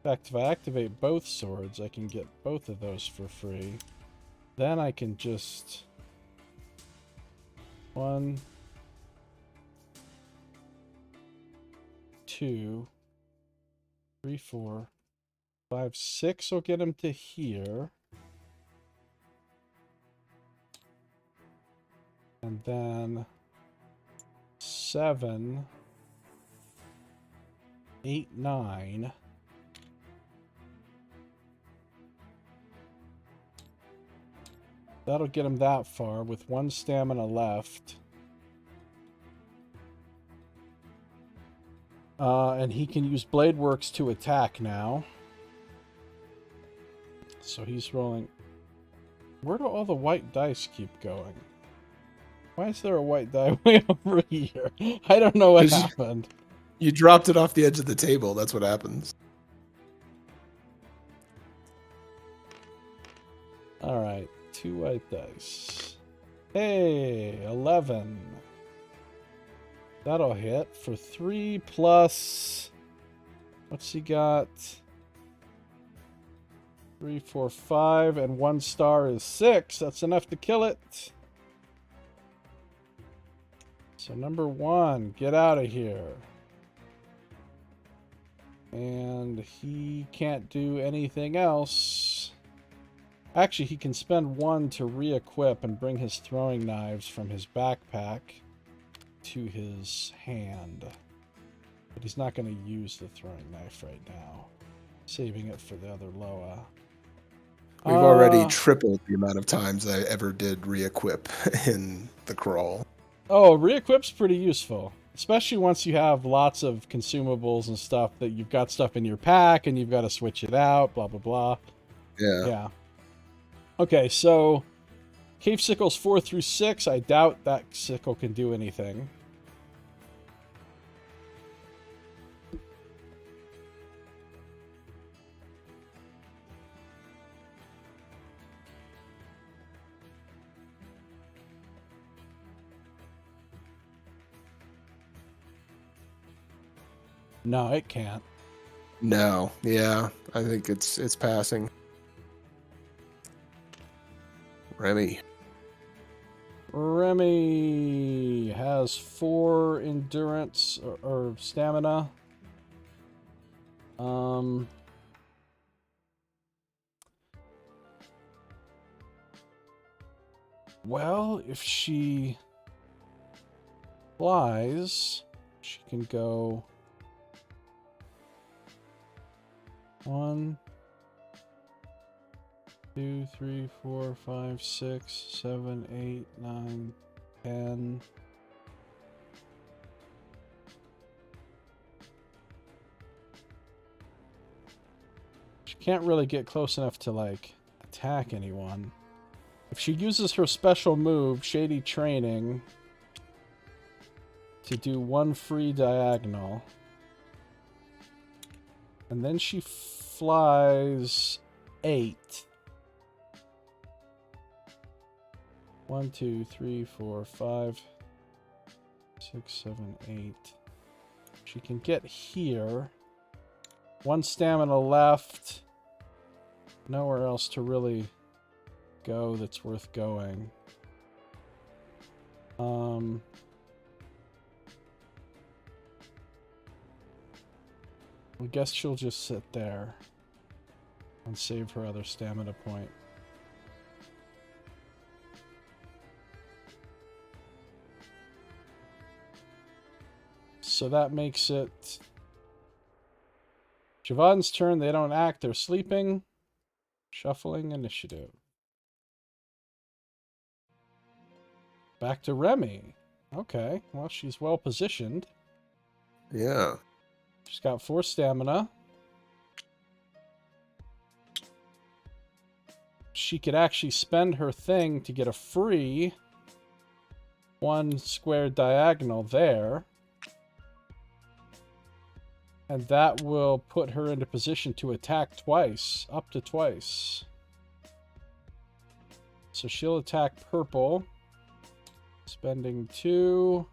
In fact, if I activate both swords, I can get both of those for free. Then I can just... 1, 2, 3, 4, 5, 6 will get him to here. And then 7, 8, 9. That'll get him that far with 1 stamina left. And he can use Blade Works to attack now. So he's rolling. Where do all the white dice keep going? Why is there a white die way over here? I don't know what happened. You dropped it off the edge of the table. That's what happens. All right, 2 white dice. Hey, 11. That'll hit for 3 plus. What's he got? 3, 4, 5, and 1 star is 6. That's enough to kill it. So number 1, get out of here. And he can't do anything else. Actually, he can spend 1 to re-equip and bring his throwing knives from his backpack to his hand. But he's not going to use the throwing knife right now. Saving it for the other Loa. We've already tripled the amount of times I ever did re-equip in the crawl. Oh, re-equip's pretty useful. Especially once you have lots of consumables and stuff that you've got stuff in your pack and you've got to switch it out, blah, blah, blah. Yeah. Okay, so Cave Sickles 4 through 6. I doubt that sickle can do anything. No, it can't. No, yeah, I think it's passing. Remy has 4 endurance or stamina. Well, if she flies, she can go 1, 2, 3, 4, 5, 6, 7, 8, 9, 10. She can't really get close enough to, like, attack anyone. If she uses her special move, Shady Training, to do 1 free diagonal, and then she flies 8. 1, 2, 3, 4, 5, 6, 7, 8. She can get here. 1 stamina left. Nowhere else to really go that's worth going. I guess she'll just sit there and save her other stamina point. So that makes it Javon's turn. They don't act. They're sleeping. Shuffling initiative. Back to Remy. Okay. Well, she's well positioned. Yeah. She's got 4 stamina. She could actually spend her thing to get a free 1 square diagonal there. And that will put her into position to attack twice, up to twice. So she'll attack purple, spending 2.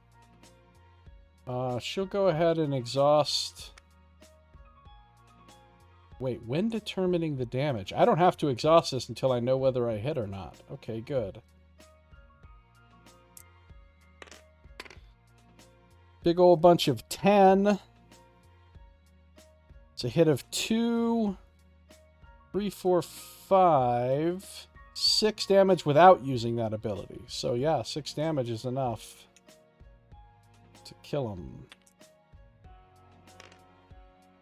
She'll go ahead and exhaust. Wait, when determining the damage? I don't have to exhaust this until I know whether I hit or not. Okay, good. Big old bunch of 10. It's a hit of 2, 3, 4, 5, 6 damage without using that ability. So yeah, 6 damage is enough to kill him.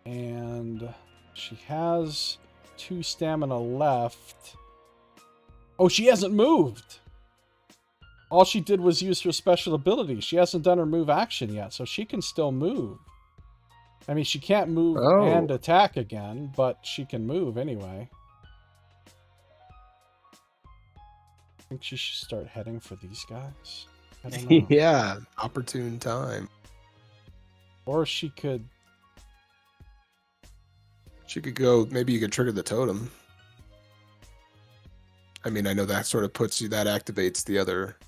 And she has 2 stamina left. Oh, she hasn't moved. All she did was use her special ability. She hasn't done her move action yet, so she can still move. I mean, she can't move Oh. and attack again, but she can move anyway. I think she should start heading for these guys. I don't know. Yeah, opportune time. Or she could... She could go, maybe you could trigger the totem. I mean, I know that sort of puts you, that activates the other.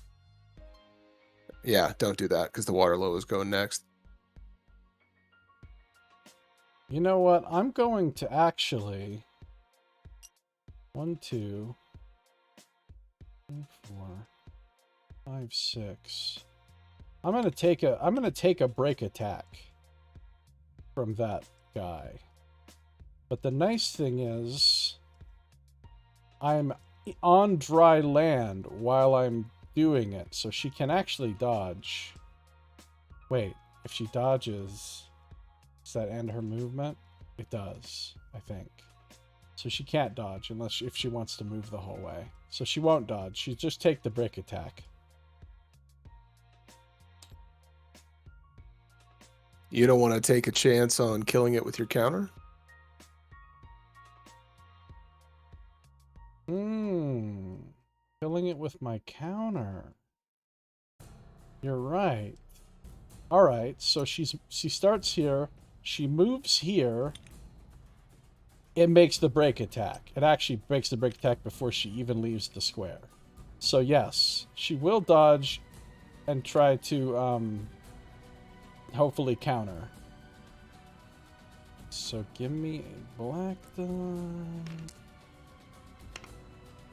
Yeah, don't do that, because the Waterloo is going next. You know what? I'm going to actually... 1, 2, 3, 4, 5, 6. I'm gonna take a break attack from that guy. But the nice thing is, I'm on dry land while I'm doing it, so she can actually dodge. Wait, if she dodges, does that end her movement? It does, I think. So she can't dodge unless if she wants to move the whole way. So she won't dodge. She'll just take the break attack. You don't want to take a chance on killing it with your counter? Killing it with my counter. You're right. All right, so she starts here. She moves here. It makes the break attack. It actually breaks the break attack before she even leaves the square. So yes, she will dodge and try to hopefully counter. So give me a black die.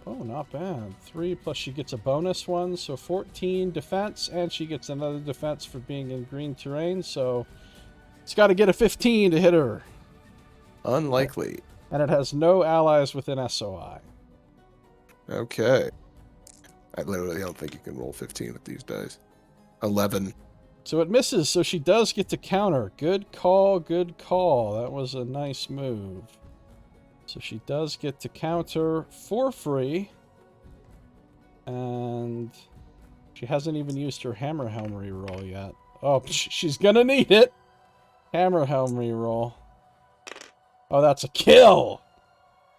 Oh, not bad. 3 plus she gets a bonus one, so 14 defense, and she gets another defense for being in green terrain, so it's got to get a 15 to hit her. Unlikely. And it has no allies within SOI. Okay. I literally don't think you can roll 15 with these dice. 11. So it misses, so she does get to counter. Good call, good call. That was a nice move. So she does get to counter for free. And she hasn't even used her Hammerhelm reroll yet. Oh, she's gonna need it! Hammerhelm reroll. Oh, that's a kill!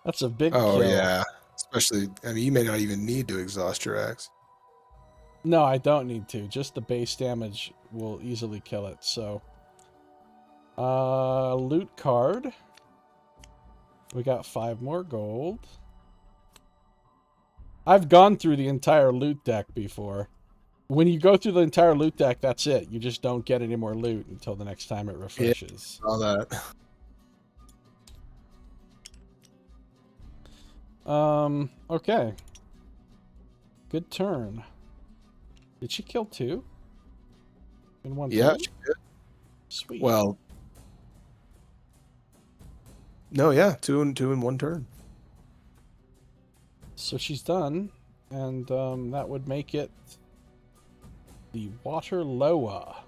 That's a big kill. Oh, yeah. Especially, I mean, you may not even need to exhaust your axe. No, I don't need to. Just the base damage will easily kill it, so... loot card. We got 5 more gold. I've gone through the entire loot deck before. When you go through the entire loot deck, that's it. You just don't get any more loot until the next time it refreshes. Yeah, all that. Okay. Good turn. Did she kill 2? In one Yeah, turn? she did. Sweet. Well, no, yeah, two in one turn. So she's done, and that would make it the Water Loa.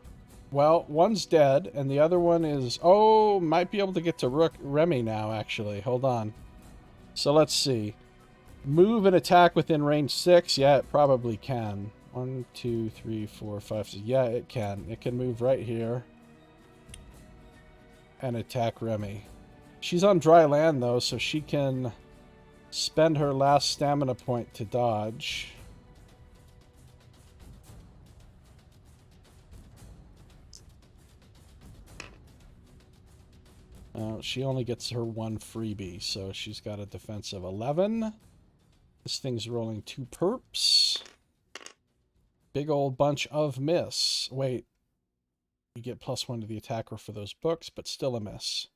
Well, one's dead, and the other one is... Oh, might be able to get to Remy now, actually. Hold on. So let's see. Move and attack within range 6. Yeah, it probably can. 1, 2, 3, 4, 5, 6. Yeah, it can. It can move right here and attack Remy. She's on dry land, though, so she can spend her last stamina point to dodge. She only gets her 1 freebie, so she's got a defense of 11. This thing's rolling 2 perps. Big old bunch of miss. Wait. You get +1 to the attacker for those books, but still a miss.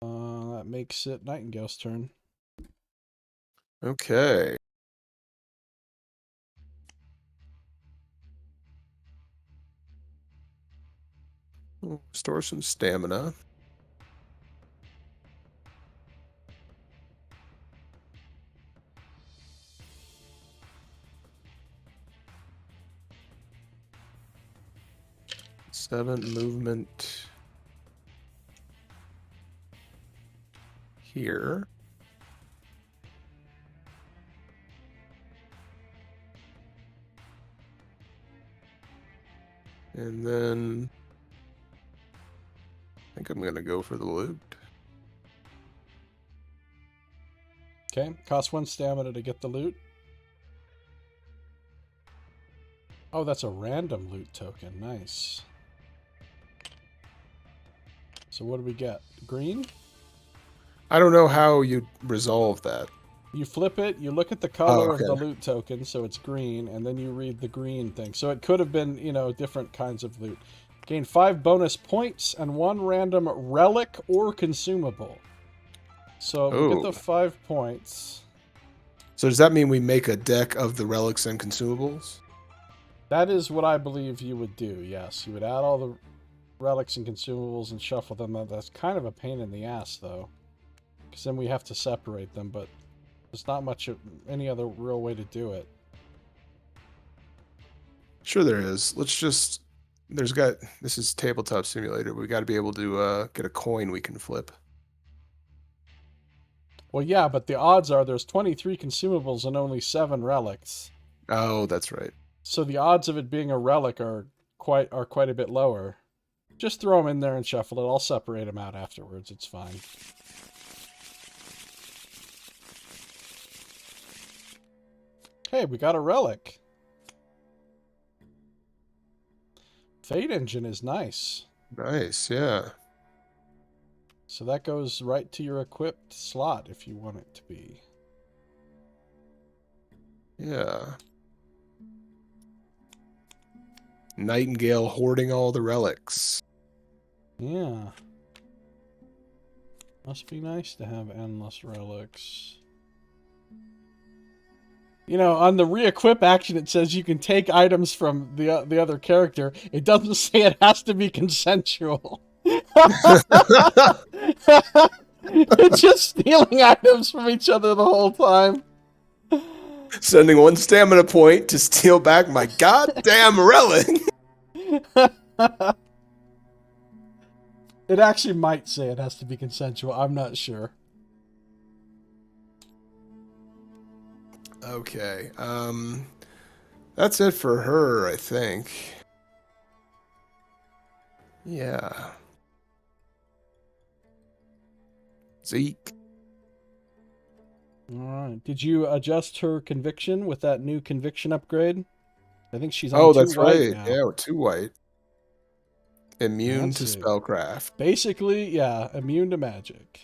That makes it Nightingale's turn. Okay. Store some stamina. Seven movement here. And then think I'm gonna go for the loot. Okay, costs 1 stamina to get the loot. Oh, that's a random loot token. Nice. So what do we get? Green? I don't know how you resolve that. You flip it, you look at the color okay. of the loot token, so it's green, and then you read the green thing. So it could have been, different kinds of loot. Gain 5 bonus points and 1 random relic or consumable. So we get the 5 points. So does that mean we make a deck of the relics and consumables? That is what I believe you would do, yes. You would add all the relics and consumables and shuffle them. That's kind of a pain in the ass, though. Because then we have to separate them, but there's not much any other real way to do it. Sure there is. Let's just... This is Tabletop Simulator. We got to be able to get a coin we can flip. Well, yeah, but the odds are there's 23 consumables and only 7 relics. Oh, that's right. So the odds of it being a relic are quite a bit lower. Just throw them in there and shuffle it. I'll separate them out afterwards. It's fine. Hey, we got a relic. Fate Engine is nice. Nice, yeah. So that goes right to your equipped slot if you want it to be. Yeah. Nightingale hoarding all the relics. Yeah. Must be nice to have endless relics. On the re-equip action, it says you can take items from the other character. It doesn't say it has to be consensual. It's just stealing items from each other the whole time. Sending 1 stamina point to steal back my goddamn relic. It actually might say it has to be consensual. I'm not sure. Okay. That's it for her, I think. Yeah. Zeke. All right. Did you adjust her conviction with that new conviction upgrade? I think she's on 2 that's white right. now. Yeah, 2 white. Immune to spellcraft. Basically, yeah, immune to magic.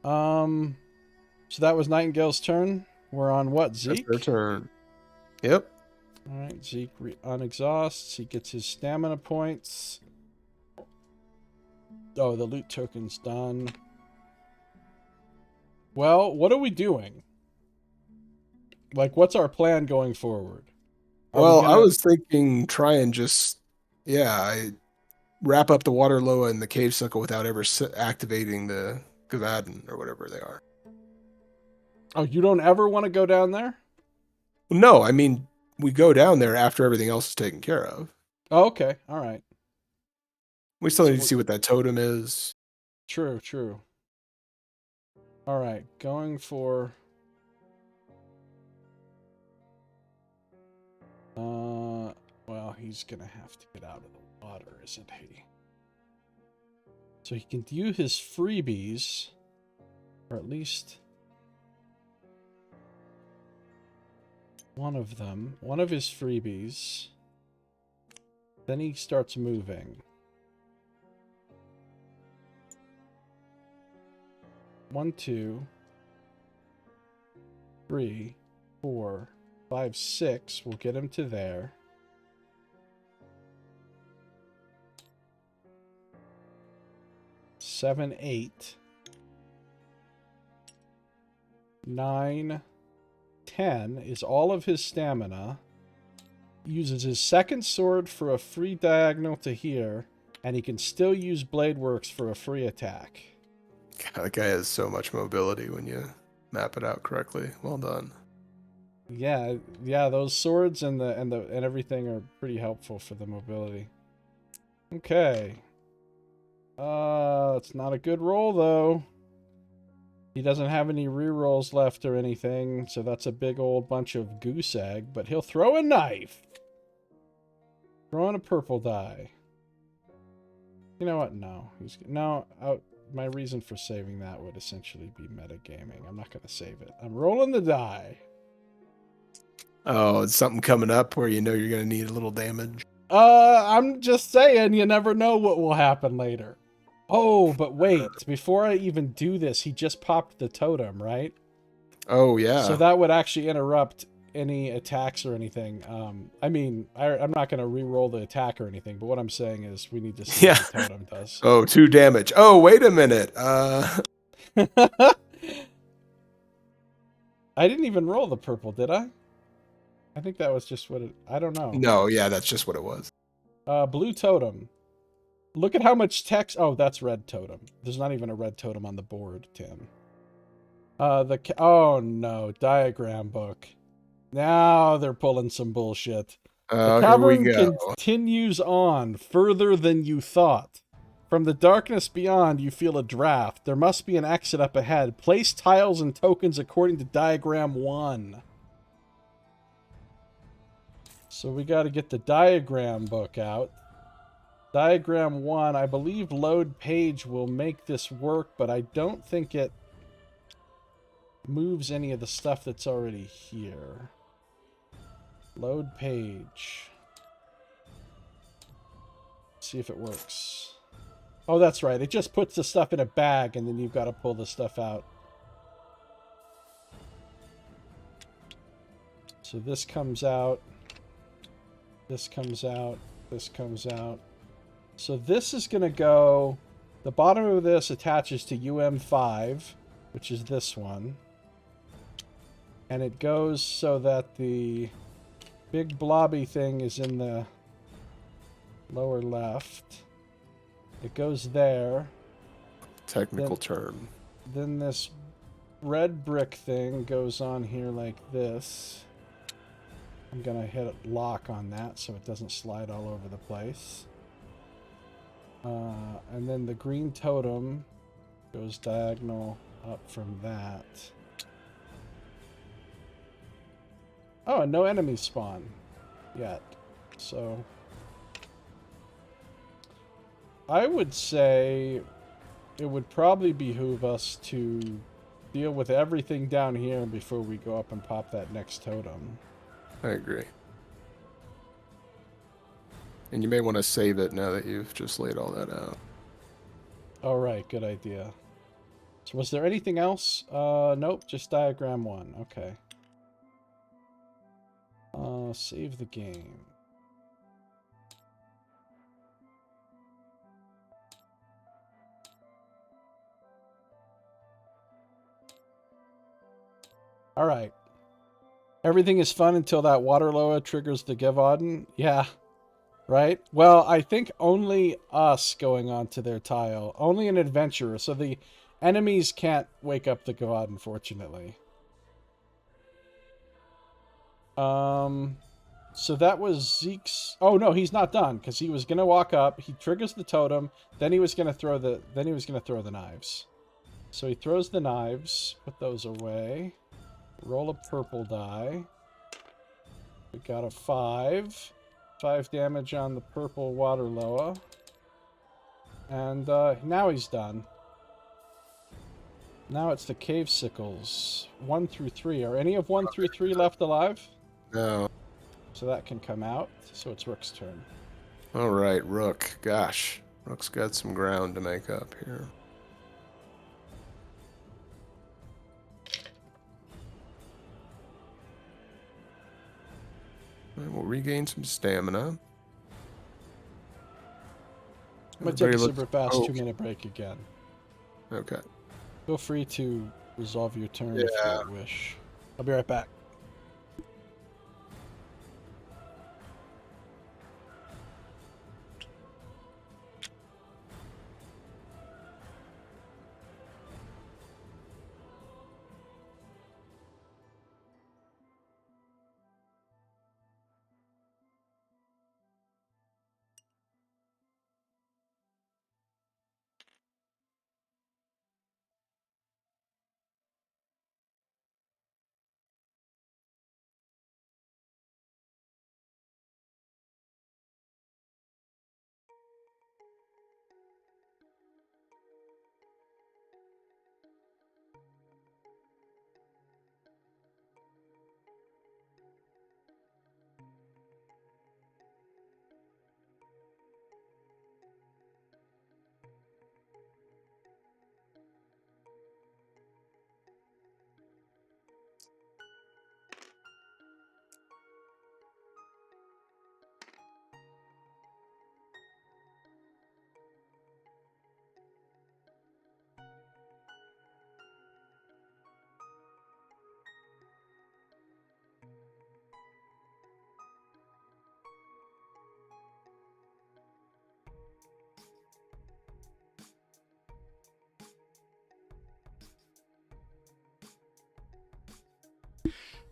So that was Nightingale's turn. We're on what, Zeke? That's her turn. Yep. All right, Zeke unexhausts. He gets his stamina points. Oh, the loot token's done. Well, what are we doing? Like, what's our plan going forward? I was thinking try and just, I wrap up the Waterloa and the Cave Suckle without ever activating the Gavaden or whatever they are. Oh, you don't ever want to go down there? No, I mean, we go down there after everything else is taken care of. Oh, okay. All right. We still need to see what that totem is. True, true. All right, going for... well, he's going to have to get out of the water, isn't he? So he can use his freebies, or at least one of them. One of his freebies. Then he starts moving. 1, 2, 3, 4, 5, 6. We'll get him to there. 7, 8, 9, 10 is all of his stamina. Uses his second sword for a free diagonal to here, and he can still use Blade Works for a free attack. God, that guy has so much mobility when you map it out correctly. Well done. Yeah, those swords and everything are pretty helpful for the mobility. Okay. It's not a good roll though. He doesn't have any rerolls left or anything, so that's a big old bunch of goose egg, but he'll throw a knife. Throwing a purple die. You know what? No. My reason for saving that would essentially be metagaming. I'm not going to save it. I'm rolling the die. Oh, it's something coming up where you know you're going to need a little damage. I'm just saying, you never know what will happen later. Oh, but wait. Before I even do this, he just popped the totem, right? Oh, yeah. So that would actually interrupt any attacks or anything. I mean, I'm not going to re-roll the attack or anything, but what I'm saying is we need to see what the totem does. Oh, 2 damage. Oh, wait a minute. I didn't even roll the purple, did I? I think that was just what it... I don't know. No, yeah, that's just what it was. Blue totem. Look at how much text... Oh, that's red totem. There's not even a red totem on the board, Tim. Oh, no. Diagram book. Now they're pulling some bullshit. The Here we cavern go. continues on further than you thought. From the darkness beyond, you feel a draft. There must be an exit up ahead. Place tiles and tokens according to Diagram 1. So we got to get the diagram book out. Diagram 1, I believe load page will make this work, but I don't think it moves any of the stuff that's already here. Load page. See if it works. Oh, that's right. It just puts the stuff in a bag, and then you've got to pull the stuff out. So this comes out. This comes out. This comes out. So this is going to go... The bottom of this attaches to UM5, which is this one. And it goes so that the big blobby thing is in the lower left. It goes there. Technical term. Then this red brick thing goes on here like this. I'm going to hit lock on that so it doesn't slide all over the place. And then the green totem goes diagonal up from that. Oh, and no enemies spawn yet. So I would say it would probably behoove us to deal with everything down here before we go up and pop that next totem. I agree. And you may want to save it now that you've just laid all that out. All right, good idea. So was there anything else? Nope, just diagram 1. Okay. Save the game. All right. Everything is fun until that water loa triggers the Gevaudan. Yeah. Right? Well, I think only us going onto their tile. Only an adventurer. So the enemies can't wake up the Gevaudan, fortunately. So that was Zeke's... Oh, no, he's not done, because he was going to walk up. He triggers the totem. Then he was going to throw the... Then he was going to throw the knives. So he throws the knives. Put those away. Roll a purple die. We got a 5. 5 damage on the purple water loa. And now he's done. Now it's the cave sickles. 1 through 3. Are any of 1 through 3 left alive? No. So that can come out. So it's Rook's turn. All right, Rook. Gosh. Rook's got some ground to make up here. And we'll regain some stamina. I'm going to take a super fast 2-minute break again. Okay. Feel free to resolve your turn if you wish. I'll be right back.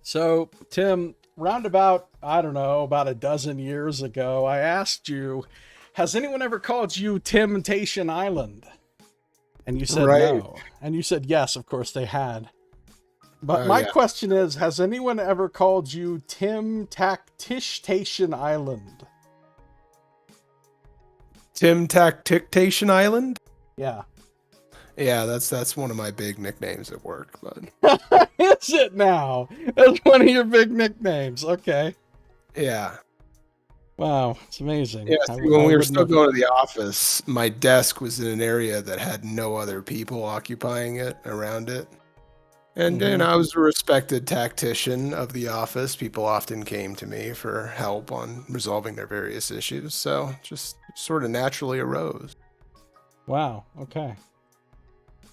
So, Tim, roundabout, I don't know, about a dozen years ago, I asked you, has anyone ever called you Temptation Island? And you said Right. no. And you said yes, of course they had. But Oh, my yeah. question is, has anyone ever called you Tim Tactitation Island? Tim Tactication Island? Yeah. Yeah, that's one of my big nicknames at work, but Is it now? That's one of your big nicknames. Okay. yeah. Wow, it's amazing. Yeah, I see, when we were wouldn't still have- going to the office, my desk was in an area that had no other people occupying it around it. And Mhm. I was a respected tactician of the office. People often came to me for help on resolving their various issues. So just sort of naturally arose. Wow. Okay.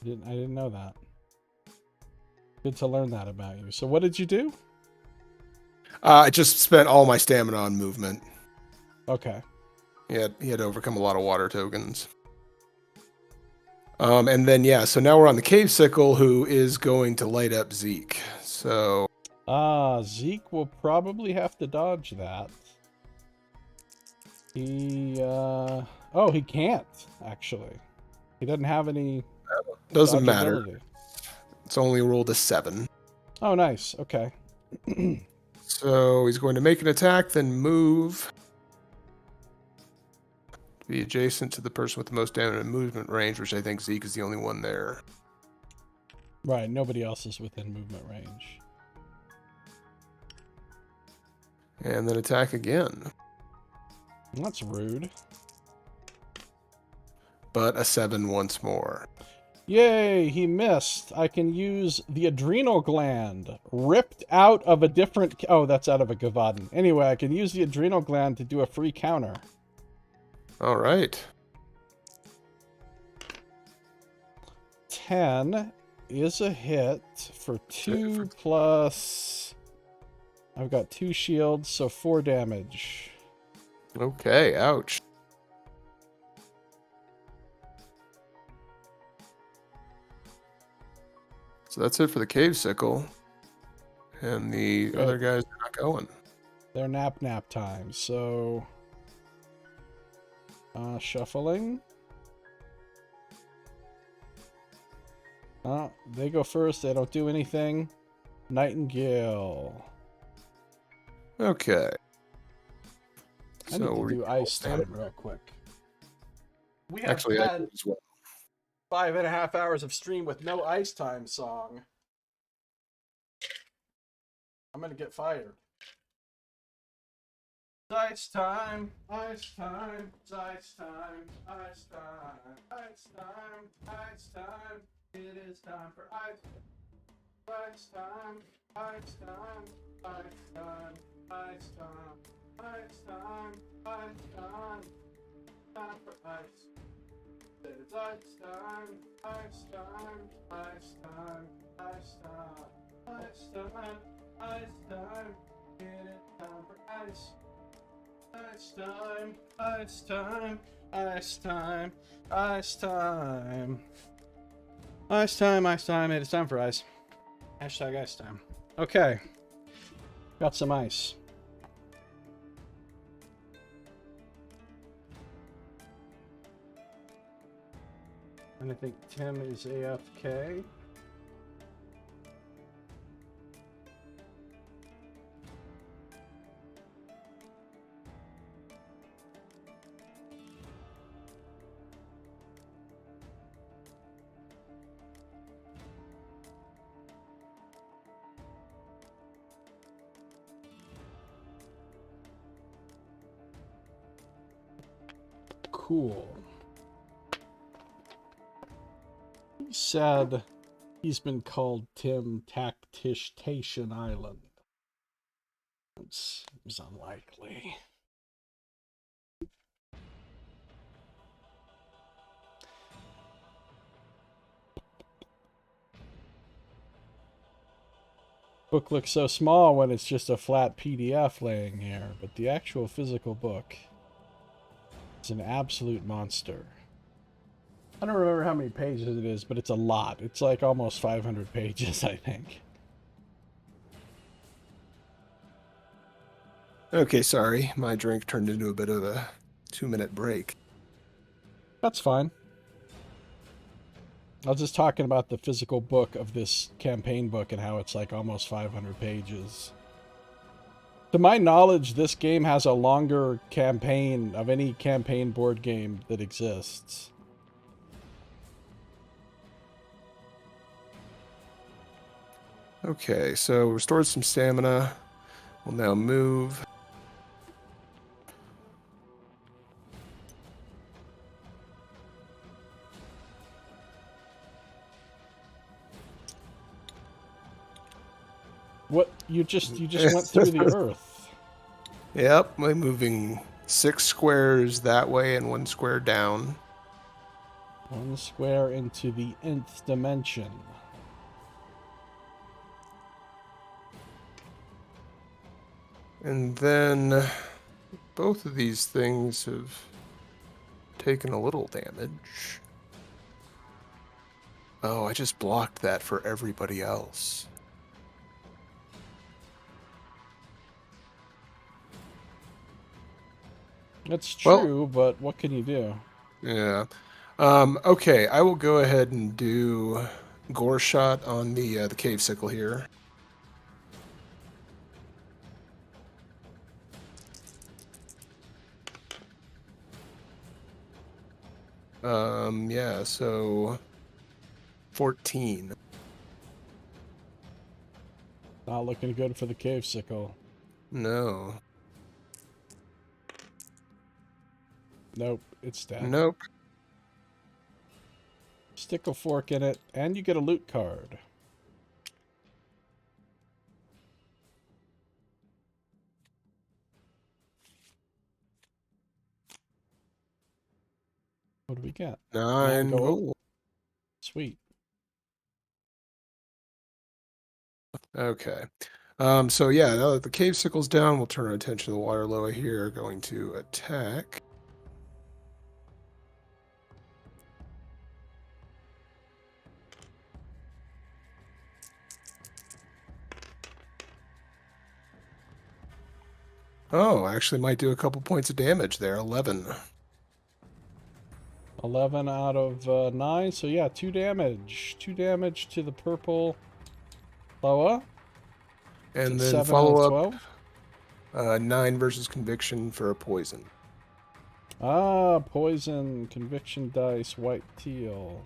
I didn't know that. Good to learn that about you. So what did you do? I just spent all my stamina on movement. Okay. He had to overcome a lot of water tokens. And then, yeah, so now we're on the Cave Sickle, who is going to light up Zeke. So, Zeke will probably have to dodge that. He can't, actually. He doesn't have any doesn't matter. dodgeability. It's only rolled a 7. Oh, nice. Okay. So he's going to make an attack, then move. Be adjacent to the person with the most damage and movement range, which I think Zeke is the only one there. Right, nobody else is within movement range. And then attack again. That's rude. But a 7 once more. Yay, he missed. I can use the adrenal gland ripped out of a different... Oh, that's out of a Gavaden. Anyway, I can use the adrenal gland to do a free counter. All right. 10 is a hit for 2 plus... I've got 2 shields, so 4 damage. Okay, ouch. So that's it for the Cave Sickle. And the Good. other guys are not going. They're nap time, so... shuffling. They go first. They don't do anything. Nightingale. Okay. I need to do ice time real quick. We have Actually, I had did as well. 5.5 hours of stream with no ice time song. I'm gonna get fired. Ice time, ice time, ice time, ice time, ice time, ice time. It is time for ice. Ice time, ice time, ice time, ice time, ice time, ice time. Time for ice. It's ice time, ice time, ice time, ice time, ice time, ice time. It is time for ice. Ice time, ice time, ice time, ice time. Ice time, ice time, it is time for ice. Hashtag ice time. Okay. Got some ice. And I think Tim is AFK. Cool. He said he's been called Tim Tactitation Island. It seems unlikely. Book looks so small when it's just a flat PDF laying here, but the actual physical book is an absolute monster. I don't remember how many pages it is, but it's a lot. It's like almost 500 pages, I think. Okay, sorry. My drink turned into a bit of a 2-minute break. That's fine. I was just talking about the physical book of this campaign book and how it's like almost 500 pages. To my knowledge, this game has a longer campaign of any campaign board game that exists. Okay, so restored some stamina. We'll now move. What you just went through the earth. Yep, we're moving 6 squares that way and 1 square down. 1 square into the nth dimension. And then both of these things have taken a little damage. Oh, I just blocked that for everybody else. That's true, but what can you do? Yeah. Okay, I will go ahead and do gore shot on the cave sickle here. Yeah, so 14. Not looking good for the cave sickle. No. Nope, it's dead. Nope. Stick a fork in it, and you get a loot card. What do we get? 9 gold. gold. Sweet. Okay. So yeah, now that the cave sickle's down, we'll turn our attention to the water loa here. Going to attack. Oh, I actually might do a couple points of damage there. 11. 11 out of 9, so yeah, 2 damage. 2 damage to the purple loa. And then 7 follow out of 12. 9 versus conviction for a poison. Ah, poison, conviction dice, white teal.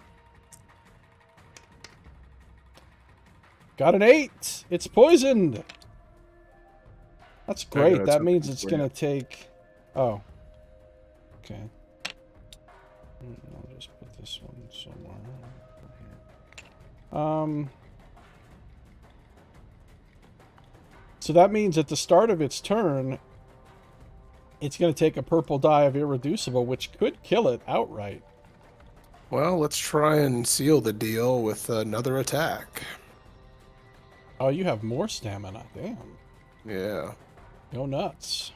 Got an 8! It's poisoned! That's great. that's That okay means it's for going you. to take... Oh. Okay. I'll just put this one somewhere. So that means at the start of its turn, it's going to take a purple die of irreducible, which could kill it outright. Well, let's try and seal the deal with another attack. Oh, you have more stamina. Damn. Yeah. Go nuts.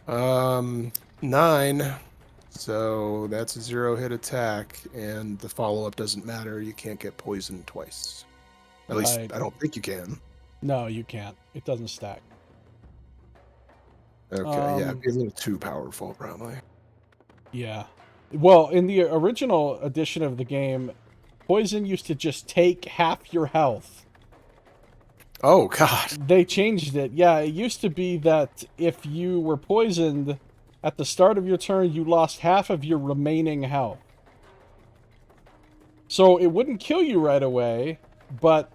Um, 9. So that's a 0-hit attack, and the follow-up doesn't matter. You can't get poisoned twice. At least, Right. I don't think you can. No, you can't. It doesn't stack. Okay, yeah, it'd be a little too powerful, probably. Yeah. Well, in the original edition of the game, poison used to just take half your health. Oh, God. They changed it. Yeah, it used to be that if you were poisoned at the start of your turn, you lost half of your remaining health. So it wouldn't kill you right away, but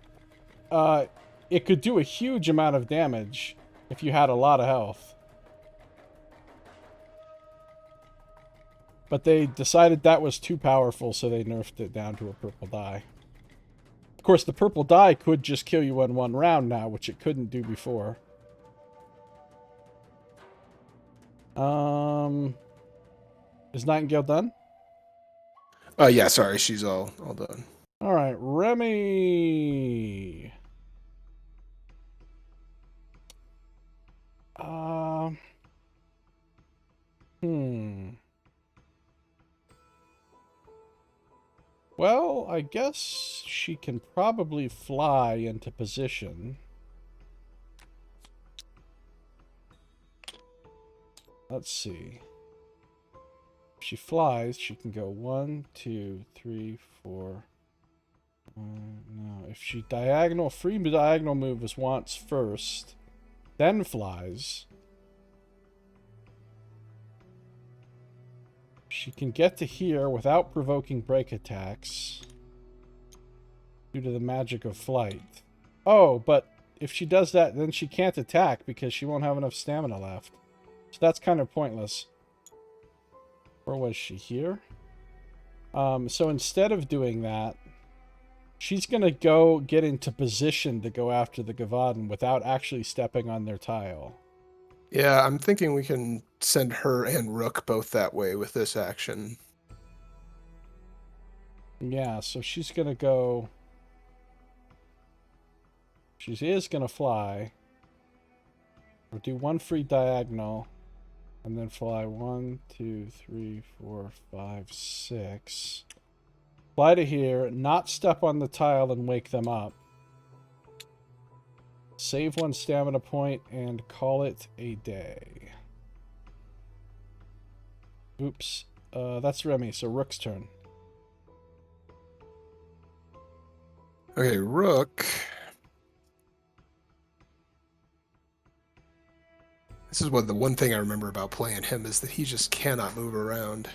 it could do a huge amount of damage if you had a lot of health. But they decided that was too powerful, so they nerfed it down to a purple die. Of course, the purple die could just kill you in one round now, which it couldn't do before. Is Nightingale done? Yeah, sorry, she's all done. All right, Remy. Well, I guess she can probably fly into position. Let's see. If she flies, she can go 1, 2, 3, 4. No, if she free diagonal moves once first, then flies, she can get to here without provoking break attacks due to the magic of flight. Oh, but if she does that, then she can't attack because she won't have enough stamina left. So that's kind of pointless. Where was she? Here? So instead of doing that, she's going to go get into position to go after the Gavadan without actually stepping on their tile. Yeah, I'm thinking we can send her and Rook both that way with this action. Yeah, so she's going to go... She is going to fly. Or do 1 free diagonal. And then fly 1, 2, 3, 4, 5, 6. Fly to here, not step on the tile and wake them up. Save 1 stamina point and call it a day. Oops. That's Remy, so Rook's turn. Okay, Rook. This is what the one thing I remember about playing him is that he just cannot move around.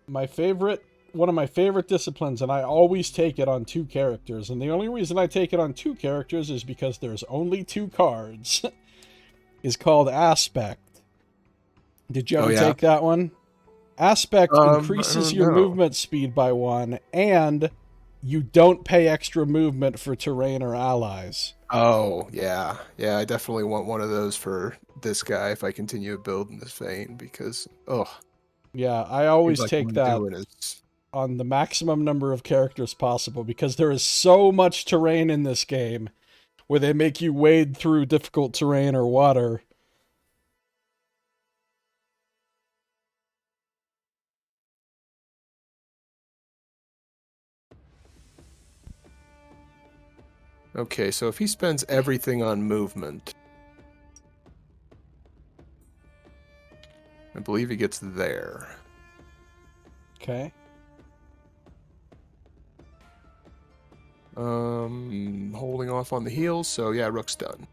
One of my favorite disciplines, and I always take it on 2 characters, and the only reason I take it on 2 characters is because there's only 2 cards, is called Aspect. Did you ever take that one? Aspect increases your movement speed by 1, and you don't pay extra movement for terrain or allies. Oh, yeah. Yeah, I definitely want one of those for this guy if I continue building this vein, because, yeah, I always like take that on the maximum number of characters possible, because there is so much terrain in this game where they make you wade through difficult terrain or water. Okay, so if he spends everything on movement, I believe he gets there. Okay. Holding off on the heals, so yeah, Rook's done.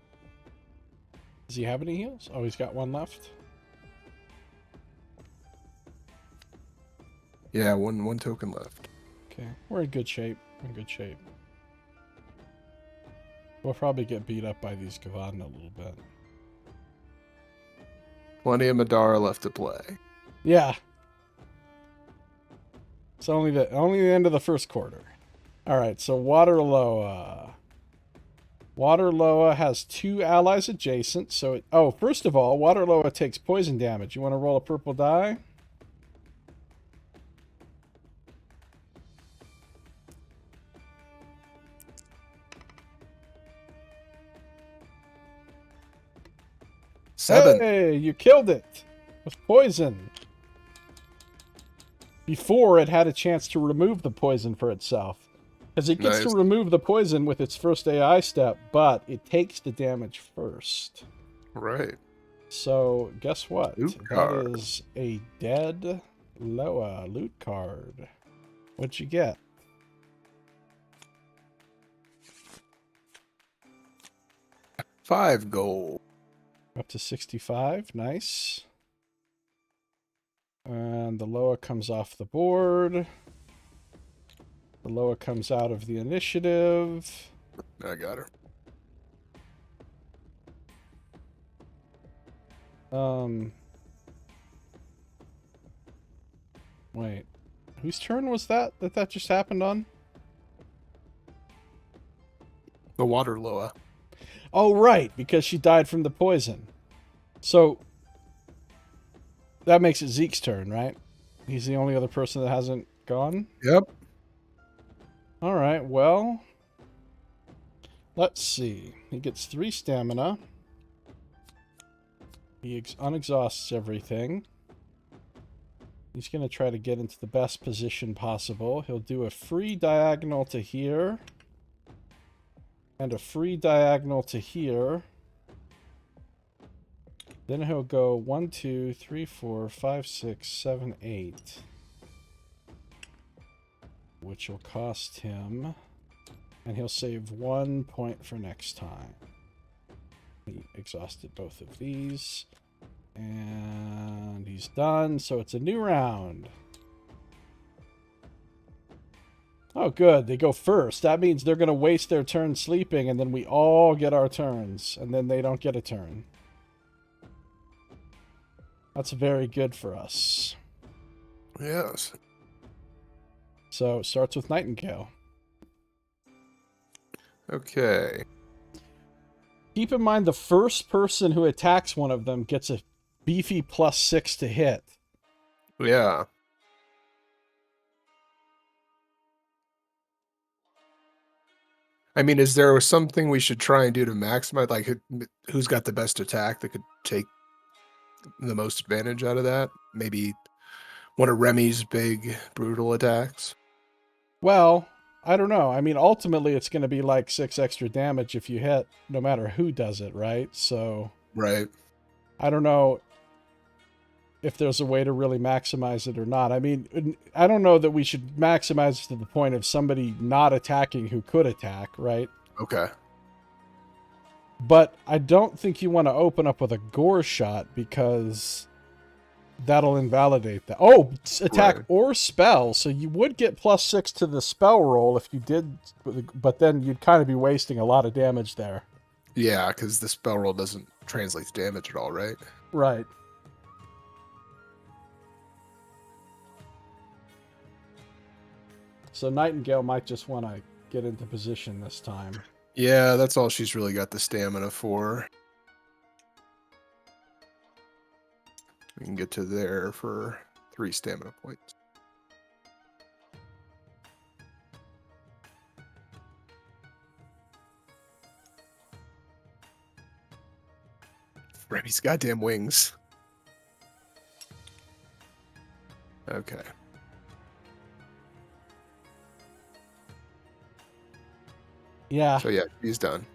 Does he have any heals? Oh, he's got 1 left. Yeah, one token left. Okay, we're in good shape. We're in good shape. We'll probably get beat up by these Gavadan a little bit. Plenty of Middara left to play. Yeah. It's only the end of the first quarter. All right, so Waterloa. Waterloa has 2 allies adjacent, so first of all, Waterloa takes poison damage. You want to roll a purple die? Seven. Hey, you killed it with poison. Before it had a chance to remove the poison for itself. Because it gets to remove the poison with its first AI step, but it takes the damage first. Right. So, guess what? Loot card. That is a dead Loa loot card. What'd you get? $5 gold. Up to 65. Nice. And the Loa comes off the board. The Loa comes out of the initiative. I got her. Wait. Whose turn was that just happened on? The water Loa. Oh, right, because she died from the poison. So, that makes it Zeke's turn, right? He's the only other person that hasn't gone? Yep. Alright, well... Let's see. He gets 3 stamina. He unexhausts everything. He's going to try to get into the best position possible. He'll do a free diagonal to here. And a free diagonal to here. Then he'll go 1, 2, 3, 4, 5, 6, 7, 8. Which will cost him... And he'll save 1 point for next time. He exhausted both of these. And he's done, so it's a new round. Oh, good. They go first. That means they're going to waste their turn sleeping, and then we all get our turns, and then they don't get a turn. That's very good for us. Yes. So it starts with Nightingale. Okay. Keep in mind the first person who attacks one of them gets a beefy +6 to hit. Yeah. I mean, is there something we should try and do to maximize, like, who's got the best attack that could take the most advantage out of that? Maybe one of Remy's big, brutal attacks? Well, I don't know. I mean, ultimately, it's going to be like 6 extra damage if you hit, no matter who does it, right? So, Right. I don't know if there's a way to really maximize it or not. I mean, I don't know that we should maximize it to the point of somebody not attacking who could attack, right? Okay. But I don't think you want to open up with a gore shot because that'll invalidate that. Oh, attack Right. or spell. So you would get +6 to the spell roll if you did, but then you'd kind of be wasting a lot of damage there. Yeah, because the spell roll doesn't translate to damage at all, right? Right. So Nightingale might just want to get into position this time. Yeah, that's all she's really got the stamina for. We can get to there for 3 stamina points. Remy's goddamn wings. Okay. Yeah, So yeah, he's done.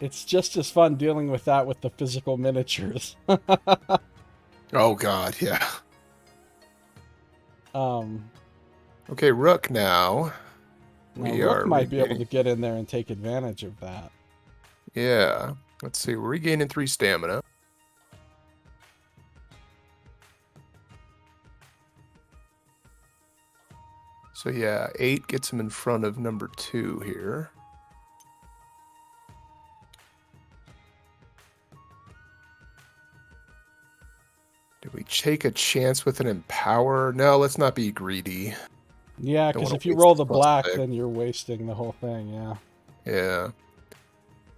it's just as fun dealing with that with the physical miniatures. Oh god, yeah. um, Okay, Rook now. now We Rook are might be able regaining. to get in there and take advantage of that. Yeah. Let's see, we're regaining 3 stamina. So yeah, 8 gets him in front of number 2 here. Did we take a chance with an Empower? No, let's not be greedy. Yeah, Don't because wanna if you waste roll this the black, +6. then you're wasting the whole thing, yeah. Yeah.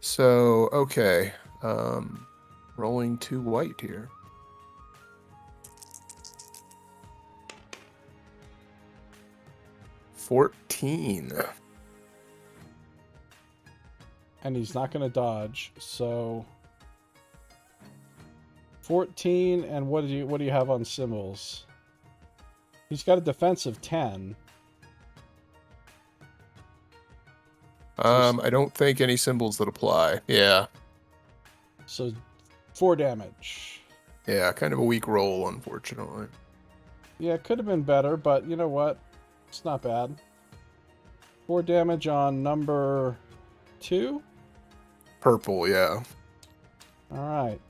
So, okay. Rolling 2 white here. $14. And he's not going to dodge, so 14, and what do you have on symbols? He's got a defense of 10. I don't think any symbols that apply. Yeah. So 4 damage. Yeah, kind of a weak roll, unfortunately. Yeah, it could have been better, but you know what? It's not bad. 4 damage on number 2? Purple, yeah. Alright.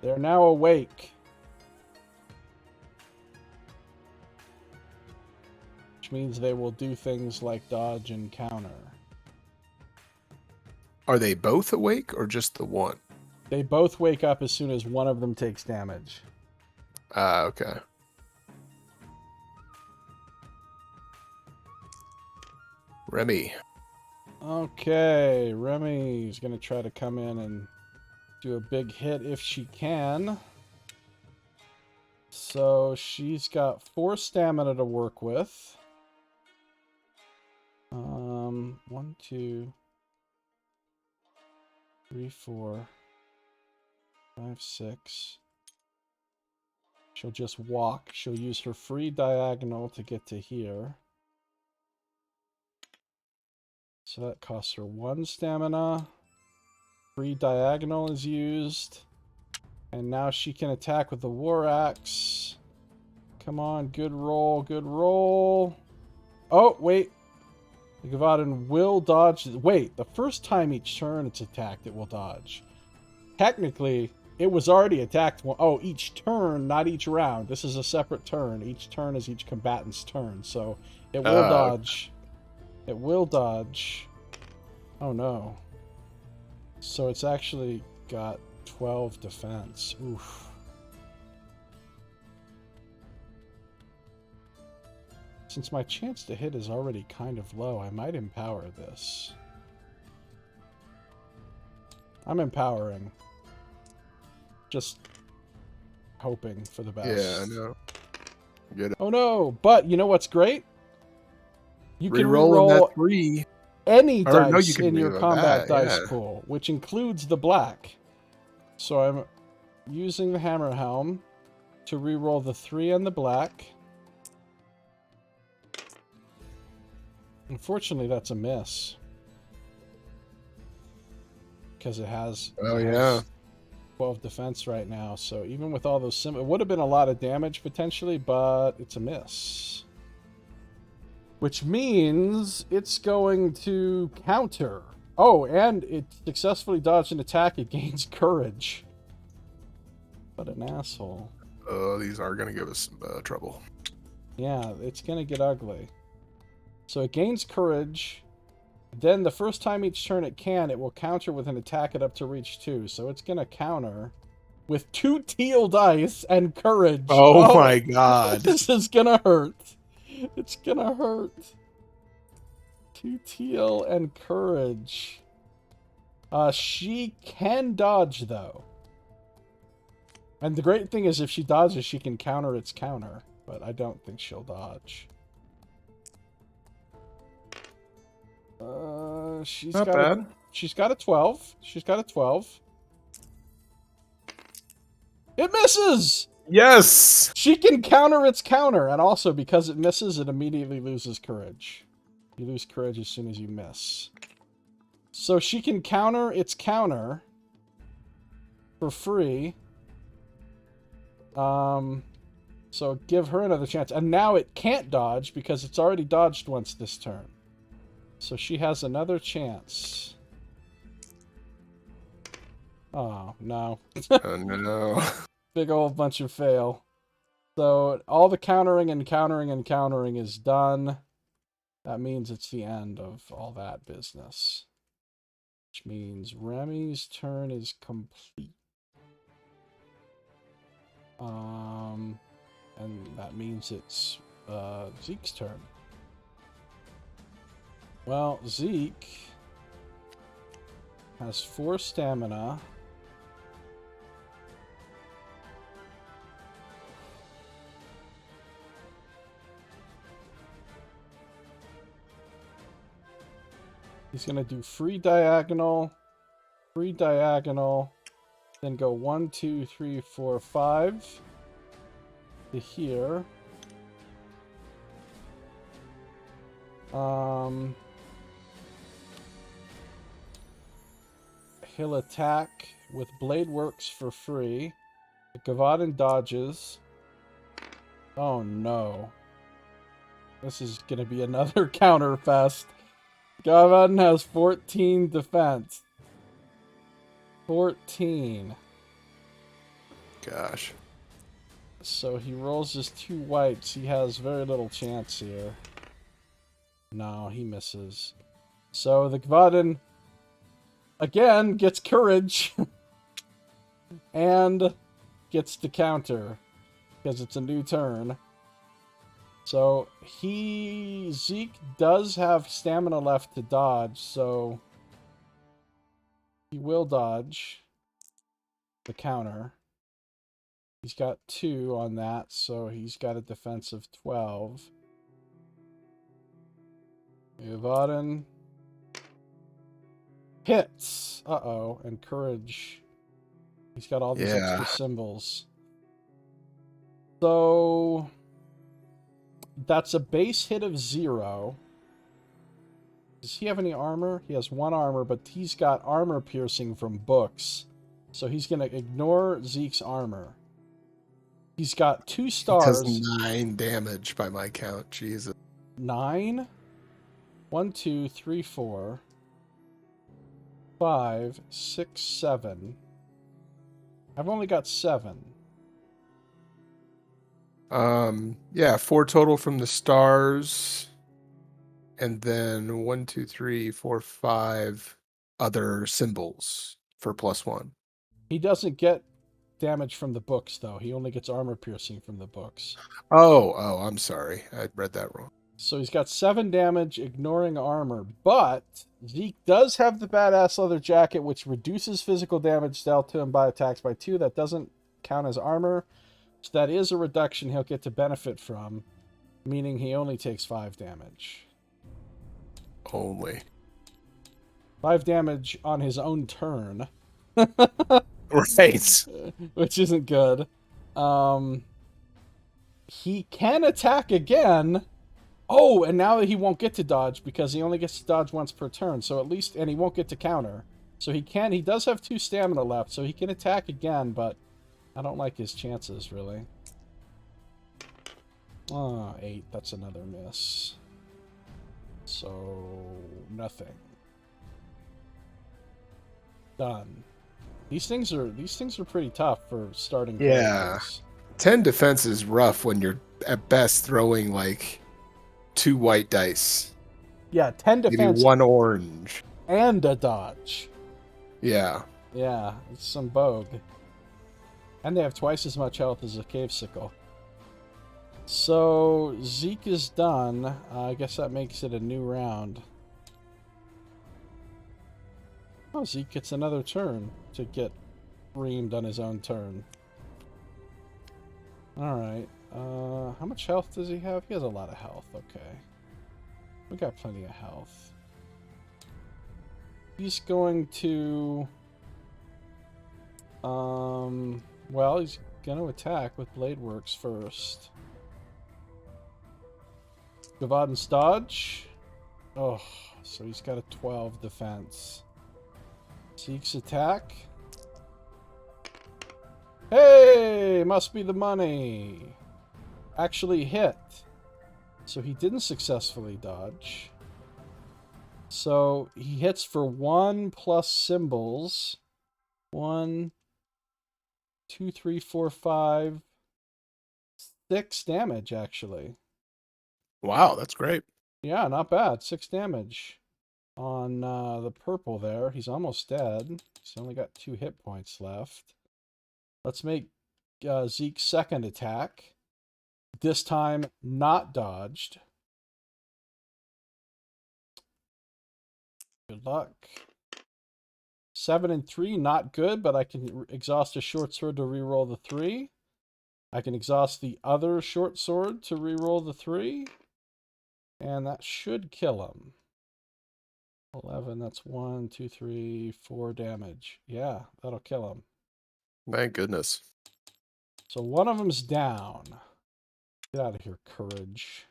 They're now awake. Which means they will do things like dodge and counter. Are they both awake or just the one? They both wake up as soon as one of them takes damage. Ah, okay. Remy. Okay, Remy's going to try to come in and do a big hit if she can. So she's got 4 stamina to work with. 1, 2, 3, 4, 5, 6. She'll just walk. She'll use her free diagonal to get to here. So that costs her 1 stamina. Free diagonal is used. And now she can attack with the war axe. Come on, good roll, good roll. Oh, wait. The Gavadan will dodge. Wait, the first time each turn it's attacked, it will dodge. Technically, it was already attacked. Oh, each turn, not each round. This is a separate turn. Each turn is each combatant's turn. So it will dodge. It will dodge. Oh, no. So it's actually got 12 defense. Oof. Since my chance to hit is already kind of low, I might empower this. I'm empowering. Just hoping for the best. Yeah, I know. Get it. Oh no! But you know what's great? You can Re-rolling that re-roll 3. any Or, no, dice you can in your re-roll combat that, dice yeah. pool, which includes the black. So I'm using the hammer helm to re-roll the 3 and the black. Unfortunately, that's a miss. Because it has, Oh, yeah. 12 defense right now. So even with all those it would have been a lot of damage potentially, but it's a miss. Which means it's going to counter. Oh, and it successfully dodged an attack. It gains courage. What an asshole. These are going to give us some trouble. Yeah, it's going to get ugly. So it gains courage. Then the first time each turn it can, it will counter with an attack at up to reach 2. So it's going to counter with 2 teal dice and courage. Oh my god. This is going to hurt. It's going to hurt. 2 teal and courage. She can dodge, though. And the great thing is if she dodges, she can counter its counter. But I don't think she'll dodge. She's Not got bad. She's got a 12. She's got a 12. It misses! Yes! She can counter its counter. And also, because it misses, it immediately loses courage. You lose courage as soon as you miss. So she can counter its counter for free. So give her another chance. And now it can't dodge because it's already dodged once this turn. So she has another chance. Oh, no. Oh, no. Big old bunch of fail. So all the countering and countering and countering is done. That means it's the end of all that business. Which means Remy's turn is complete. And that means it's Zeke's turn. Well, Zeke has 4 stamina. He's going to do free diagonal, then go 1, 2, 3, 4, 5 to here. He'll attack with Blade Works for free. The Gavadan dodges. Oh no. This is going to be another counter fest. Gavadan has 14 defense. 14. Gosh. So he rolls his 2 whites. He has very little chance here. No, he misses. So the Gavadan again gets courage and gets to counter because it's a new turn. So Zeke does have stamina left to dodge, so he will dodge the counter. He's got 2 on that, so he's got a defense of 12. Gavadan hits. Uh-oh, and courage. He's got all these extra symbols. So that's a base hit of 0. Does he have any armor? He has 1 armor, but he's got armor piercing from books. So he's going to ignore Zeke's armor. He's got 2 stars. He does 9 damage by my count. Jesus. 9? 1, 2, 3, 4, 5, 6, 7. I've only got 7. Yeah, 4 total from the stars. And then 1, 2, 3, 4, 5 other symbols for +1. He doesn't get damage from the books, though. He only gets armor piercing from the books. Oh, I'm sorry. I read that wrong. So he's got 7 damage, ignoring armor. But Zeke does have the badass leather jacket, which reduces physical damage dealt to him by attacks by 2. That doesn't count as armor. So that is a reduction he'll get to benefit from, meaning he only takes 5 damage. Only. 5 damage on his own turn. Right. Which isn't good. He can attack again. Oh, and now he won't get to dodge because he only gets to dodge once per turn. So at least, and he won't get to counter. So he does have 2 stamina left, so he can attack again, but I don't like his chances, really. 8, that's another miss. So, nothing. Done. These things are pretty tough for starting. Yeah. characters. 10 defense is rough when you're at best throwing like 2 white dice. Yeah, 10 defense. Maybe 1 orange. And a dodge. Yeah. Yeah, it's some bogue. And they have twice as much health as a cave sickle. So, Zeke is done. I guess that makes it a new round. Oh, Zeke gets another turn to get reamed on his own turn. Alright. How much health does he have? He has a lot of health. Okay. We got plenty of health. He's going to... well, he's going to attack with Blade Works first. Gavadin's dodge. Oh, so he's got a 12 defense. Zeke's attack. Hey, must be the money. Actually hit. So he didn't successfully dodge. So he hits for 1 plus symbols. 1, 2, 3, 4, 5, 6 damage, actually. Wow, that's great. Yeah, not bad. 6 damage on the purple there. He's almost dead. He's only got 2 hit points left. Let's make Zeke's second attack. This time, not dodged. Good luck. 7 and 3, not good, but I can exhaust a short sword to reroll the 3. I can exhaust the other short sword to reroll the 3. And that should kill him. 11, that's 1, 2, 3, 4 damage. Yeah, that'll kill him. Thank goodness. So one of them's down. Get out of here, courage.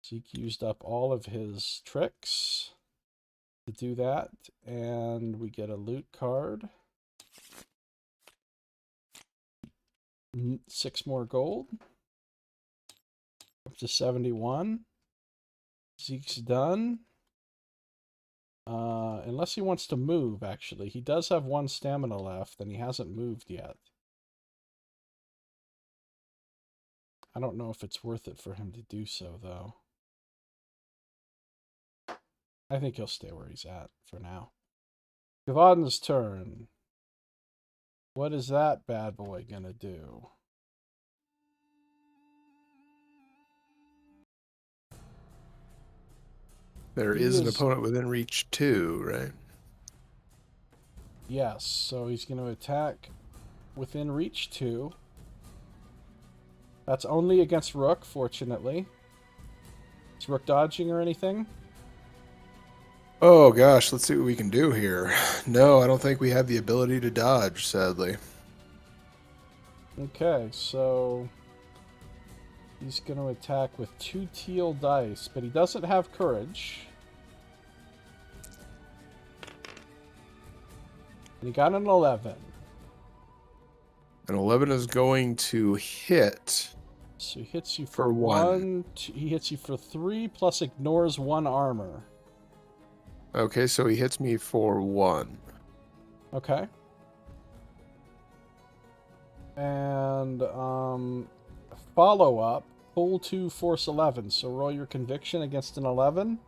Zeke used up all of his tricks to do that. And we get a loot card. 6 more gold. Up to 71. Zeke's done. Unless he wants to move, actually. He does have 1 stamina left, and he hasn't moved yet. I don't know if it's worth it for him to do so, though. I think he'll stay where he's at for now. Gavadin's turn. What is that bad boy gonna do? There is an opponent within reach 2, right? Yes, so he's going to attack within reach 2. That's only against Rook, fortunately. Is Rook dodging or anything? Oh gosh, let's see what we can do here. No, I don't think we have the ability to dodge, sadly. Okay, so he's going to attack with 2 teal dice, but he doesn't have courage. And he got an 11. An 11 is going to hit. So he hits you For for one. he hits you for 3 plus ignores 1 armor. Okay, so he hits me for 1. Okay. And follow up, pull 2, force 11. So roll your conviction against an 11.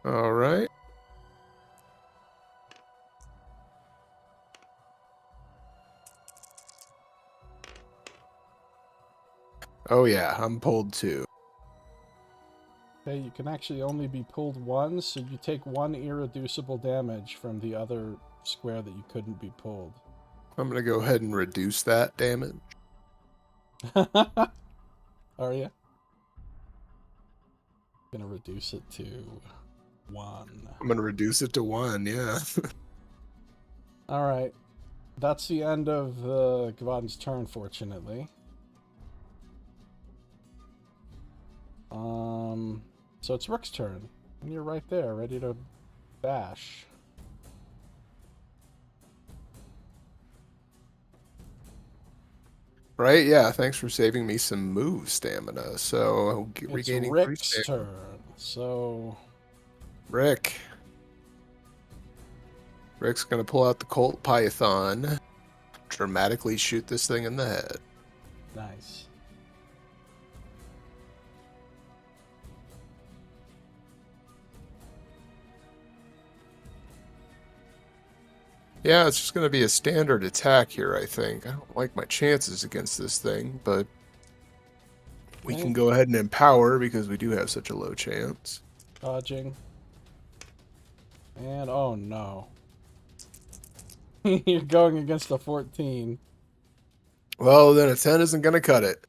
All right. Oh yeah, I'm pulled 2. Okay, you can actually only be pulled once, so you take 1 irreducible damage from the other square that you couldn't be pulled. I'm going to go ahead and reduce that damage. Are you? Gonna reduce it to 1. I'm going to reduce it to 1, yeah. Alright. That's the end of Gavadin's turn, fortunately. So it's Rook's turn. And you're right there, ready to bash. Right, yeah, thanks for saving me some move stamina. So, regaining 3 Rick's stamina. turn. So Rick's going to pull out the Colt Python, dramatically shoot this thing in the head. nice. Yeah, it's just going to be a standard attack here, I think. I don't like my chances against this thing, but we can go ahead and empower because we do have such a low chance. Dodging. And oh no. You're going against a 14. Well, then a 10 isn't going to cut it.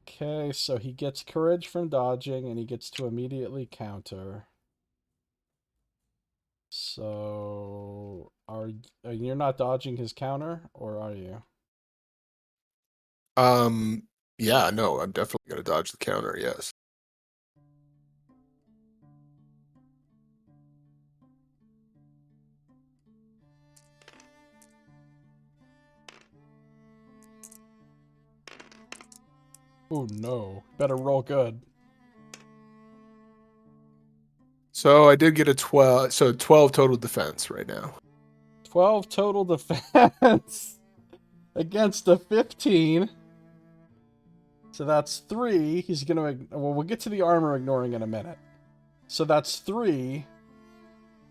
Okay, so he gets courage from dodging, and he gets to immediately counter. So, you're not dodging his counter, or are you? Yeah, no, I'm definitely going to dodge the counter, yes. Oh no, better roll good. So I did get a 12, so 12 total defense right now. 12 total defense against a 15. So that's 3. He's gonna, well, we'll get to the armor ignoring in a minute. So that's 3,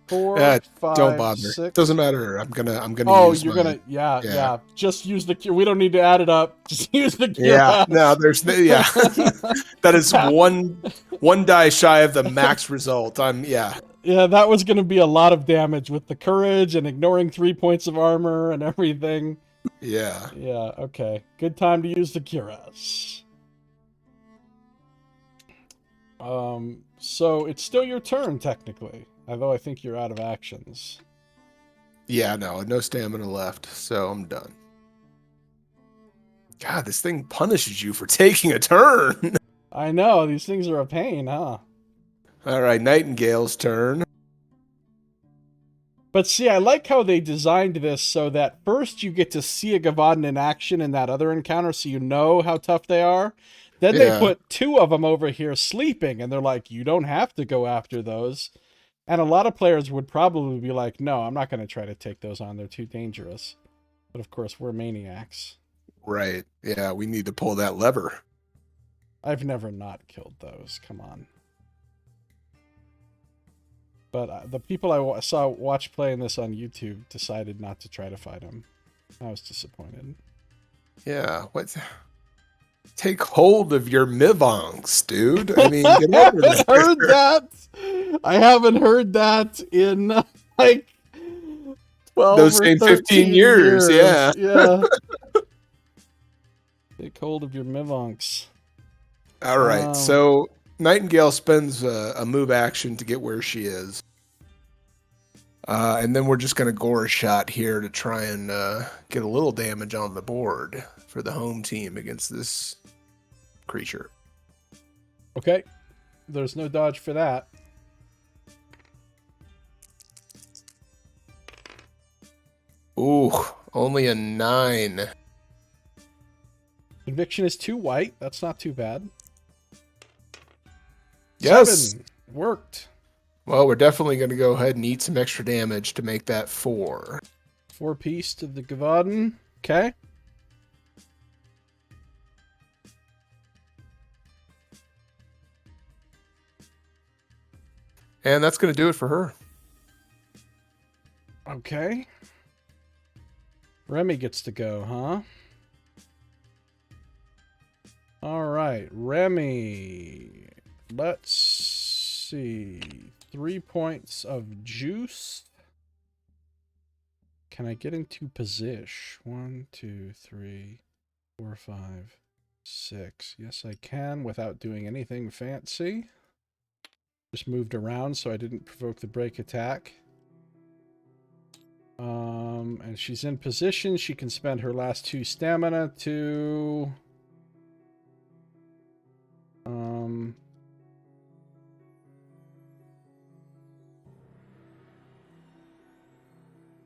4, 5, don't bother. 6. Doesn't matter. I'm gonna Oh, use you're my, gonna, yeah. Just use the cure. We don't need to add it up. Just use the cure. Yeah, no, yeah. That is one die shy of the max result. Yeah. Yeah, that was gonna be a lot of damage with the courage and ignoring 3 points of armor and everything. Yeah. Yeah, okay. Good time to use the cuirass. So it's still your turn, technically. Although I think you're out of actions. Yeah, no stamina left, so I'm done. God, this thing punishes you for taking a turn. I know, these things are a pain, huh? All right, Nightingale's turn. But see, I like how they designed this so that first you get to see a Gavadin in action in that other encounter so you know how tough they are. Then they put 2 of them over here sleeping, and they're like, you don't have to go after those. And a lot of players would probably be like, no, I'm not going to try to take those on. They're too dangerous. But of course, we're maniacs. Right. Yeah, we need to pull that lever. I've never not killed those. Come on. But the people I saw watch playing this on YouTube decided not to try to fight him. I was disappointed. Yeah, what? Take hold of your Mivonks, dude. I mean, get over I haven't heard that. I haven't heard that in like 12 those or same 13 15 years. Yeah. Take hold of your Mivonks. All right. So Nightingale spends a move action to get where she is. And then we're just going to gore a shot here to try and get a little damage on the board for the home team against this creature. Okay. There's no dodge for that. Ooh, only a 9. Conviction is 2 white. That's not too bad. Yes. 7. Worked. Well, we're definitely going to go ahead and eat some extra damage to make that 4. 4 piece to the Gavaden. Okay. And that's going to do it for her. Okay. Remy gets to go, huh? All right, Remy. Let's see. 3 points of juice. Can I get into position? 1, 2, 3, 4, 5, 6. Yes, I can without doing anything fancy. Just moved around so I didn't provoke the break attack. And she's in position. She can spend her last 2 stamina to...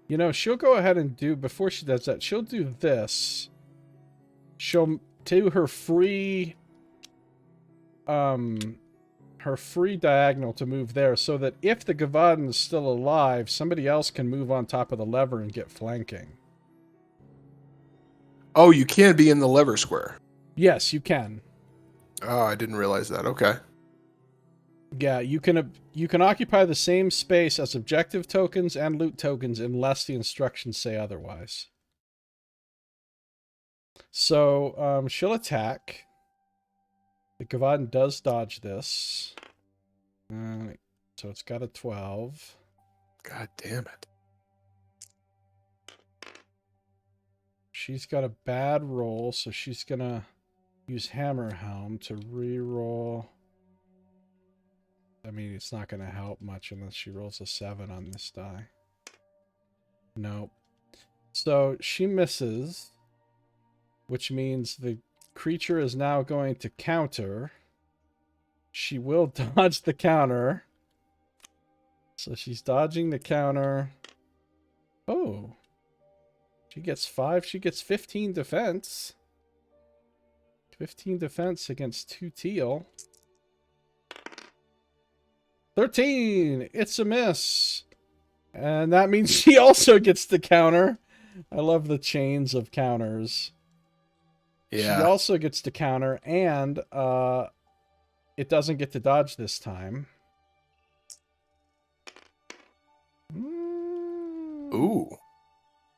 You know, she'll go ahead and do, before she does that, she'll do this. She'll do her free diagonal to move there, so that if the Gavaden is still alive, somebody else can move on top of the lever and get flanking. Oh, you can be in the lever square. Yes, you can. Oh, I didn't realize that. Okay. Yeah, you can occupy the same space as objective tokens and loot tokens unless the instructions say otherwise. So, she'll attack. The Gavaden does dodge this. So it's got a 12. God damn it. She's got a bad roll, so she's gonna use Hammer Helm to re-roll. I mean, it's not gonna help much unless she rolls a 7 on this die. Nope. So she misses, which means the creature is now going to counter. She will dodge the counter. So she's dodging the counter. Oh. She gets 5. She gets 15 defense. 15 defense against 2 teal. 13! It's a miss. And that means she also gets the counter. I love the chains of counters. Yeah. She also gets to counter, and it doesn't get to dodge this time. Ooh.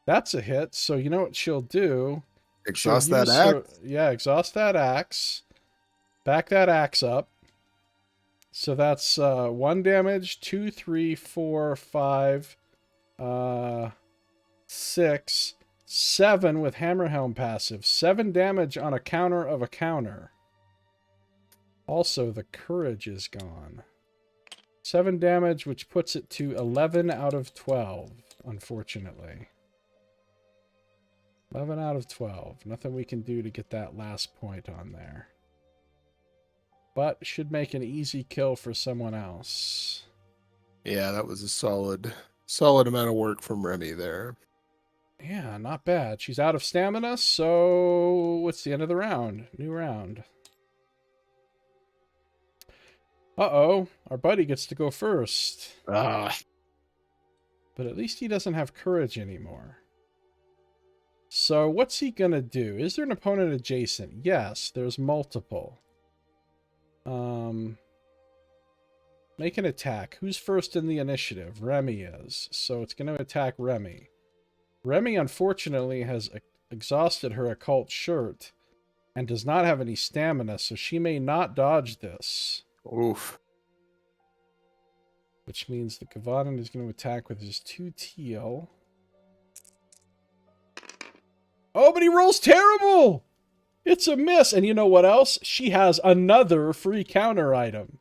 That's a hit, so you know what she'll do? Exhaust She'll that use axe. Yeah, exhaust that axe. Back that axe up. So that's 1 damage, 2, 3, 4, 5, 6, 7 with Hammerhelm passive. 7 damage on a counter of a counter. Also, the courage is gone. 7 damage, which puts it to 11 out of 12, unfortunately. 11 out of 12. Nothing we can do to get that last point on there. But should make an easy kill for someone else. Yeah, that was a solid amount of work from Remy there. Yeah, not bad. She's out of stamina, so it's the end of the round. New round. Uh-oh, our buddy gets to go first. Ah. But at least he doesn't have courage anymore. So what's he gonna do? Is there an opponent adjacent? Yes, there's multiple. Make an attack. Who's first in the initiative? Remy is. So it's going to attack Remy. Remy, unfortunately, has exhausted her occult shirt and does not have any stamina, so she may not dodge this. Oof. Which means the Gavaden is going to attack with his 2 teal. Oh, but he rolls terrible! It's a miss. And you know what else? She has another free counter item.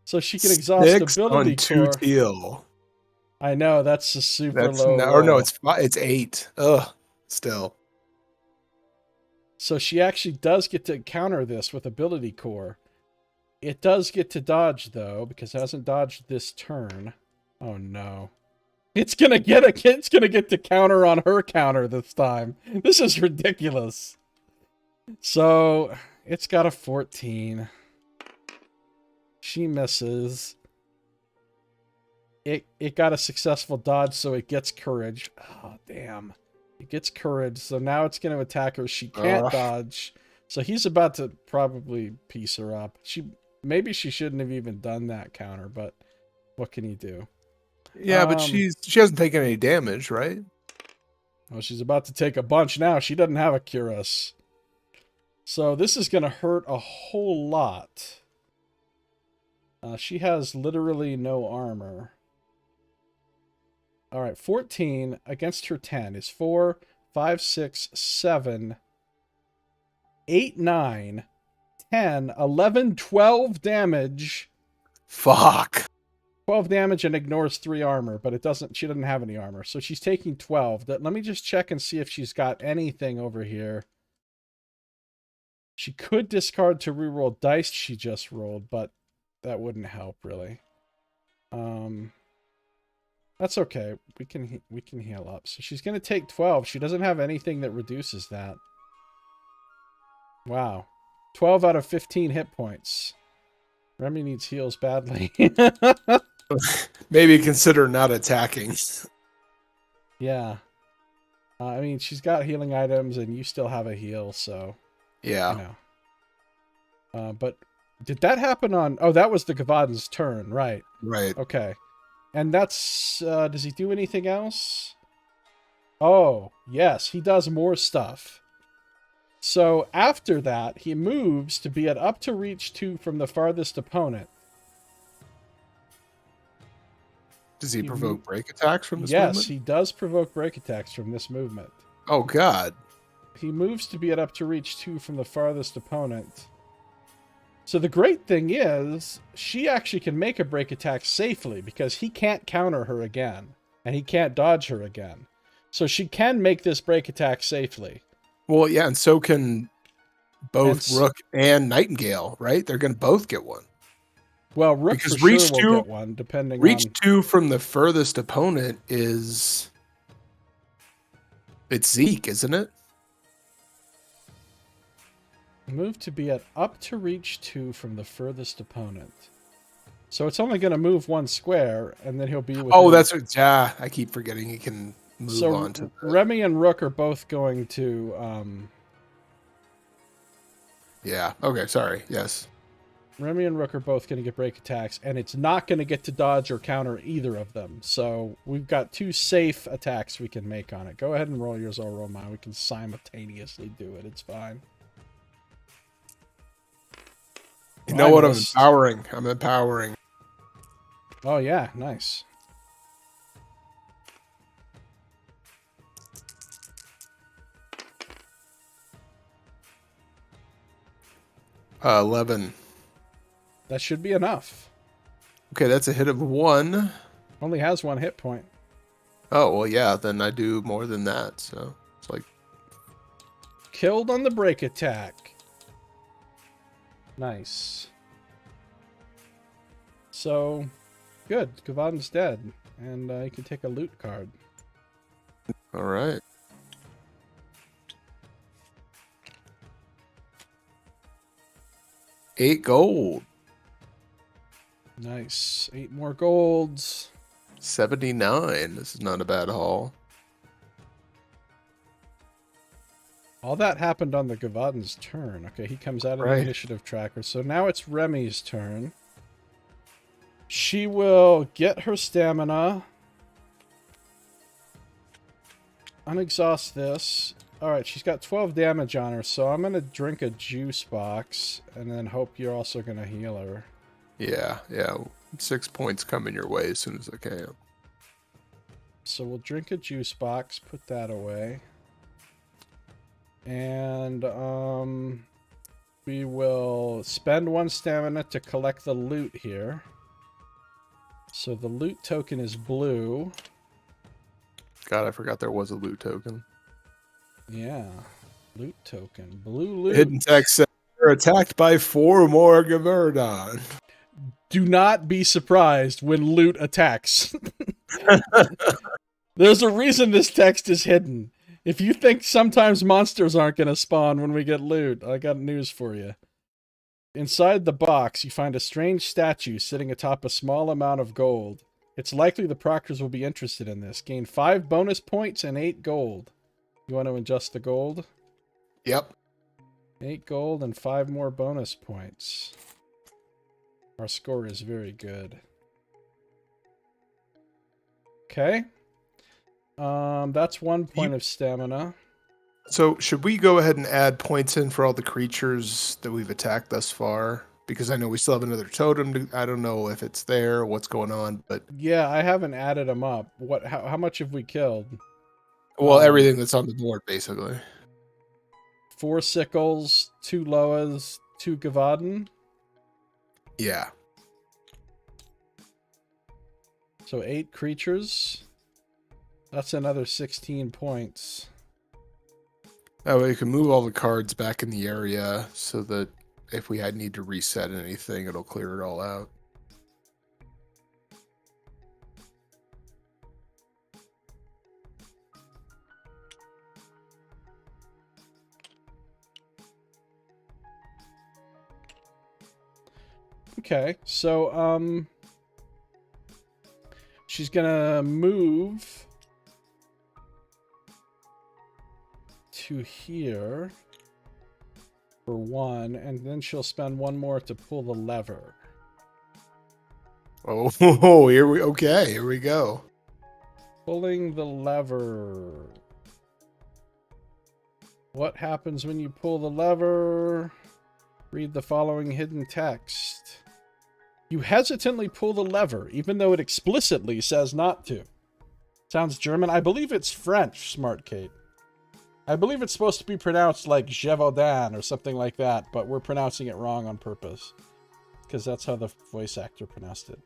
So she can exhaust 6 ability on 2 core. teal. I know, that's a super That's low no, or no, roll. it's 8. Ugh, still. So she actually does get to counter this with ability core. It does get to dodge though, because it hasn't dodged this turn. Oh no. It's gonna get to counter on her counter this time. This is ridiculous. So it's got a 14. She misses. It got a successful dodge, so it gets courage. Oh damn. It gets courage, so now it's gonna attack her. She can't dodge. So he's about to probably piece her up. Maybe she shouldn't have even done that counter, but what can you do? Yeah, but she hasn't taken any damage, right? Well, she's about to take a bunch now. She doesn't have a cuirass. So this is going to hurt a whole lot. She has literally no armor. All right, 14 against her 10 is 4, 5, 6, 7, 8, 9, 10, 11, 12 damage. Fuck. 12 damage and ignores 3 armor, but she doesn't have any armor. So she's taking 12. Let me just check and see if she's got anything over here. She could discard to reroll dice she just rolled, but that wouldn't help really. That's okay. We can heal up. So she's going to take 12. She doesn't have anything that reduces that. Wow. 12 out of 15 hit points. Remy needs heals badly. Maybe consider not attacking. Yeah. I mean, she's got healing items, and you still have a heal, so... Yeah. You know. But did that happen on... Oh, that was the Gavadan's turn, right. Right. Okay. And that's... does he do anything else? Oh, yes, he does more stuff. So after that, he moves to be at up to reach 2 from the farthest opponent. Does he provoke break attacks from this movement? Yes, he does provoke break attacks from this movement. Oh, God. He moves to be at up to reach 2 from the farthest opponent. So the great thing is, she actually can make a break attack safely because he can't counter her again, and he can't dodge her again. So she can make this break attack safely. Well, yeah, and so can both Rook and Nightingale, right? They're going to both get one. Well, Rook because for sure will get one, depending on... Reach 2 from the furthest opponent is... It's Zeke, isn't it? Move to be at up to reach 2 from the furthest opponent. So it's only going to move 1 square, and then he'll be within... Oh, that's what... Yeah, I keep forgetting he can move on to... Remy and Rook are both going to... Yeah, okay, sorry, yes. Remy and Rook are both going to get break attacks, and it's not going to get to dodge or counter either of them. So we've got 2 safe attacks we can make on it. Go ahead and roll yours, I'll roll mine. We can simultaneously do it. It's fine. You know what? I'm empowering. I'm empowering. Oh, yeah. Nice. Uh, 11. That should be enough. Okay, that's a hit of 1. Only has 1 hit point. Oh, well, yeah, then I do more than that, so it's like... Killed on the break attack. Nice. So, good. Gavadan's dead, and you can take a loot card. All right. $8 gold. Nice. 8 more golds. 79. This is not a bad haul. All that happened on the Gavadan's turn. Okay, he comes out of the initiative tracker. So now it's Remy's turn. She will get her stamina. Unexhaust this. Alright, she's got 12 damage on her, so I'm going to drink a juice box and then hope you're also going to heal her. Yeah. 6 points coming your way as soon as I can. So we'll drink a juice box, put that away. And we will spend 1 stamina to collect the loot here. So the loot token is blue. God, I forgot there was a loot token. Yeah. Loot token. Blue loot. Hidden text says they're attacked by 4 more Gaverdon. Do not be surprised when loot attacks. There's a reason this text is hidden. If you think sometimes monsters aren't going to spawn when we get loot, I got news for you. Inside the box, you find a strange statue sitting atop a small amount of gold. It's likely the proctors will be interested in this. Gain 5 bonus points and 8 gold. You want to adjust the gold? Yep. 8 gold and 5 more bonus points. Our score is very good. Okay. That's 1 point of stamina. So should we go ahead and add points in for all the creatures that we've attacked thus far? Because I know we still have another totem. I don't know if it's there, what's going on, but Yeah, I haven't added them up. How much have we killed? well, everything that's on the board basically. 4 sickles, 2 loas, 2 gavaden. Yeah. So 8 creatures. That's another 16 points. That way we can move all the cards back in the area so that if we need to reset anything, it'll clear it all out. Okay, so she's gonna move to here for 1, and then she'll spend 1 more to pull the lever. Oh, here we go. Pulling the lever. What happens when you pull the lever? Read the following hidden text. You hesitantly pull the lever, even though it explicitly says not to. Sounds German. I believe it's French, Smart Kate. I believe it's supposed to be pronounced like Gévaudan or something like that, but we're pronouncing it wrong on purpose. Because that's how the voice actor pronounced it.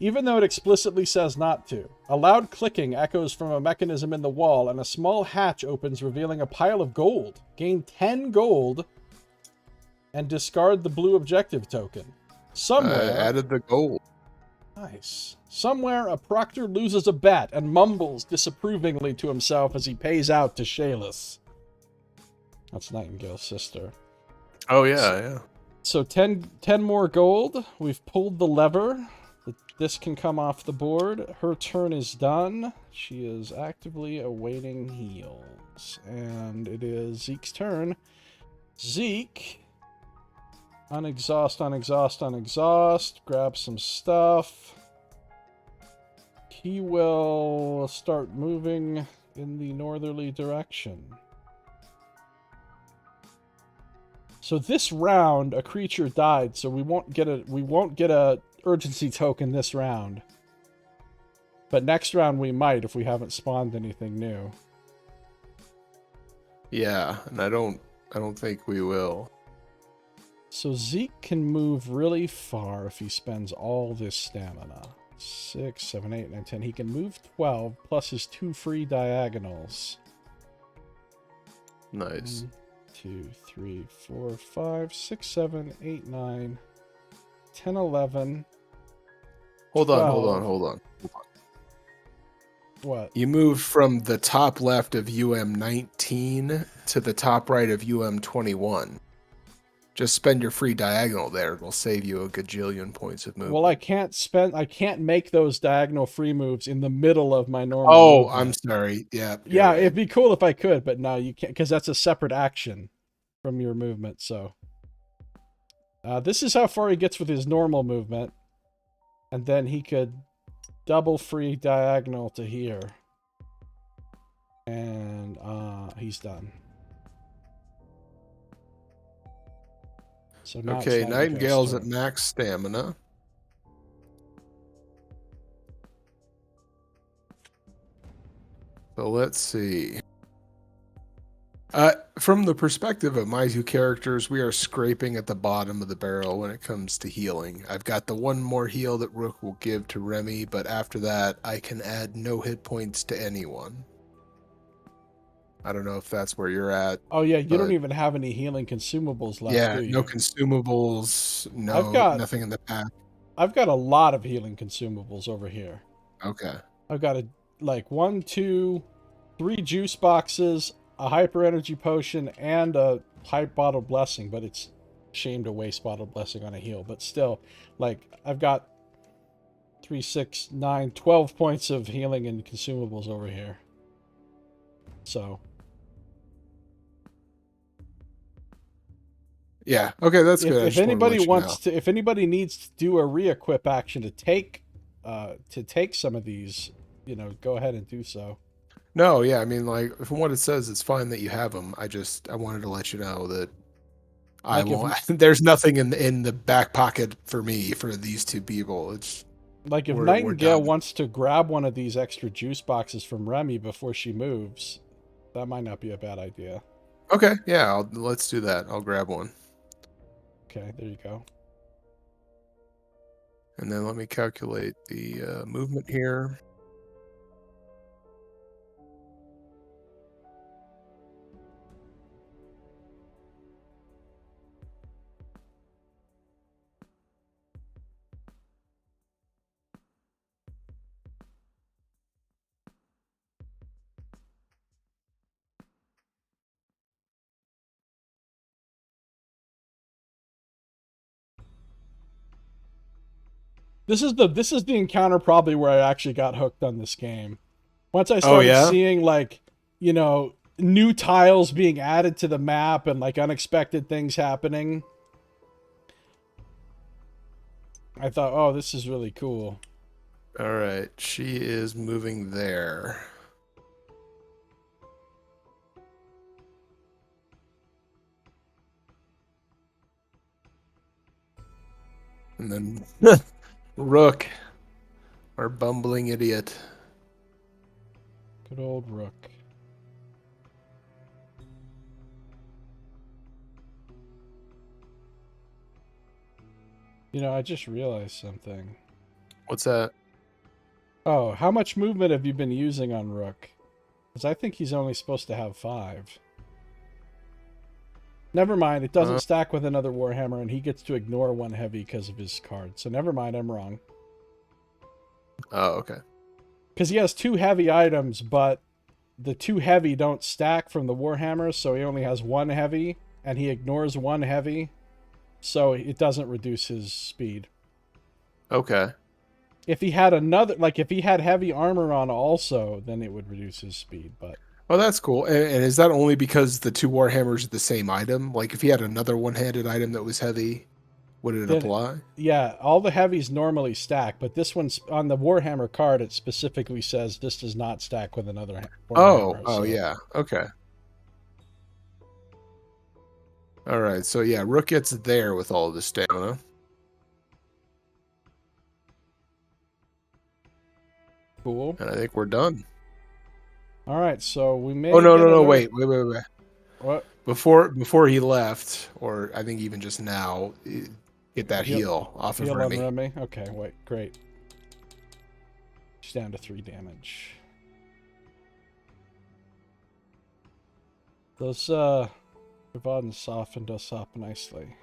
Even though it explicitly says not to. A loud clicking echoes from a mechanism in the wall, and a small hatch opens, revealing a pile of gold. Gain 10 gold, and discard the blue objective token. Somewhere... added the gold. Nice. Somewhere, a proctor loses a bet and mumbles disapprovingly to himself as he pays out to Shayless. That's Nightingale's sister. Oh, yeah. So 10 more gold. We've pulled the lever. This can come off the board. Her turn is done. She is actively awaiting heals. And it is Zeke's turn. Zeke... Unexhaust. Grab some stuff. He will start moving in the northerly direction. So this round, a creature died, so we won't get a urgency token this round. But next round we might if we haven't spawned anything new. Yeah, and I don't think we will. So Zeke can move really far if he spends all this stamina. 6, 7, 8, 9, 10. He can move 12 plus his 2 free diagonals. Nice. 1, 2, 3, 4, 5, 6, 7, 8, 9, 10, 11. Hold on. What? You move from the top left of UM19 to the top right of UM21. Just spend your free diagonal there. It'll save you a gajillion points of movement. Well, I can't make those diagonal free moves in the middle of my normal movement. I'm sorry. Yeah. Yeah, right. it'd be cool if I could, but no, you can't, because that's a separate action from your movement, so. This is how far he gets with his normal movement. And then he could double free diagonal to here. And he's done. So now Okay, it's Nightingale's turn. at max stamina. So let's see. from the perspective of my two characters, we are scraping at the bottom of the barrel when it comes to healing. I've got the one more heal that Rook will give to Remy, but after that, I can add no hit points to anyone. I don't know if that's where you're at. Oh yeah, you don't even have any healing consumables left, Yeah, do you? no consumables, nothing in the pack. I've got a lot of healing consumables over here. Okay. I've got 1, 2, 3 juice boxes, a hyper energy potion, and a hype bottle blessing, but it's a shame to waste bottle blessing on a heal. But still, like, I've got 3, 6, 9, 12 points of healing and consumables over here. So yeah, okay, that's good. if anybody if anybody needs to do a re-equip action to take some of these, go ahead and do so. No, yeah, I mean, like, from what it says, it's fine that you have them. I wanted to let you know that I won't. There's nothing in the back pocket for me for these two people. It's like if Nightingale wants to grab one of these extra juice boxes from Remy before she moves, that might not be a bad idea. Okay, yeah, let's do that. I'll grab one. Okay, there you go. And then let me calculate the movement here. This is the encounter probably where I actually got hooked on this game. Once I started seeing, like, new tiles being added to the map and, like, unexpected things happening, I thought, oh, this is really cool. All right, she is moving there. And then Rook, our bumbling idiot. Good old Rook. I just realized something. What's that? Oh, how much movement have you been using on Rook? Because I think he's only supposed to have 5. Never mind, it doesn't stack with another Warhammer, and he gets to ignore 1 heavy because of his card. So never mind, I'm wrong. Oh, okay. Because he has 2 heavy items, but the 2 heavy don't stack from the Warhammer, so he only has 1 heavy, and he ignores 1 heavy, so it doesn't reduce his speed. Okay. If he had if he had heavy armor on also, then it would reduce his speed, but... Oh, that's cool. And is that only because the 2 Warhammers are the same item? Like, if he had another one-handed item that was heavy, would it apply? Yeah, all the heavies normally stack, but this one's on the Warhammer card. It specifically says this does not stack with another Warhammer. Yeah. Okay. All right. So yeah, Rook gets there with all of the stamina. Cool. And I think we're done. All right. So we may. Oh no! Wait. What? Before he left, or I think even just now, get that heal off of Remy. On Remy. Okay. Wait. Great. She's down to 3 damage. Those Revadens softened us up nicely.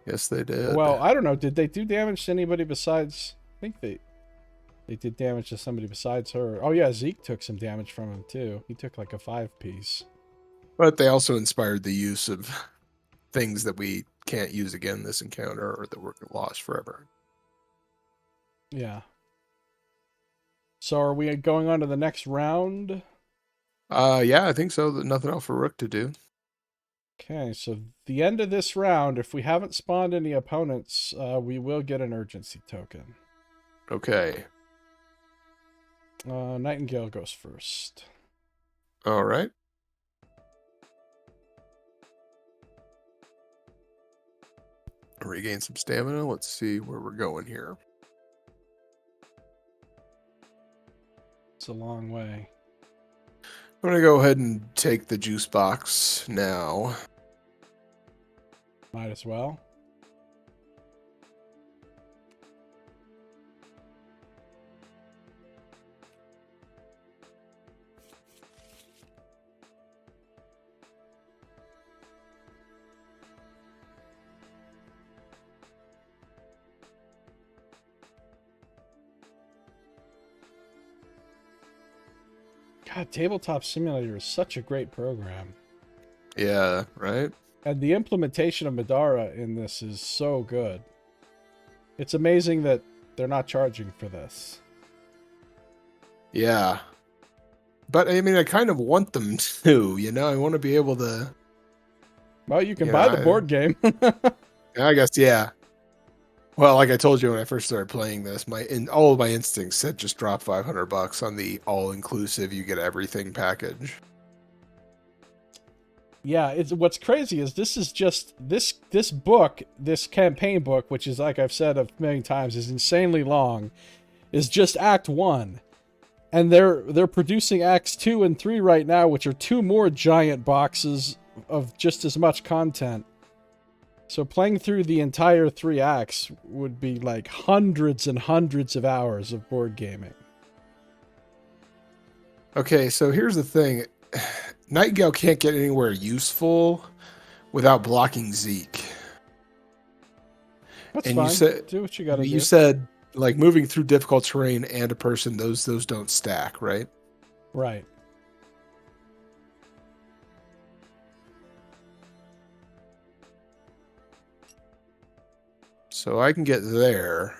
Yes, they did. Well, I don't know. Did they do damage to anybody besides? I think they did damage to somebody besides her. Oh yeah, Zeke took some damage from him too. He took like a 5-piece. But they also inspired the use of things that we can't use again this encounter, or that were lost forever. Yeah. So are we going on to the next round? Yeah, I think so. Nothing else for Rook to do. Okay, so the end of this round, if we haven't spawned any opponents, we will get an urgency token. Okay. Nightingale goes first. All right. Regain some stamina. Let's see where we're going here. It's a long way. I'm gonna go ahead and take the juice box now. Might as well. God, Tabletop Simulator is such a great program. Yeah, right? And the implementation of Middara in this is so good. It's amazing that they're not charging for this. Yeah. But, I mean, I kind of want them to, you know? I want to be able to... Well, you can buy the board game. I guess, yeah. Well, like I told you when I first started playing this, all of my instincts said just drop $500 on the all-inclusive, you get everything package. Yeah, it's what's crazy is this is just this book, this campaign book, which is, like I've said a million times, is insanely long, is just Act 1. And they're producing Acts 2 and 3 right now, which are 2 more giant boxes of just as much content. So playing through the entire 3 acts would be like hundreds and hundreds of hours of board gaming. Okay, so here's the thing. Nightingale can't get anywhere useful without blocking Zeke. That's And fine. you said, do what you gotta do. You said, like, moving through difficult terrain and a person, those don't stack, right? Right. So I can get there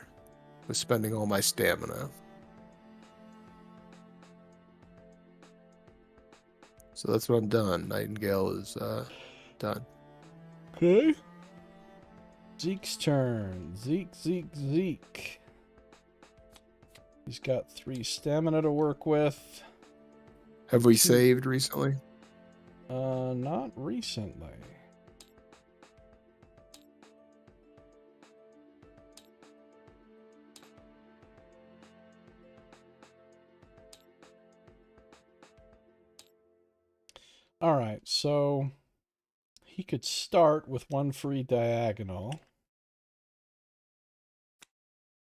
with spending all my stamina. So that's what I'm done. Nightingale is done. Okay. Zeke's turn. Zeke. He's got 3 stamina to work with. Have we saved recently? Not recently. All right, so he could start with 1 free diagonal.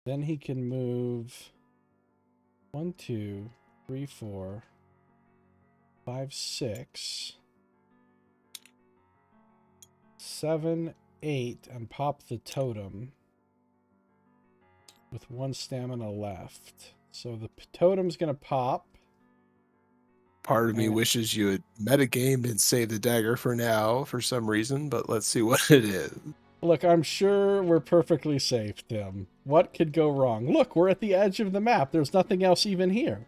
Then he can move 1, 2, 3, 4, 5, 6, 7, 8, and pop the totem with 1 stamina left. So the totem's going to pop. Part of me wishes you had metagamed and saved the dagger for now for some reason, but let's see what it is. Look, I'm sure we're perfectly safe, Tim. What could go wrong? Look, we're at the edge of the map. There's nothing else even here.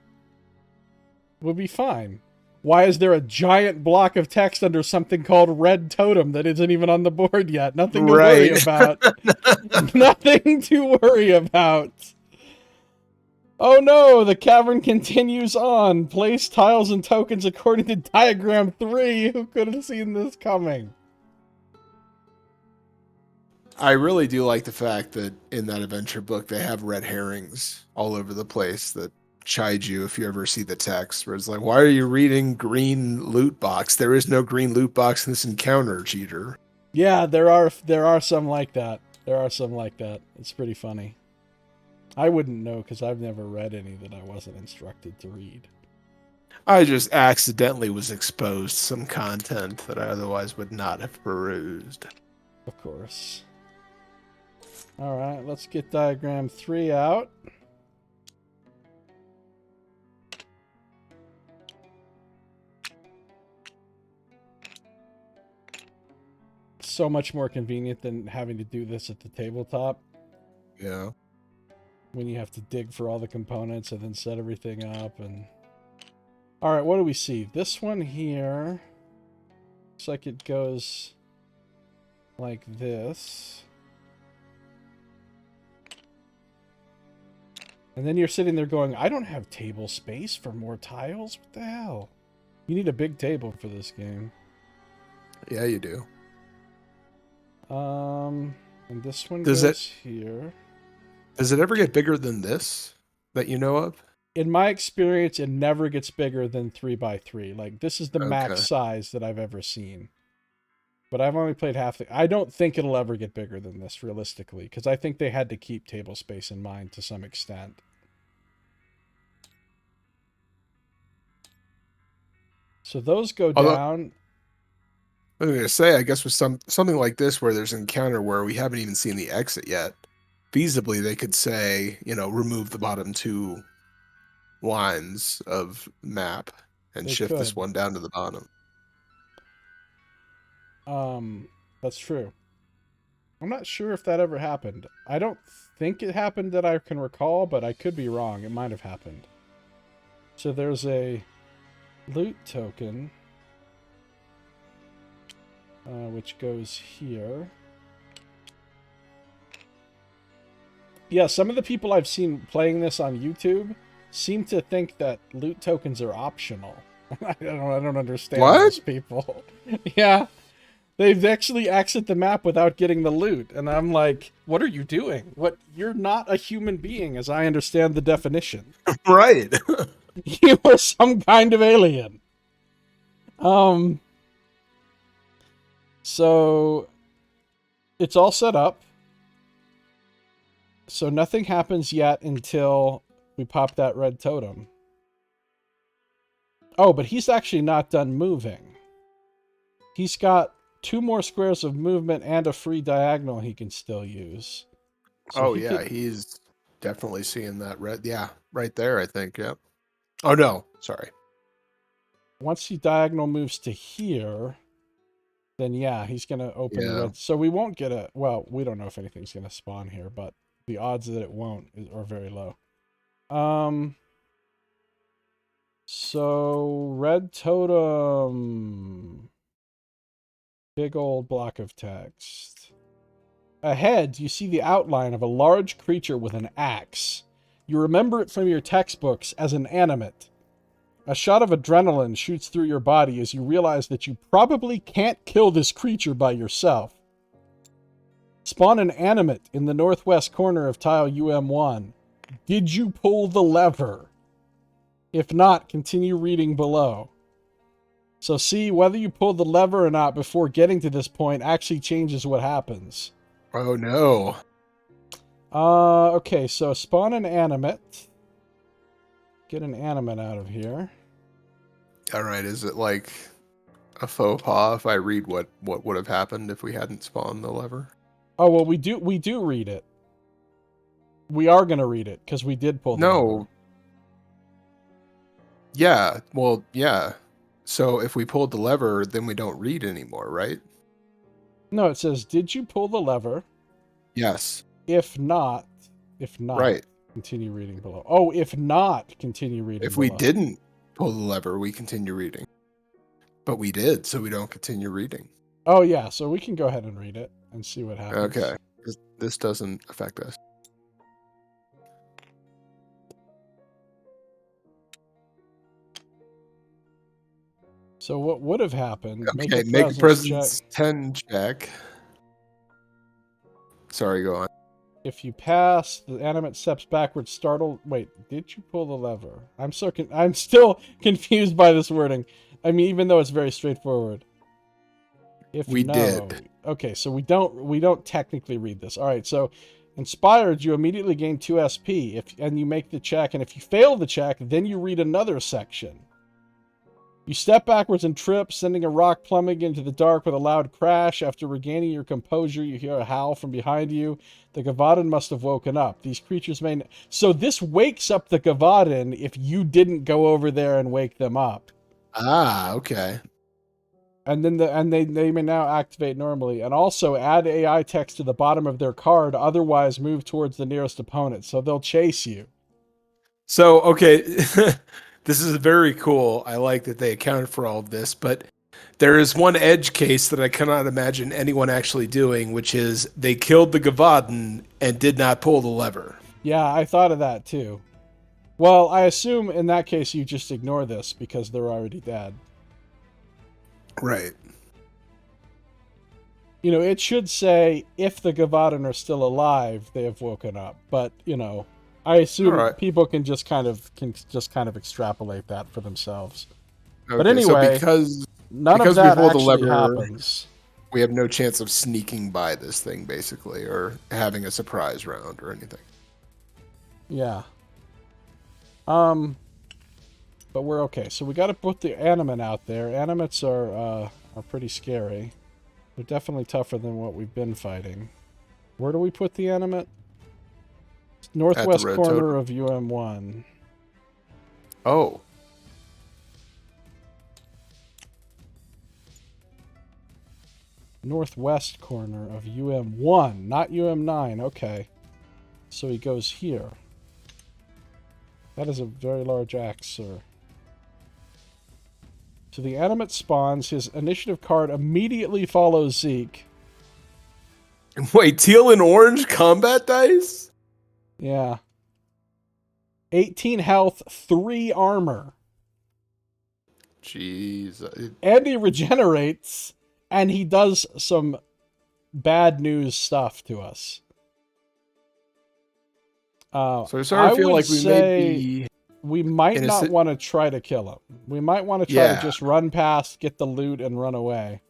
We'll be fine. Why is there a giant block of text under something called red totem that isn't even on the board yet? Nothing to worry about. Nothing to worry about. Oh no, the cavern continues on. Place tiles and tokens according to diagram 3. Who could have seen this coming? I really do like the fact that in that adventure book they have red herrings all over the place that chide you if you ever see the text, where it's like, why are you reading green loot box? There is no green loot box in this encounter, cheater. Yeah, there are some like that. There are some like that. It's pretty funny. I wouldn't know because I've never read any that I wasn't instructed to read. I just accidentally was exposed to some content that I otherwise would not have perused. Of course. All right, let's get diagram 3 out. So much more convenient than having to do this at the tabletop. Yeah. When you have to dig for all the components and then set everything up. And all right, what do we see? This one here looks like it goes like this. And then you're sitting there going, I don't have table space for more tiles. What the hell? You need a big table for this game. Yeah, you do. And this one goes here. Does it ever get bigger than this that you know of? in my experience, it never gets bigger than 3x3. Like, this is the max Okay. size that I've ever seen. But I've only played half the... I don't think it'll ever get bigger than this, realistically, because I think they had to keep table space in mind to some extent. So those go Although, down. I was going to say, I guess with something like this where there's an encounter where we haven't even seen the exit yet, feasibly they could say, remove the bottom 2 lines of map and They shift this could. one down to the bottom. That's true. I'm not sure if that ever happened. I don't think it happened that I can recall, but I could be wrong. It might have happened. So there's a loot token, which goes here. Yeah, some of the people I've seen playing this on YouTube seem to think that loot tokens are optional. I don't understand those people. Yeah. They've actually exit the map without getting the loot. And I'm like, what are you doing? You're not a human being, as I understand the definition. Right. You are some kind of alien. So it's all set up. So nothing happens yet until we pop that red totem. Oh, but he's actually not done moving. He's got 2 more squares of movement and a free diagonal he can still use. So he's definitely seeing that red. Yeah, right there, I think. Yep. Oh, no. Sorry. Once he diagonal moves to here, then yeah, he's going to open the red. So we won't get well, we don't know if anything's going to spawn here, but the odds that it won't are very low. So red totem... Big old block of text. Ahead, you see the outline of a large creature with an axe. You remember it from your textbooks as an animate. A shot of adrenaline shoots through your body as you realize that you probably can't kill this creature by yourself. Spawn an animate in the northwest corner of tile UM1. Did you pull the lever? If not, continue reading below. So see, whether you pull the lever or not before getting to this point actually changes what happens. Oh, no. Okay, so spawn an animate. Get an animate out of here. All right, is it like a faux pas if I read what would have happened if we hadn't spawned the lever? Oh, well, we do read it. We are going to read it, because we did pull the lever. Yeah, well, yeah. So if we pulled the lever, then we don't read anymore, right? No, it says, did you pull the lever? Yes. If not, right. Continue reading below. Oh, if not, continue reading If below. we didn't pull the lever, we continue reading. But we did, so we don't continue reading. Oh, yeah, so we can go ahead and read it and see what happens. Okay. This doesn't affect us. So what would have happened? Okay, make a presence 10 check. Sorry, go on. If you pass, the animate steps backwards, startled. Wait, did you pull the lever? I'm still confused by this wording. I mean, even though it's very straightforward. If we did. Okay, so we don't technically read this. All right, so inspired, you immediately gain 2 SP and you make the check, and if you fail the check, then you read another section. You step backwards and trip, sending a rock plummeting into the dark with a loud crash. After regaining your composure, you hear a howl from behind you. The Gavadan must have woken up. These creatures may... So this wakes up the Gavadan if you didn't go over there and wake them up. Ah, okay. And then they may now activate normally. And also add AI text to the bottom of their card, otherwise move towards the nearest opponent. So they'll chase you. So, okay... This is very cool. I like that they accounted for all of this, but there is one edge case that I cannot imagine anyone actually doing, which is they killed the Gavadan and did not pull the lever. Yeah, I thought of that too. Well, I assume in that case you just ignore this because they're already dead. Right. You know, it should say if the Gavadan are still alive, they have woken up. But, you know, I assume All right. people can just kind of extrapolate that for themselves. Okay, But anyway, so none of because we that hold the actually lever, happens. we have no chance of sneaking by this thing, basically, or having a surprise round or anything. Yeah. But we're okay. So we got to put the animate out there. Animates are pretty scary. They're definitely tougher than what we've been fighting. Where do we put the animate? Northwest red corner totem. of UM1. Oh. Northwest corner of UM1, not UM9. Okay. So he goes here. That is a very large axe, sir. So the animate spawns. His initiative card immediately follows Zeke. Wait, teal and orange combat dice? Yeah. 18 health, 3 armor. Jeez. And he regenerates, and he does some bad news stuff to us. So I sort of feel like we might not want to try to kill him. We might want to try to just run past, get the loot, and run away.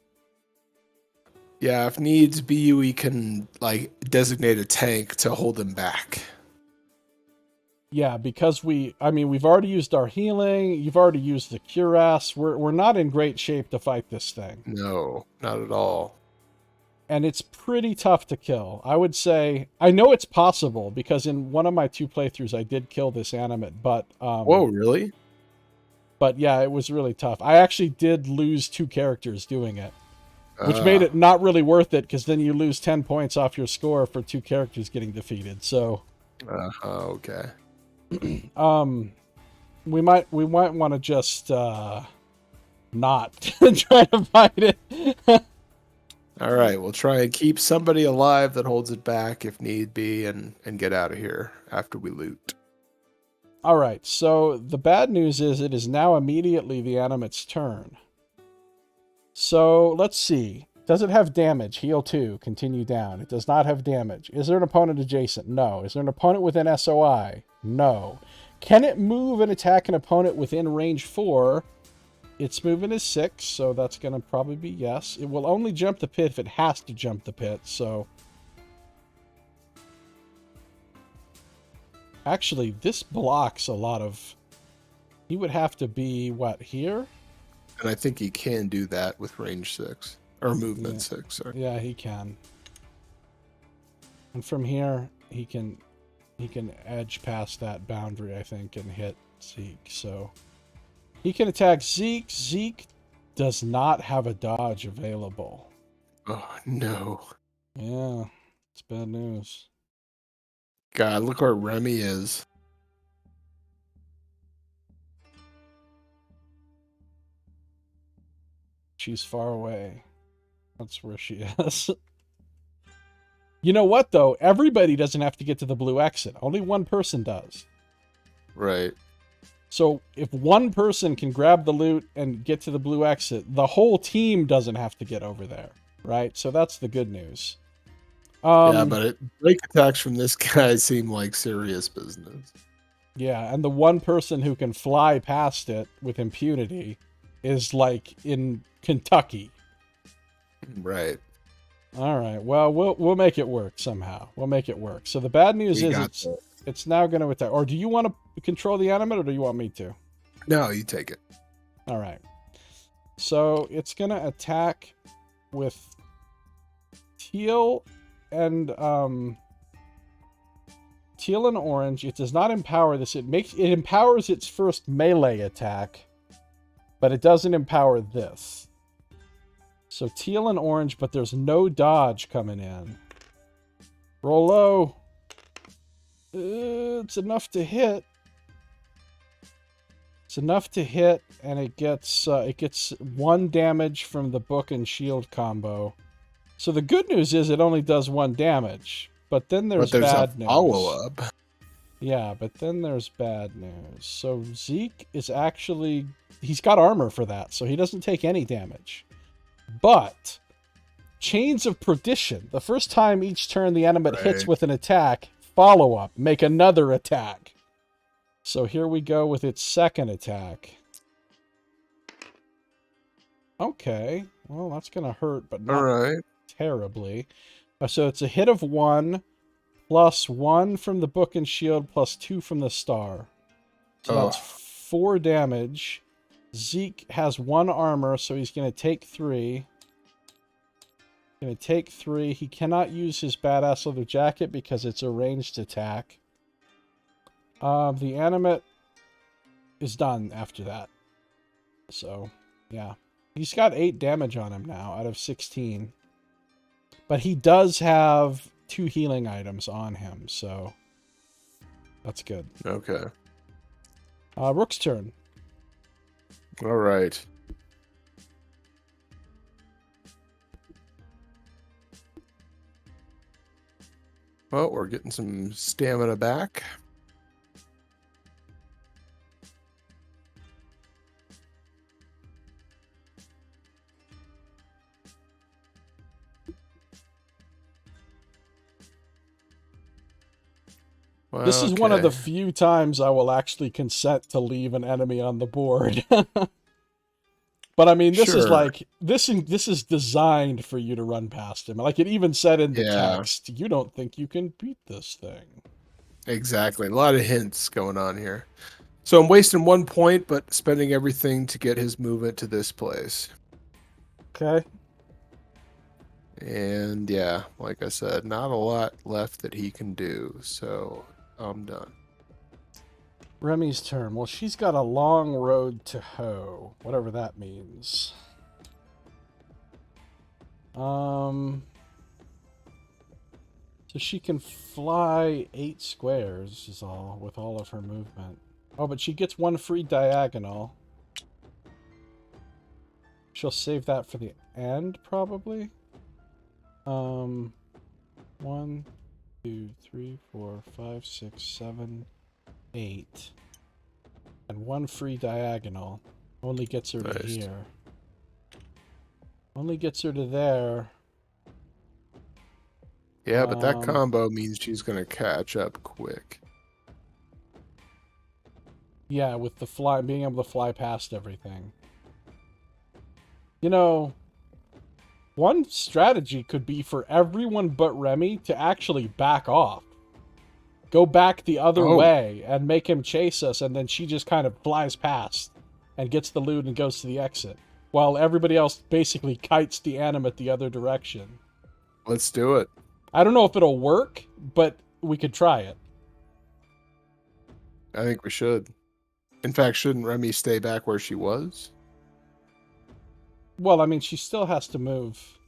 Yeah, if needs be, we can like designate a tank to hold him back. Yeah, because we've already used our healing. You've already used the cuirass. We're not in great shape to fight this thing. No, not at all. And it's pretty tough to kill. I would say, I know it's possible because in one of my 2 playthroughs I did kill this animate, but whoa, really? But yeah, it was really tough. I actually did lose 2 characters doing it, which made it not really worth it because then you lose 10 points off your score for 2 characters getting defeated. So, okay. We might want to just not try to fight it. All right, we'll try and keep somebody alive that holds it back if need be, and get out of here after we loot. All right, so the bad news is it is now immediately the animate's turn. So let's see. Does it have damage? Heal 2, continue down. It does not have damage. Is there an opponent adjacent? No. Is there an opponent within SOI? No. Can it move and attack an opponent within range 4? Its movement is 6, so that's going to probably be yes. It will only jump the pit if it has to jump the pit, so... Actually, this blocks a lot of... He would have to be, what, here? And I think he can do that with range 6. Or movement 6, sorry. Yeah, he can. And from here, he can edge past that boundary, I think, and hit Zeke, so... He can attack Zeke. Zeke does not have a dodge available. Oh, no. Yeah, it's bad news. God, look where Remy is. She's far away. That's where she is. You know what, though? Everybody doesn't have to get to the blue exit. Only one person does. Right. So if one person can grab the loot and get to the blue exit, the whole team doesn't have to get over there, right? So that's the good news. Yeah, but break attacks from this guy seem like serious business. Yeah, and the one person who can fly past it with impunity is like in Kentucky. Right. All right. Well, we'll make it work somehow. We'll make it work. So the bad news is it's now going to attack. Or do you want to control the animate, or do you want me to? No, you take it. All right. So it's going to attack with teal and orange. It does not empower this. It empowers its first melee attack, but it doesn't empower this. So teal and orange, but there's no dodge coming in. Roll low. It's enough to hit. It's enough to hit, and it gets 1 damage from the book and shield combo. So the good news is it only does 1 damage, but then there's bad news. Follow-up. Yeah, but then there's bad news. So Zeke is actually... He's got armor for that, so he doesn't take any damage. But Chains of Perdition, the first time each turn the animate hits with an attack, follow-up. Make another attack. So here we go with its second attack. Okay. Well, that's going to hurt, but not terribly. So it's a hit of 1, plus 1 from the book and shield, plus 2 from the star. So that's 4 damage. Zeke has 1 armor, so he's going to take 3. Going to take 3. He cannot use his badass leather jacket because it's a ranged attack. The animate is done after that. So, yeah. He's got 8 damage on him now out of 16. But he does have 2 healing items on him, so that's good. Okay. Rook's turn. All right. Well, we're getting some stamina back. Well, this is one of the few times I will actually consent to leave an enemy on the board. But I mean, this is like this is designed for you to run past him. Like it even said in the text, you don't think you can beat this thing. Exactly. A lot of hints going on here. So I'm wasting 1 point, but spending everything to get his movement to this place. Okay. And yeah, like I said, not a lot left that he can do. So I'm done. Remy's turn. Well, she's got a long road to hoe, whatever that means. So she can fly 8 squares is all, with all of her movement. Oh, but she gets 1 free diagonal. She'll save that for the end, probably. 1, 2, 3, 4, 5, 6, 7, 8. And 1 free diagonal. Only gets her to here. Only gets her to there. Yeah, but that combo means she's going to catch up quick. Yeah, with the fly, being able to fly past everything. You know, one strategy could be for everyone but Remy to actually back off. Go back the other way and make him chase us, and then she just kind of flies past and gets the loot and goes to the exit, while everybody else basically kites the animate the other direction. Let's do it. I don't know if it'll work, but we could try it. I think we should. In fact, shouldn't Remy stay back where she was? Well, I mean, she still has to move.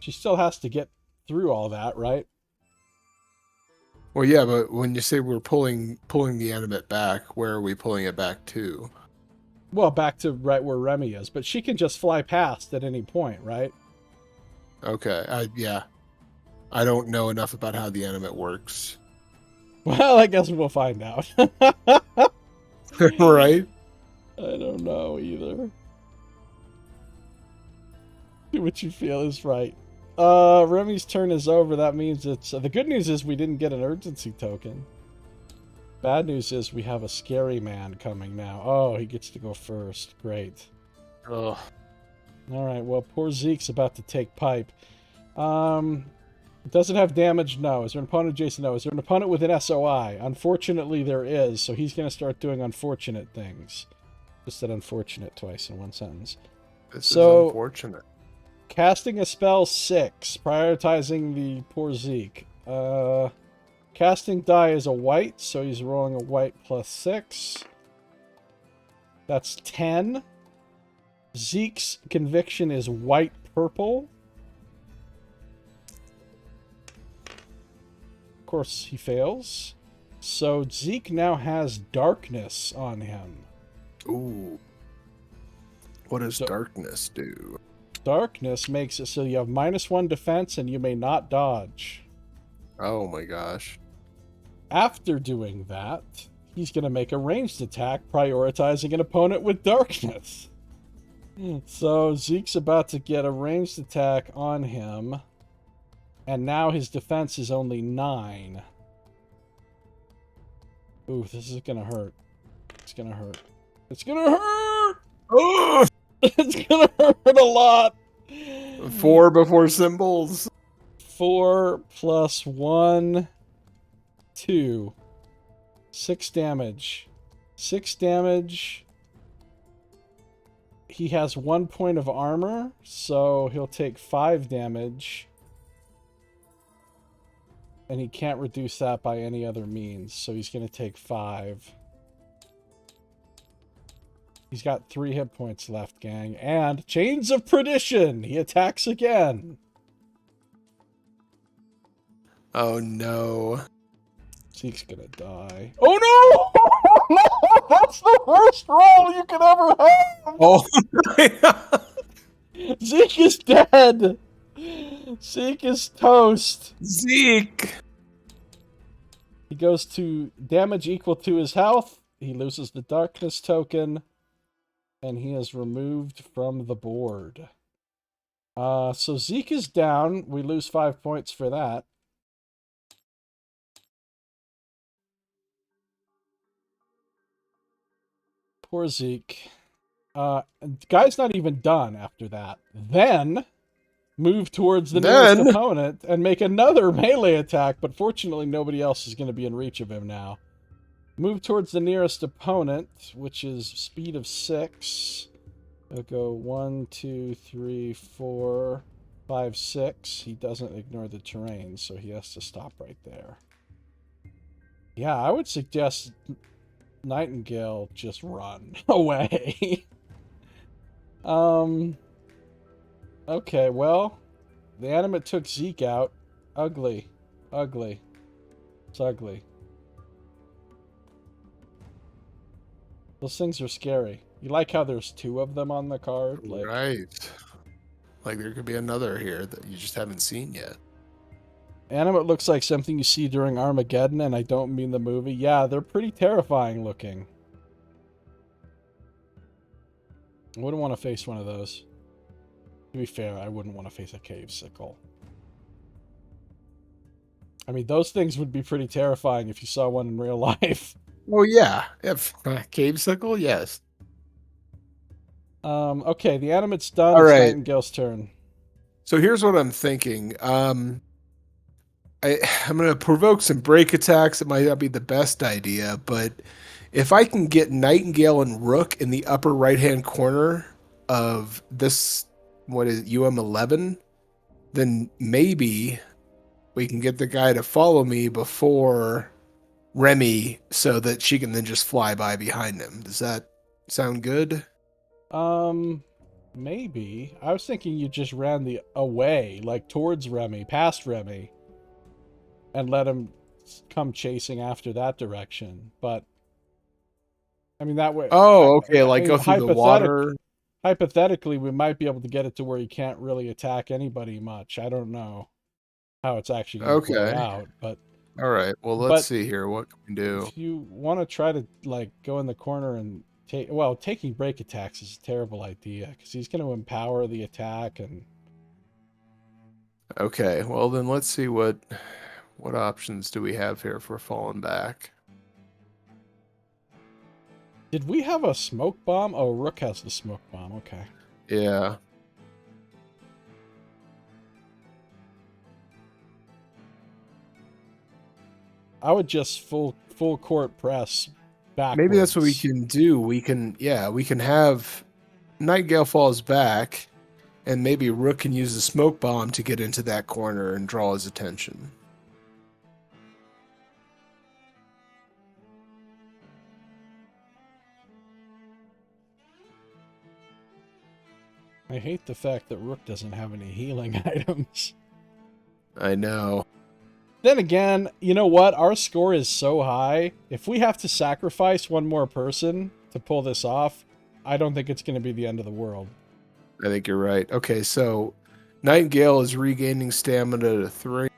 She still has to get through all that, right? Well, yeah, but when you say we're pulling the animate back, where are we pulling it back to? Well, back to right where Remy is, but she can just fly past at any point, right? Okay, yeah. I don't know enough about how the animate works. Well, I guess we'll find out. Right? I don't know either. Do what you feel is right. Remy's turn is over. That means it's... the good news is we didn't get an urgency token. Bad news is we have a scary man coming now. Oh, he gets to go first. Great. Ugh. Alright, well, poor Zeke's about to take pipe. Does it have damage? No. Is there an opponent? Jason, no. Is there an opponent with an SOI? Unfortunately, there is, so he's going to start doing unfortunate things. Just said unfortunate twice in one sentence. This is unfortunate. Casting a spell 6, prioritizing the poor Zeke. Casting die is a white, so he's rolling a white plus 6. That's 10. Zeke's conviction is white purple. Of course, he fails. So Zeke now has darkness on him. Ooh. What does darkness do? Darkness makes it so you have -1 defense and you may not dodge. Oh my gosh. After doing that, he's going to make a ranged attack, prioritizing an opponent with darkness. So Zeke's about to get a ranged attack on him, and now his defense is only 9. Ooh, this is gonna hurt. It's gonna hurt. It's gonna hurt! Oh! It's gonna hurt a lot! 4 before symbols. 4 plus 1, 2. 6 damage. 6 damage. He has 1 point of armor, so he'll take 5 damage. And he can't reduce that by any other means, so he's going to take 5. He's got 3 hit points left, gang. And Chains of Perdition! He attacks again! Oh no. Zeke's gonna die. Oh no! No! That's the worst roll you could ever have! Oh my God. Zeke is dead! Zeke is toast! Zeke! He goes to damage equal to his health. He loses the darkness token. And he is removed from the board. So Zeke is down. We lose 5 points for that. Poor Zeke. Guy's not even done after that. Then move towards the nearest opponent and make another melee attack, but fortunately nobody else is going to be in reach of him now. Move towards the nearest opponent, which is speed of 6. He'll go 1, 2, 3, 4, 5, 6. He doesn't ignore the terrain, so he has to stop right there. Yeah, I would suggest Nightingale just run away. Okay, well, the animate took Zeke out. Ugly. Ugly. It's ugly. Those things are scary. You like how there's 2 of them on the card? Like, Right. Like there could be another here that you just haven't seen yet. animate looks like something you see during Armageddon, and I don't mean the movie. Yeah, they're pretty terrifying looking. I wouldn't want to face one of those. To be fair, I wouldn't want to face a cave sickle. I mean, those things would be pretty terrifying if you saw one in real life. Oh yeah. If cave sickle, yes. Okay, the animate's done. All It's right. Nightingale's turn. So here's what I'm thinking. I'm going to provoke some break attacks. It might not be the best idea, but if I can get Nightingale and Rook in the upper right-hand corner of this, what is it, UM11, then maybe we can get the guy to follow me before Remy so that she can then just fly by behind him. Does that sound good? Maybe. I was thinking you just ran the away, like towards Remy, past Remy, and let him come chasing after that direction. But I mean, that way. Oh, okay. Like I go through the water. Hypothetically, we might be able to get it to where you can't really attack anybody much. I don't know how it's actually going to play Okay. out, but All right. Well, let's see here. What can we do? if you want to try to like go in the corner and taking break attacks is a terrible idea because he's going to empower the attack and. Okay. Well, then let's see what options do we have here for falling back. Did we have a smoke bomb? Oh, Rook has the smoke bomb. Okay. Yeah. I would just full court press backwards. Maybe that's what we can do. We can have Nightingale falls back, and maybe Rook can use the smoke bomb to get into that corner and draw his attention. I hate the fact that Rook doesn't have any healing items. I know. Then again, you know what? Our score is so high. If we have to sacrifice one more person to pull this off, I don't think it's going to be the end of the world. I think you're right. Okay, so Nightingale is regaining stamina to 3.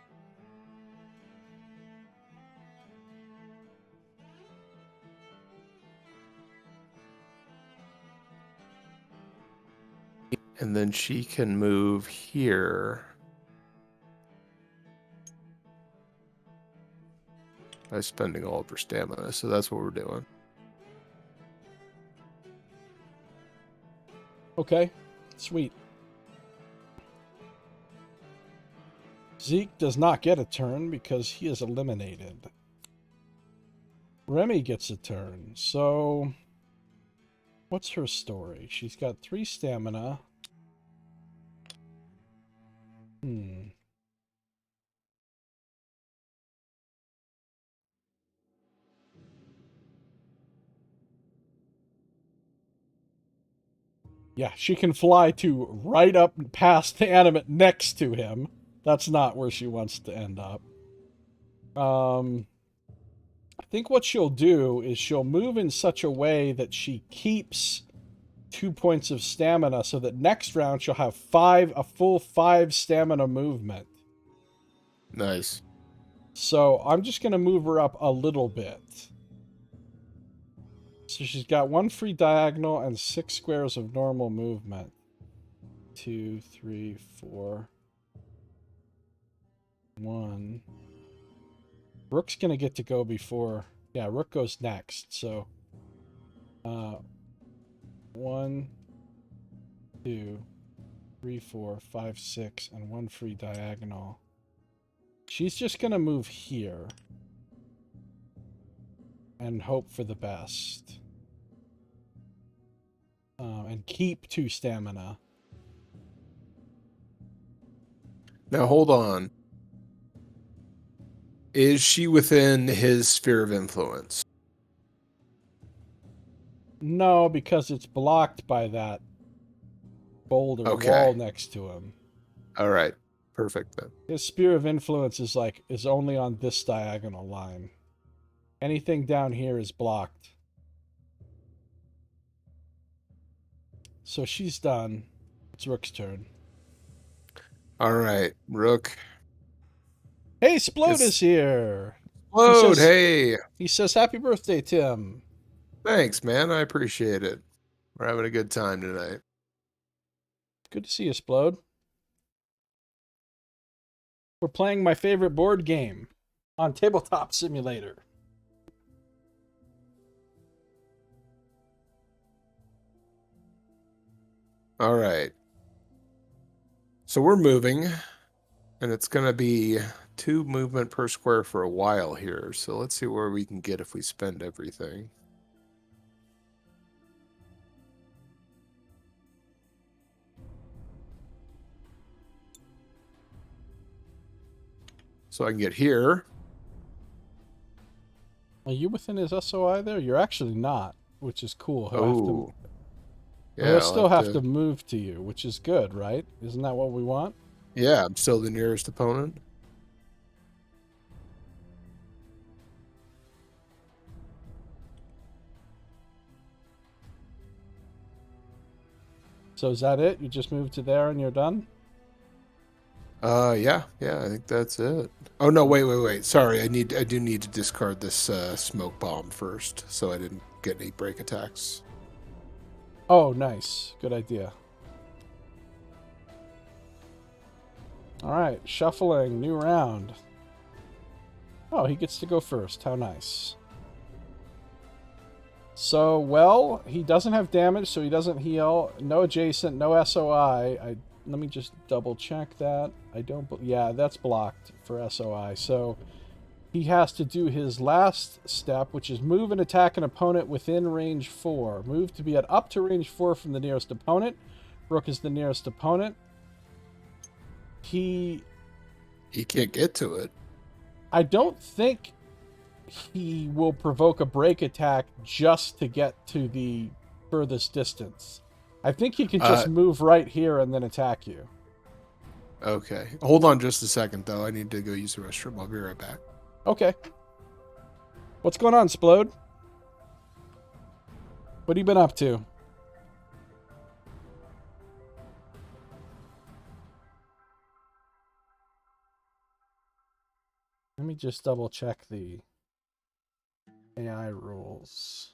And then she can move here. by spending all of her stamina, so that's what we're doing. Okay, sweet. Zeke does not get a turn because he is eliminated. Remy gets a turn. So, what's her story? She's got 3 stamina. Yeah, she can fly to right up past the animate next to him. That's not where she wants to end up. I think what she'll do is she'll move in such a way that she keeps 2 points of stamina so that next round she'll have a full 5 stamina movement. Nice. So I'm just going to move her up a little bit. So she's got 1 free diagonal and 6 squares of normal movement. 2, 3, 4. 1. Rook's going to get to go before... Yeah, Rook goes next, so... 1, 2, 3, 4, 5, 6, and 1 free diagonal. She's just going to move here. And hope for the best. And keep 2 stamina. Now, hold on. Is she within his sphere of influence? No, because it's blocked by that boulder wall next to him. All right. Perfect then. His sphere of influence is only on this diagonal line. Anything down here is blocked. So she's done. It's Rook's turn. All right, Rook. Hey, Splode is here. Splode, hey. He says, happy birthday, Tim. Thanks, man. I appreciate it. We're having a good time tonight. Good to see you, Splode. We're playing my favorite board game on Tabletop Simulator. All right. So we're moving, and it's going to be 2 movement per square for a while here. So let's see where we can get if we spend everything. So I can get here. Are you within his SOI there? You're actually not, which is cool. He'll still have to move to you, which is good, right? Isn't that what we want? Yeah, I'm still the nearest opponent. So is that it? You just move to there and you're done? Yeah, I think that's it. Oh no, wait. Sorry, I do need to discard this smoke bomb first, so I didn't get any break attacks. Oh, nice. Good idea. All right, shuffling, new round. Oh, he gets to go first. How nice. So, well, he doesn't have damage, so he doesn't heal. No adjacent, no SOI. Let me just double check that. Yeah, that's blocked for SOI. So he has to do his last step, which is move and attack an opponent within range 4. Move to be at up to range 4 from the nearest opponent. Rook is the nearest opponent. He can't get to it. I don't think he will provoke a break attack just to get to the furthest distance. I think he can just move right here and then attack you. Okay. Hold on just a second, though. I need to go use the restroom. I'll be right back. Okay. What's going on, Splode? What have you been up to? Let me just double check the AI rules.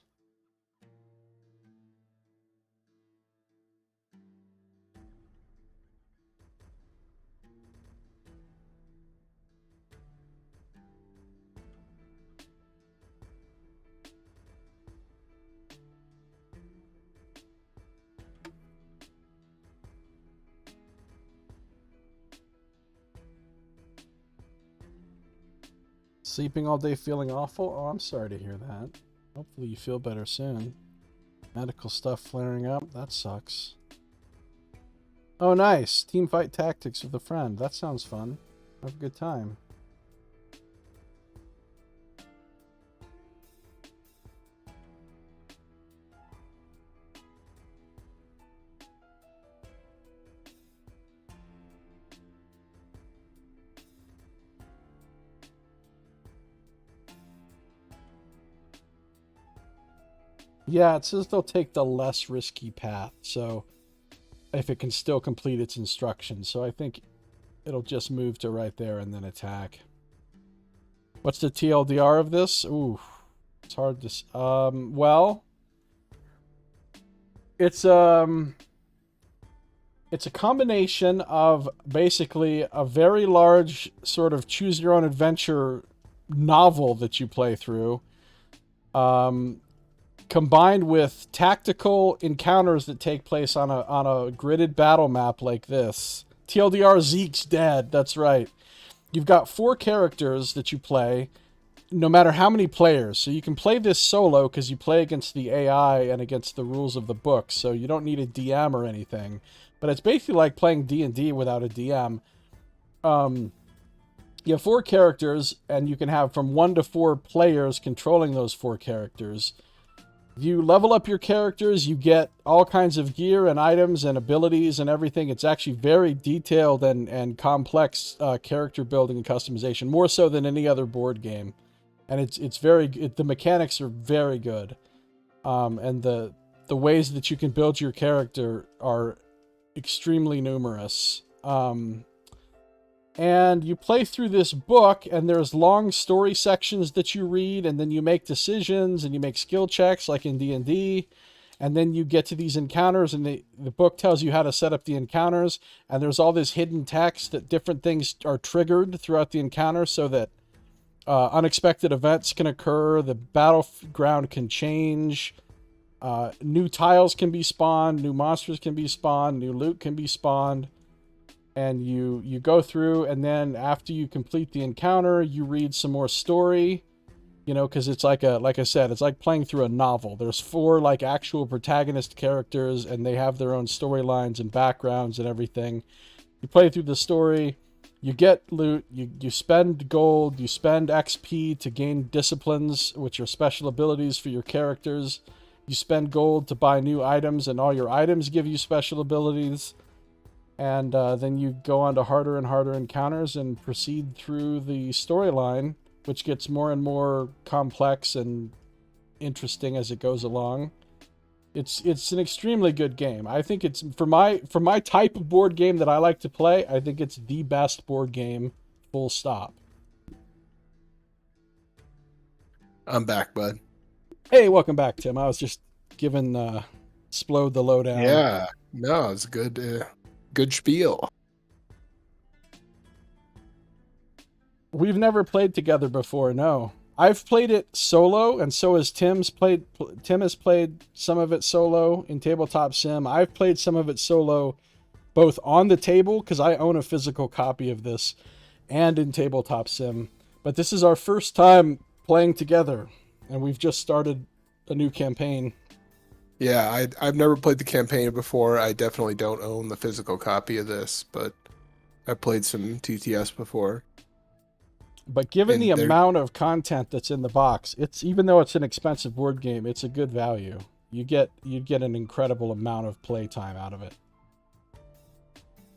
Sleeping all day feeling awful? Oh, I'm sorry to hear that. Hopefully you feel better soon. Medical stuff flaring up? That sucks. Oh, nice. Team fight tactics with a friend. That sounds fun. Have a good time. Yeah, it says they'll take the less risky path, so if it can still complete its instructions. So I think it'll just move to right there and then attack. What's the TLDR of this? Ooh, it's hard to... well, it's a combination of basically a very large sort of choose-your-own-adventure novel that you play through, combined with tactical encounters that take place on a gridded battle map like this. TLDR, Zeke's dead. That's right. You've got 4 characters that you play, no matter how many players. So you can play this solo because you play against the AI and against the rules of the book, so you don't need a DM or anything. But it's basically like playing D&D without a DM. You have 4 characters, and you can have from 1 to 4 players controlling those 4 characters. You level up your characters, you get all kinds of gear and items and abilities and everything. It's actually very detailed and complex character building and customization, more so than any other board game. And the mechanics are very good. And the ways that you can build your character are extremely numerous. And you play through this book, and there's long story sections that you read, and then you make decisions, and you make skill checks, like in D&D, and then you get to these encounters, and the book tells you how to set up the encounters, and there's all this hidden text that different things are triggered throughout the encounter so that unexpected events can occur, the battleground can change, new tiles can be spawned, new monsters can be spawned, new loot can be spawned. And you go through, and then after you complete the encounter, you read some more story, because it's like I said, it's like playing through a novel. There's 4 like actual protagonist characters, and they have their own storylines and backgrounds and everything. You play through the story, you get loot, you spend gold, you spend XP to gain disciplines, which are special abilities for your characters. You spend gold to buy new items, and all your items give you special abilities. And then you go on to harder and harder encounters and proceed through the storyline, which gets more and more complex and interesting as it goes along. It's an extremely good game. I think it's for my type of board game that I like to play, I think it's the best board game, full stop. I'm back, bud. Hey, welcome back, Tim. I was just giving Splode the lowdown. Yeah, no, it's good. Good spiel. We've never played together before, no. I've played it solo, and so has Tim has played some of it solo in Tabletop Sim. I've played some of it solo both on the table, because I own a physical copy of this, and in Tabletop Sim. But this is our first time playing together, and we've just started a new campaign. Yeah, I've never played the campaign before. I definitely don't own the physical copy of this, but I've played some TTS before. But given the amount of content that's in the box, even though it's an expensive board game, it's a good value. You get an incredible amount of playtime out of it.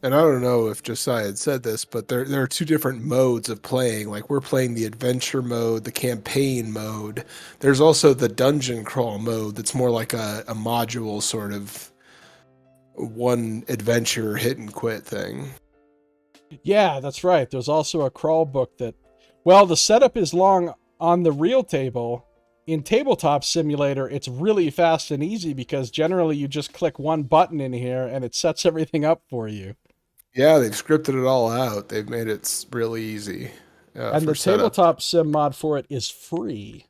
And I don't know if Josiah had said this, but there are 2 different modes of playing. Like, we're playing the adventure mode, the campaign mode. There's also the dungeon crawl mode that's more like a module sort of one adventure hit and quit thing. Yeah, that's right. There's also a crawl book that... Well, the setup is long on the real table. In Tabletop Simulator, it's really fast and easy because generally you just click one button in here and it sets everything up for you. Yeah, they've scripted it all out. They've made it really easy. And the Tabletop Sim mod for it is free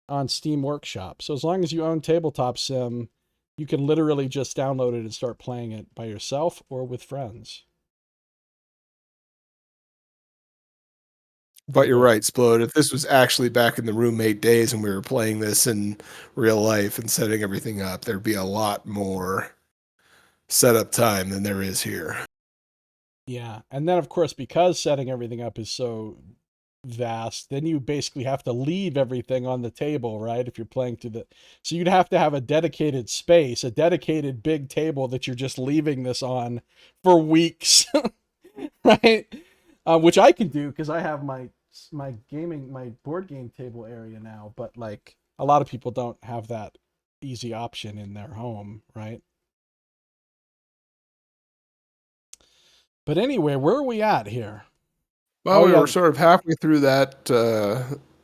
on Steam Workshop. So as long as you own Tabletop Sim, you can literally just download it and start playing it by yourself or with friends. But you're right, Splode. If this was actually back in the roommate days and we were playing this in real life and setting everything up, there'd be a lot more setup time than there is here. Yeah. And then, of course, because setting everything up is so vast, then you basically have to leave everything on the table, right? If you're playing through the... So you'd have to have a dedicated space, a dedicated big table that you're just leaving this on for weeks, right? Which I can do because I have my board game table area now, but like a lot of people don't have that easy option in their home, right? But anyway, where are we at here? Well, we were sort of halfway through that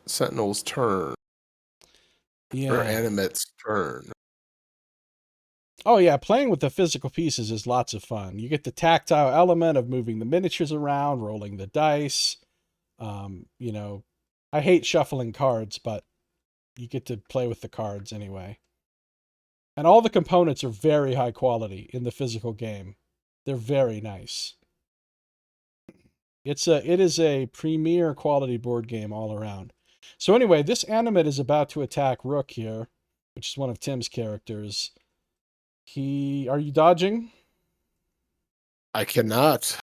Sentinel's turn, or Yeah. Animate's turn. Oh yeah, playing with the physical pieces is lots of fun. You get the tactile element of moving the miniatures around, rolling the dice. You know, I hate shuffling cards, but you get to play with the cards anyway. And all the components are very high quality in the physical game. They're very nice. It is a premier quality board game all around. So anyway, this animate is about to attack Rook here, which is one of Tim's characters. Are you dodging? I cannot.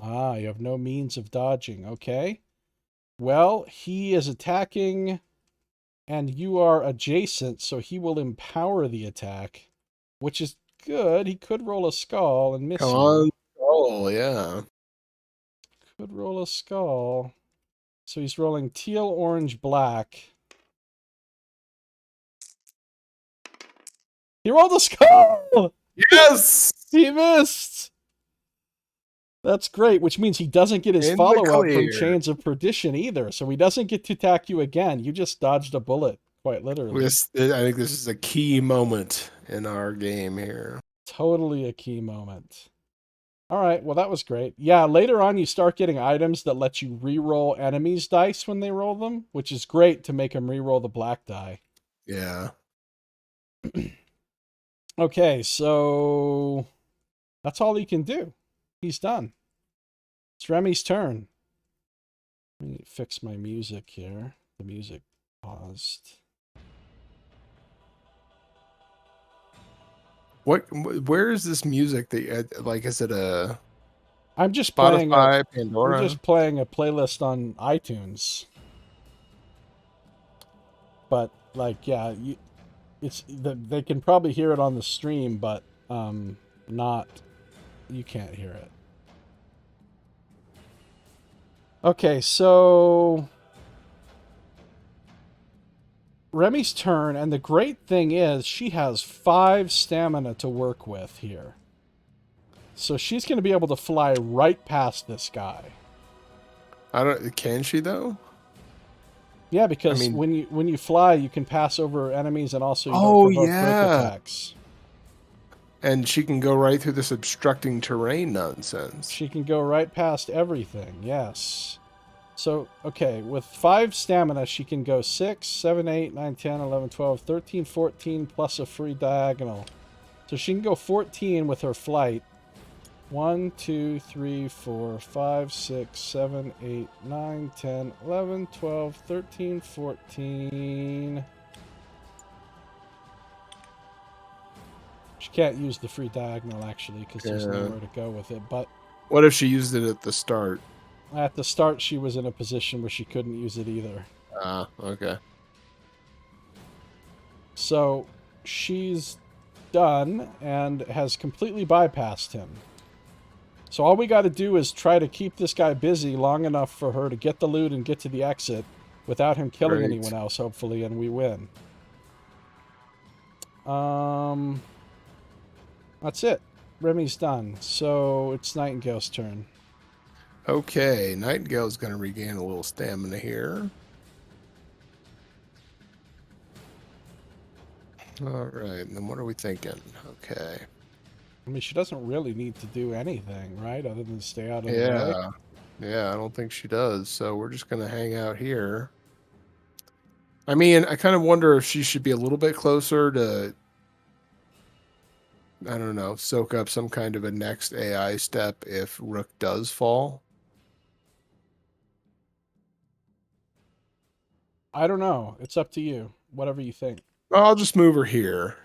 Ah, you have no means of dodging. Okay. Well, he is attacking and you are adjacent, so he will empower the attack, which is good. He could roll a skull and miss Come you. on. Oh, yeah. Could roll a skull. So he's rolling teal, orange, black. He rolled a skull! Yes! He missed! That's great, which means he doesn't get his follow-up from Chains of Perdition either, so he doesn't get to attack you again. You just dodged a bullet, quite literally. I think this is a key moment in our game here. Totally a key moment. All right, well, that was great. Yeah, later on you start getting items that let you re-roll enemies' dice when they roll them, which is great to make them re-roll the black die. Yeah. Okay, so that's all he can do. He's done. It's Remy's turn. Let me fix my music here. The music paused. Where is this music that like? Is it a? I'm just Spotify, Pandora. I'm just playing a playlist on iTunes. But like, yeah, they can probably hear it on the stream, but not. You can't hear it. Okay, so Remy's turn, and the great thing is she has 5 stamina to work with here. So she's going to be able to fly right past this guy. Can she though? Yeah, because when you fly, you can pass over enemies and also you don't provoke break attacks. And she can go right through this obstructing terrain nonsense. She can go right past everything, yes. So, okay, with 5 stamina, she can go 6, 7, 8, 9, 10, 11, 12, 13, 14, plus a free diagonal. So she can go 14 with her flight. 1, 2, 3, 4, 5, 6, 7, 8, 9, 10, 11, 12, 13, 14... She can't use the free diagonal, actually, because there's nowhere to go with it. But what if she used it at the start? At the start, she was in a position where she couldn't use it either. Ah, okay. So she's done and has completely bypassed him. So all we got to do is try to keep this guy busy long enough for her to get the loot and get to the exit without him killing anyone else, hopefully, and we win. That's it. Remy's done. So it's Nightingale's turn. Okay, Nightingale's going to regain a little stamina here. All right, then what are we thinking? Okay. I mean, she doesn't really need to do anything, right? Other than stay out of the way. Yeah, I don't think she does. So we're just going to hang out here. I mean, I kind of wonder if she should be a little bit closer to, I don't know, soak up some kind of a next AI step if Rook does fall. I don't know. It's up to you. Whatever you think. I'll just move her here.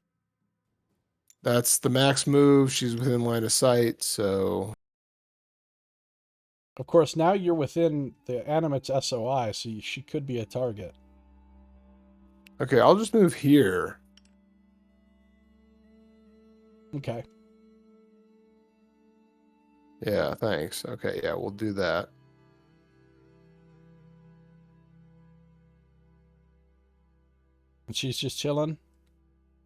That's the max move. She's within line of sight, so... Of course, now you're within the animate's SOI, so she could be a target. Okay, I'll just move here. Okay. Yeah, thanks. Okay, yeah, we'll do that. And she's just chilling.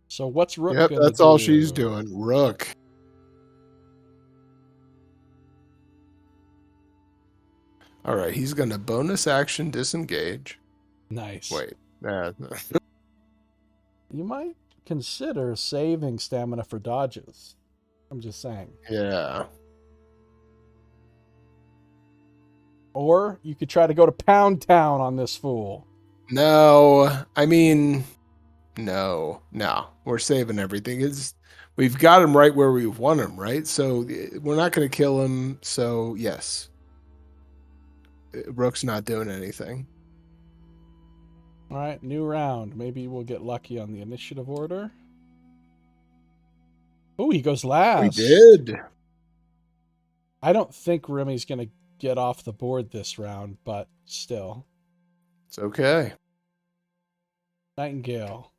So what's Rook Yep, gonna that's do? all she's doing. Rook. All right, he's going to bonus action disengage. Nice. Wait. You might consider saving stamina for dodges. I'm just saying. Yeah. Or you could try to go to Pound Town on this fool. No, I mean, no. We're saving everything. We've got him right where we want him, right? So we're not going to kill him. So yes, Rook's not doing anything. All right, new round. Maybe we'll get lucky on the initiative order. Oh, he goes last. We did. I don't think Remy's going to get off the board this round, but still. It's okay. Nightingale.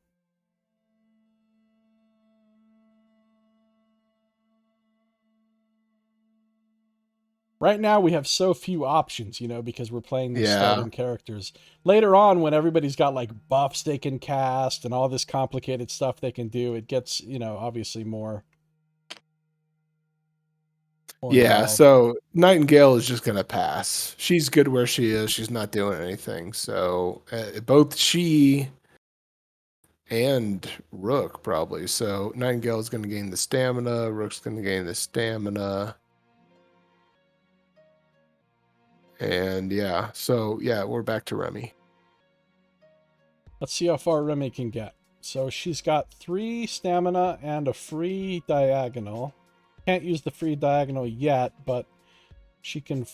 Right now we have so few options, because we're playing these starting characters. Later on, when everybody's got like buffs they can cast and all this complicated stuff they can do, it gets, obviously more Yeah, involved. so Nightingale is just going to pass. She's good where she is. She's not doing anything. So both she and Rook probably. So Nightingale is going to gain the stamina. Rook's going to gain the stamina. And yeah, so yeah, we're back to Remy. Let's see how far Remy can get. So she's got 3 stamina and a free diagonal. Can't use the free diagonal yet, but she can...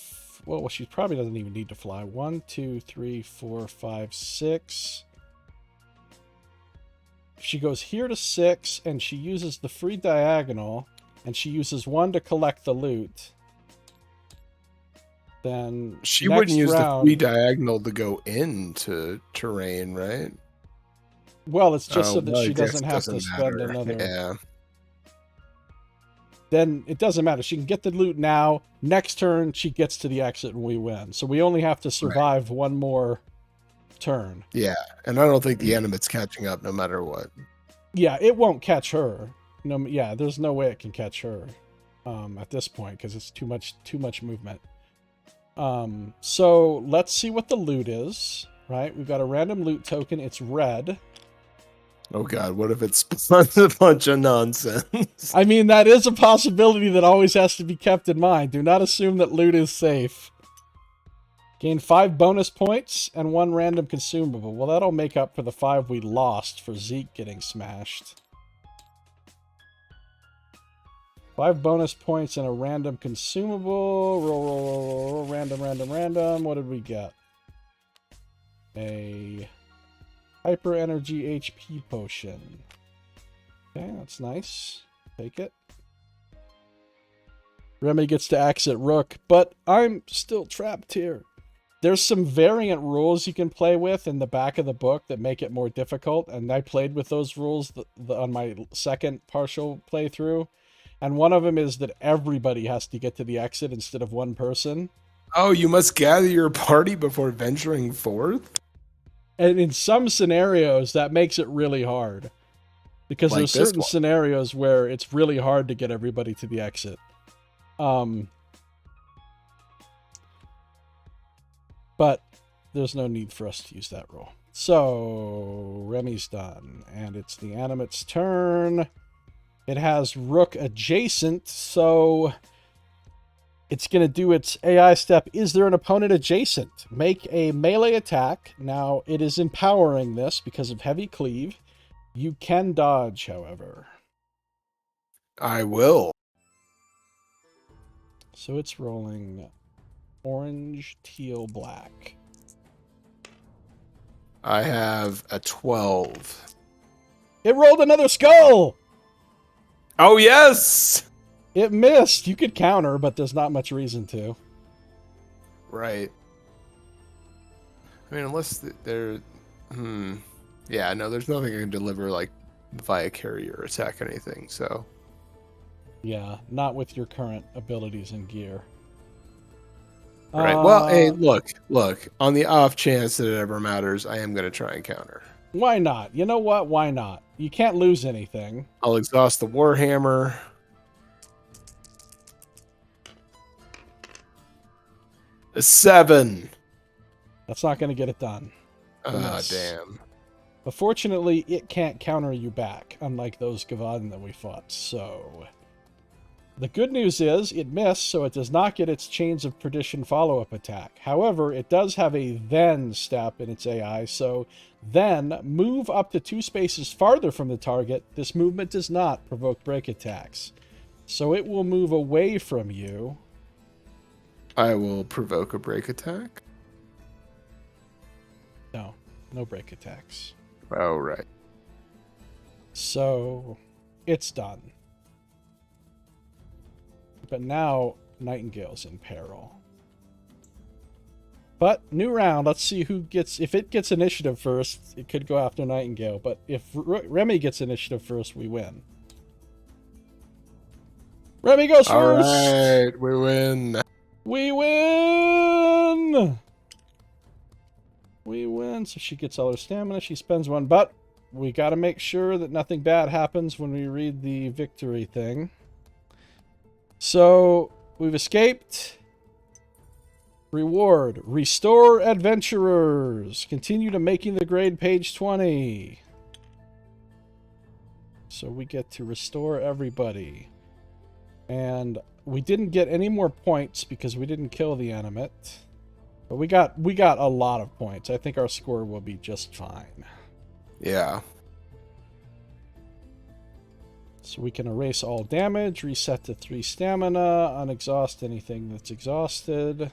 well, she probably doesn't even need to fly. 1, 2, 3, 4, 5, 6. If she goes here to 6, and she uses the free diagonal, and she uses 1 to collect the loot, then she wouldn't use the free diagonal to go into terrain, right? Well, it's just so that she doesn't have to spend another... Yeah. Then it doesn't matter. She can get the loot now. Next turn, she gets to the exit and we win. So we only have to survive one more turn. Yeah, and I don't think the animate's catching up no matter what. Yeah, it won't catch her. No, yeah, there's no way it can catch her at this point because it's too much movement. So let's see what the loot is. Right, we've got a random loot token. It's red. Oh god, what if it spawns a bunch of nonsense? I mean, that is a possibility that always has to be kept in mind. Do not assume that loot is safe. Gain 5 bonus points and 1 random consumable. Well, that'll make up for the 5 we lost for Zeke getting smashed. 5 bonus points and a random consumable. Roll. Random. What did we get? A... Hyper Energy HP Potion. Okay, that's nice. Take it. Remy gets to exit Rook, but I'm still trapped here. There's some variant rules you can play with in the back of the book that make it more difficult, and I played with those rules on my second partial playthrough. And one of them is that everybody has to get to the exit instead of one person. Oh, you must gather your party before venturing forth? And in some scenarios, that makes it really hard. Because there's certain scenarios where it's really hard to get everybody to the exit. But there's no need for us to use that rule. So, Remy's done. And it's the animate's turn. It has Rook adjacent, so... it's going to do its AI step. Is there an opponent adjacent? Make a melee attack. Now, it is empowering this because of heavy cleave. You can dodge, however. I will. So it's rolling orange, teal, black. I have a 12. It rolled another skull! Oh, yes! It missed. You could counter, but there's not much reason to. Right. I mean, unless they're... Yeah, no, there's nothing I can deliver, like, via carrier attack or anything, so... Yeah, not with your current abilities and gear. Right. Well, hey, look. On the off chance that it ever matters, I am going to try and counter. Why not? You know what? Why not? You can't lose anything. I'll exhaust the Warhammer. A 7. That's not going to get it done. Ah, damn. But fortunately, it can't counter you back, unlike those Gavadan that we fought, so... The good news is, it missed, so it does not get its Chains of Perdition follow-up attack. However, it does have a then step in its AI, so then move up to 2 spaces farther from the target. This movement does not provoke break attacks. So it will move away from you. I will provoke a break attack. No break attacks. Oh, right. So, it's done. But now, Nightingale's in peril. But, new round, let's see who gets... If it gets initiative first, it could go after Nightingale. But if Remy gets initiative first, we win. Remy goes first! Alright, we win. We win! We win. So she gets all her stamina. She spends 1. But we got to make sure that nothing bad happens when we read the victory thing. So, we've escaped. Reward. Restore adventurers. Continue to making the grade page 20. So we get to restore everybody. And we didn't get any more points because we didn't kill the animate. But we got a lot of points. I think our score will be just fine. Yeah. So we can erase all damage, reset to 3 stamina, unexhaust anything that's exhausted.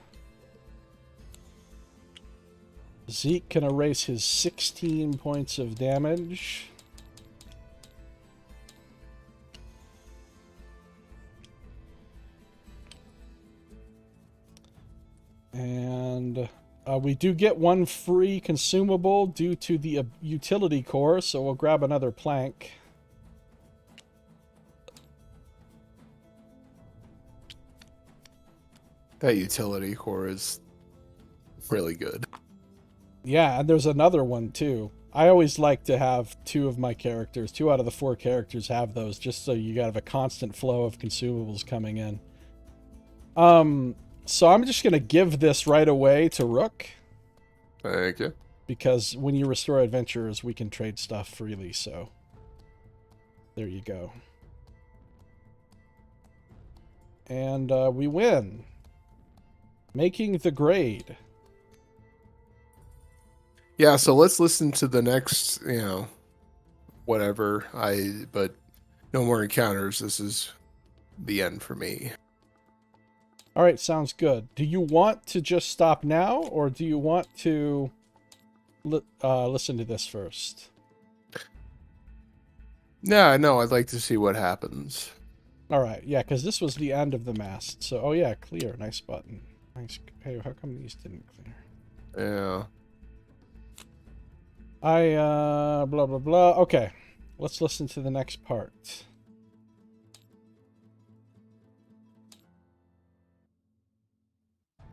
Zeke can erase his 16 points of damage. And we do get 1 free consumable due to the utility core, so we'll grab another plank. That utility core is really good. Yeah, and there's another one too. I always like to have 2 of my characters, 2 out of the 4 characters have those, just so you have a constant flow of consumables coming in. So I'm just going to give this right away to Rook. Thank you. Because when you restore adventurers, we can trade stuff freely, so... There you go. And we win. Making the grade. Yeah, so let's listen to the next, whatever. But no more encounters. This is the end for me. All right, sounds good. Do you want to just stop now, or do you want to listen to this first? No, I'd like to see what happens. All right, yeah, because this was the end of the mast. So, oh yeah, clear. Nice button. Nice. Hey, how come these didn't clear? Yeah. Blah, blah, blah. Okay, let's listen to the next part.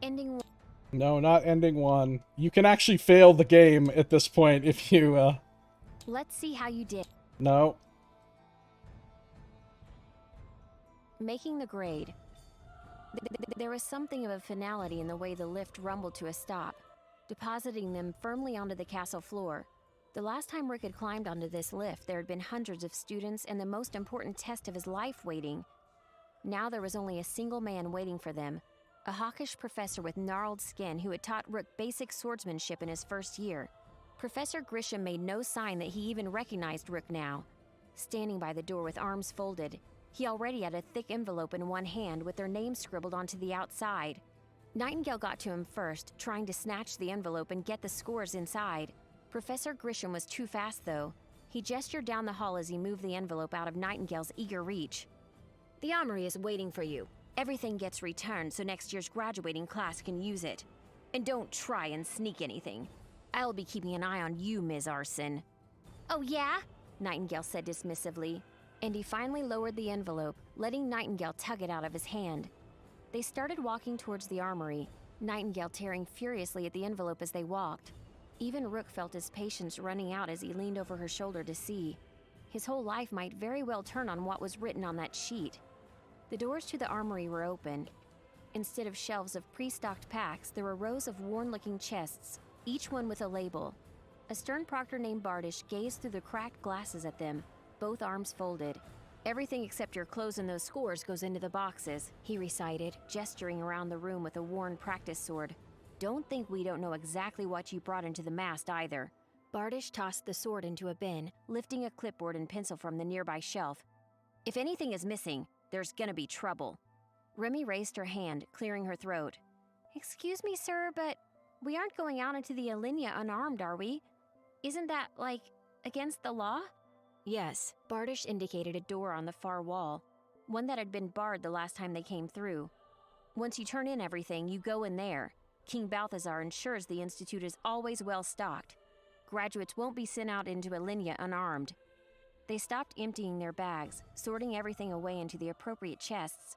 Ending. No, not ending 1. You can actually fail the game at this point if you, Let's see how you did. No. Making the grade. There was something of a finality in the way the lift rumbled to a stop, depositing them firmly onto the castle floor. The last time Rick had climbed onto this lift, there had been hundreds of students and the most important test of his life waiting. Now there was only a single man waiting for them, a hawkish professor with gnarled skin who had taught Rook basic swordsmanship in his first year. Professor Grisham made no sign that he even recognized Rook now. Standing by the door with arms folded, he already had a thick envelope in one hand with their names scribbled onto the outside. Nightingale got to him first, trying to snatch the envelope and get the scores inside. Professor Grisham was too fast, though. He gestured down the hall as he moved the envelope out of Nightingale's eager reach. The armory is waiting for you. Everything gets returned so next year's graduating class can use it. And don't try and sneak anything. I'll be keeping an eye on you, Ms. Arson. Oh, yeah? Nightingale said dismissively, and he finally lowered the envelope, letting Nightingale tug it out of his hand. They started walking towards the armory, Nightingale tearing furiously at the envelope as they walked. Even Rook felt his patience running out as he leaned over her shoulder to see. His whole life might very well turn on what was written on that sheet. The doors to the armory were open. Instead of shelves of pre-stocked packs, there were rows of worn-looking chests, each one with a label. A stern proctor named Bardish gazed through the cracked glasses at them, both arms folded. Everything except your clothes and those scores goes into the boxes, he recited, gesturing around the room with a worn practice sword. Don't think we don't know exactly what you brought into the mast either. Bardish tossed the sword into a bin, lifting a clipboard and pencil from the nearby shelf. If anything is missing, there's gonna be trouble. Remy raised her hand, clearing her throat. Excuse me, sir, but we aren't going out into the Alinea unarmed, are we? Isn't that, against the law? Yes, Bardish indicated a door on the far wall, one that had been barred the last time they came through. Once you turn in everything, you go in there. King Balthazar ensures the Institute is always well stocked. Graduates won't be sent out into Alinea unarmed. They stopped emptying their bags, sorting everything away into the appropriate chests.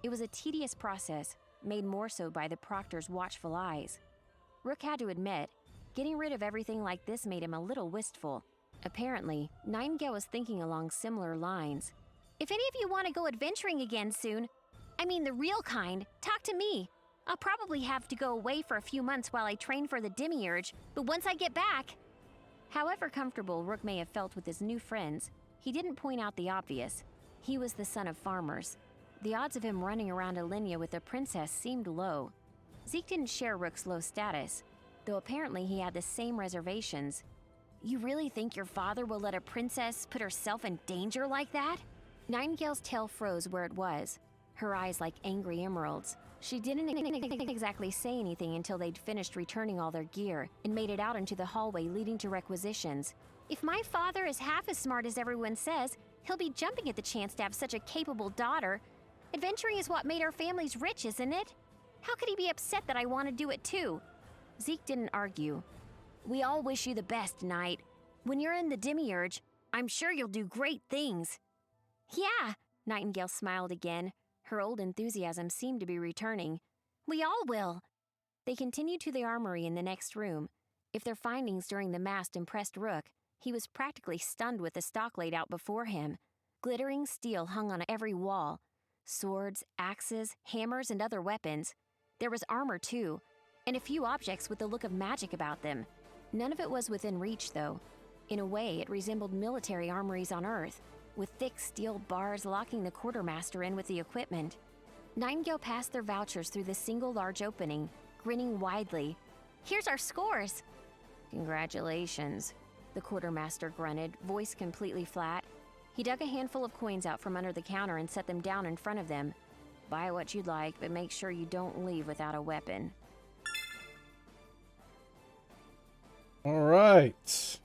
It was a tedious process, made more so by the proctor's watchful eyes. Rook had to admit, getting rid of everything like this made him a little wistful. Apparently, Nightingale was thinking along similar lines. If any of you want to go adventuring again soon, I mean the real kind, talk to me. I'll probably have to go away for a few months while I train for the Demiurge, but once I get back... However comfortable Rook may have felt with his new friends, he didn't point out the obvious. He was the son of farmers. The odds of him running around Alinea with a princess seemed low. Zeke didn't share Rook's low status, though apparently he had the same reservations. You really think your father will let a princess put herself in danger like that? Nightingale's tail froze where it was, her eyes like angry emeralds. She didn't exactly say anything until they'd finished returning all their gear and made it out into the hallway leading to requisitions. If my father is half as smart as everyone says, he'll be jumping at the chance to have such a capable daughter. Adventuring is what made our families rich, isn't it? How could he be upset that I want to do it too? Zeke didn't argue. We all wish you the best, Knight. When you're in the Demiurge, I'm sure you'll do great things. Yeah, Nightingale smiled again. Her old enthusiasm seemed to be returning. We all will. They continued to the armory in the next room. If their findings during the mast impressed Rook, he was practically stunned with the stock laid out before him. Glittering steel hung on every wall. Swords, axes, hammers, and other weapons. There was armor, too, and a few objects with the look of magic about them. None of it was within reach, though. In a way, it resembled military armories on Earth, with thick steel bars locking the quartermaster in with the equipment. Nightingale passed their vouchers through the single large opening, grinning widely. Here's our scores! Congratulations, the quartermaster grunted, voice completely flat. He dug a handful of coins out from under the counter and set them down in front of them. Buy what you'd like, but make sure you don't leave without a weapon. All right.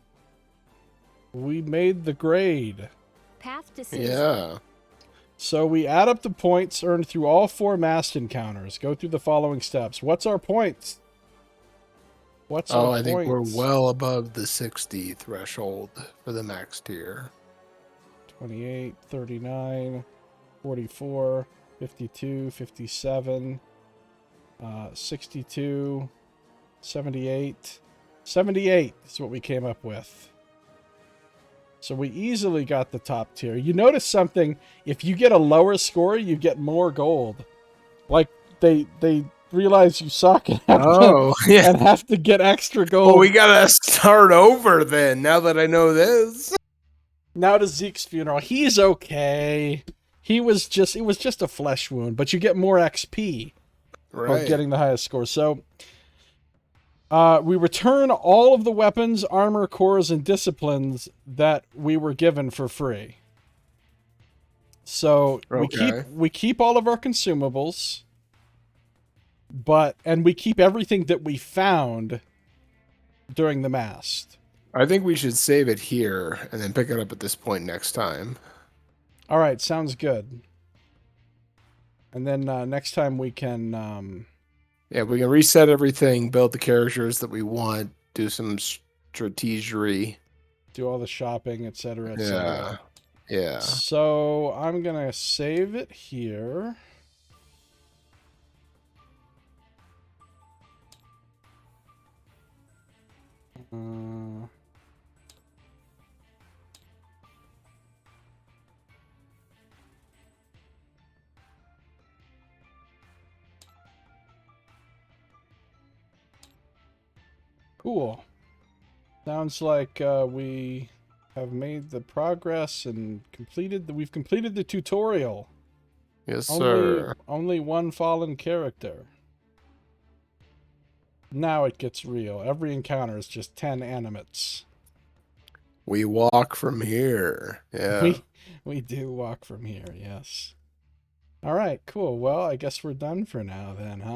We made the grade. Path to citizen. Yeah. So we add up the points earned through all 4 mast encounters. Go through the following steps. What's our points? What's our I think we're points? well above the 60 threshold for the max tier. 28, 39, 44, 52, 57, 62, 78. 78 is what we came up with. So we easily got the top tier. You notice something, if you get a lower score, you get more gold. Like, they realize you suck and have to get extra gold. Well, we gotta start over then, now that I know this. Now to Zeke's funeral. He's okay. It was just a flesh wound, but you get more XP for getting the highest score. So we return all of the weapons, armor, cores, and disciplines that we were given for free. So we keep all of our consumables, and we keep everything that we found during the mast. I think we should save it here and then pick it up at this point next time. All right, sounds good. And then next time we can... Yeah, we can reset everything, build the characters that we want, do some strategery. do all the shopping, etc., Yeah. etc. Yeah. So I'm going to save it here. Cool. Sounds like we have made the progress and we've completed the tutorial. Yes, sir. Only one fallen character. Now it gets real. Every encounter is just 10 animates. We walk from here. Yeah. We do walk from here, yes. All right, cool. Well, I guess we're done for now then, huh?